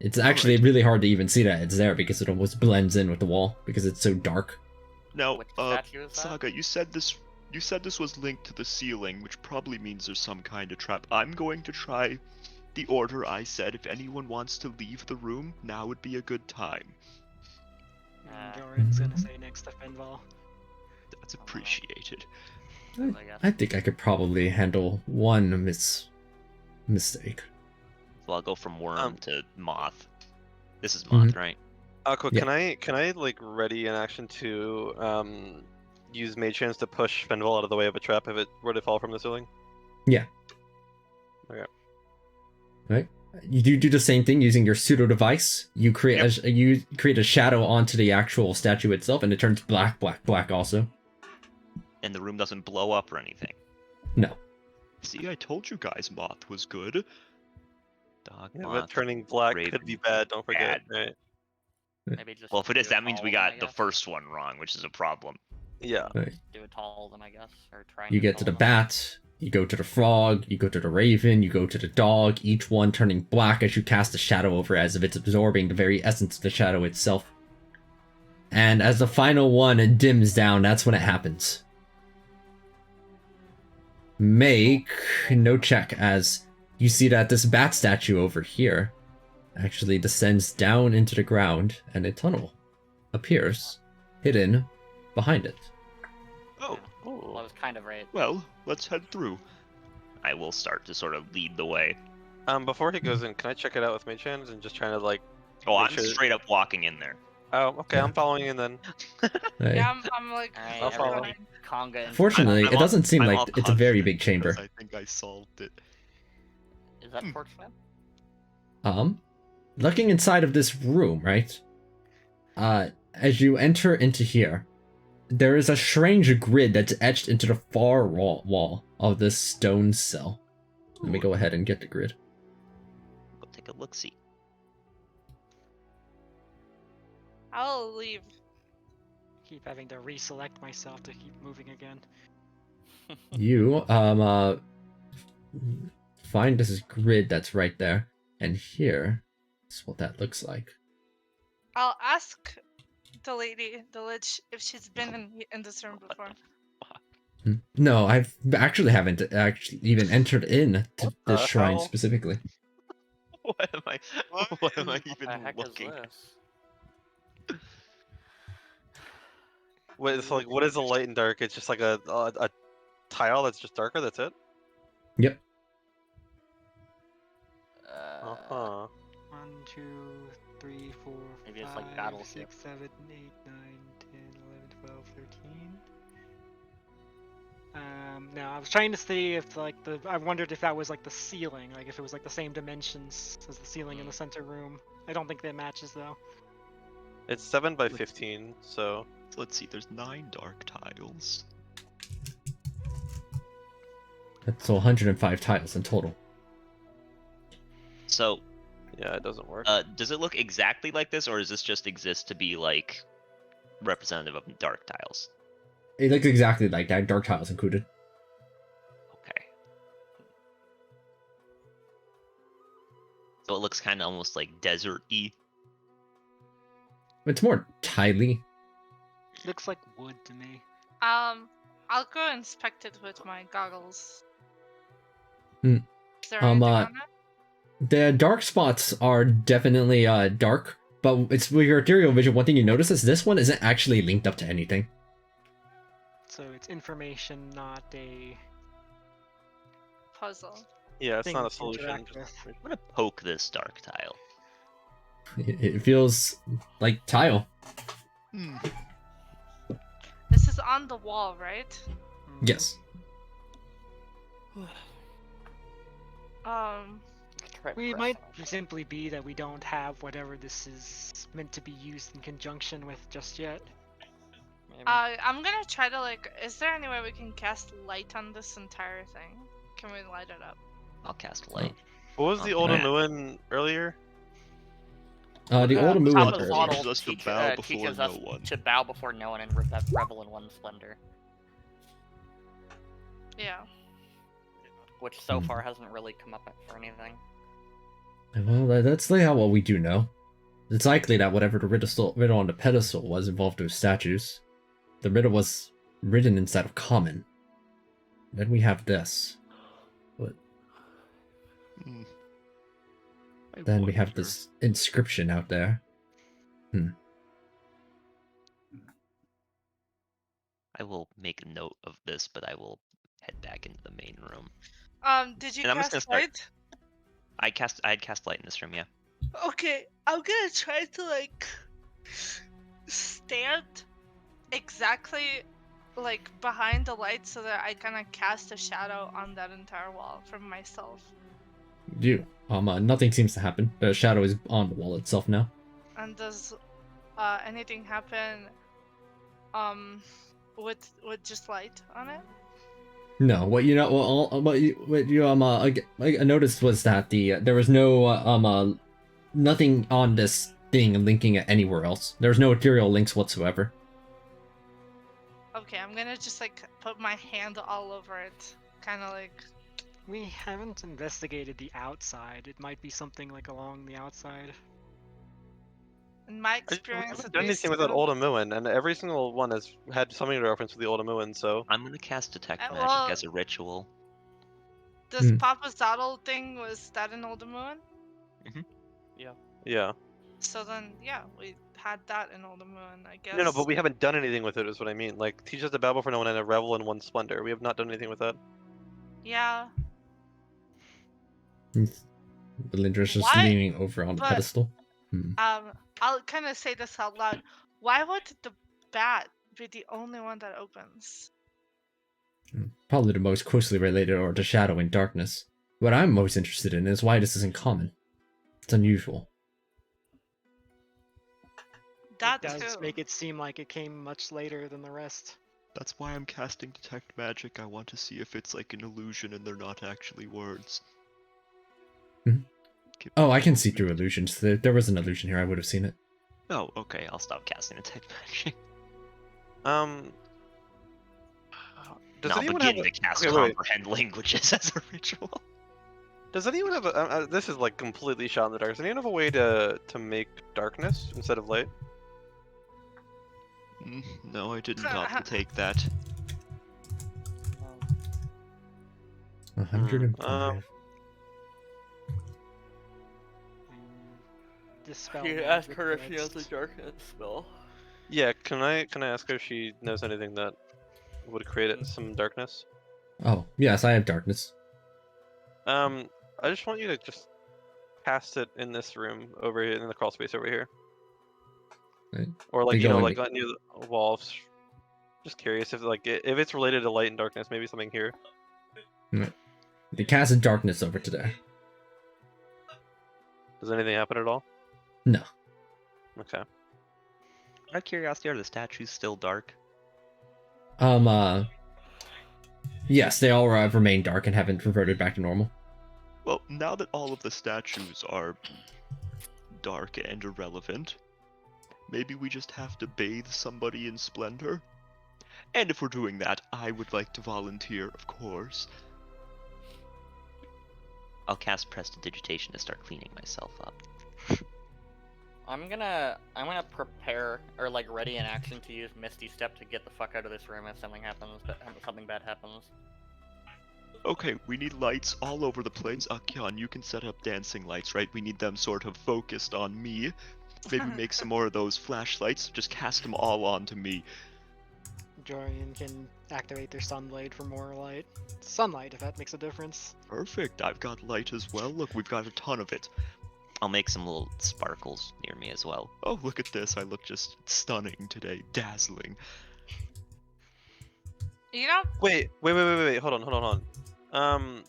It's actually really hard to even see that it's there because it almost blends in with the wall because it's so dark. Now, Which statue is that? Saga, you said this was linked to the ceiling, which probably means there's some kind of trap. I'm going to try the order I said. If anyone wants to leave the room, now would be a good time. And Joran's gonna say next to Fenval. That's appreciated. I guess. I think I could probably handle one mistake. So I'll go from worm to moth. This is moth, right? Aqua, Yeah. can I like ready an action to use Mage Hands to push Fenval out of the way of a trap if it were to fall from the ceiling? Yeah. Okay. Right. You do the same thing using your pseudo device. You create a shadow onto the actual statue itself, and it turns black also. And the room doesn't blow up or anything. No. See, I told you guys moth was good. Dog, Yeah, moth. but turning black raven, could be bad. Don't forget. bad. Right? Maybe just. Well, if it is, do that means we all of them, got I the guess. first one wrong, which is a problem. Yeah. Right. Do it to all of them, I guess, or try. And You do it get to all the of them. bat, you go to the frog, you go to the raven, you go to the dog, each one turning black as you cast a shadow over as if it's absorbing the very essence of the shadow itself. And as the final one dims down, that's when it happens. Make no check as you see that this bat statue over here actually descends down into the ground and a tunnel appears hidden behind it. Oh, Well, I was kind of right. well, let's head through. I will start to sort of lead the way. Before he goes in, can I check it out with Mage Hands and just trying to like? Oh, Make I'm sure- straight up walking in there. Oh, okay, I'm following in then. Hey. Yeah, I'm like Alright, I'll follow. everybody, conga into Fortunately, I'm it all- doesn't seem I'm like all it's a very confident big chamber. because I think I solved it. Is that Torchman? Looking inside of this room, right? As you enter into here, there is a strange grid that's etched into the far wall of this stone cell. Let me go ahead and get the grid. Go take a look-see. I'll leave. Keep having to reselect myself to keep moving again. You find this grid that's right there, and here is what that looks like. I'll ask the lady, the lich, if she's been in this room before. No, I haven't actually even entered in to this the shrine hell? specifically. What am I? What am I What even the heck looking? is this? Wait, so like, what is the light and dark? It's just like a tile that's just darker. That's it. Yep. Uh huh. 1, 2, 3, 4, Maybe it's 5, like Battleship. 6, 7, 8, 9, 10, 11, 12, 13. No, I was trying to see if like I wondered if that was like the ceiling, like if it was like the same dimensions as the ceiling in the center room. I don't think that matches though. It's 7 by 15, so So let's see, there's 9 dark tiles. That's 105 tiles in total. So, yeah, it doesn't work. does it look exactly like this, or does this just exist to be like representative of dark tiles? It looks exactly like that, dark tiles included. Okay. So it looks kind of almost like desert-y. It's more tiley. Looks like wood to me. I'll go inspect it with my goggles. Hmm. Is there anything on it? The dark spots are definitely dark, but it's with your ethereal vision. One thing you notice is this one isn't actually linked up to anything. So it's information, not a Puzzle. Yeah, it's thing not a to solution. interact just- with. I'm gonna poke this dark tile. It feels like tile. Hmm. This is on the wall, right? Mhm. Yes. We might simply be that we don't have whatever this is meant to be used in conjunction with just yet. Maybe. I'm gonna try to like. Is there any way we can cast light on this entire thing? Can we light it up? I'll cast light. What was the Oh, old man. Amuin earlier? The old moon. Top Papa of Zotl Teaches us to bow before teaches no us one. to bow before no one and revel in one's splendor, Yeah. which so far hasn't really come up for anything. Well, that's like how what we do know. It's likely that whatever the riddle on the pedestal was involved with statues. The riddle was written instead of common. Then we have this. But Hmm. I then we have wonder. this inscription out there. I will make a note of this, but I will head back into the main room. Did you And I'm just cast gonna light? I had cast light in this room, yeah. Okay, I'm gonna try to like stand exactly like behind the light so that I kind of cast a shadow on that entire wall from myself. Nothing seems to happen. The shadow is on the wall itself now. And does anything happen with just light on it? No, what you know, what you noticed was that there was no nothing on this thing linking it anywhere else. There's no ethereal links whatsoever. Okay, I'm gonna just like put my hand all over it, kind of like. We haven't investigated the outside. It might be something like along the outside. In my We experience, haven't at done least, anything with that old Amuin, and every single one has had something to reference with the old Amuin, so... I'm gonna cast Detect Magic well- as a ritual. This Hmm. Papa Zotl thing, was that an Old Moon? Yeah. So then, yeah, we had that in Old Moon, I guess. No, but we haven't done anything with it, is what I mean. Like, teach us to bow before no one and a revel in one's splendor. We have not done anything with that. Yeah. Belindra's just Why- leaning over on the but- pedestal. Um, I'll kind of say this out loud. Why would the bat be the only one that opens? Probably the most closely related are to shadow and darkness. What I'm most interested in is why this isn't common. It's unusual. That It does too. make it seem like it came much later than the rest. That's why I'm casting Detect Magic. I want to see if it's like an illusion and they're not actually words. Mhm. Keep- Oh, I can see through illusions. There was an illusion here. I would have seen it. Oh, okay, I'll stop casting Detect Magic. Does I'll anyone have begin a... to cast Okay, wait, wait. Comprehend Languages as a ritual. Does anyone have a... this is like completely shot in the dark. Does anyone have a way to make darkness instead of light? No, I didn't opt to take that. 105. Dispel. You ask magic her if she has a next. darkness spell. Yeah, can I ask her if she knows anything that would create some darkness? Oh, yes, I have darkness. I just want you to just cast it in this room over here, in the crawl space over here. Right. Or like, They you know, go like in near the walls. Just curious if like if it's related to light and darkness, maybe something here. They cast darkness over today. Does anything happen at all? No. Okay. Out of curiosity, are the statues still dark? Yes, they all remain dark and haven't reverted back to normal. Well, now that all of the statues are dark and irrelevant, maybe we just have to bathe somebody in splendor? And if we're doing that, I would like to volunteer, of course. I'll cast Prestidigitation to start cleaning myself up. I'm gonna prepare or like ready in action to use Misty Step to get the fuck out of this room if something happens, something bad happens. Okay, we need lights all over the place. Akyan, you can set up dancing lights, right? We need them sort of focused on me. Maybe make some more of those flashlights. Just cast them all onto me. Jorian can activate their sunblade for more light. Sunlight, if that makes a difference. Perfect, I've got light as well. Look, we've got a ton of it. I'll make some little sparkles near me as well. Oh, look at this. I look just stunning today. Dazzling. You know, Wait. Hold on.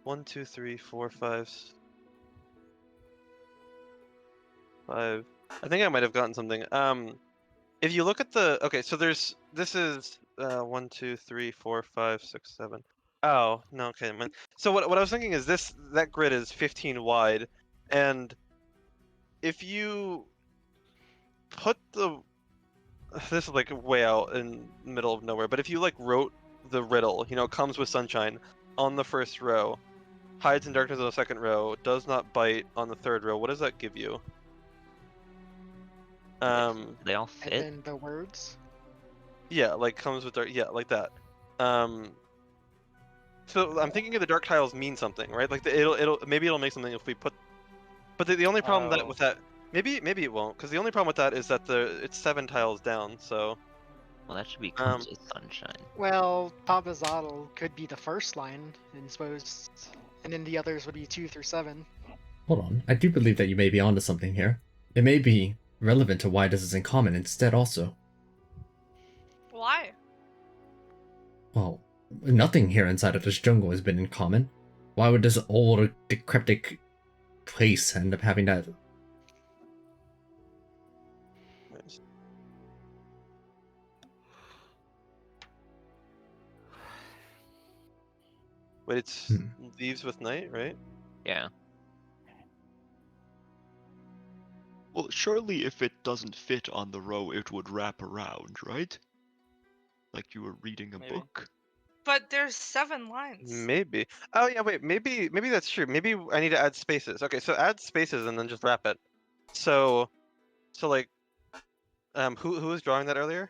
1, 2, 3, 4, 5. I think I might have gotten something. If you look at the... Okay, so this is 1, 2, 3, 4, 5, 6, 7. Oh, no, okay. So what I was thinking is that grid is 15 wide, and if you put the... This is like way out in the middle of nowhere, but if you like wrote the riddle, you know, comes with sunshine on the first row, hides in darkness on the second row, does not bite on the third row, what does that give you? Do they all And fit? then the words. Yeah, like comes with dark. Yeah, like that. So I'm thinking of the dark tiles mean something, right? Like maybe it'll make something if we put. But the only problem with that maybe it won't, because the only problem with that is that it's 7 tiles down. So Well, that should be comes with sunshine. Well, Papazotl could be the first line, and suppose, and then the others would be 2 through 7. Hold on. I do believe that you may be onto something here. It may be relevant to why this is in common instead also. why? Well, nothing here inside of this jungle has been in common. Why would this old, decrepit place end up having that? wait, it's leaves with night, right? Yeah. Well, surely if it doesn't fit on the row, it would wrap around, right? Like you were reading a Maybe. book. But there's 7 lines. Maybe. Oh yeah, wait. Maybe that's true. Maybe I need to add spaces. Okay, so add spaces and then just wrap it. So like, who was drawing that earlier?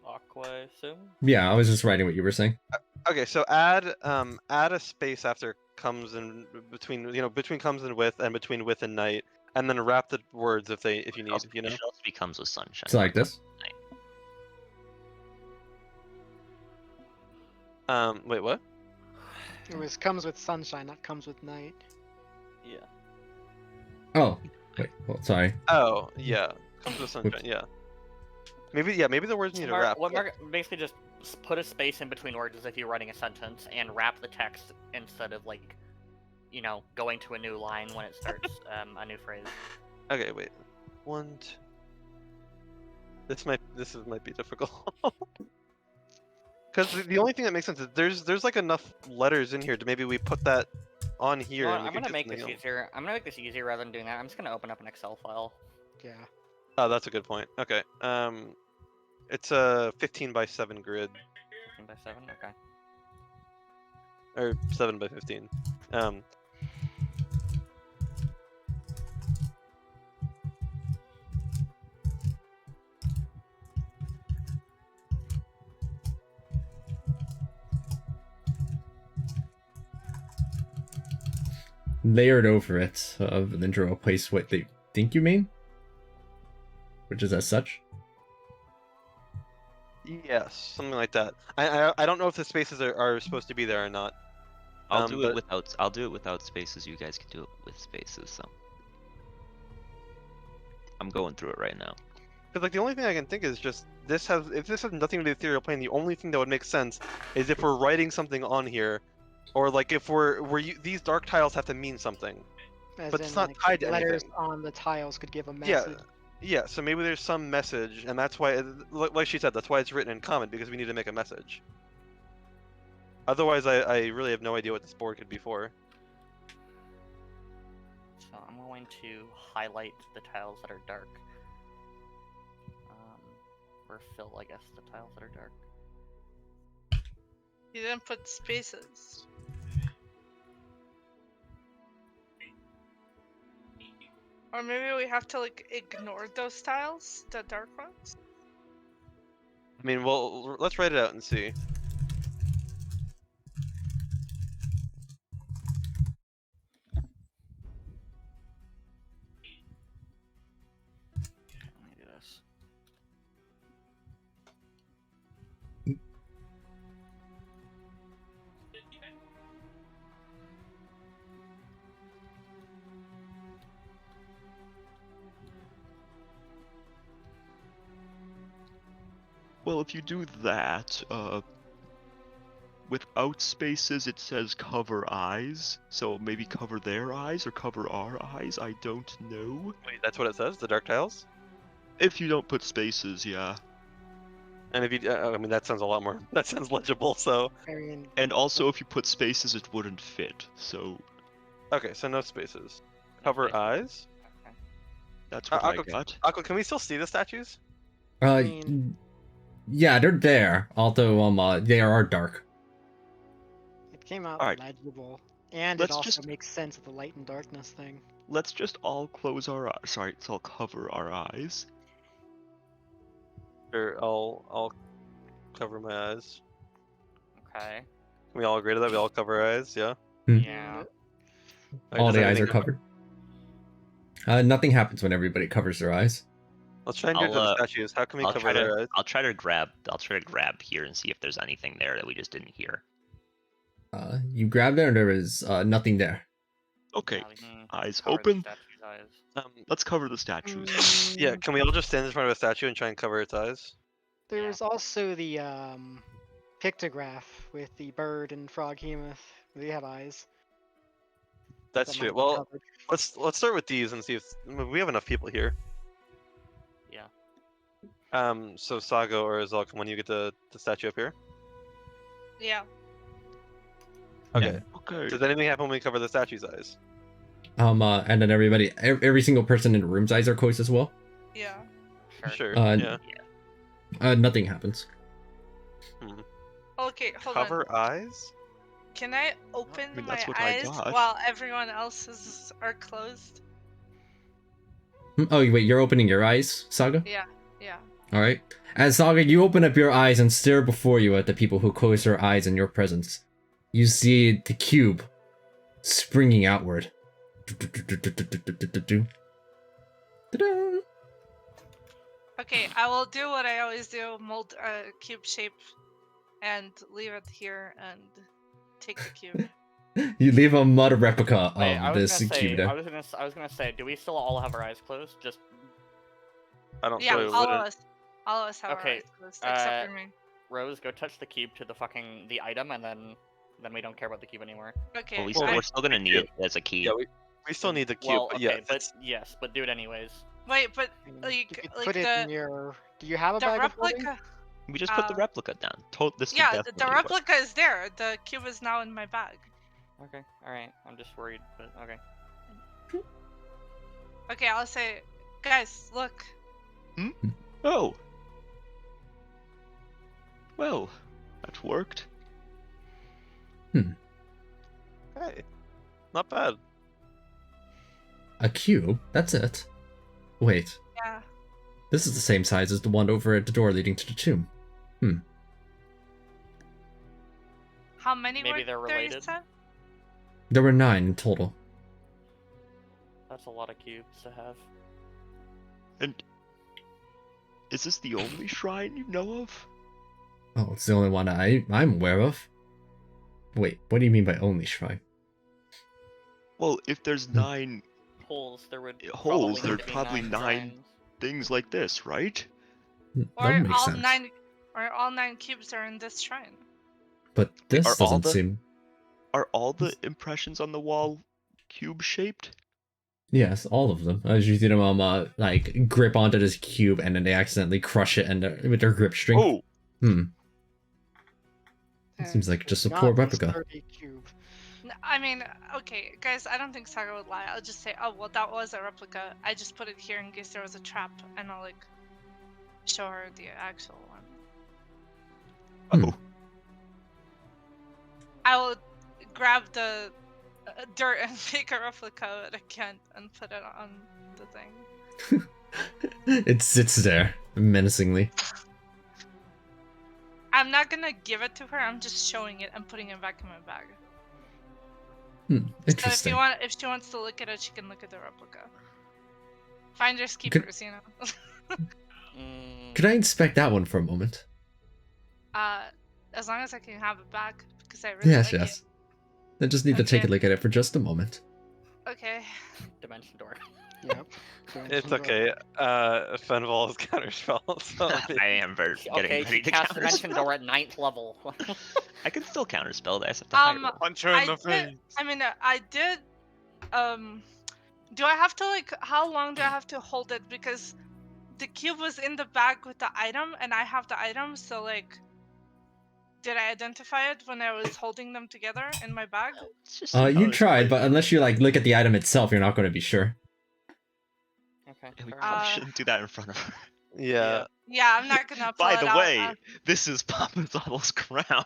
Aqua, I assume? Yeah, I was just writing what you were saying. Okay, so add a space after comes in between, you know, between comes and with, and between with and night, and then wrap the words if you need, you know. It also becomes with sunshine. So like this? Wait, what? It was comes with sunshine, not comes with night. Yeah. Oh, wait. Well, sorry. Oh, yeah. Come to the sunshine, Whoops. yeah. Maybe the words need to wrap. Basically just put a space in between words as if you're writing a sentence and wrap the text instead of like, going to a new line when it starts a new phrase. Okay, wait. This might be difficult. Because the only thing that makes sense is there's like enough letters in here to maybe we put that on here. Well, and we I'm could gonna do make this something else. easier. I'm gonna make this easier rather than doing that. I'm just gonna open up an Excel file. Yeah. Oh, that's a good point. Okay. It's a 15 by 7 grid 15 by 7. Okay. or 7 by 15. Layered over it, and then draw a place what they think you mean, which is as such. Yes, something like that. I don't know if the spaces are supposed to be there or not. I'll do it but- without. I'll do it without spaces. You guys can do it with spaces. So I'm going through it right now. Because like the only thing I can think is just if this has nothing to do with ethereal plane, the only thing that would make sense is if we're writing something on here, or like if these dark tiles have to mean something. As But in, it's not like, tied to letters anything. on the tiles could give a Yeah, message. yeah. So maybe there's some message, and that's why, like she said, that's why it's written in common because we need to make a message. Otherwise, I really have no idea what this board could be for. So I'm going to highlight the tiles that are dark. Or fill, I guess, the tiles that are dark. You didn't put spaces. Or maybe we have to like ignore those tiles, the dark ones. I mean, well, let's write it out and see. Let me do this. Well, if you do that, without spaces, it says cover eyes. So maybe cover their eyes or cover our eyes. I don't know. Wait, that's what it says. The dark tiles. If you don't put spaces, yeah. And if you, I mean, that sounds a lot more. That sounds legible. So I mean, And also, if you put spaces, it wouldn't fit. So okay, so no spaces. Cover spaces. eyes. Okay. that's what I Aqua, got. Aqua, can we still see the statues? mean- Yeah, they're there. Although they are dark. it came out Alright. legible, and Let's it also just- makes sense of the light and darkness thing. Let's just all close our eyes. Sorry, let's all cover our eyes. Or I'll cover my eyes. Okay. Can we all agree to that? We all cover our eyes. Yeah. Yeah. Alright, All does the eyes anything are covered. Nothing happens when everybody covers their eyes. Let's try and do it to the I'll, statues. How can we I'll cover try their to. eyes? I'll try to grab. I'll try to grab here and see if there's anything there that we just didn't hear. You grab there and there is nothing there. Okay, Yeah, we can eyes cover the open. statue's eyes. Let's cover the statues. Yeah. Can we all just stand in front of a statue and try and cover its eyes? There's also the pictograph with the bird and froghemoth. They have eyes. That's that true. might be Well, covered. let's start with these and see if we have enough people here. Yeah. So Sago or Azalcom, when you get the statue up here. Yeah. Okay. Okay. Does anything happen when we cover the statue's eyes? And then every single person in the room's eyes are closed as well. Yeah. Sure. Yeah. Nothing happens. Okay, hold on. Cover eyes? Can I open I mean, my that's what I eyes got. while everyone else's are closed? Oh wait, you're opening your eyes, Saga? Yeah. Yeah. All right. As Saga, you open up your eyes and stare before you at the people who close their eyes in your presence. You see the cube springing outward. Ta-da! Okay, I will do what I always do: mold a cube shape, and leave it here and take the cube. You leave a mud replica Wait, I of was this gonna say, cube there. I was gonna say, do we still all have our eyes closed? Just I don't Yeah, see why we all of wouldn't. us. All of us have our Okay, eyes closed, except for me. Rose, go touch the cube to the item, and then we don't care about the cube anymore. Okay. Well, Well, I- we're still gonna need it as a key. Yeah, we still need the cube. Well, but okay, yeah, but yes, but do it anyways. Wait, but You like could like put it in the your. Do you have a the bag of holding? replica. We just put the replica down. This could Yeah, the definitely work. replica is there. The cube is now in my bag. Okay, all right. I'm just worried, but okay. Okay, I'll say, guys, look. Oh. Well, that worked. hey, not bad. A cube? That's it. Wait, Yeah. this is the same size as the one over at the door leading to the tomb. How many Maybe were they're there, you related. said? There were 9 in total. That's a lot of cubes to have. And is this the only shrine you know of? Oh, it's the only one I'm aware of. Wait, what do you mean by only shrine? Well, if there's 9 Holes, there would holes, probably there'd be probably 9 shrines. things like this, right? That Or would make all sense. 9 or all 9 cubes are in this shrine. But this Are all doesn't seem... Are all the impressions on the wall cube-shaped? Yes, all of them. I usually see them like grip onto this cube and then they accidentally crush it and with their grip string. Oh, It seems like just a Not poor this replica. sturdy cube. I mean, okay, guys, I don't think Saga would lie. I'll just say, oh, well, that was a replica. I just put it here in case there was a trap, and I'll, like, show her the actual one. oh. I will grab the dirt and make a replica again and put it on the thing. It sits there menacingly. I'm not gonna give it to her, I'm just showing it and putting it back in my bag. So Interesting. if she wants to look at it, she can look at the replica. Finders keepers, you know. Could I inspect that one for a moment? As long as I can have it back, because I really Yes, like yes. I just need to take a Okay. look at it for just a moment. it. Okay. Dimension door. Yep. It's okay. Fenval is counterspell, so I am very getting Okay, ready she to cast Dimension counterspell. door at 9th level. I can still counterspell that. I just have to hide it. Punch her in the did, face. I mean, I did. Do I have to like? How long do I have to hold it? Because the cube was in the bag with the item, and I have the item. So like, did I identify it when I was holding them together in my bag? It's just You tried, but unless you like look at the item itself, you're not going to be sure. Okay. We fair probably enough. shouldn't do that in front of her. yeah. Yeah, I'm not gonna. Pull By it the out, way, this is Papa Zottle's crown.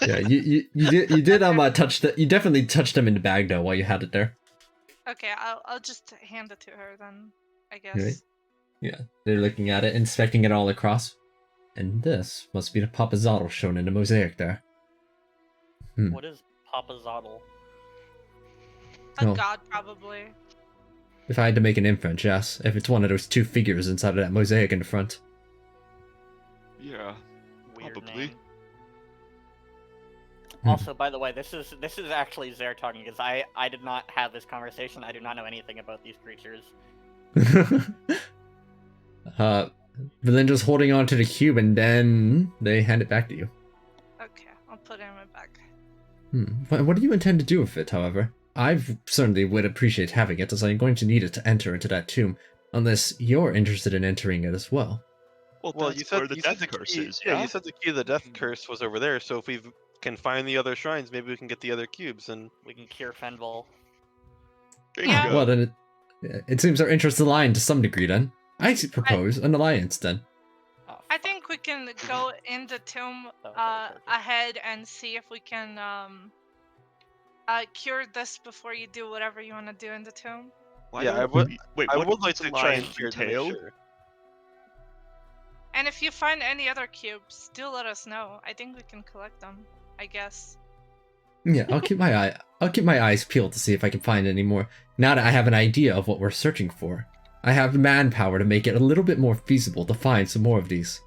Yeah, you did touch the you definitely touched them in the bag though while you had it there. Okay, I'll just hand it to her then. I guess. Right. Yeah, they're looking at it, inspecting it all across, and this must be the Papa Zottle shown in the mosaic there. What is Papa Zottle? A Oh. god, probably. If I had to make an inference, yes, if it's one of those 2 figures inside of that mosaic in the front. Yeah, Weird probably. name. Also, by the way, this is actually Zer talking because I did not have this conversation. I do not know anything about these creatures. Belinda's holding on to the cube and then they hand it back to you. Okay, I'll put it in my bag. What do you intend to do with it, however? I certainly would appreciate having it, as I'm going to need it to enter into that tomb, unless you're interested in entering it as well. Well, Well, that's you said where the you death said curse key, is, yeah. yeah? You said the key to the death curse was over there. So if we can find the other shrines, maybe we can get the other cubes. And We can cure Fenval. There you Yeah. go. Well, then it seems our interests align to some degree, then. I propose an alliance, then. Oh, I think we can go in the tomb That was out of focus. ahead and see if we can cure this before you do whatever you want to do in the tomb. Why yeah, don't I would. we- Wait, I what would like does to try and alliance cure to make entail? sure. And if you find any other cubes, do let us know. I think we can collect them. I guess. Yeah, I'll keep my eyes peeled to see if I can find any more. Now that I have an idea of what we're searching for, I have manpower to make it a little bit more feasible to find some more of these.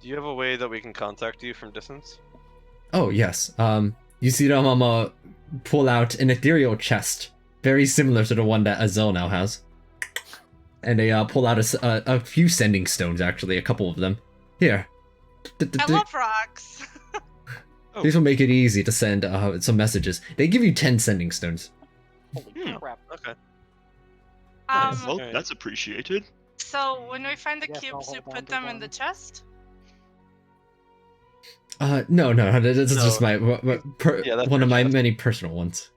Do you have a way that we can contact you from distance? Oh yes. You see them pull out an ethereal chest, very similar to the one that Azel now has. And they pull out a few sending stones, actually, a couple of them. Here. I love rocks. These will make it easy to send some messages. They give you 10 sending stones. Holy crap. Okay. Well, Alright. that's appreciated. So when we find the Yes, I'll cubes, you hold on put to them in one. the chest. No, this is just No. Yeah, that's one of my just- many personal ones.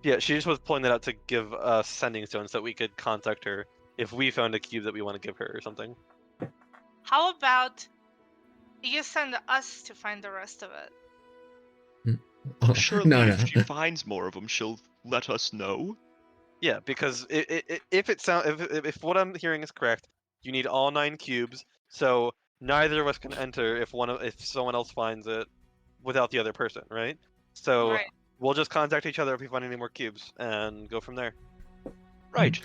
Yeah, she just was pulling that out to give us sending stones so that we could contact her if we found a cube that we want to give her or something. How about you send us to find the rest of it? Oh, surely no. if she finds more of them, she'll let us know. Yeah, because if what I'm hearing is correct, you need all 9 cubes, so neither of us can enter if someone else finds it without the other person, right? So Right. we'll just contact each other if we find any more cubes and go from there. Right.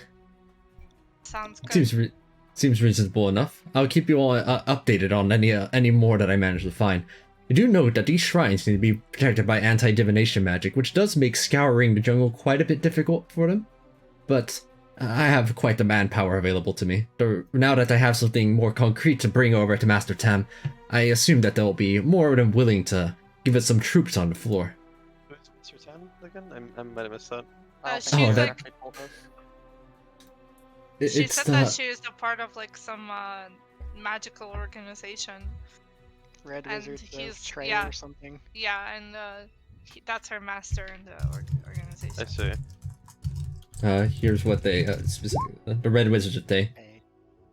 Sounds good. Seems reasonable enough. I'll keep you all updated on any more that I manage to find. I do note that these shrines need to be protected by anti-divination magic, which does make scouring the jungle quite a bit difficult for them. But I have quite the manpower available to me. Now that I have something more concrete to bring over to Master Tam, I assume that they'll be more than willing to give it some troops on the floor. Who's Mr. Tan again? I might have missed that. I don't she's think that- they actually told us. She It's said that she is a part of like some magical organization. Red And Wizards of he's- Trey yeah. or something. Yeah, and that's her master in the organization. I see. Here's what they specifically the Red Wizards of Day.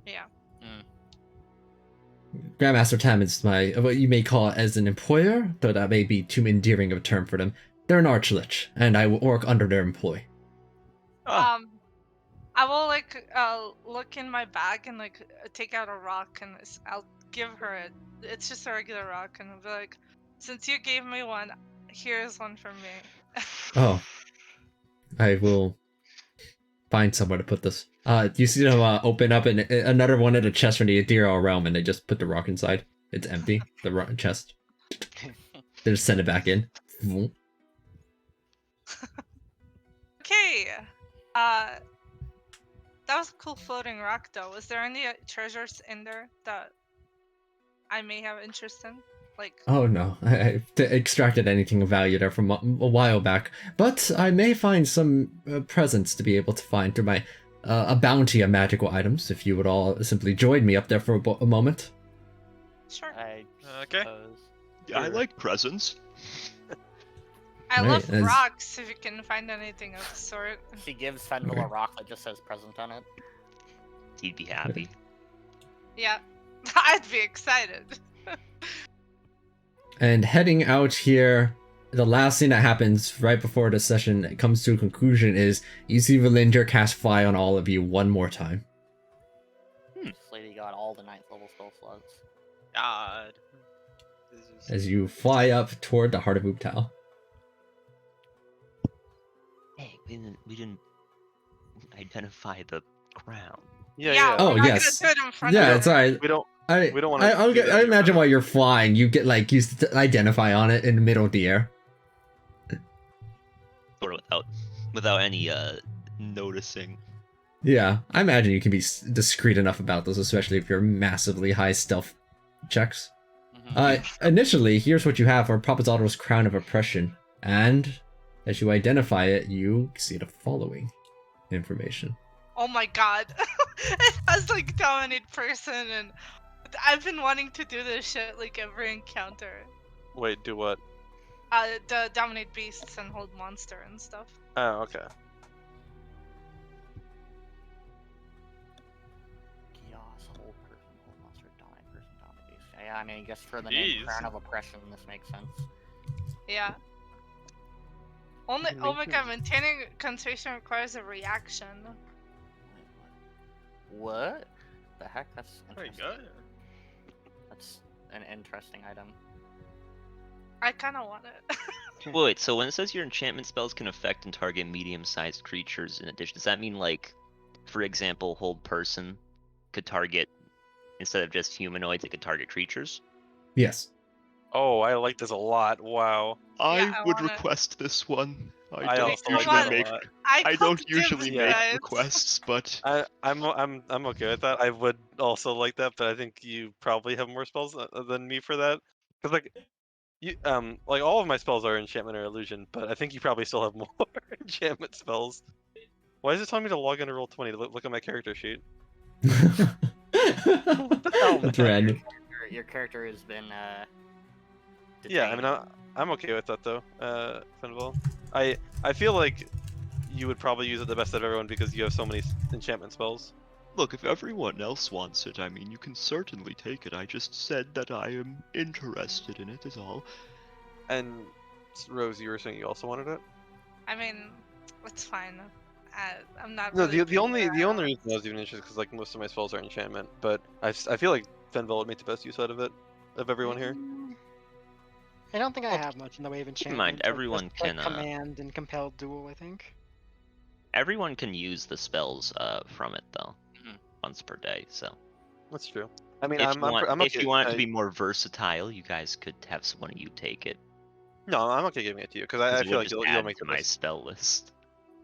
Yeah. Grandmaster Tam is my what you may call it as an employer, though that may be too endearing of a term for them. They're an archlich, and I will work under their employ. Ah. I will like look in my bag and like take out a rock and I'll give her it. It's just a regular rock and I'll be like, since you gave me one, here's one from me. Oh, I will find somewhere to put this. You see them open up another one of the chests from the ethereal realm, and they just put the rock inside. It's empty. The chest. They just send it back in. Okay. That was a cool floating rock though. Was there any treasures in there that I may have interest in? Like Oh no, I extracted anything of value there from a while back, but I may find some presents to be able to find through my a bounty of magical items. If you would all simply join me up there for a moment. sure. I Okay. suppose. Yeah, I like presents. I Right, love as- rocks if you can find anything of the sort. She gives Fenville a rock that just says present on it. He'd be happy. Yeah. I'd be excited. And heading out here, the last thing that happens right before the session comes to a conclusion is you see Valinger cast Fly on all of you one more time. This lady got all the 9th level spell slots. God. This is... As you fly up toward the heart of Ubtao. Hey, we didn't identify the crown. Yeah. Oh, we're not yes. gonna do it in front Yeah, of it's her. alright. We don't. I We don't wanna I do that I in imagine front while you're flying, you get like used to identify on it in the middle of the air. Sort of without any noticing. Yeah, I imagine you can be discreet enough about this, especially if you're massively high stealth checks. Initially, here's what you have for Papazzato's Crown of Oppression, and as you identify it, you see the following information. Oh my god. It has like dominate person and I've been wanting to do this shit like every encounter. Wait, do what? The dominate beasts and hold monster and stuff. Oh, okay. Chaos, hold person, hold monster, dominate person, dominate beast. Yeah, I mean, I guess for the name Jeez. Crown of Oppression, this makes sense. Yeah. Only oh my god, maintaining concentration requires a reaction. Wait, what? The heck? That's Very interesting. good. That's an interesting item. I kinda want it. Wait, so when it says your enchantment spells can affect and target medium-sized creatures in addition, does that mean like, for example, hold person could target, instead of just humanoids, it could target creatures? Yes. Oh, I like this a lot. Wow. Yeah, I I would wanna- request this one. I I don't also Come like usually that a on. make lot. I don't poked usually dibs, make guys. requests, but I'm okay with that. I would also like that, but I think you probably have more spells than me for that. Because like you like all of my spells are enchantment or illusion, but I think you probably still have more enchantment spells. Why is it telling me to log in to roll 20 to look at my character sheet? What the hell, That's man? random. Your character has been Yeah, I mean detained. I'm okay with that though, Finval. I feel like you would probably use it the best of everyone because you have so many enchantment spells. look, if everyone else wants it, I mean, you can certainly take it. I just said that I am interested in it, is all. And Rose, you were saying you also wanted it? I mean, it's fine. I'm not No, really the only picky around. reason I was even interested because like most of my spells are enchantment, but I feel like Fenvel would make the best use out of it of everyone here. I don't think I Well, have much in the way of keep in enchantment. mind, like, everyone just, like, can, command and compelled duel, I think. Everyone can use the spells from it though, Mhm. once per day. So That's true. I mean, if I'm if okay. you want it to be more versatile, you guys could have one of you take it. No, I'm okay giving it to you because 'Cause I it feel would like just you'll add make to the my best. spell list.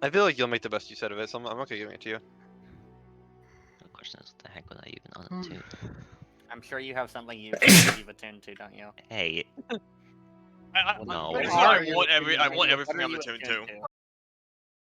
I feel like you'll make the best use out of it, so I'm okay giving it to you. The question is, what the heck would I even on it to? I'm sure you have something you leave attuned to, don't you? Hey, I, What No. honestly, what I are you want attuned everything I'm what attuned are you to.